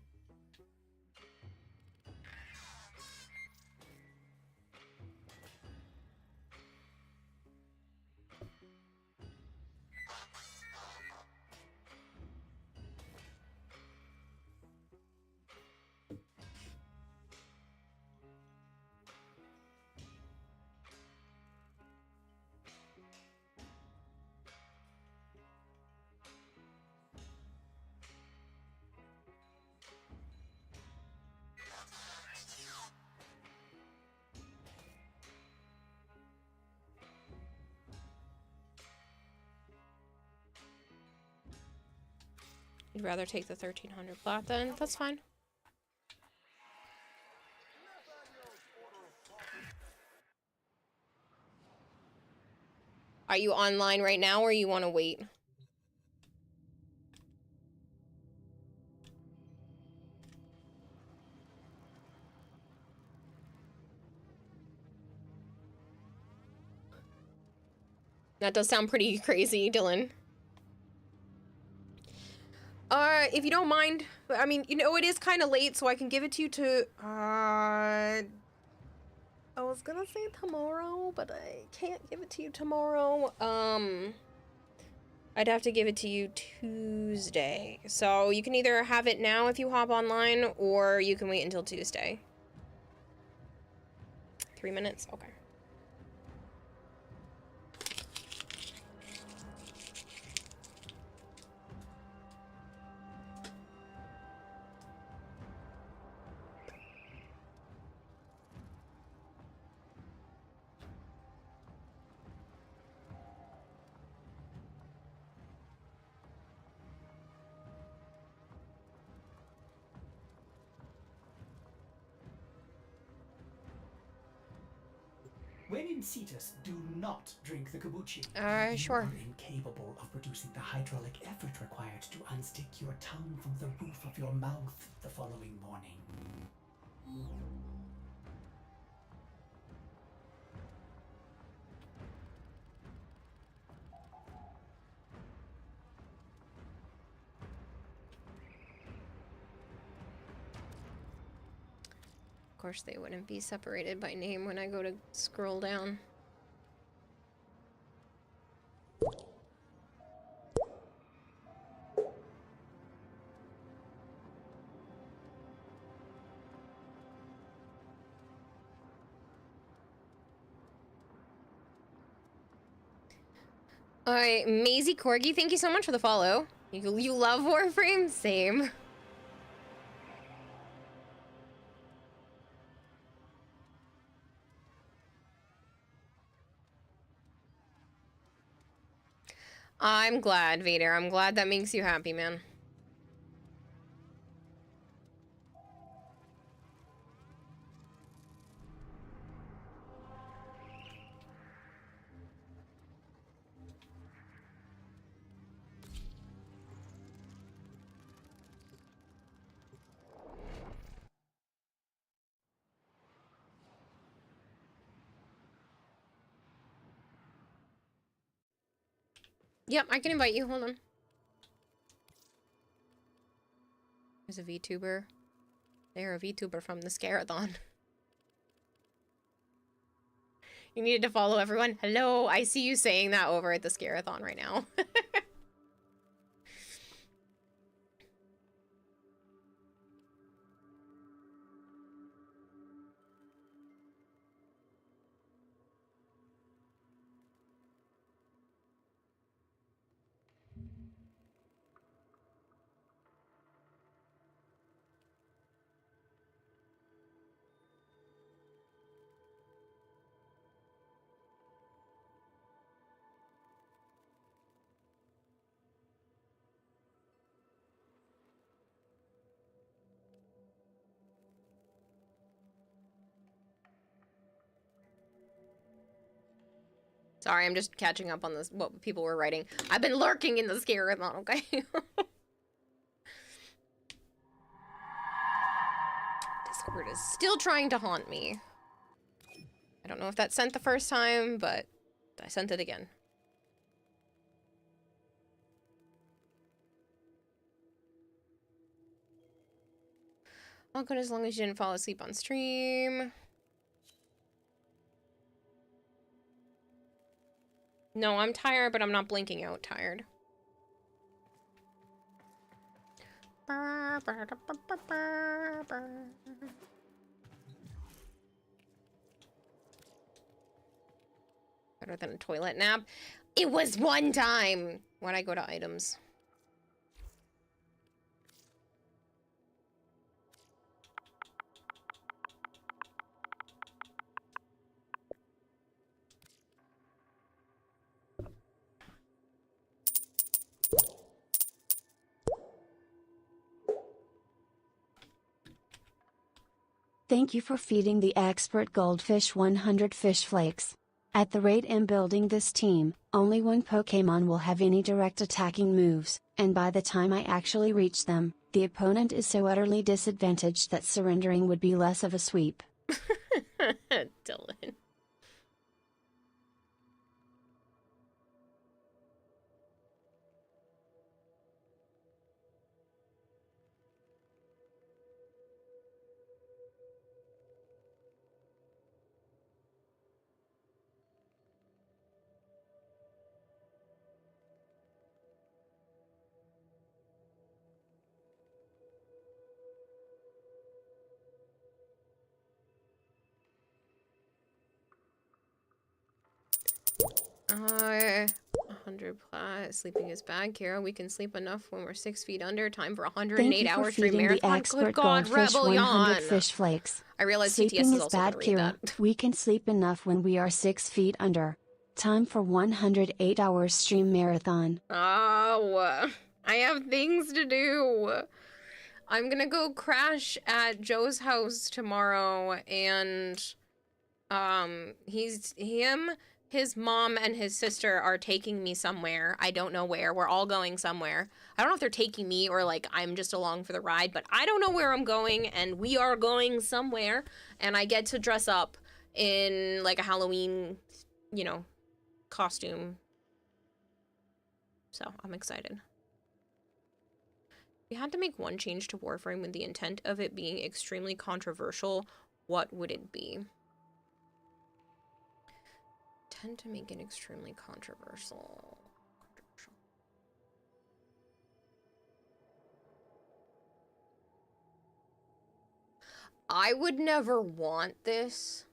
You'd rather take the 1300 plat then? That's fine. Are you online right now or you want to wait? That does sound pretty crazy, Dylan. If you don't mind, I mean, you know, it is kind of late, so I can give it to you to, I was gonna say tomorrow, but I can't give it to you tomorrow. I'd have to give it to you Tuesday. So you can either have it now if you hop online, or you can wait until Tuesday. 3 minutes? Okay. When in Cetus, do not drink the kombucha. Sure. You are incapable of producing the hydraulic effort required to unstick your tongue from the roof of your mouth the following morning. Of course, they wouldn't be separated by name when I go to scroll down. Alright, Maisie Corgi, thank you so much for the follow. You love Warframe? Same. I'm glad, Vader. I'm glad that makes you happy, man. Yep, I can invite you. Hold on. There's a VTuber. They're a VTuber from the Scarathon. You needed to follow everyone. Hello, I see you saying that over at the Scarathon right now. Sorry, I'm just catching up on this, what people were writing. I've been lurking in the Scarathon, okay? Discord is still trying to haunt me. I don't know if that sent the first time, but I sent it again. All good as long as you didn't fall asleep on stream. No, I'm tired, but I'm not blinking out tired. Better than a toilet nap. It was one time when I go to items. Thank you for feeding the expert goldfish 100 fish flakes. At the rate I'm building this team, only one Pokemon will have any direct attacking moves, and by the time I actually reach them, the opponent is so utterly disadvantaged that surrendering would be less of a sweep. Dylan. Uh, 100 plus. Sleeping is bad, Kara. We can sleep enough when we're 6 feet under. Time for 108-hour stream marathon. Good God, Rebel 100 yawn. fish flakes. I realize Sleeping TTS is is also bad, gonna read Kira. that. We can sleep enough when we are 6 feet under. Time for 108-hour stream marathon. Oh, I have things to do. I'm gonna go crash at Joe's house tomorrow, and his mom and his sister are taking me somewhere. I don't know where. We're all going somewhere. I don't know if they're taking me or like I'm just along for the ride, but I don't know where I'm going, and we are going somewhere, and I get to dress up in like a Halloween, you know, costume. So I'm excited. If you had to make one change to Warframe with the intent of it being extremely controversial, what would it be? Tend to make it extremely controversial. I would never want this,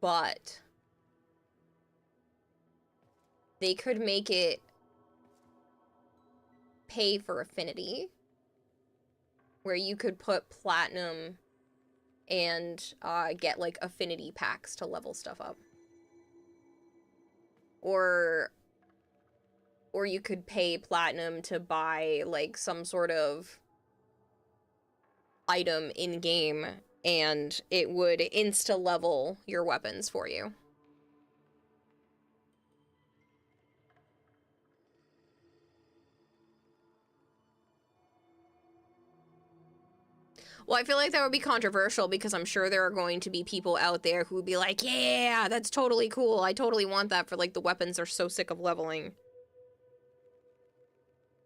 but they could make it pay for affinity, where you could put platinum and get like affinity packs to level stuff up. Or you could pay platinum to buy like some sort of item in game, and it would insta level your weapons for you. Well, I feel like that would be controversial because I'm sure there are going to be people out there who would be like, yeah, that's totally cool. I totally want that for like the weapons are so sick of leveling.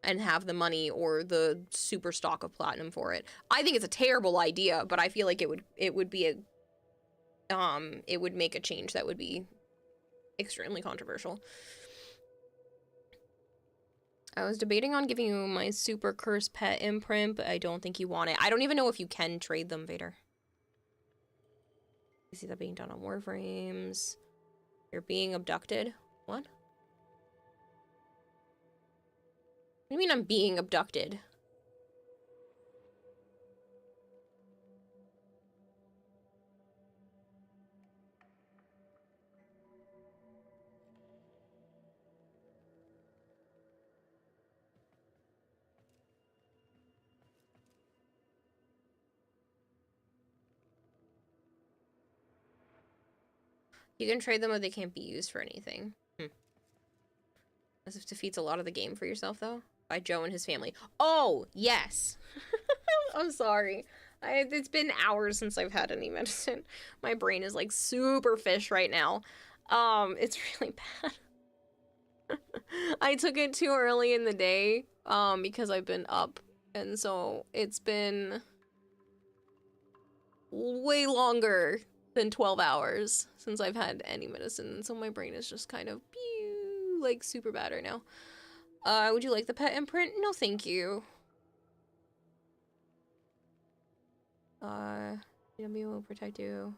And have the money or the super stock of platinum for it. I think it's a terrible idea, but I feel like it would be a it would make a change that would be extremely controversial. I was debating on giving you my super cursed pet imprint, but I don't think you want it. I don't even know if you can trade them, Vader. You see that being done on Warframes. You're being abducted. What? What do you mean I'm being abducted? You can trade them, or they can't be used for anything. As if defeats a lot of the game for yourself, though. By Joe and his family. Oh, yes. I'm sorry. It's been hours since I've had any medicine. My brain is like super fish right now. It's really bad. I took it too early in the day, because I've been up. And so it's been way longer than 12 hours since I've had any medicine. So my brain is just kind of like super bad right now. Would you like the pet imprint? No, thank you. DW will protect you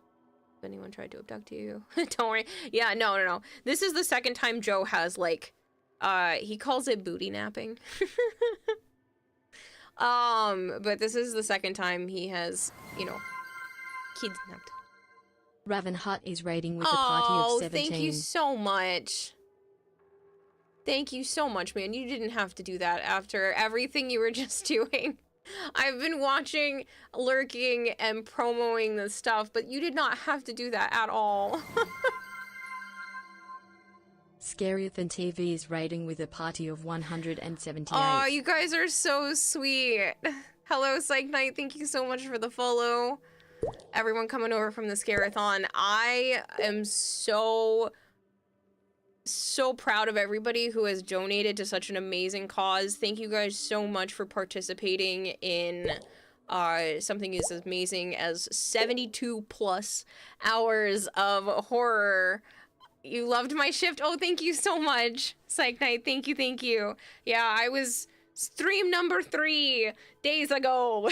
if anyone tried to abduct you. Don't worry. Yeah, no. This is the second time Joe has, like, he calls it booty napping. But this is the second time he has, you know, kidnapped. Raven Hut is raiding with a party of 17. Thank you so much. Thank you so much, man. You didn't have to do that after everything you were just doing. I've been watching, lurking, and promoting this stuff, but you did not have to do that at all. Scarier Than TV is raiding with a party of 178. Oh, you guys are so sweet. Hello, Psych Knight. Thank you so much for the follow. Everyone coming over from the Scarathon. I am so proud of everybody who has donated to such an amazing cause. Thank you guys so much for participating in something as amazing as 72 plus hours of horror. You loved my shift. Oh, thank you so much, Psych Knight. Thank you. Yeah, I was stream number 3 days ago.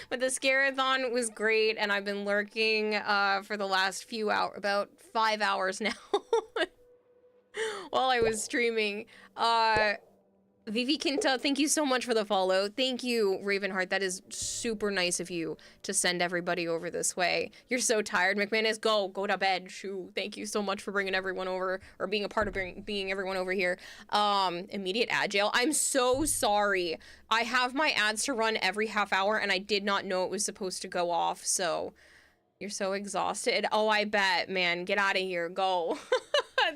But the Scarathon was great, and I've been lurking for the last few hours, about 5 hours now. While I was streaming. Vivi Quinta, thank you so much for the follow. Thank you, Ravenheart. That is super nice of you to send everybody over this way. You're so tired, McManus. Go to bed. Shoo. Thank you so much for bringing everyone over, or being a part of being everyone over here. Immediate ad jail. I'm so sorry. I have my ads to run every half hour, and I did not know it was supposed to go off, so you're so exhausted. Oh, I bet, man. Get out of here. Go.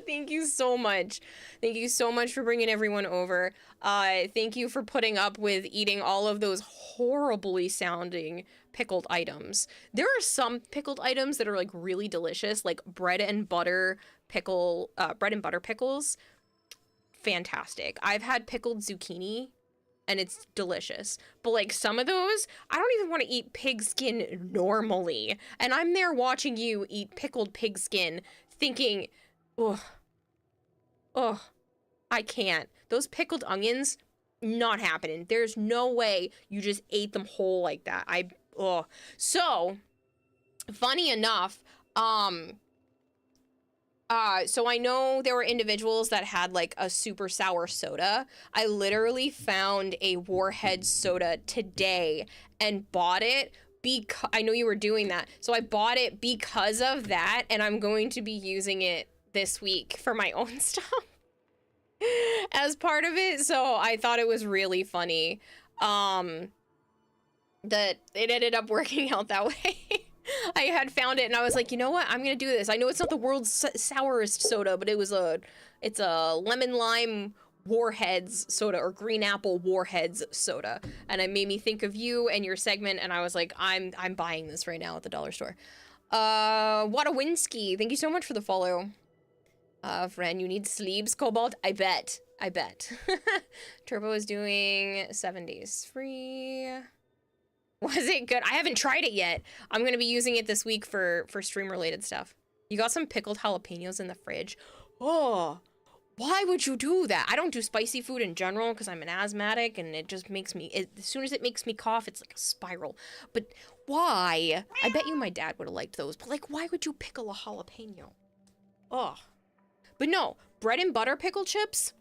Thank you so much. Thank you so much for bringing everyone over. Thank you for putting up with eating all of those horribly sounding pickled items. There are some pickled items that are like really delicious, like bread and butter pickles. Fantastic. I've had pickled zucchini and it's delicious. But like some of those, I don't even want to eat pig skin normally. And I'm there watching you eat pickled pig skin thinking, ugh, I can't. Those pickled onions, not happening. There's no way you just ate them whole like that. So, funny enough, so I know there were individuals that had like a super sour soda. I literally found a Warhead soda today and bought it because I know you were doing that. So I bought it because of that, and I'm going to be using it this week for my own stuff as part of it. So I thought it was really funny that it ended up working out that way. I had found it and I was like, you know what, I'm gonna do this. I know it's not the world's sourest soda, but it's a lemon lime Warheads soda, or green apple Warheads soda, and it made me think of you and your segment, and I was like, I'm buying this right now at the dollar store. Watawinski, thank you so much for the follow. Friend, you need sleeves, Cobalt? I bet. Turbo is doing 7 days free. Was it good? I haven't tried it yet. I'm gonna be using it this week for stream related stuff. You got some pickled jalapenos in the fridge? Oh, why would you do that? I don't do spicy food in general because I'm an asthmatic and it just makes me, as soon as it makes me cough, it's like a spiral. But why? I bet you my dad would have liked those, but like, why would you pickle a jalapeno? Oh. But no, bread and butter pickle chips?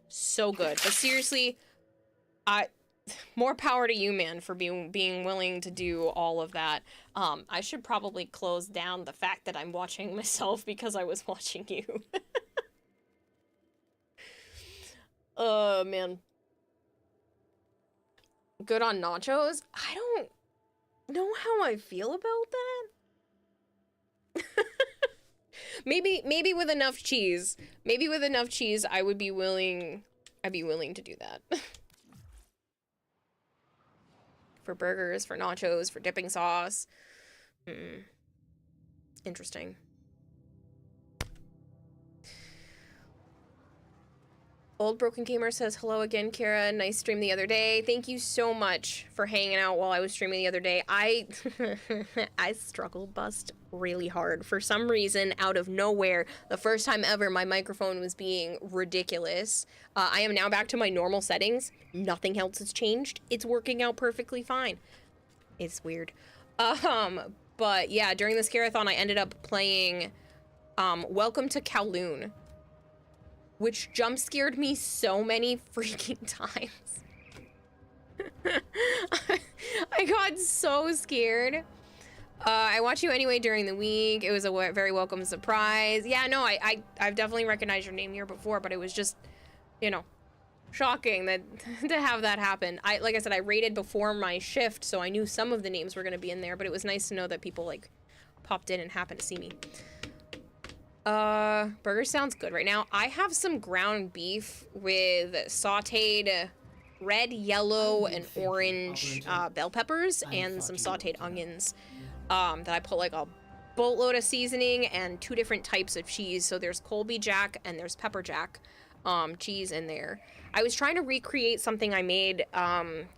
So good. But seriously, more power to you, man, for being willing to do all of that. I should probably close down the fact that I'm watching myself because I was watching you. Oh, man. Good on nachos? I don't know how I feel about that. Maybe with enough cheese. Maybe with enough cheese, I'd be willing to do that. For burgers, for nachos, for dipping sauce. Interesting. Old Broken Gamer says, hello again, Kira. Nice stream the other day. Thank you so much for hanging out while I was streaming the other day. I struggle bust really hard. For some reason, out of nowhere, the first time ever, my microphone was being ridiculous. I am now back to my normal settings. Nothing else has changed. It's working out perfectly fine. It's weird. But yeah, during the Scarathon, I ended up playing Welcome to Kowloon, which jump scared me so many freaking times. I got so scared. I watch you anyway during the week. It was a very welcome surprise. Yeah, no, I've definitely recognized your name here before, but it was just, you know, shocking that to have that happen. Like I said, I rated before my shift, so I knew some of the names were gonna be in there, but it was nice to know that people like popped in and happened to see me. Burger sounds good right now. I have some ground beef with sauteed red, yellow, and orange bell peppers and some sauteed onions that I put like a boatload of seasoning and 2 different types of cheese. So there's Colby Jack and there's Pepper Jack cheese in there. I was trying to recreate something I made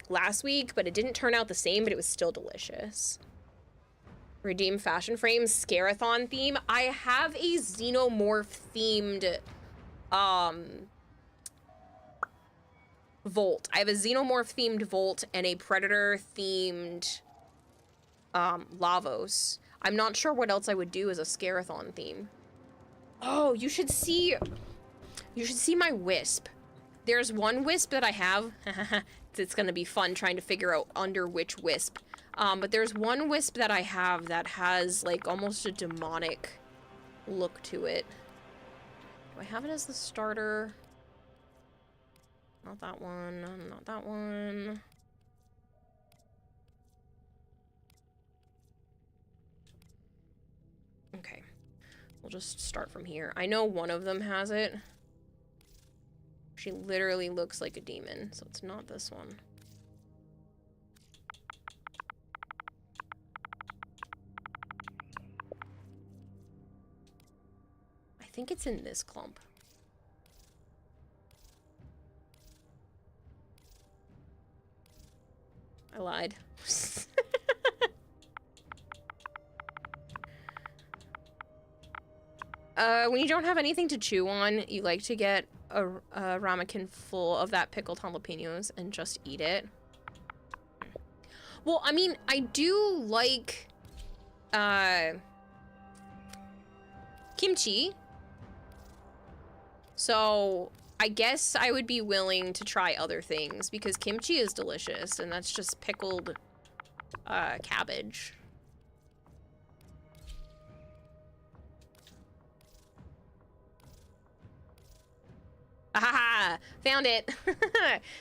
last week, but it didn't turn out the same, but it was still delicious. Redeem Fashion Frames Scarathon theme. I have a Xenomorph themed Volt. I have a Xenomorph themed Volt and a Predator themed Lavos. I'm not sure what else I would do as a Scarathon theme. Oh, you should see my Wisp. There's one Wisp that I have. It's gonna be fun trying to figure out under which Wisp. But there's one Wisp that I have that has like almost a demonic look to it. Do I have it as the starter? Not that one, not that one. Okay, we'll just start from here. I know one of them has it. She literally looks like a demon, so it's not this one. I think it's in this clump. I lied. When you don't have anything to chew on, you like to get a ramekin full of that pickled jalapenos and just eat it. Well, I mean, I do like kimchi. So I guess I would be willing to try other things because kimchi is delicious and that's just pickled cabbage. Ahaha! Found it!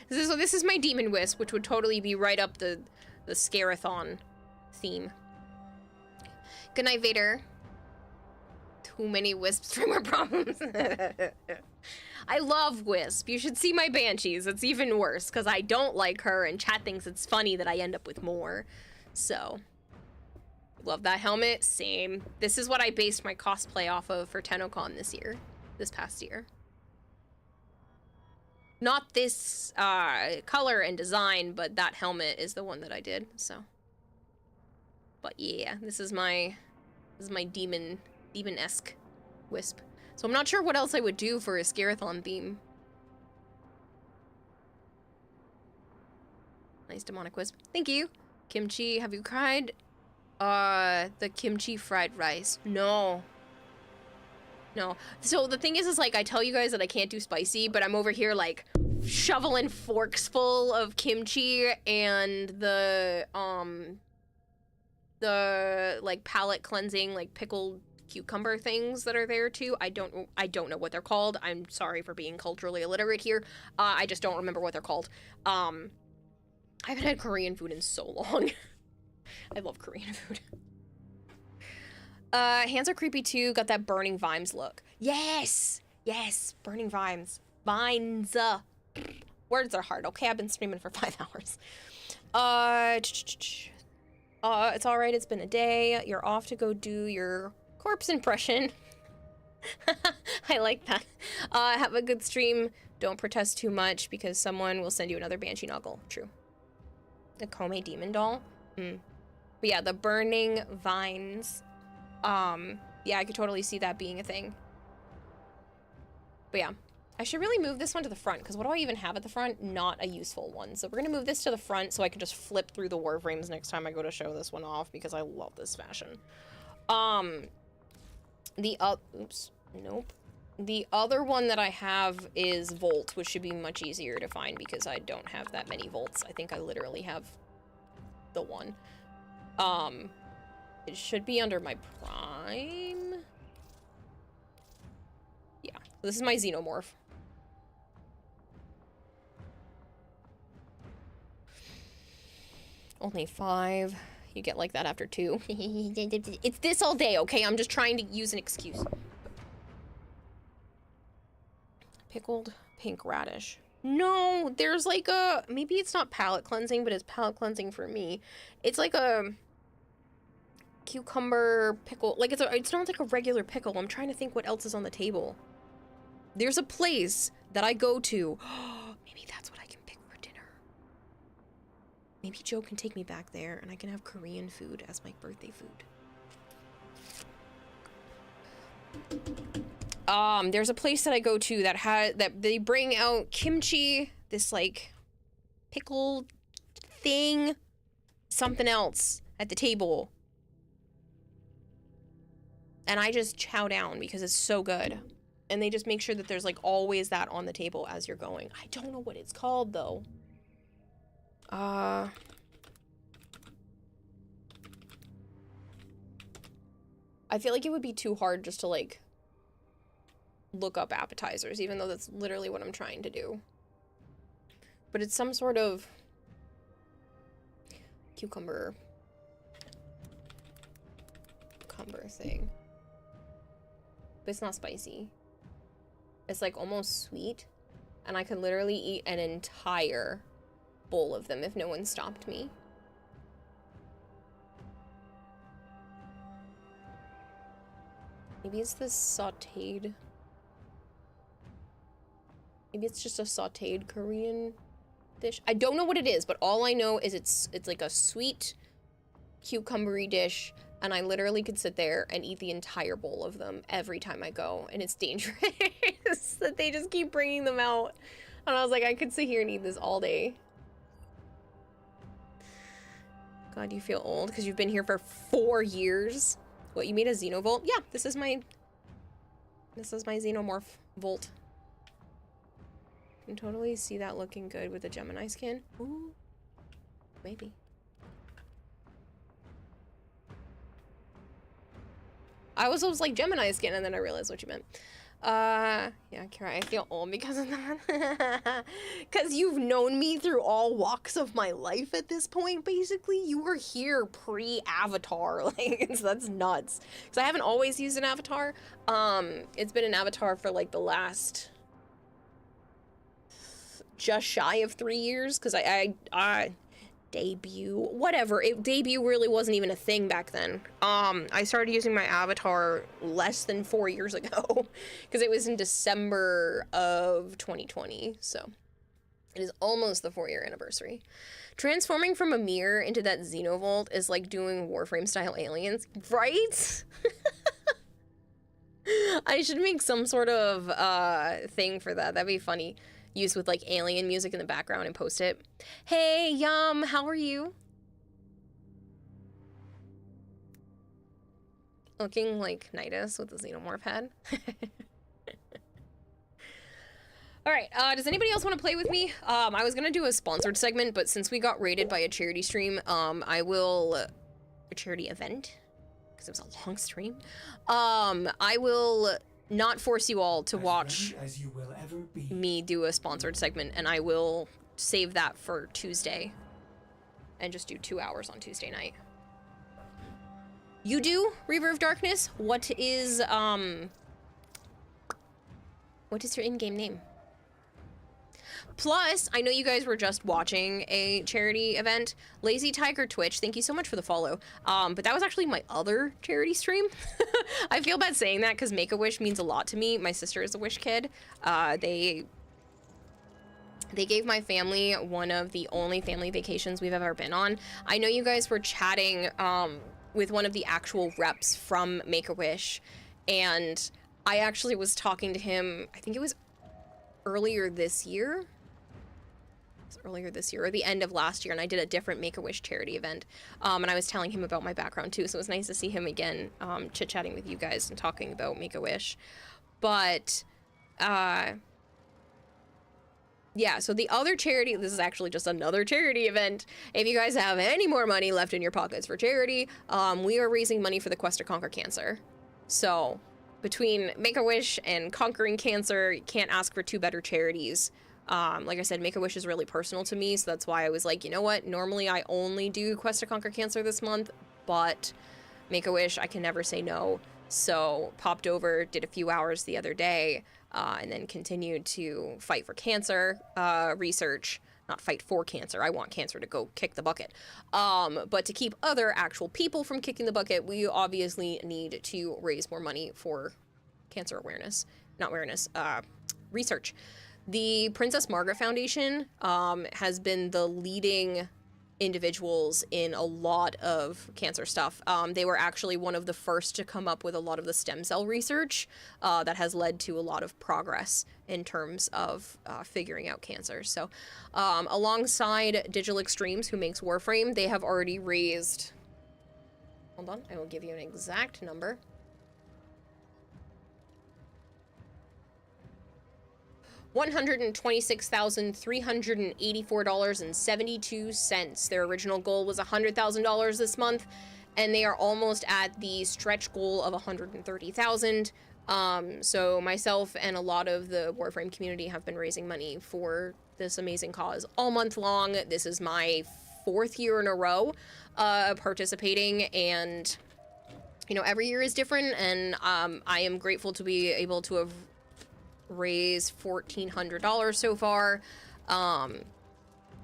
This is my Demon Wisp, which would totally be right up the Scarathon theme. Good night, Vader. Too many Wisps, 3 more problems. I love Wisp. You should see my Banshees. It's even worse, because I don't like her, and chat thinks it's funny that I end up with more. So, love that helmet. Same. This is what I based my cosplay off of for TennoCon this past year. Not this color and design, but that helmet is the one that I did, so. But yeah, this is my demon-esque Wisp. So I'm not sure what else I would do for a Scarathon theme. Nice demonic Wisp. Thank you. Kimchi, have you tried the kimchi fried rice? No. No. So the thing is like, I tell you guys that I can't do spicy, but I'm over here like shoveling forks full of kimchi and the like palate cleansing, like pickled cucumber things that are there too. I don't know what they're called. I'm sorry for being culturally illiterate here. I just don't remember what they're called. I haven't had Korean food in so long. I love Korean food. Hands are creepy too. Got that burning vines look. Yes, yes, burning vines. Vines. Words are hard. Okay, I've been streaming for 5 hours. It's all right. It's been a day. You're off to go do your corpse impression. I like that. Have a good stream. Don't protest too much because someone will send you another Banshee Knuckle. True. The Kome Demon Doll. But yeah, the burning vines. Yeah, I could totally see that being a thing. But yeah, I should really move this one to the front because what do I even have at the front? Not a useful one. So we're gonna move this to the front so I can just flip through the Warframes next time I go to show this one off because I love this fashion. Oops, nope. The other one that I have is Volt, which should be much easier to find because I don't have that many Volts. I think I literally have the one. It should be under my Prime. Yeah, this is my Xenomorph. Only 5. You get like that after 2. It's this all day, okay? I'm just trying to use an excuse. Pickled pink radish. No, there's like a... Maybe it's not palate cleansing, but it's palate cleansing for me. It's like a... cucumber pickle. Like, it's not like a regular pickle. I'm trying to think what else is on the table. There's a place that I go to. Maybe that's what I can pick for dinner. Maybe Joe can take me back there and I can have Korean food as my birthday food. There's a place that I go to that they bring out kimchi, this like pickled thing, something else at the table. And I just chow down because it's so good. And they just make sure that there's like always that on the table as you're going. I don't know what it's called though. I feel like it would be too hard just to like look up appetizers, even though that's literally what I'm trying to do. But it's some sort of cucumber thing. But it's not spicy. It's like almost sweet. And I could literally eat an entire bowl of them if no one stopped me. Maybe it's this sauteed... Maybe it's just a sauteed Korean dish. I don't know what it is, but all I know is it's like a sweet cucumbery dish, and I literally could sit there and eat the entire bowl of them every time I go, and it's dangerous that they just keep bringing them out. And I was like, I could sit here and eat this all day. God, you feel old because you've been here for 4 years. What, you made a Xenovolt? Yeah, this is my Xenomorph Volt. Can totally see that looking good with the Gemini skin. Ooh, maybe. I was like Gemini skin, and then I realized what you meant. Yeah, Kara, I feel old because of that. Because you've known me through all walks of my life at this point, basically. You were here pre-Avatar. Like, that's nuts. Because I haven't always used an Avatar. It's been an Avatar for, like, the last just shy of 3 years, because I debut, whatever, debut really wasn't even a thing back then. I started using my avatar less than 4 years ago, because it was in December of 2020, so it is almost the 4-year anniversary. Transforming from a mirror into that Xenovault is like doing Warframe-style aliens, right? I should make some sort of thing for that. That'd be funny. Use with like alien music in the background and post it. Hey, Yum, how are you? Looking like Nidus with the Xenomorph head. Alright, does anybody else want to play with me? I was gonna do a sponsored segment, but since we got raided by a charity stream, I will... a charity event? Because it was a long stream. I will not force you all to watch as you will ever be. Me do a sponsored segment, and I will save that for Tuesday. And just do 2 hours on Tuesday night. You do, Reaver of Darkness? What is your in-game name? Plus, I know you guys were just watching a charity event. Lazy Tiger Twitch, thank you so much for the follow. But that was actually my other charity stream. I feel bad saying that because Make-A-Wish means a lot to me. My sister is a Wish kid. They gave my family one of the only family vacations we've ever been on. I know you guys were chatting with one of the actual reps from Make-A-Wish, and I actually was talking to him, I think it was earlier this year, or the end of last year, and I did a different Make-A-Wish charity event, and I was telling him about my background too, so it was nice to see him again, chit-chatting with you guys and talking about Make-A-Wish. But yeah, so the other charity, this is actually just another charity event. If you guys have any more money left in your pockets for charity, we are raising money for the Quest to Conquer Cancer. So between Make-A-Wish and Conquering Cancer, you can't ask for two better charities. Like I said, Make-A-Wish is really personal to me, so that's why I was like, you know what, normally I only do Quest to Conquer Cancer this month, but Make-A-Wish, I can never say no. So popped over, did a few hours the other day, and then continued to fight for cancer research. Not fight for cancer, I want cancer to go kick the bucket. But to keep other actual people from kicking the bucket, we obviously need to raise more money for cancer awareness. Not awareness, research. The Princess Margaret Foundation has been the leading individuals in a lot of cancer stuff. They were actually one of the first to come up with a lot of the stem cell research that has led to a lot of progress in terms of figuring out cancer. So alongside Digital Extremes, who makes Warframe, they have already raised, hold on, I will give you an exact number. $126,384.72. Their original goal was $100,000 this month, and they are almost at the stretch goal of $130,000. So myself and a lot of the Warframe community have been raising money for this amazing cause all month long. This is my 4th year in a row participating, and you know, every year is different, and I am grateful to be able to have raised $1,400 so far.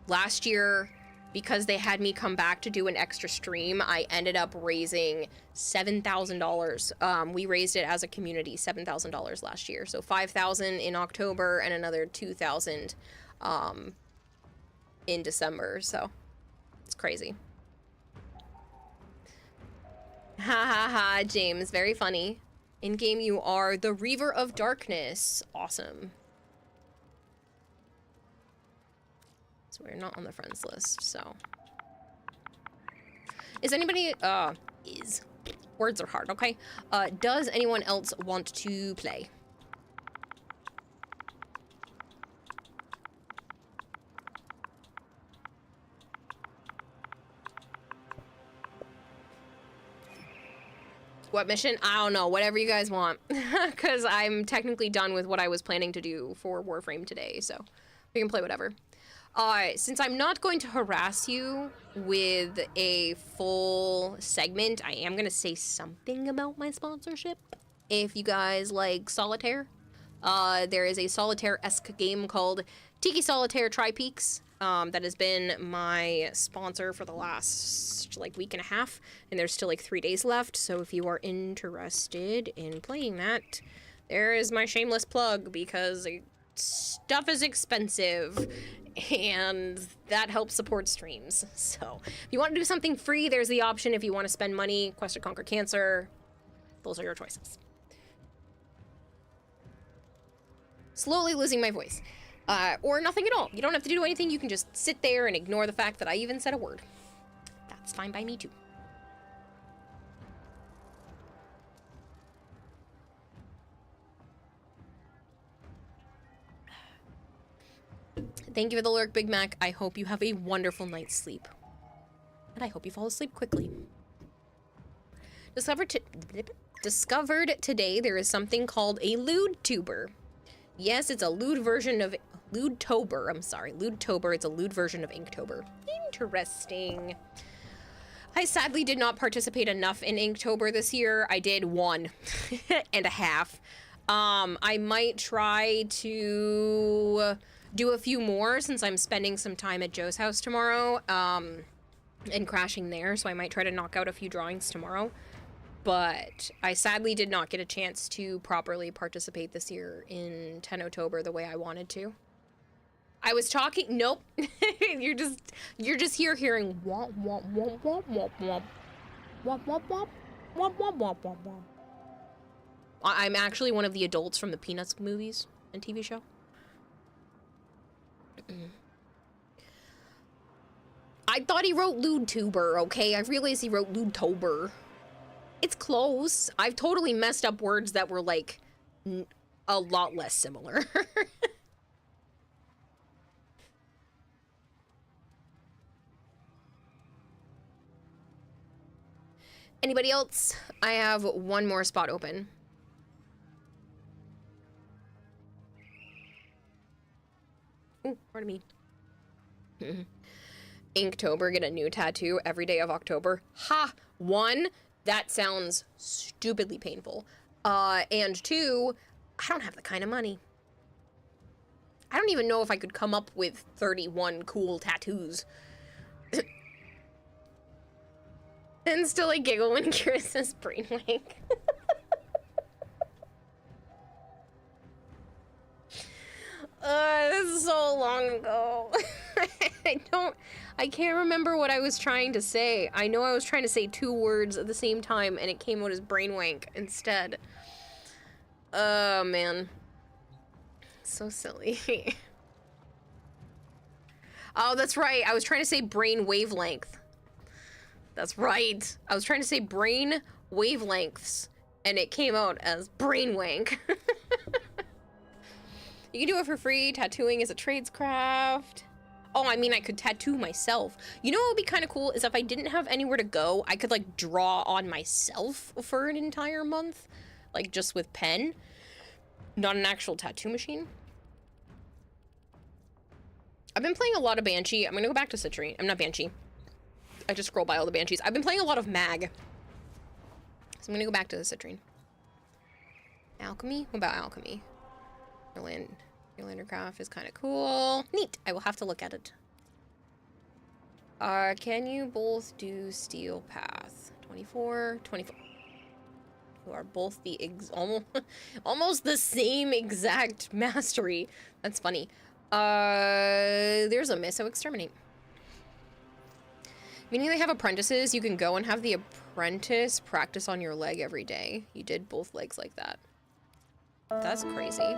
Last year, because they had me come back to do an extra stream, I ended up raising $7,000. We raised it as a community, $7,000 last year. So $5,000 in October and another $2,000 in December. So it's crazy. Ha ha ha, James, very funny. In-game, you are the Reaver of Darkness. Awesome. So we're not on the friends list, so. Is anybody, words are hard, okay? Does anyone else want to play? What mission? I don't know. Whatever you guys want. Because I'm technically done with what I was planning to do for Warframe today, so we can play whatever. Since I'm not going to harass you with a full segment, I am going to say something about my sponsorship. If you guys like Solitaire, there is a Solitaire-esque game called Tiki Solitaire Tri-Peaks. That has been my sponsor for the last like week and a half, and there's still like 3 days left. So if you are interested in playing that, there is my shameless plug, because stuff is expensive and that helps support streams. So if you want to do something free, there's the option. If you want to spend money, Quest to Conquer Cancer, those are your choices. Slowly losing my voice. Or nothing at all. You don't have to do anything. You can just sit there and ignore the fact that I even said a word. That's fine by me too. Thank you for the lurk, Big Mac. I hope you have a wonderful night's sleep. And I hope you fall asleep quickly. Discovered today there is something called a lewd tuber. Yes, it's a lewd version of Lewdtober. I'm sorry, Lewdtober. It's a lewd version of Inktober. Interesting. I sadly did not participate enough in Inktober this year. I did 1.5. I might try to do a few more since I'm spending some time at Joe's house tomorrow, and crashing there, so I might try to knock out a few drawings tomorrow. But I sadly did not get a chance to properly participate this year in 10 October the way I wanted to. I was talking, nope. you're just here hearing womp womp womp womp womp womp womp womp womp womp womp womp womp womp. I'm actually one of the adults from the Peanuts movies and TV show. I thought he wrote Lewdtuber, okay? I realized he wrote Lewdtober. It's close. I've totally messed up words that were, like, a lot less similar. Anybody else? I have one more spot open. Oh, pardon me. Inktober, get a new tattoo every day of October. Ha! 1, that sounds stupidly painful. And 2, I don't have the kind of money. I don't even know if I could come up with 31 cool tattoos. And still I giggle when Kira says brainwank. This is so long ago. I can't remember what I was trying to say. I know I was trying to say 2 words at the same time and it came out as brainwank instead. Oh, man. So silly. Oh, that's right. I was trying to say brain wavelength. That's right. I was trying to say brain wavelengths, and it came out as brainwank. You can do it for free. Tattooing is a tradescraft. Oh, I mean, I could tattoo myself. You know what would be kind of cool is if I didn't have anywhere to go, I could, like, draw on myself for an entire month. Like, just with pen. Not an actual tattoo machine. I've been playing a lot of Banshee. I'm gonna go back to Citrine. I'm not Banshee. I just scroll by all the Banshees. I've been playing a lot of Mag. So I'm gonna go back to the Citrine. Alchemy? What about Alchemy? Your Craft is kind of cool. Neat. I will have to look at it. Can you both do Steel Path? 24, 24. You are both the almost the same exact mastery. That's funny. There's a Misso Exterminate. Meaning they have apprentices, you can go and have the apprentice practice on your leg every day. You did both legs like that. That's crazy.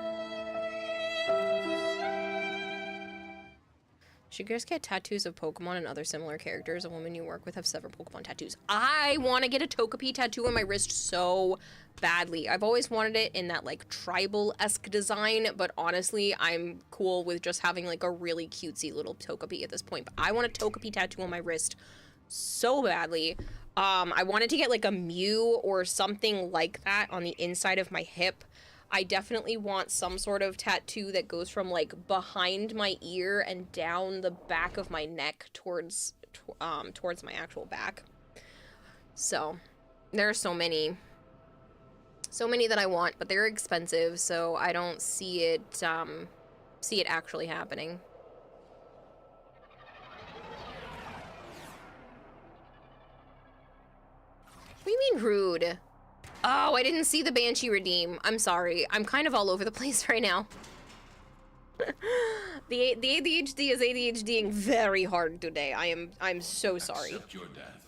Should just get tattoos of Pokemon and other similar characters. A woman you work with have several Pokemon tattoos. I want to get a Togepi tattoo on my wrist so badly. I've always wanted it in that, like, tribal-esque design, but honestly, I'm cool with just having, like, a really cutesy little Togepi at this point. But I want a Togepi tattoo on my wrist so badly. I wanted to get, like, a Mew or something like that on the inside of my hip. I definitely want some sort of tattoo that goes from, like, behind my ear and down the back of my neck towards my actual back. So, there are so many that I want, but they're expensive, so I don't see it see it actually happening. What do you mean rude? Oh, I didn't see the Banshee redeem. I'm sorry. I'm kind of all over the place right now. the ADHD is ADHDing very hard today. I'm so sorry. Accept your death,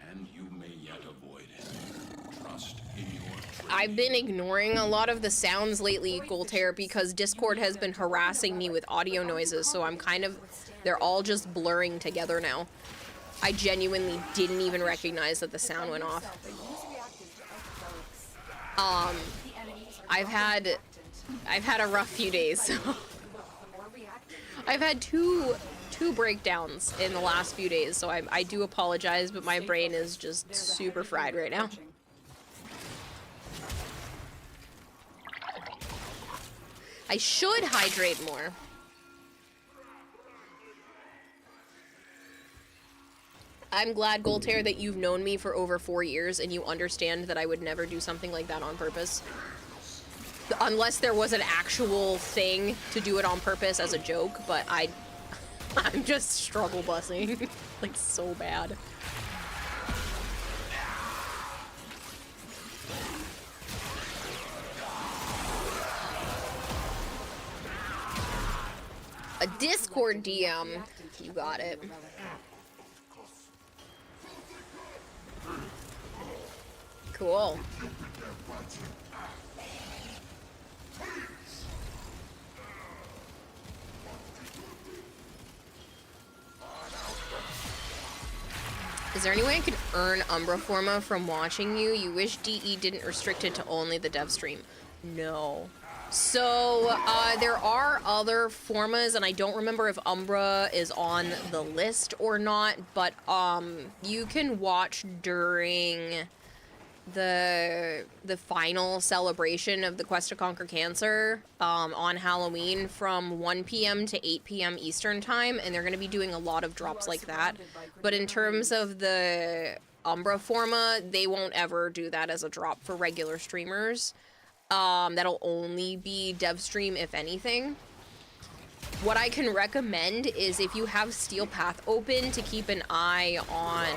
and you may yet avoid it. Trust in your training. I've been ignoring a lot of the sounds lately, Goltair, because Discord has been harassing me with audio noises, so I'm kind of... They're all just blurring together now. I genuinely didn't even recognize that the sound went off. I've had a rough few days, so... I've had two breakdowns in the last few days, so I do apologize, but my brain is just super fried right now. I should hydrate more. I'm glad, Goltair, that you've known me for over 4 years and you understand that I would never do something like that on purpose. Unless there was an actual thing to do it on purpose as a joke, but I'm just struggle busing. Like, so bad. A Discord DM. You got it. Cool. Is there any way I could earn Umbra Forma from watching you? You wish DE didn't restrict it to only the dev stream. No. So, there are other formas, and I don't remember if Umbra is on the list or not, but, you can watch during the final celebration of the Quest to Conquer Cancer, on Halloween from 1 p.m. to 8 p.m. Eastern Time, and they're going to be doing a lot of drops like that. But in terms of the Umbra Forma, they won't ever do that as a drop for regular streamers. That'll only be dev stream, if anything. What I can recommend is if you have Steel Path open, to keep an eye on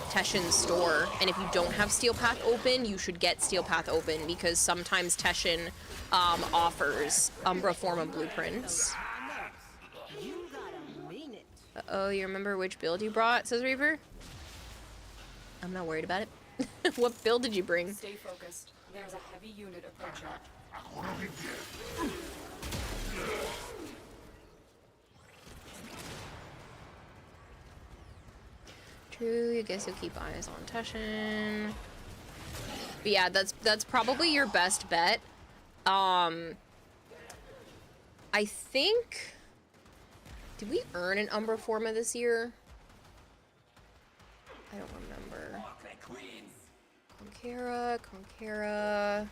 Teshin's store. And if you don't have Steel Path open, you should get Steel Path open, because sometimes Teshin offers Umbra Forma blueprints. Uh-oh, you remember which build you brought, says Reaver? I'm not worried about it. What build did you bring? Stay focused. There's a heavy unit approaching. True, I guess you'll keep eyes on Teshin. But yeah, that's probably your best bet. I think... Did we earn an Umbra Forma this year? I don't remember. Conquera,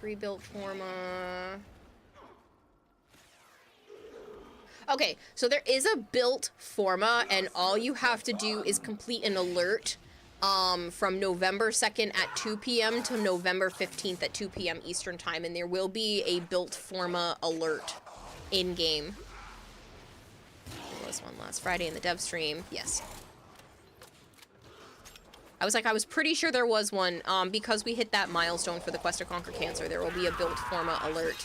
pre-built Forma. Okay, so there is a built Forma, and all you have to do is complete an alert from November 2nd at 2 p.m. to November 15th at 2 p.m. Eastern Time, and there will be a built Forma alert in-game. There was one last Friday in the dev stream. Yes. I was pretty sure there was one, because we hit that milestone for the Quest to Conquer Cancer. There will be a built Forma alert.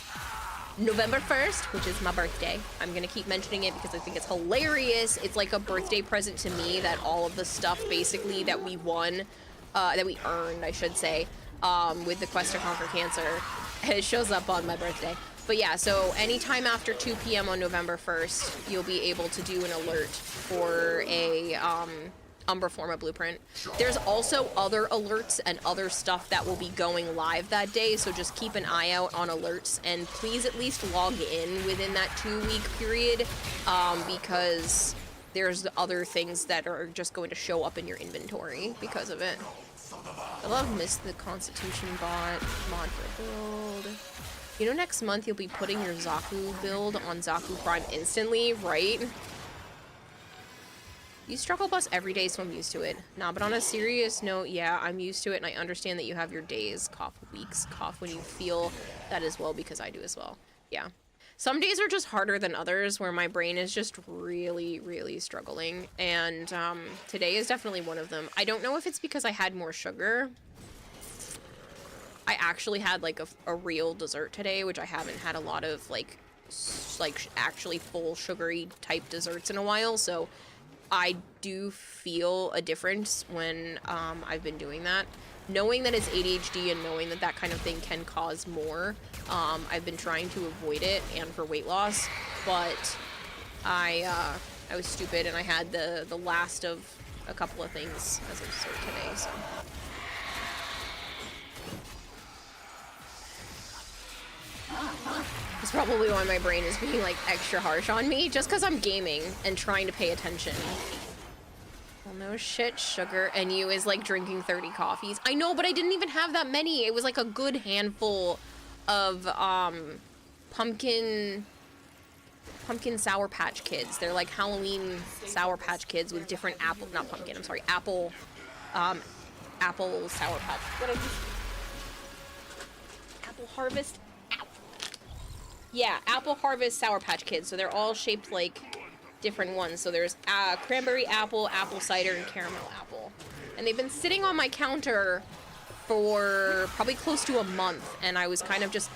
November 1st, which is my birthday. I'm gonna keep mentioning it because I think it's hilarious. It's like a birthday present to me that all of the stuff basically that we won, that we earned, I should say, with the Quest to Conquer Cancer, it shows up on my birthday. But yeah, so anytime after 2 p.m. on November 1st, you'll be able to do an alert for a, Umbra Forma blueprint. There's also other alerts and other stuff that will be going live that day, so just keep an eye out on alerts, and please at least log in within that 2-week period, because there's other things that are just going to show up in your inventory because of it. I love the Constitution bot mod for build. You know, next month you'll be putting your Zaku build on Zaku Prime instantly, right? You struggle bus every day, so I'm used to it. Nah, but on a serious note, yeah, I'm used to it, and I understand that you have your days, cough weeks, cough when you feel that as well, because I do as well. Yeah. Some days are just harder than others where my brain is just really, really struggling. And today is definitely one of them. I don't know if it's because I had more sugar. I actually had like a real dessert today, which I haven't had a lot of like actually full sugary type desserts in a while. So I do feel a difference when I've been doing that. Knowing that it's ADHD and knowing that that kind of thing can cause more, I've been trying to avoid it and for weight loss, but I was stupid and I had the last of a couple of things as a dessert today, so. It's probably why my brain is being like extra harsh on me, just because I'm gaming and trying to pay attention. Well, no shit, sugar. And you is like drinking 30 coffees. I know, but I didn't even have that many. It was like a good handful of pumpkin Sour Patch Kids. They're like Halloween Sour Patch Kids with different apple, not pumpkin, I'm sorry, apple Sour Patch. What did I just... Apple Harvest? Yeah, Apple Harvest Sour Patch Kids. So they're all shaped like different ones. So there's cranberry apple, apple cider, and caramel apple. And they've been sitting on my counter for probably close to a month. And I was kind of just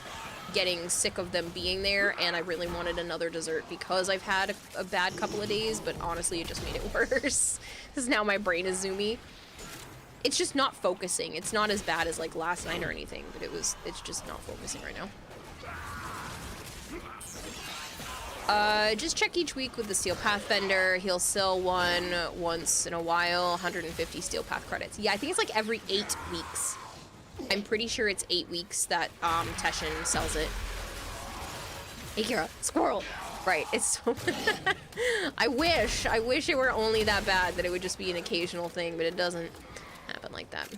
getting sick of them being there. And I really wanted another dessert because I've had a bad couple of days. But honestly, it just made it worse. Because now my brain is zoomy. It's just not focusing. It's not as bad as like last night or anything. But it's just not focusing right now. Just check each week with the Steel Path vendor. He'll sell one once in a while, 150 Steel Path credits. Yeah, I think it's like every 8 weeks. I'm pretty sure it's 8 weeks that Teshin sells it. Hey Kira, squirrel! Right, it's so I wish it were only that bad, that it would just be an occasional thing, but it doesn't happen like that.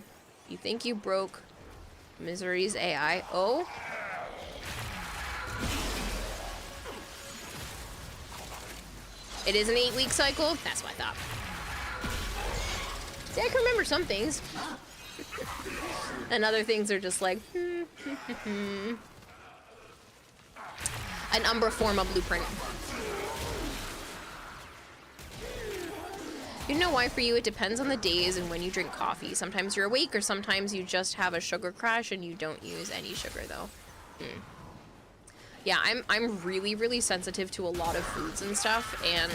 You think you broke Misery's AI? Oh? It is an 8-week cycle? That's what I thought. See, I can remember some things. And other things are just like, An Umbra Forma blueprint. You know why for you? It depends on the days and when you drink coffee. Sometimes you're awake or sometimes you just have a sugar crash and you don't use any sugar though. Yeah, I'm really, really sensitive to a lot of foods and stuff, and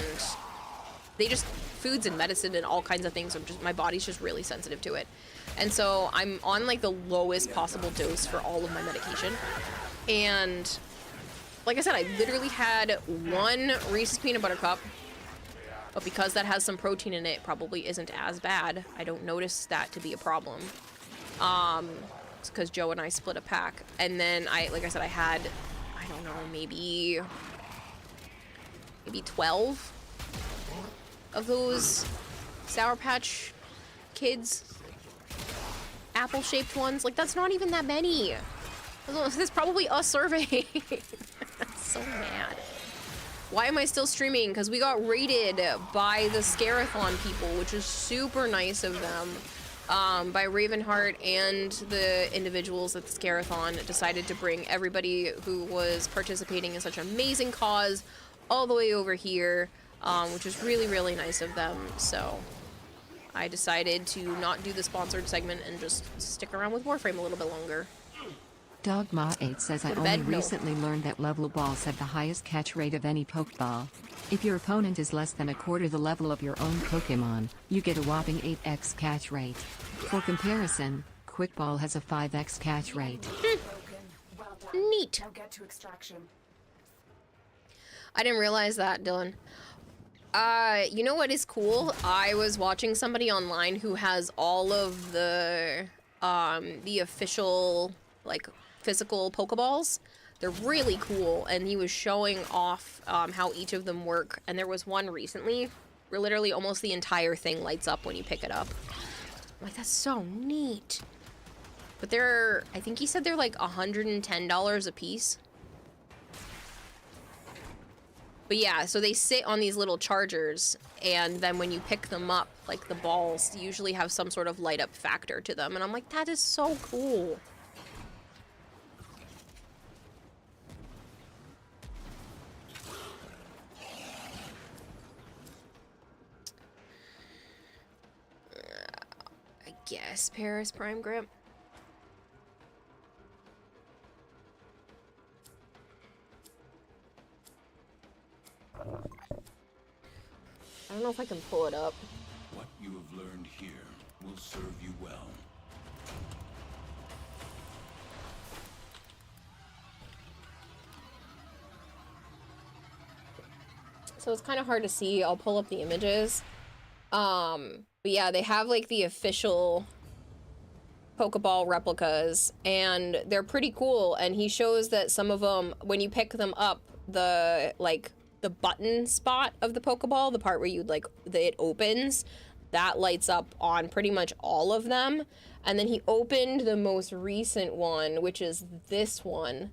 foods and medicine and all kinds of things, my body's just really sensitive to it. And so I'm on like the lowest possible dose for all of my medication. And like I said, I literally had one Reese's Peanut Butter Cup, but because that has some protein in it, probably isn't as bad. I don't notice that to be a problem. It's because Joe and I split a pack. And then like I said, I had, I don't know, maybe 12 of those Sour Patch Kids apple-shaped ones. Like, that's not even that many. That's probably a survey. I'm so mad. Why am I still streaming? Because we got raided by the Scarathon people, which is super nice of them. By Ravenheart and the individuals at the Scarathon decided to bring everybody who was participating in such an amazing cause all the way over here, which was really, really nice of them. So I decided to not do the sponsored segment and just stick around with Warframe a little bit longer. Dogma8 says I only recently learned that level balls have the highest catch rate of any Pokeball. If your opponent is less than a quarter the level of your own Pokemon, you get a whopping 8x catch rate. For comparison, Quick Ball has a 5x catch rate. Neat. Now get to extraction. I didn't realize that, Dylan. You know what is cool? I was watching somebody online who has all of the official, like, physical Pokeballs. They're really cool, and he was showing off how each of them work, and there was one recently where literally almost the entire thing lights up when you pick it up. I'm like, that's so neat. But I think he said they're like $110 a piece. But yeah, so they sit on these little chargers, and then when you pick them up, like the balls usually have some sort of light up factor to them, and I'm like, that is so cool. Yes, Paris Prime Grip. I don't know if I can pull it up. What you have learned here will serve you well. So it's kind of hard to see. I'll pull up the images. But yeah, they have like the official Pokeball replicas, and they're pretty cool. And he shows that some of them, when you pick them up, the button spot of the Pokeball, the part where you it opens, that lights up on pretty much all of them. And then he opened the most recent one, which is this one.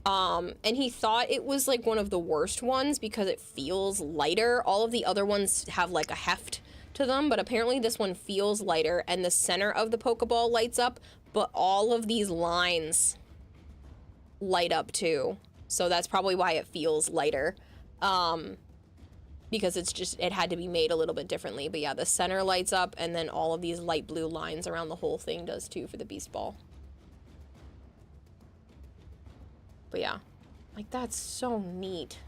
And he thought it was like one of the worst ones because it feels lighter. All of the other ones have like a heft to them, but apparently this one feels lighter, and the center of the Pokeball lights up, but all of these lines light up too. So that's probably why it feels lighter. Because it had to be made a little bit differently. But yeah, the center lights up, and then all of these light blue lines around the whole thing does too for the Beast Ball. But yeah, like that's so neat.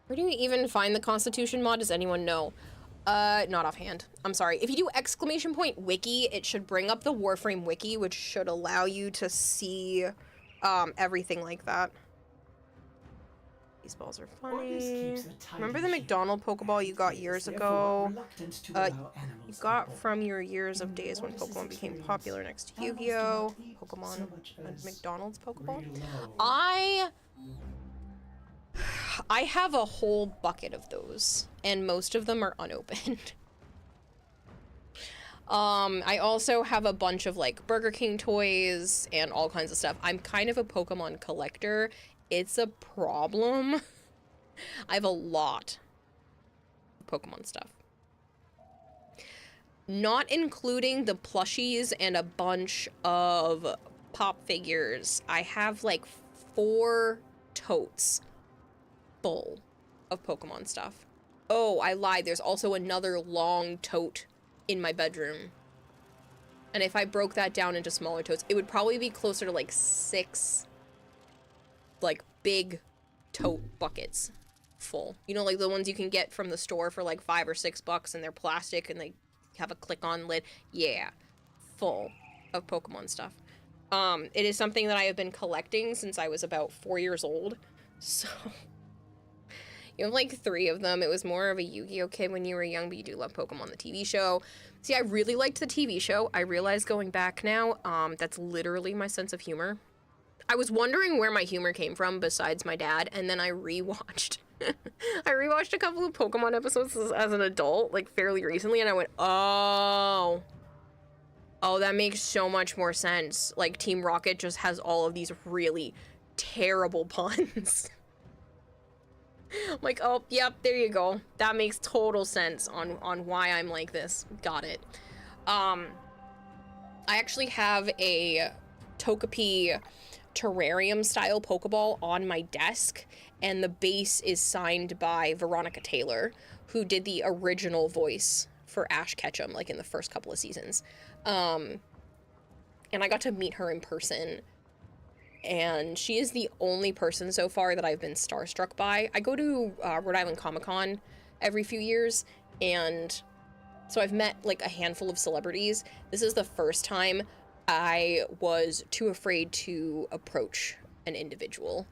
Where do you even find the Constitution mod? Does anyone know? Not offhand. I'm sorry. If you do !wiki, it should bring up the Warframe wiki, which should allow you to see everything like that. These balls are funny. Remember the McDonald Pokeball you got years ago? You got from your years of days when Pokemon became popular next to Yu-Gi-Oh! Pokemon and McDonald's Pokeball? I have a whole bucket of those, and most of them are unopened. I also have a bunch of like Burger King toys and all kinds of stuff. I'm kind of a Pokemon collector. It's a problem. I have a lot of Pokemon stuff. Not including the plushies and a bunch of pop figures. I have like 4 totes full of Pokemon stuff. Oh, I lied. There's also another long tote in my bedroom. And if I broke that down into smaller totes, it would probably be closer to like 6 like big tote buckets full. You know, like the ones you can get from the store for like $5 or $6 and they're plastic and they have a click-on lid. Yeah, full of Pokemon stuff. It is something that I have been collecting since I was about 4 years old. So you have like 3 of them. It was more of a Yu-Gi-Oh kid when you were young, but you do love Pokemon, the TV show. See, I really liked the TV show. I realize going back now, that's literally my sense of humor. I was wondering where my humor came from besides my dad, and then I rewatched. I rewatched a couple of Pokemon episodes as an adult, like fairly recently, and I went, oh, that makes so much more sense. Like Team Rocket just has all of these really terrible puns. I'm like, oh, yep, there you go. That makes total sense on why I'm like this. Got it. I actually have a Togepi terrarium style Pokeball on my desk, and the base is signed by Veronica Taylor, who did the original voice for Ash Ketchum, like in the first couple of seasons. And I got to meet her in person, and she is the only person so far that I've been starstruck by. I go to Rhode Island Comic-Con every few years, and so I've met like a handful of celebrities. This is the first time I was too afraid to approach an individual.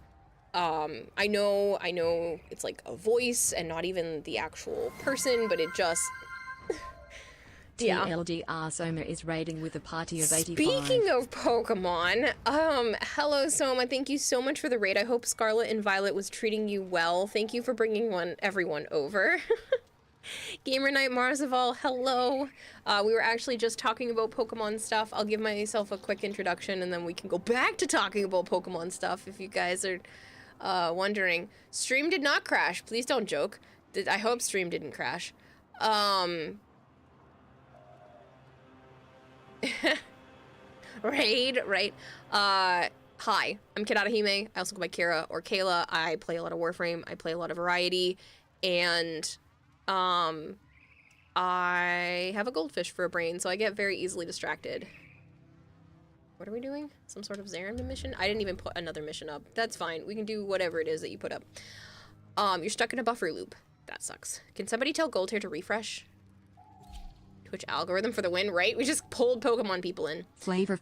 I know it's like a voice and not even the actual person, but it just... yeah. TLDR Soma is raiding with a party of 85. Speaking of Pokemon, hello Soma, thank you so much for the raid. I hope Scarlet and Violet was treating you well. Thank you for bringing everyone over. Gamer Night Marzival, hello. We were actually just talking about Pokemon stuff. I'll give myself a quick introduction and then we can go back to talking about Pokemon stuff if you guys are wondering. Stream did not crash. Please don't joke. I hope stream didn't crash. Raid, right? Hi, I'm Kirarahime. I also go by Kira or Kayla. I play a lot of Warframe. I play a lot of Variety. And, I have a goldfish for a brain, so I get very easily distracted. What are we doing? Some sort of Zarin mission? I didn't even put another mission up. That's fine. We can do whatever it is that you put up. You're stuck in a buffer loop. That sucks. Can somebody tell Goldhair to refresh? Twitch algorithm for the win, right? We just pulled Pokemon people in. Flavor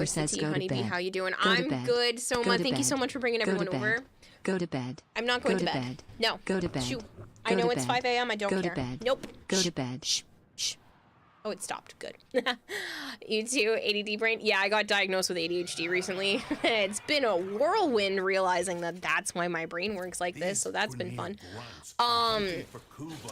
says go to bed. How you doing? Go to I'm bed. good so Go much. to Thank you bed. so much for bringing Go to everyone bed. over. Go to bed. I'm not going Go to to bed. bed. No. Go to bed. Shoot. I Go know to it's bed. 5 a.m. I don't Go to care. bed. Nope. Go to bed. Shh. Shh. Oh, it stopped. Good. You too, ADD brain? Yeah, I got diagnosed with ADHD recently. It's been a whirlwind realizing that that's why my brain works like this, so that's been fun.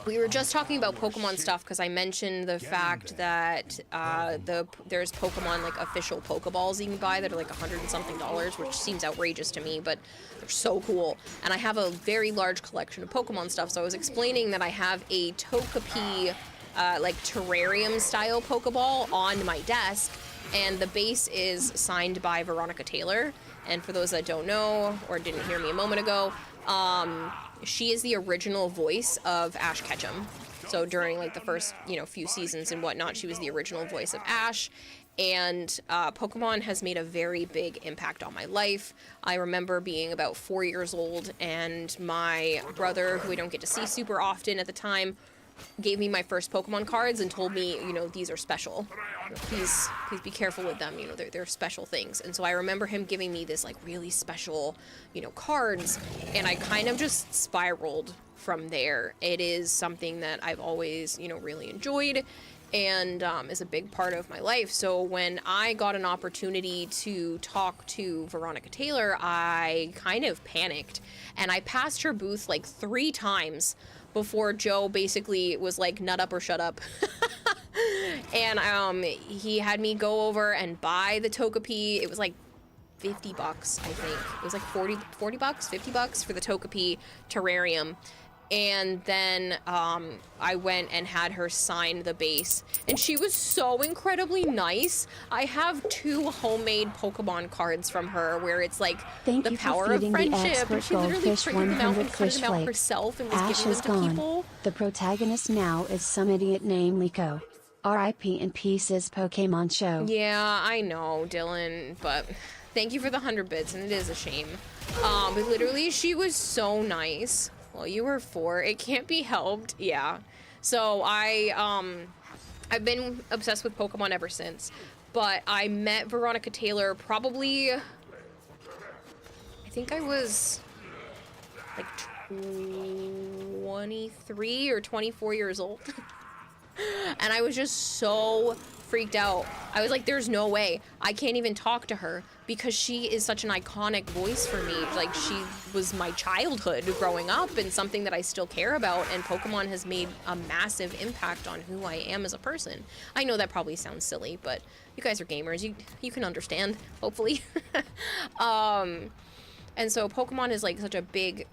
We were just talking about Pokemon stuff because I mentioned the fact that there's Pokemon, like, official Pokeballs you can buy that are like $100 and something, which seems outrageous to me, but they're so cool. And I have a very large collection of Pokemon stuff, so I was explaining that I have a Togepi like terrarium style Pokeball on my desk, and the base is signed by Veronica Taylor. And for those that don't know or didn't hear me a moment ago, she is the original voice of Ash Ketchum. So during like the first, few seasons and whatnot, she was the original voice of Ash. And Pokemon has made a very big impact on my life. I remember being about 4 years old, and my brother, who I don't get to see super often at the time, gave me my first Pokemon cards and told me, these are special. Please be careful with them. They're special things. And so I remember him giving me this like really special, cards, and I kind of just spiraled from there. It is something that I've always, really enjoyed, and is a big part of my life. So when I got an opportunity to talk to Veronica Taylor, I kind of panicked, and I passed her booth like 3 times before Joe basically was like, nut up or shut up. And he had me go over and buy the Togepi. It was like $50, I think. It was like $40, $50 for the Togepi terrarium. And then I went and had her sign the base. And she was so incredibly nice. I have 2 homemade Pokemon cards from her where it's like the power of friendship. And she literally printed them out and cut them out herself and was Ash giving is them to gone. people. The protagonist now is some idiot named Liko. R.I.P. in pieces Pokemon show. Yeah, I know, Dylan, but thank you for the 100 bits, and it is a shame. But literally, she was so nice. Well, you were 4. It can't be helped. Yeah. So I've been obsessed with Pokemon ever since. But I met Veronica Taylor probably, I think I was like 23 or 24 years old. And I was just so freaked out. I was like, there's no way. I can't even talk to her because she is such an iconic voice for me. Like, she was my childhood growing up and something that I still care about, and Pokemon has made a massive impact on who I am as a person. I know that probably sounds silly, but you guys are gamers. You can understand, hopefully. And so Pokemon is like such a big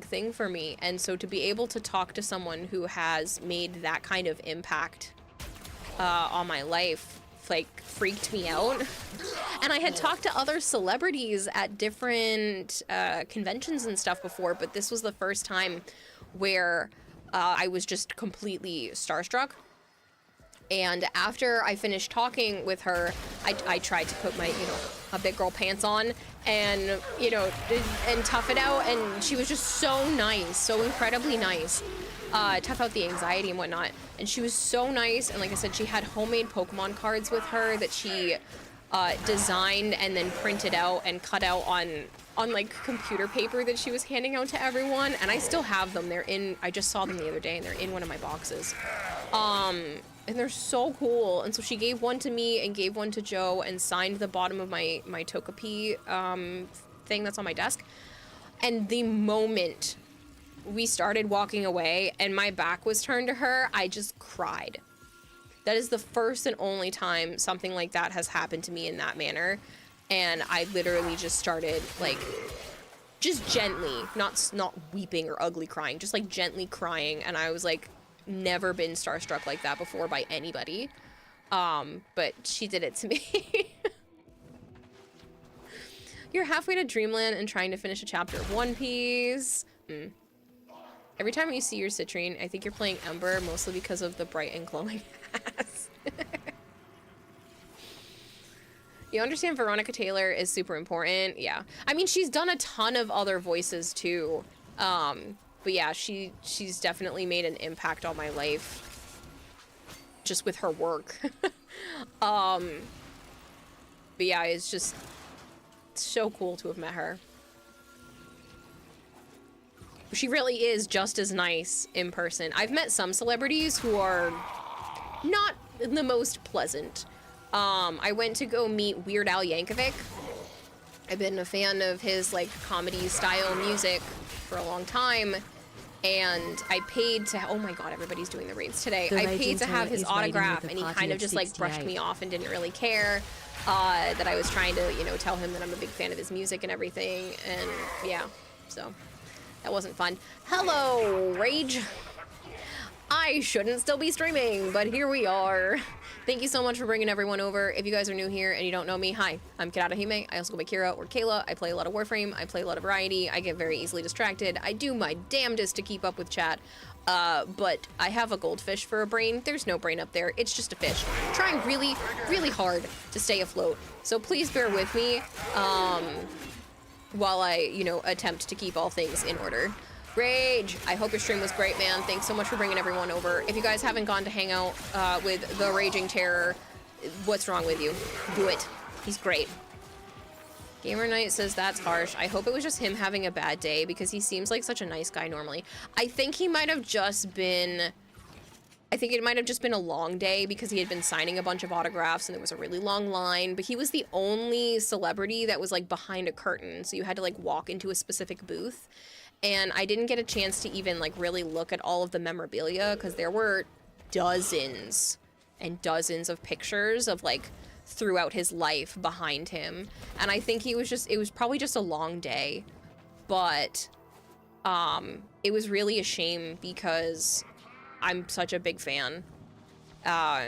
thing for me, and so to be able to talk to someone who has made that kind of impact on my life, like, freaked me out. And I had talked to other celebrities at different conventions and stuff before, but this was the first time where I was just completely starstruck. And after I finished talking with her, I tried to put my, a big girl pants on and, and tough it out. And she was just so nice, so incredibly nice. Tough out the anxiety and whatnot. And she was so nice. And like I said, she had homemade Pokemon cards with her that she designed and then printed out and cut out on like computer paper that she was handing out to everyone. And I still have them. I just saw them the other day and they're in one of my boxes. And they're so cool. And so she gave one to me and gave one to Joe and signed the bottom of my Togepi thing that's on my desk. And the moment we started walking away and my back was turned to her, I just cried. That is the first and only time something like that has happened to me in that manner. And I literally just started, like, just gently, not weeping or ugly crying, just like gently crying. And I was like, never been starstruck like that before by anybody. But she did it to me. You're halfway to Dreamland and trying to finish a chapter of One Piece. Every time you see your citrine, I think you're playing Ember, mostly because of the bright and glowing ass. You understand Veronica Taylor is super important? Yeah. I mean, she's done a ton of other voices too. But yeah, she's definitely made an impact on my life just with her work. But yeah, it's just so cool to have met her. She really is just as nice in person. I've met some celebrities who are not the most pleasant. I went to go meet Weird Al Yankovic. I've been a fan of his like comedy style music for a long time, and I paid to, oh my god, everybody's doing the raids today. I paid to have his autograph, and he kind of just like brushed me off and didn't really care that I was trying to, you know, tell him that I'm a big fan of his music and everything, and yeah, so that wasn't fun. Hello, Rage. I shouldn't still be streaming, but here we are. Thank you so much for bringing everyone over. If you guys are new here and you don't know me, hi, I'm Kirarahime. I also go by Kira or Kayla. I play a lot of Warframe. I play a lot of variety. I get very easily distracted. I do my damnedest to keep up with chat, but I have a goldfish for a brain. There's no brain up there. It's just a fish. I'm trying really, really hard to stay afloat. So please bear with me while I, you know, attempt to keep all things in order. Rage, I hope your stream was great, man. Thanks so much for bringing everyone over. If you guys haven't gone to hang out with the Raging Terror, what's wrong with you? Do it. He's great. Gamer Knight says that's harsh. I hope it was just him having a bad day because he seems like such a nice guy normally. I think he might have just been... I think it might have just been a long day because he had been signing a bunch of autographs and there was a really long line, but he was the only celebrity that was like behind a curtain, so you had to like walk into a specific booth. And I didn't get a chance to even like really look at all of the memorabilia because there were dozens and dozens of pictures of like throughout his life behind him. And I think it was probably just a long day, but it was really a shame because I'm such a big fan.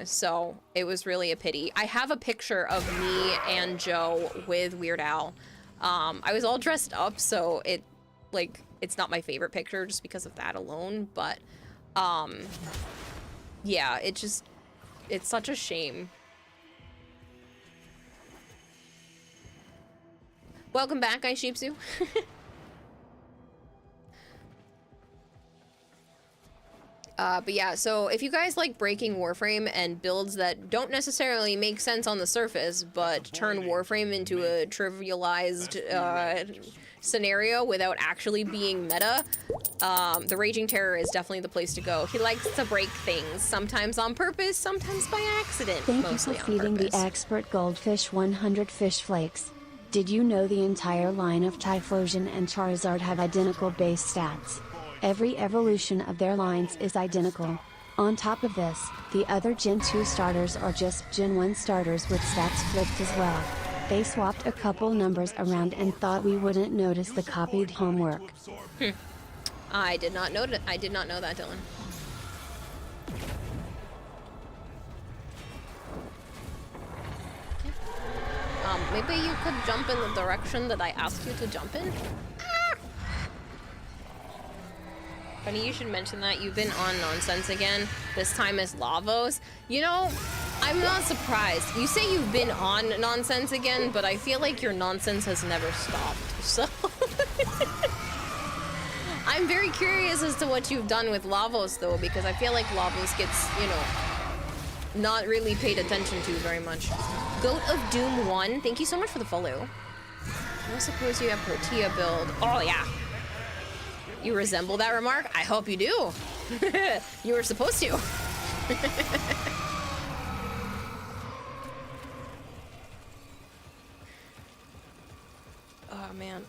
So it was really a pity. I have a picture of me and Joe with Weird Al. I was all dressed up, so it's not my favorite picture just because of that alone, but yeah, it's such a shame. Welcome back, iSheepsu. But yeah, so if you guys like breaking Warframe and builds that don't necessarily make sense on the surface, but turn Warframe into a trivialized scenario without actually being meta, the Raging Terror is definitely the place to go. He likes to break things, sometimes on purpose, sometimes by accident. Thank you for feeding the expert goldfish 100 fish flakes. Did you know the entire line of Typhlosion and Charizard have identical base stats? Every evolution of their lines is identical. On top of this, the other Gen 2 starters are just Gen 1 starters with stats flipped as well. They swapped a couple numbers around and thought we wouldn't notice the copied homework. I did not know that. I did not know that, Dylan. Maybe you could jump in the direction that I asked you to jump in? Funny you should mention that. You've been on Nonsense again, this time as Lavos. You know, I'm not surprised. You say you've been on Nonsense again, but I feel like your nonsense has never stopped, so... I'm very curious as to what you've done with Lavos, though, because I feel like Lavos gets, you know, not really paid attention to very much. Goat of Doom 1, thank you so much for the follow. I suppose you have Protea build. Oh, yeah. You resemble that remark? I hope you do. You were supposed to. Oh, man.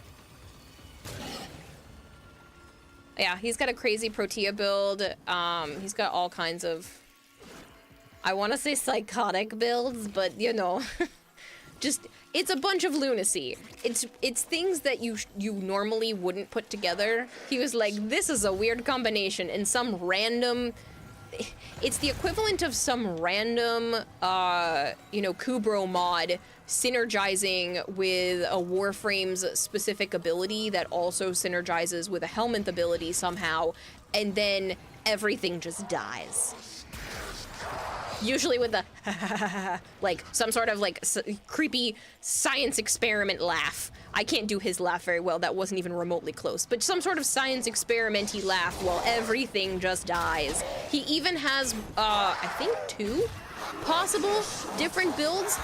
Yeah, he's got a crazy Protea build. He's got all kinds of, I want to say psychotic builds, but you know, just, it's a bunch of lunacy. It's things that you normally wouldn't put together. He was like, this is a weird combination, and some random it's the equivalent of some random, you know, Kubro mod synergizing with a Warframe's specific ability that also synergizes with a Helminth ability somehow, and then everything just dies. Usually with the like some sort of like creepy science experiment laugh. I can't do his laugh very well, that wasn't even remotely close, but some sort of science experimenty laugh while everything just dies. He even has, I think 2 possible different builds,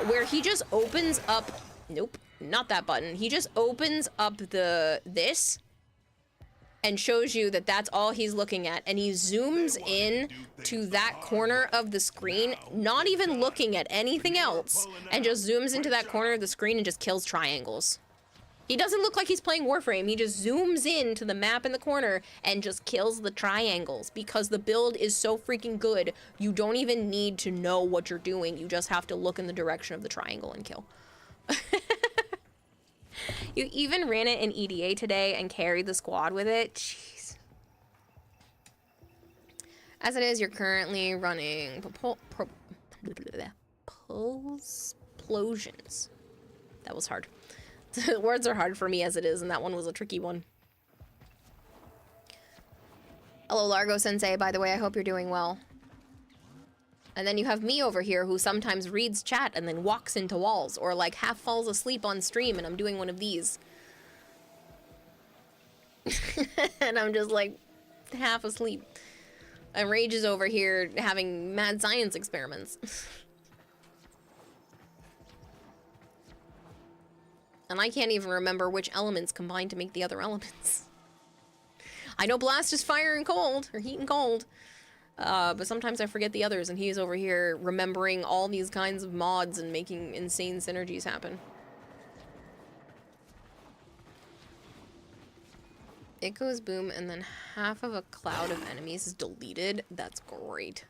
where he just opens up, nope, not that button. He just opens up this and shows you that that's all he's looking at, and he zooms in to that corner of the screen, not even looking at anything else, and just zooms into that corner of the screen and just kills triangles. He doesn't look like he's playing Warframe, he just zooms in to the map in the corner and just kills the triangles, because the build is so freaking good, you don't even need to know what you're doing, you just have to look in the direction of the triangle and kill. You even ran it in EDA today and carried the squad with it. Jeez. As it is, you're currently running explosions. That was hard. Words are hard for me as it is, and that one was a tricky one. Hello, Largo Sensei, by the way, I hope you're doing well. And then you have me over here who sometimes reads chat and then walks into walls, or like half falls asleep on stream and I'm doing one of these. And I'm just like half asleep. And Rage is over here having mad science experiments. And I can't even remember which elements combine to make the other elements. I know Blast is fire and cold, or heat and cold. But sometimes I forget the others, and he's over here remembering all these kinds of mods and making insane synergies happen. It goes boom, and then half of a cloud of enemies is deleted. That's great.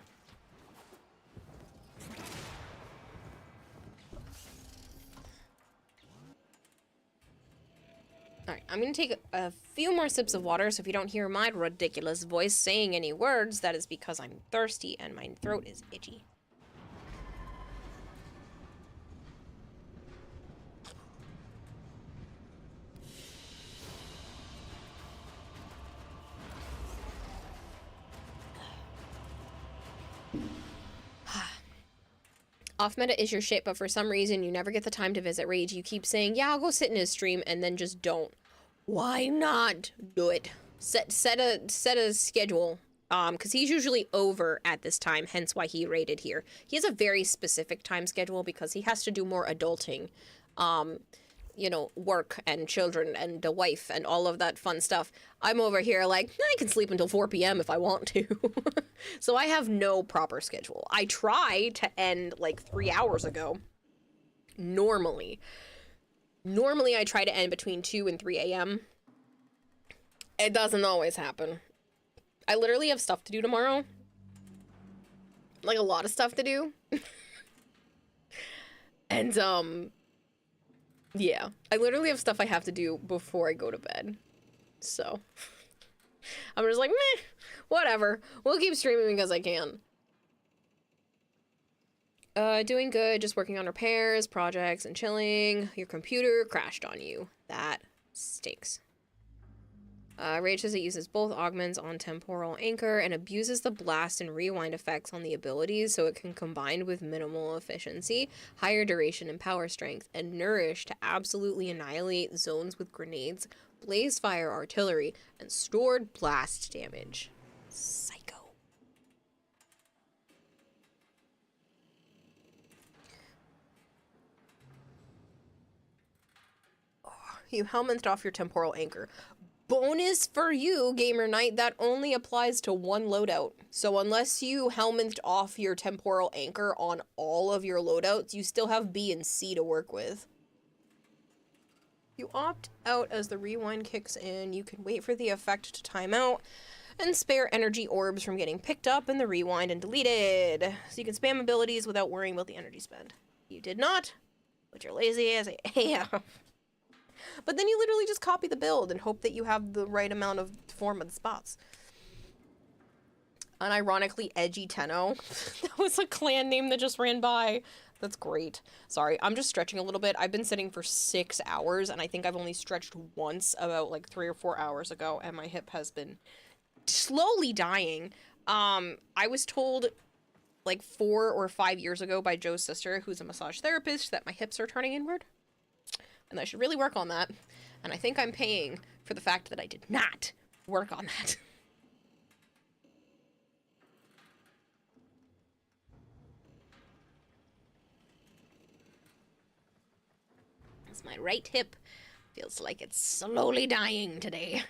Alright, I'm gonna take a few more sips of water, so if you don't hear my ridiculous voice saying any words, that is because I'm thirsty and my throat is itchy. Off meta is your shit, but for some reason you never get the time to visit Rage. You keep saying, yeah, I'll go sit in his stream, and then just don't. Why not do it? Set a schedule. Because he's usually over at this time, hence why he raided here. He has a very specific time schedule because he has to do more adulting. You know, work and children and the wife and all of that fun stuff. I'm over here like, I can sleep until 4 p.m. if I want to. So I have no proper schedule. I try to end like 3 hours ago. Normally I try to end between 2 and 3 a.m. It doesn't always happen. I literally have stuff to do tomorrow. Like a lot of stuff to do. And yeah, I literally have stuff I have to do before I go to bed. So I'm just like, meh, whatever. We'll keep streaming because I can. Doing good, just working on repairs, projects, and chilling. Your computer crashed on you. That stinks. Rage says it uses both augments on temporal anchor and abuses the blast and rewind effects on the abilities so it can combine with minimal efficiency, higher duration and power strength, and nourish to absolutely annihilate zones with grenades, blaze fire artillery, and stored blast damage. Psycho. Oh, you helmethed off your temporal anchor. Bonus for you, Gamer Knight, that only applies to one loadout. So unless you helmethed off your temporal anchor on all of your loadouts, you still have B and C to work with. You opt out as the rewind kicks in. You can wait for the effect to time out and spare energy orbs from getting picked up in the rewind and deleted. So you can spam abilities without worrying about the energy spend. You did not, but you're lazy as AF. But then you literally just copy the build and hope that you have the right amount of form of the spots. unironically edgy Tenno. That was a clan name that just ran by. That's great. Sorry, I'm just stretching a little bit. I've been sitting for 6 hours, and I think I've only stretched once about like 3 or 4 hours ago, and my hip has been slowly dying. I was told like 4 or 5 years ago by Joe's sister, who's a massage therapist, that my hips are turning inward. And I should really work on that. And I think I'm paying for the fact that I did not work on that. As my right hip feels like it's slowly dying today.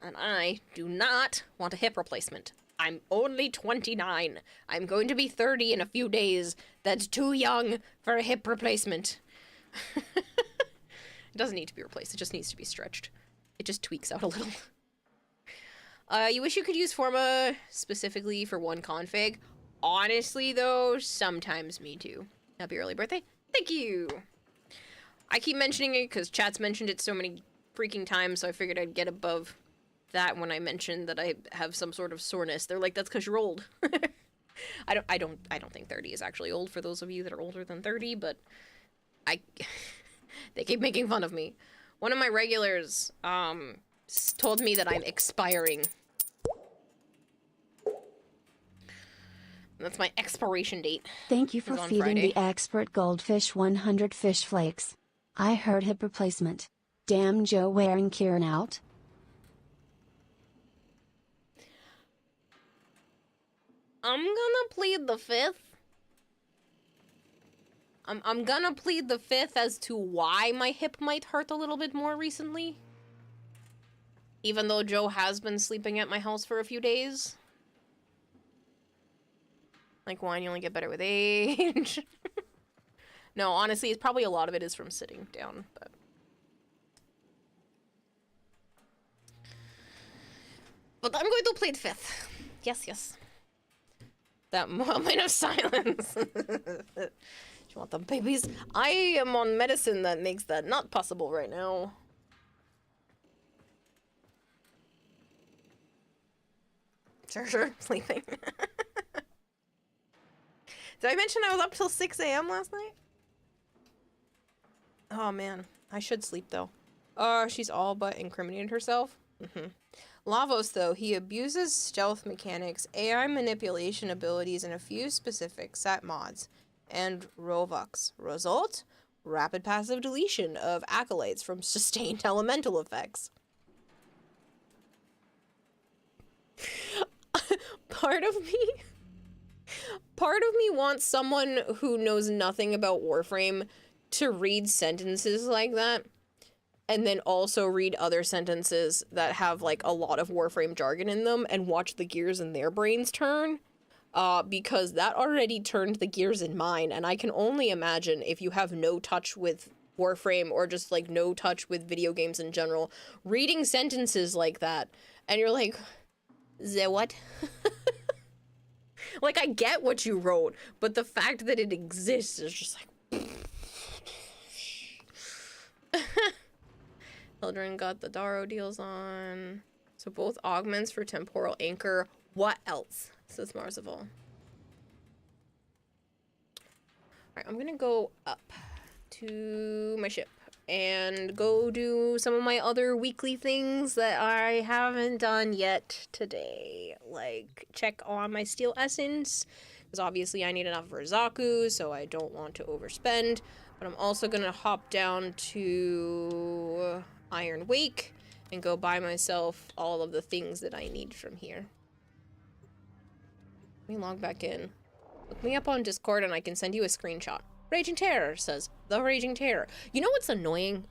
And I do not want a hip replacement. I'm only 29. I'm going to be 30 in a few days. That's too young for a hip replacement. It doesn't need to be replaced. It just needs to be stretched. It just tweaks out a little. You wish you could use Forma specifically for one config? Honestly, though, sometimes me too. Happy early birthday. Thank you. I keep mentioning it because chat's mentioned it so many freaking times, so I figured I'd get above that when I mentioned that I have some sort of soreness. They're like, that's because you're old. I don't think 30 is actually old for those of you that are older than 30, but they keep making fun of me. One of my regulars told me that I'm expiring. That's my expiration date. Thank you for feeding Friday. the expert goldfish 100 fish flakes. I heard hip replacement. Damn Joe wearing Kieran out. I'm gonna plead the fifth. I'm gonna plead the fifth as to why my hip might hurt a little bit more recently. Even though Joe has been sleeping at my house for a few days. Like wine, you only get better with age. No, honestly, it's probably a lot of it is from sitting down, but I'm going to plead fifth. Yes, yes. That moment of silence. Do you want the babies? I am on medicine that makes that not possible right now. Sure, sleeping. Did I mention I was up till 6 a.m. last night? Oh man, I should sleep though. She's all but incriminated herself. Lavos, though, he abuses stealth mechanics, AI manipulation abilities, and a few specific set mods. And Rovux. Result? Rapid passive deletion of acolytes from sustained elemental effects. Part of me wants someone who knows nothing about Warframe to read sentences like that. And then also read other sentences that have, like, a lot of Warframe jargon in them and watch the gears in their brains turn. Because that already turned the gears in mine, and I can only imagine if you have no touch with Warframe or just, like, no touch with video games in general, reading sentences like that, and you're like, the what? Like, I get what you wrote, but the fact that it exists is just like... Children got the Daro deals on. So both augments for temporal anchor. What else? Says Marzival. Alright, I'm gonna go up to my ship and go do some of my other weekly things that I haven't done yet today. Like, check on my steel essence, because obviously I need enough for Zaku, so I don't want to overspend. But I'm also gonna hop down to Iron Wake and go buy myself all of the things that I need from here. Let me log back in. Look me up on Discord and I can send you a screenshot. Raging Terror says, The Raging Terror. You know what's annoying?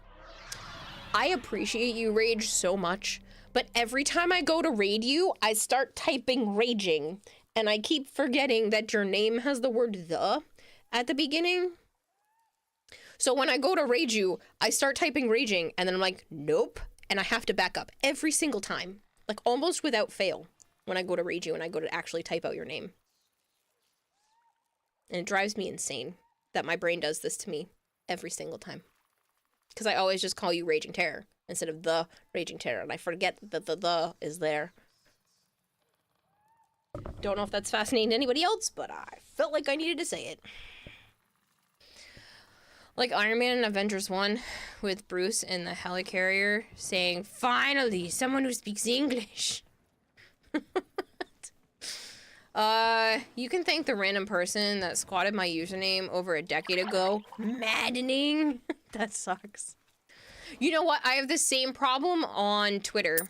I appreciate you, Rage, so much, but every time I go to raid you, I start typing Raging, and I keep forgetting that your name has the word the at the beginning. So when I go to raid you, I start typing Raging, and then I'm like, nope, and I have to back up every single time, like almost without fail, when I go to raid you and I go to actually type out your name. And it drives me insane that my brain does this to me every single time. Because I always just call you Raging Terror instead of the Raging Terror, and I forget that the is there Don't know if that's fascinating to anybody else, but I felt like I needed to say it. Like Iron Man in Avengers 1 with Bruce in the helicarrier saying, "Finally, someone who speaks English." You can thank the random person that squatted my username over a decade ago. Maddening. That sucks. You know what? I have the same problem on Twitter.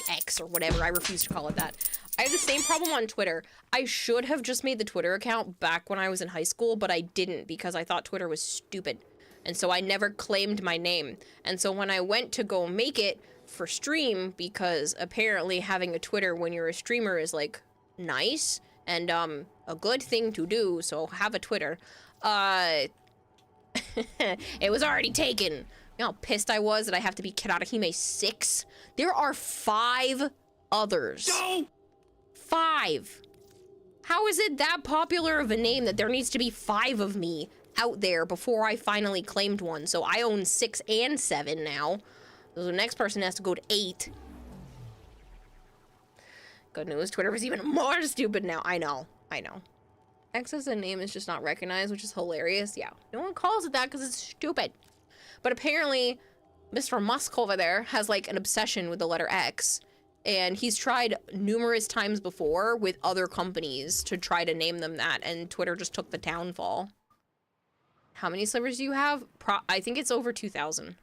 X or whatever. I refuse to call it that. I have the same problem on Twitter. I should have just made the Twitter account back when I was in high school, but I didn't because I thought Twitter was stupid. And so I never claimed my name. And so when I went to go make it for stream, because apparently having a Twitter when you're a streamer is like nice and a good thing to do, so have a Twitter. It was already taken. You know how pissed I was that I have to be Kirarahime 6? There are 5 others. No! 5. How is it that popular of a name that there needs to be 5 of me out there before I finally claimed one? So I own 6 and 7 now. So the next person has to go to 8. Good news, Twitter was even more stupid now. I know. X as a name is just not recognized, which is hilarious. Yeah, no one calls it that because it's stupid. But apparently, Mr. Musk over there has like an obsession with the letter X. And he's tried numerous times before with other companies to try to name them that. And Twitter just took the downfall. How many slivers do you have? I think it's over 2,000.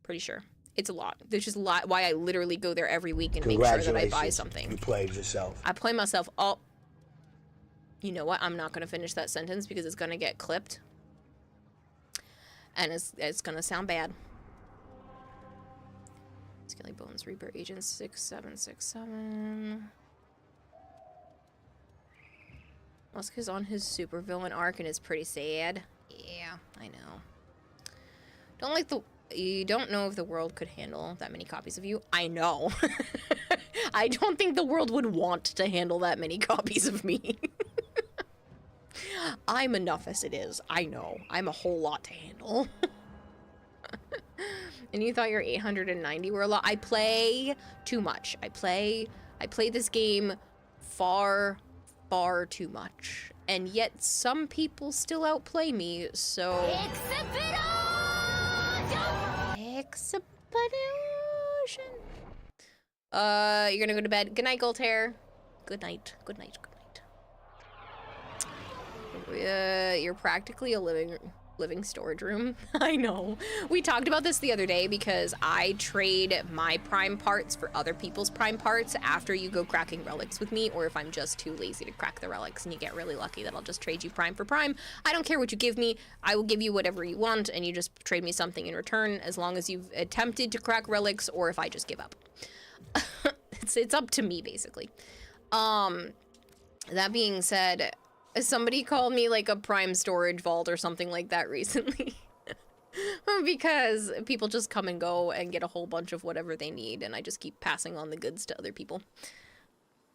Pretty sure. It's a lot. There's just a lot why I literally go there every week and make sure that I buy something. You played yourself. I play myself all... You know what? I'm not going to finish that sentence because it's going to get clipped. And it's going to sound bad. Skelly Bones Reaper Agent 6767. Musk is on his supervillain arc and it's pretty sad. Yeah, I know. You don't know if the world could handle that many copies of you. I know. I don't think the world would want to handle that many copies of me. I'm enough as it is. I know. I'm a whole lot to handle. And you thought your 890 were a lot? I play too much. I play this game far too much. And yet some people still outplay me, so... Expedition. You're gonna go to bed. Good night, Goldhair. Good night. Good night. Good night. You're practically a living storage room. I know. We talked about this the other day because I trade my prime parts for other people's prime parts after you go cracking relics with me, or if I'm just too lazy to crack the relics and you get really lucky that I'll just trade you prime for prime. I don't care what you give me. I will give you whatever you want and you just trade me something in return as long as you've attempted to crack relics or if I just give up. It's up to me basically. That being said, somebody called me like a prime storage vault or something like that recently. Because people just come and go and get a whole bunch of whatever they need and I just keep passing on the goods to other people.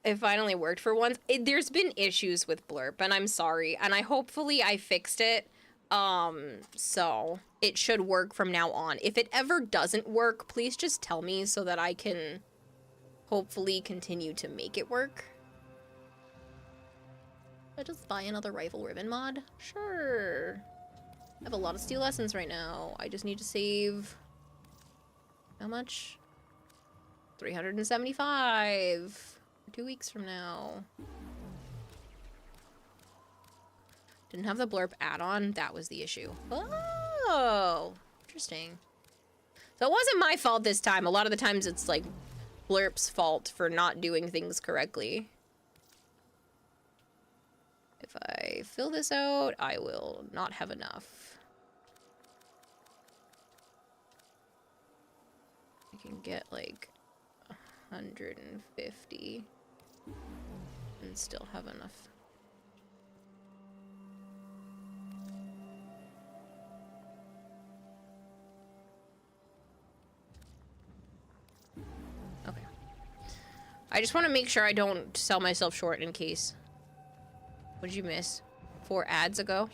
It finally worked for once. There's been issues with Blurp and I'm sorry and hopefully I fixed it. So it should work from now on. If it ever doesn't work, please just tell me so that I can hopefully continue to make it work. I just buy another rifle ribbon mod? Sure. I have a lot of steel lessons right now. I just need to save... How much? 375. 2 weeks from now. Didn't have the Blurp add-on. That was the issue. Oh, interesting. So it wasn't my fault this time. A lot of the times it's like Blurp's fault for not doing things correctly. If I fill this out, I will not have enough. I can get like 150 and still have enough. Okay. I just want to make sure I don't sell myself short in case. What did you miss? 4 ads ago?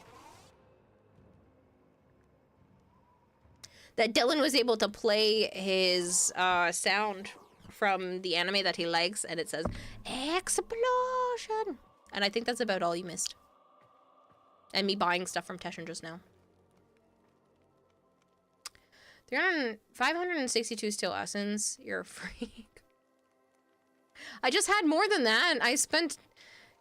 That Dylan was able to play his sound from the anime that he likes, and it says explosion. And I think that's about all you missed. And me buying stuff from Teshin just now. 562 steel essence. You're a freak. I just had more than that. I spent...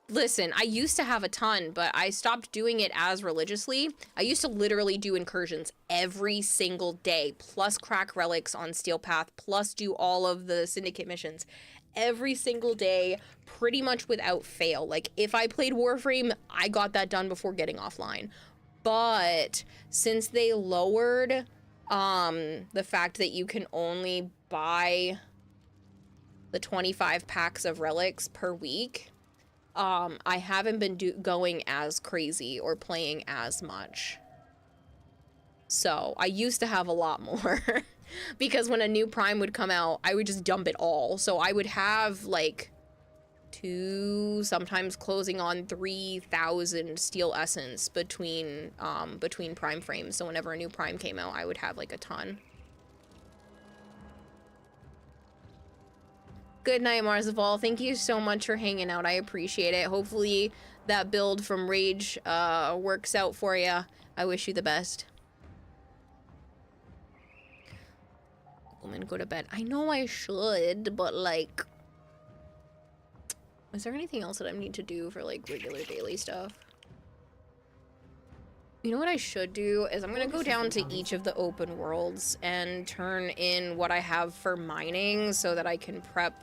Listen, I used to have a ton, but I stopped doing it as religiously. I used to literally do incursions every single day, plus crack relics on Steel Path, plus do all of the Syndicate missions. Every single day, pretty much without fail. Like, if I played Warframe, I got that done before getting offline. But since they lowered the fact that you can only buy the 25 packs of relics per week, I haven't been going as crazy or playing as much. So I used to have a lot more because when a new Prime would come out, I would just dump it all. So I would have like 2, sometimes closing on 3,000 steel essence between Prime frames. So whenever a new Prime came out, I would have like a ton. Good night, Marzival. Thank you so much for hanging out. I appreciate it. Hopefully that build from Rage works out for you. I wish you the best. Woman, go to bed. I know I should, but like... Is there anything else that I need to do for like regular daily stuff? You know what I should do is I'm gonna go down to each of the open worlds and turn in what I have for mining so that I can prep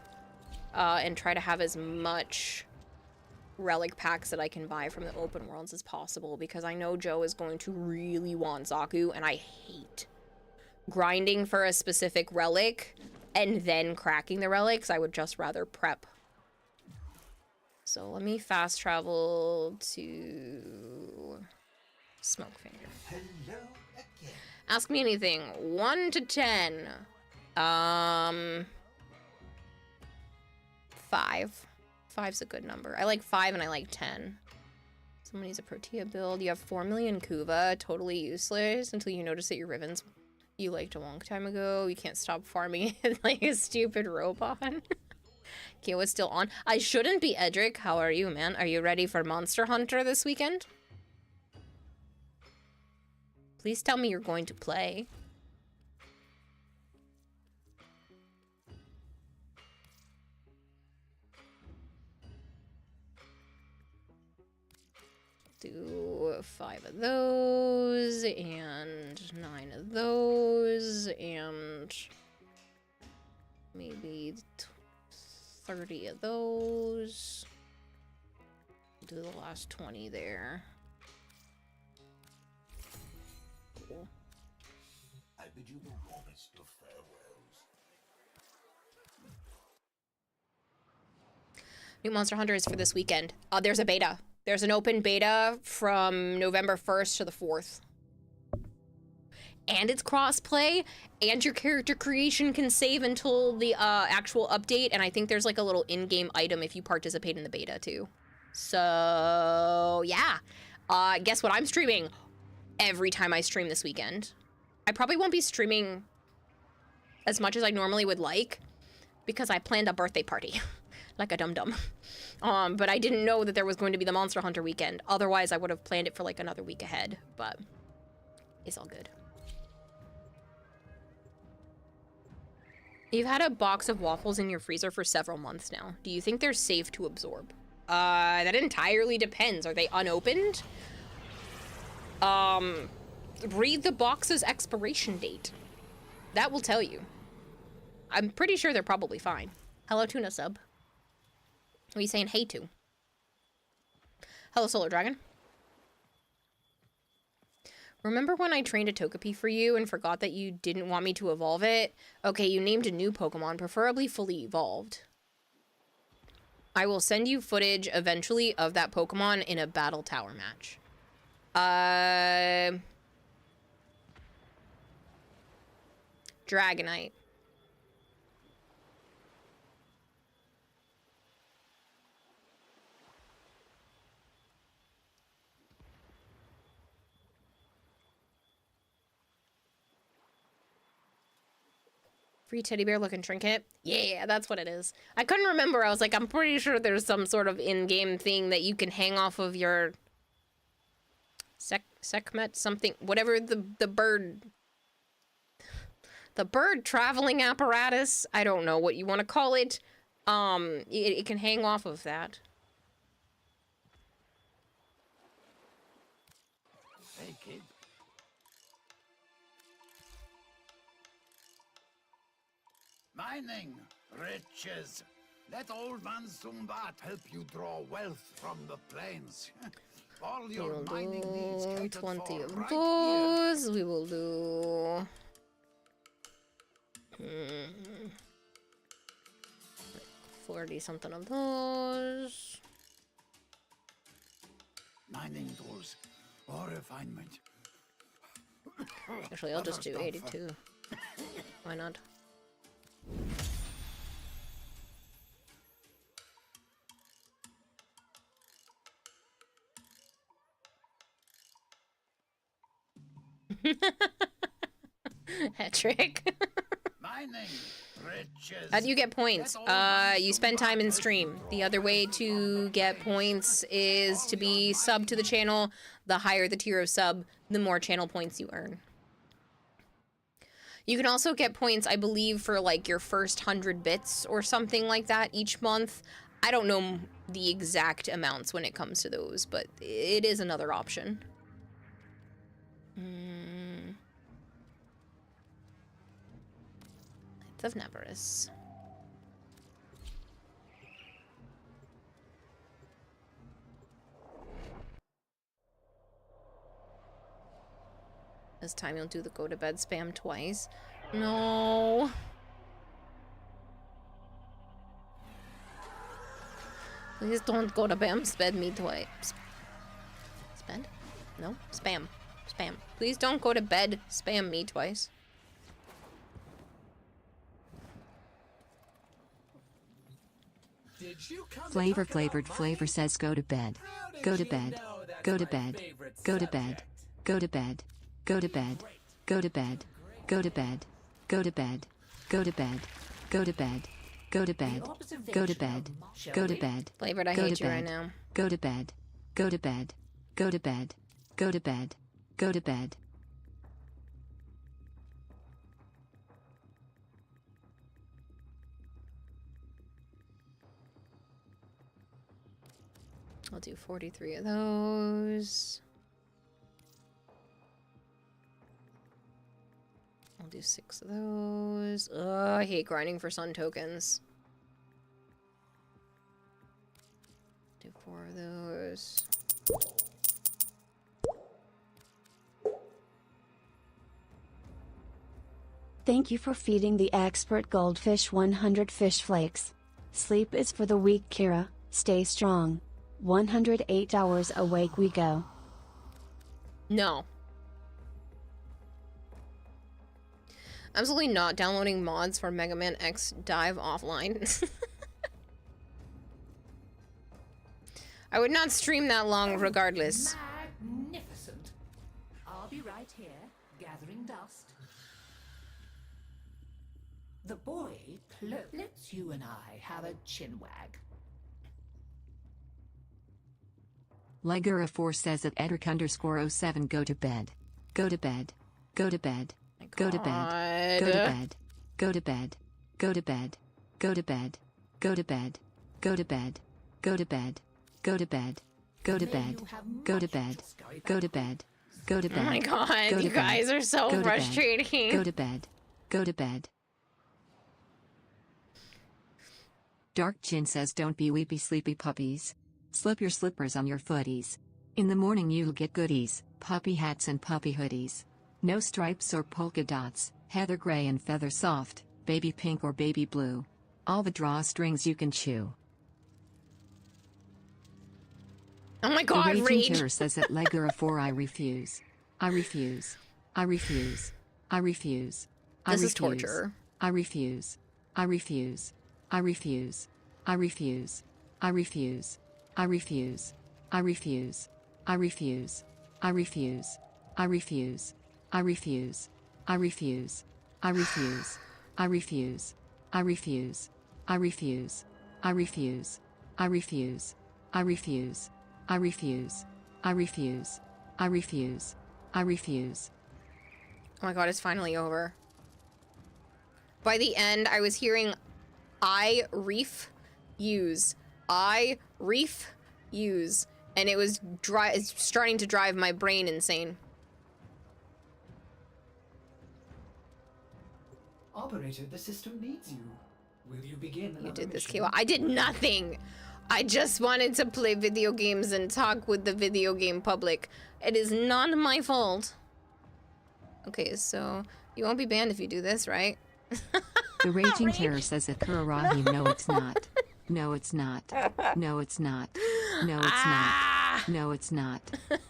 and try to have as much relic packs that I can buy from the open worlds as possible, because I know Joe is going to really want Zaku, and I hate grinding for a specific relic and then cracking the relics. I would just rather prep. So let me fast travel to Smokefinger. Hello again. Ask me anything. 1 to 10. 5. 5's a good number. I like 5 and I like 10. Someone needs a Protea build. You have 4 million Kuva. Totally useless until you notice that your ribbons you liked a long time ago. You can't stop farming it like a stupid robot. Kiowa's still on. I shouldn't be Edric. How are you, man? Are you ready for Monster Hunter this weekend? Please tell me you're going to play. Do 5 of those, and 9 of those, and maybe 30 of those. Do the last 20 there. Cool. I bid you the warmest of farewells. New Monster Hunter is for this weekend. There's a beta. There's an open beta from November 1st to the 4th. And it's cross-play, and your character creation can save until the actual update, and I think there's like a little in-game item if you participate in the beta too. So, yeah. Guess what I'm streaming every time I stream this weekend? I probably won't be streaming as much as I normally would like, because I planned a birthday party. Like a dum-dum. But I didn't know that there was going to be the Monster Hunter weekend. Otherwise, I would have planned it for like another week ahead, but it's all good. You've had a box of waffles in your freezer for several months now. Do you think they're safe to absorb? That entirely depends. Are they unopened? Read the box's expiration date. That will tell you. I'm pretty sure they're probably fine. Hello, Tuna Sub. What are you saying hey to? Hello, Solar Dragon. Remember when I trained a Togepi for you and forgot that you didn't want me to evolve it? Okay, you named a new Pokemon, preferably fully evolved. I will send you footage eventually of that Pokemon in a Battle Tower match. Dragonite. Free teddy bear looking trinket. Yeah, that's what it is. I couldn't remember. I was like, I'm pretty sure there's some sort of in-game thing that you can hang off of your Sekhmet something, whatever the bird traveling apparatus. I don't know what you want to call it. It can hang off of that. Hey, kid. Mining, riches. Let old man Sumbat help you draw wealth from the plains. All your We'll mining needs do catered 20 for of right those. We will do 40 something of those. Mining tools or refinement. Actually, I'll just do Other stuff. 82. Why not? Hat trick. Mining, riches. How do you get points? You spend time in stream. The other way to get points is to be sub to the channel. The higher the tier of sub, the more channel points you earn. You can also get points, I believe, for like your first 100 bits or something like that each month. I don't know the exact amounts when it comes to those, but it is another option. Lights of Neverus. This time you'll do the go to bed spam twice. No. Please don't go to bed spam me twice. Spend? No? Spam. Spam. Please don't go to bed spam me twice. Flavor says go to bed. Go to bed. Go to bed. Go to bed. Go to bed. Go to bed. Go to bed. Go to bed. Go to bed. Go to bed. Go to bed. Go to bed. Go to bed. Go to bed. Flavored, I hate you right now. Go to bed. Go to bed. Go to bed. Go to bed. Go to bed. I'll do 43 of those. I'll do 6 of those. Ugh, I hate grinding for sun tokens. Do 4 of those. Thank you for feeding the expert goldfish 100 fish flakes. Sleep is for the weak, Kira. Stay strong. 108 hours awake we go. No. Absolutely not downloading mods for Mega Man X Dive offline. I would not stream that long regardless. Magnificent. I'll be right here, gathering dust. The boy lets you and I have a chinwag. Legura4 says at Edric_07 go to bed. Go to bed. Go to bed. Go to bed. Go to bed. Go to bed. Go to bed. Go to bed. Go to bed. Go to bed. Go to bed. Go to bed. Go to bed. Go to bed. Go to bed. Go to bed. Oh my god, you guys are so frustrating. Go to bed. Go to bed. Dark Chin says don't be weepy sleepy puppies. Slip your slippers on your footies. In the morning you'll get goodies, puppy hats and puppy hoodies. No stripes or polka dots, heather gray and feather soft, baby pink or baby blue. All the drawstrings you can chew. Oh my god, the rage! Terror says at Legura4 I refuse. I refuse. I refuse. I refuse. This is torture. I refuse. I refuse. I refuse. I refuse. I refuse. I refuse. I refuse. I refuse. I refuse. I refuse. I refuse. I refuse. I refuse. I refuse. I refuse. I refuse. I refuse. I refuse. I refuse. I refuse. I refuse. I refuse. I refuse. Oh my god, it's finally over. By the end, I was hearing I reef use. I reef use. And it was it's starting to drive my brain insane. Operator, the system needs you. Will you begin another You did this, mission? Kiwa. I did nothing. I just wanted to play video games and talk with the video game public. It is not my fault. Okay, so you won't be banned if you do this, right? The Raging Terror says that Kirarahime, no it's not. No it's not. No it's not. No it's not. No it's not.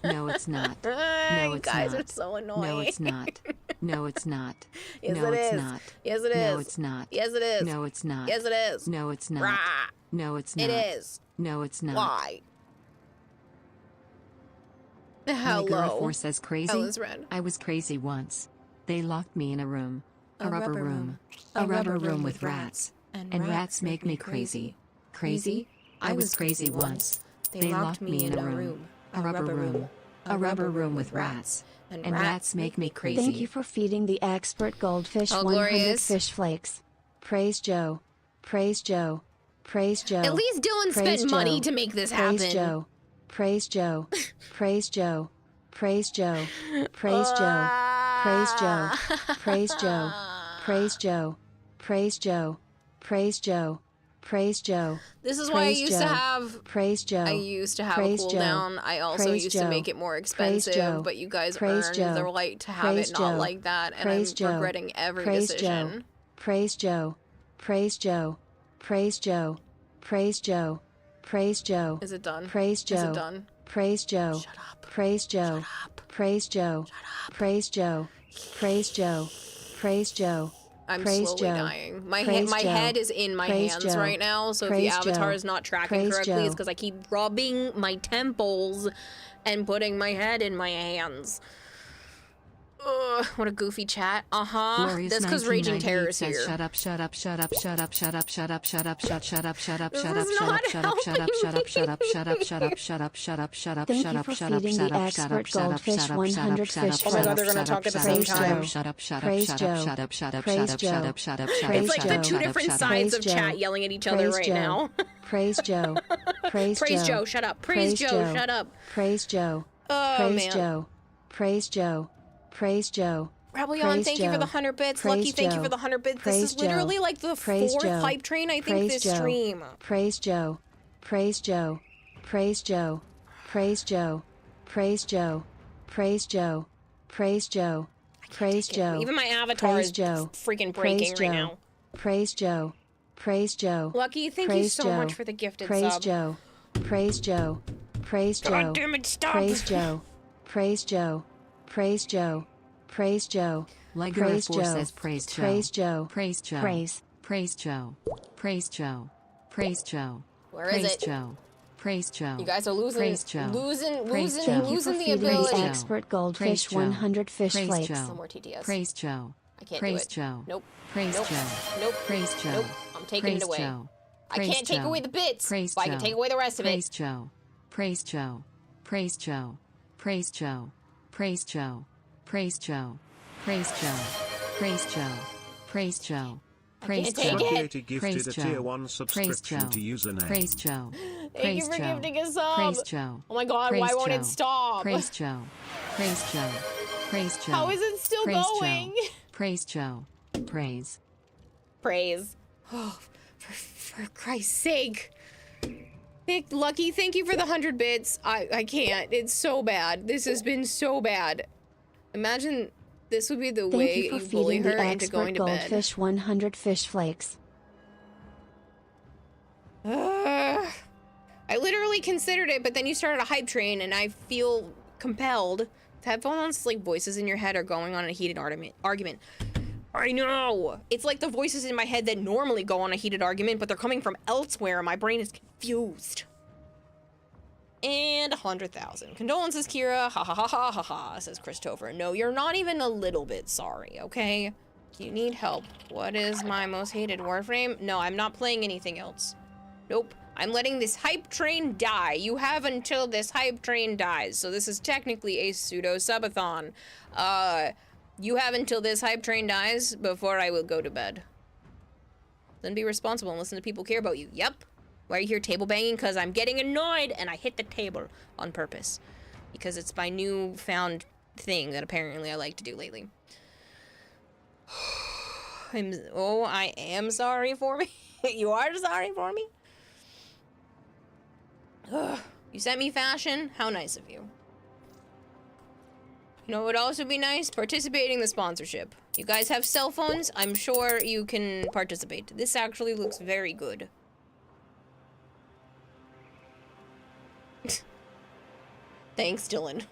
No it's not. No You it's guys not. are so annoying. No it's not. No it's not. Yes, No it it's is. not. Yes, it No is. it's not. Yes, it is. No it's not. Yes, it is. No it's not. Rah. No it's not. It is. No it's not. Why? Hello. Hello. Says crazy. Oh, it's red. I was crazy once. They locked me in a room. A rubber rubber room. room. A rubber room with rats. And rats make me crazy. Crazy? I was crazy once. They locked me in a room. A rubber room. A rubber room with rats. And rats make me crazy. Thank you for feeding the expert goldfish Oh, 100 glorious. fish flakes. Praise Joe. Praise Joe. Praise Joe. At least Dylan Praise spent money Joe. to make this Praise happen. Joe. Praise Joe. Praise Joe. Praise Joe. Praise Joe. Praise Joe. Praise Joe. Praise Joe. Praise Joe. Praise Joe. Praise Joe. This is why I Praise used to Joe. have. Praise Joe. I used to have Praise a Joe. cooldown. I also Praise used Joe. to make it more Praise expensive, Joe. but you guys Praise earned Joe. the right to have Praise it not Joe. like that, and Praise I'm Joe. regretting every Praise decision. Joe. Praise Joe. Praise Joe. Praise Joe. Praise Joe. Praise Joe. Is it done? Praise Joe. Is it done? Praise Joe. Shut up. Praise Joe. Shut up. Praise Joe. Shut up. Praise Joe. Praise Joe. Praise Joe. I'm Praise slowly Joe. dying. My Praise my Joe. head is in my Praise hands Joe. right now, so Praise if the avatar Joe. is not tracking Praise correctly, Joe. it's because I keep rubbing my temples and putting my head in my hands. Ugh, what a goofy chat. Glorious That's because Raging 1998 Terror is says, here. Shut up, shut up, shut up, shut up, shut up, shut up, shut up, shut up, shut up, This shut up, is shut up, not shut up, shut up, shut up, shut up, shut up, shut up, shut up, shut up, shut up, Thank shut you up, for shut up, feeding shut the up, shut up, expert shut up, goldfish shut up, 100 shut up, fish Oh my god, they're flakes. gonna talk at the same Praise time. Joe. shut up, shut up, Praise shut Joe. up, shut up, shut up, Praise shut up, Joe. shut up, shut up, shut up, Praise It's like the Joe. two different shut up, sides of Praise chat Joe. yelling at each other Praise right Joe. now. Praise Joe. Praise Praise Joe. Joe, shut up. Praise Joe, shut up. Praise Joe. Oh, Praise man. Joe. Praise Joe. Praise Joe. Rabellion, Praise thank you for Joe. the 100 bits. Praise Lucky, thank you Joe. for the 100 bits. Praise This is literally Joe. like the Praise fourth Joe. hype train, I think, Praise this Joe. stream. Praise Joe. Praise Joe. Praise Joe. Praise Joe. Praise Joe. Praise Joe. Praise Joe. Praise Joe. Even my avatar Praise is Joe. freaking Praise breaking right Joe. now. Praise Joe. Praise Joe. Lucky, thank you Praise so Joe. much for the gifted Praise sub. Joe. Praise Joe. Praise Joe. God damn it, stop. Praise Joe. Praise Joe. Praise Joe. Praise Joe. Lego Praise F4 Joe. says praise Joe. Praise Joe. Praise Joe. Praise. Praise Joe. Praise Joe. Praise Joe. Where is Praise it? Joe. Praise Joe. You guys are losing, Praise Joe. losing, Praise losing, Joe. Thank you for losing the feeding ability. the expert goldfish Praise Joe. 100 fish Praise flakes. Joe. No more TTS. Praise Joe. I can't Praise do it. Joe. Nope. Praise nope. Joe. Nope. Praise Joe. Nope. I'm taking Praise it away. Joe. I Praise can't take Joe. away the bits, Praise but I can Joe. take away the rest of Praise it. Joe. Praise Joe. Praise Joe. Praise Joe. Praise Joe. Praise Joe. Praise Joe. Praise Joe. Praise Joe. Praise take Joe. it. Gifted Praise a Joe. tier 1 Praise subscription Joe. to username. Praise Joe. Thank you Praise for Joe. gifting a sub. Praise Joe. Oh my god, Praise why won't Joe. it stop? Praise Joe. Praise Joe. Praise Joe. How is it still Praise going? Joe. Praise Joe. Praise. Praise. Oh, for Christ's sake. Lucky, thank you for the 100 bits. I can't. It's so bad. This has been so bad. Imagine this would be the Thank way you for you bully feeding her the into expert going to bed. goldfish 100 fish flakes. I literally considered it, but then you started a hype train, and I feel compelled. Headphones, like voices in your head are going on a heated argument. I know! It's like the voices in my head that normally go on a heated argument, but they're coming from elsewhere, and my brain is confused. And 100,000. Condolences, Kira. Ha ha ha ha ha ha, says Christopher. No, you're not even a little bit sorry, okay? You need help. What is my most hated Warframe? No, I'm not playing anything else. Nope. I'm letting this hype train die. You have until this hype train dies. So this is technically a pseudo subathon. You have until this hype train dies before I will go to bed. Then be responsible and listen to people care about you. Yep. Why are you here table banging? Because I'm getting annoyed and I hit the table on purpose. Because it's my newfound thing that apparently I like to do lately. I am sorry for me. You are sorry for me? Ugh. You sent me fashion? How nice of you. You know what would also be nice? Participating in the sponsorship. You guys have cell phones? I'm sure you can participate. This actually looks very good. Thanks, Dylan.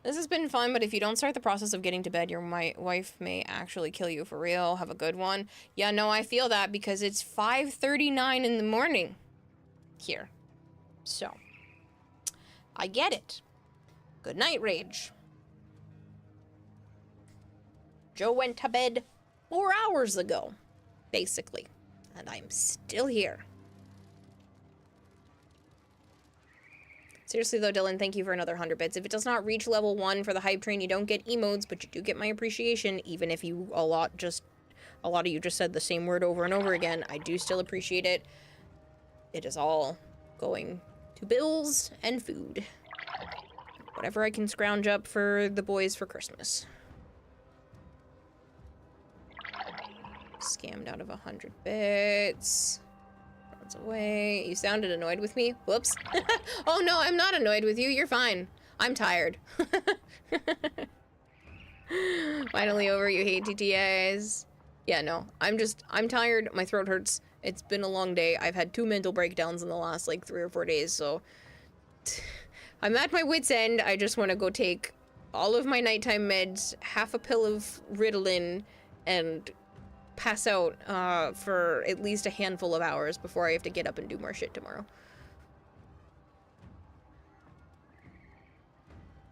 This has been fun, but if you don't start the process of getting to bed, your wife may actually kill you for real. Have a good one. Yeah, no, I feel that because it's 5:39 in the morning here. So, I get it. Good night, Rage. Joe went to bed 4 hours ago, basically, and I'm still here. Seriously though, Dylan, thank you for another 100 bits. If it does not reach level 1 for the hype train, you don't get emotes, but you do get my appreciation, even if you a lot of you just said the same word over and over again. I do still appreciate it. It is all going to bills and food. Whatever I can scrounge up for the boys for Christmas. Scammed out of 100 bits. Runs away. You sounded annoyed with me. Whoops. Oh no, I'm not annoyed with you. You're fine. I'm tired. Finally over, you hate TTAs. Yeah, no. I'm tired. My throat hurts. It's been a long day. I've had 2 mental breakdowns in the last, like, 3 or 4 days, so... I'm at my wit's end. I just want to go take all of my nighttime meds, half a pill of Ritalin, and pass out for at least a handful of hours before I have to get up and do more shit tomorrow.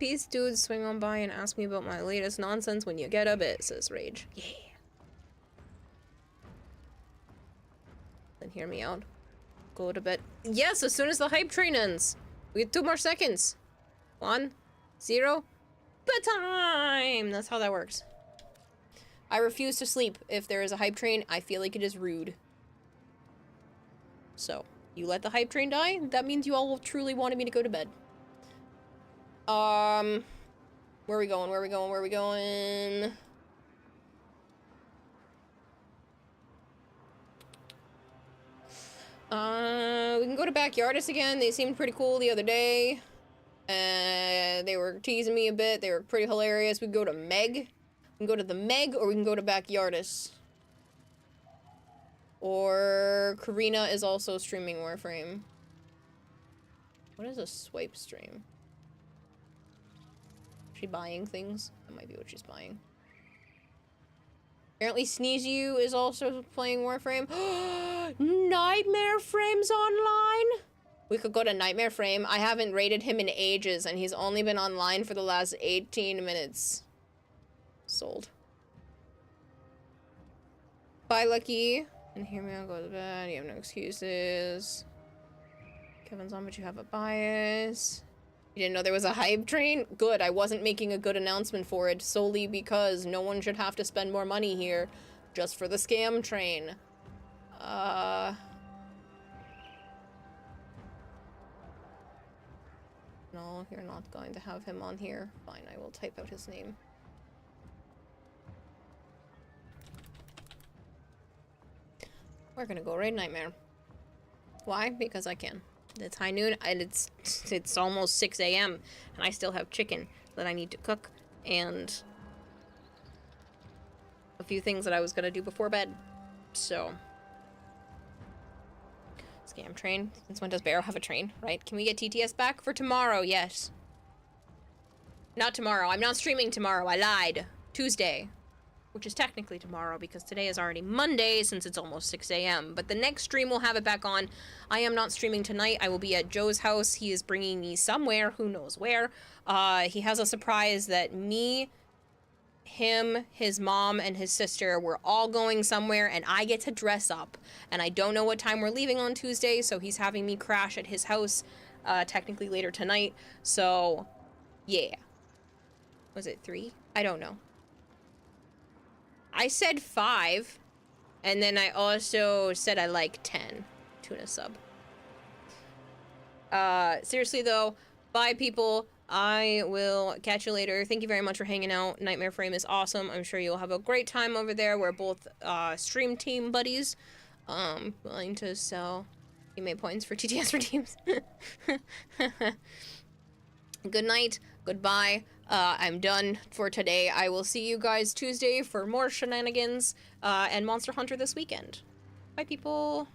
Peace, dudes. Swing on by and ask me about my latest nonsense when you get a bit, says Rage. Yeah. Then hear me out. Go to bed. Yes, as soon as the hype train ends. We get 2 more seconds. 1, 0, bedtime! That's how that works. I refuse to sleep if there is a hype train. I feel like it is rude. So, you let the hype train die? That means you all truly wanted me to go to bed. Where are we going? Where are we going? Where are we going? We can go to Backyardist again. They seemed pretty cool the other day. They were teasing me a bit. They were pretty hilarious. We can go to Meg. We can go to the Meg, or we can go to Backyardist. Or Karina is also streaming Warframe. What is a swipe stream? Is she buying things? That might be what she's buying. Apparently Sneeze You is also playing Warframe. Nightmare Frame's online? We could go to Nightmare Frame. I haven't raided him in ages, and he's only been online for the last 18 minutes. Sold. Bye, Lucky. And hear me, I'll go to bed. You have no excuses. Kevin's on, but you have a bias. You didn't know there was a hype train? Good, I wasn't making a good announcement for it solely because no one should have to spend more money here just for the scam train. No, you're not going to have him on here. Fine, I will type out his name. We're gonna go raid Nightmare. Why? Because I can. It's high noon, and it's almost 6 a.m. and I still have chicken that I need to cook, and a few things that I was gonna do before bed. So, scam train. Since when does Barrow have a train, right? Can we get TTS back for tomorrow? Yes. Not tomorrow. I'm not streaming tomorrow. I lied. Tuesday. Which is technically tomorrow because today is already Monday since it's almost 6 a.m. But the next stream will have it back on. I am not streaming tonight. I will be at Joe's house. He is bringing me somewhere. Who knows where. He has a surprise that me, him, his mom, and his sister were all going somewhere, and I get to dress up. And I don't know what time we're leaving on Tuesday, so he's having me crash at his house, technically later tonight. So, yeah. Was it 3? I don't know. I said 5, and then I also said I like 10. Tuna sub. Seriously though, bye people. I will catch you later. Thank you very much for hanging out. Nightmare Frame is awesome. I'm sure you'll have a great time over there. We're both stream team buddies. Willing to sell teammate points for TTS redeems. Good night. Goodbye. I'm done for today. I will see you guys Tuesday for more shenanigans and Monster Hunter this weekend. Bye people.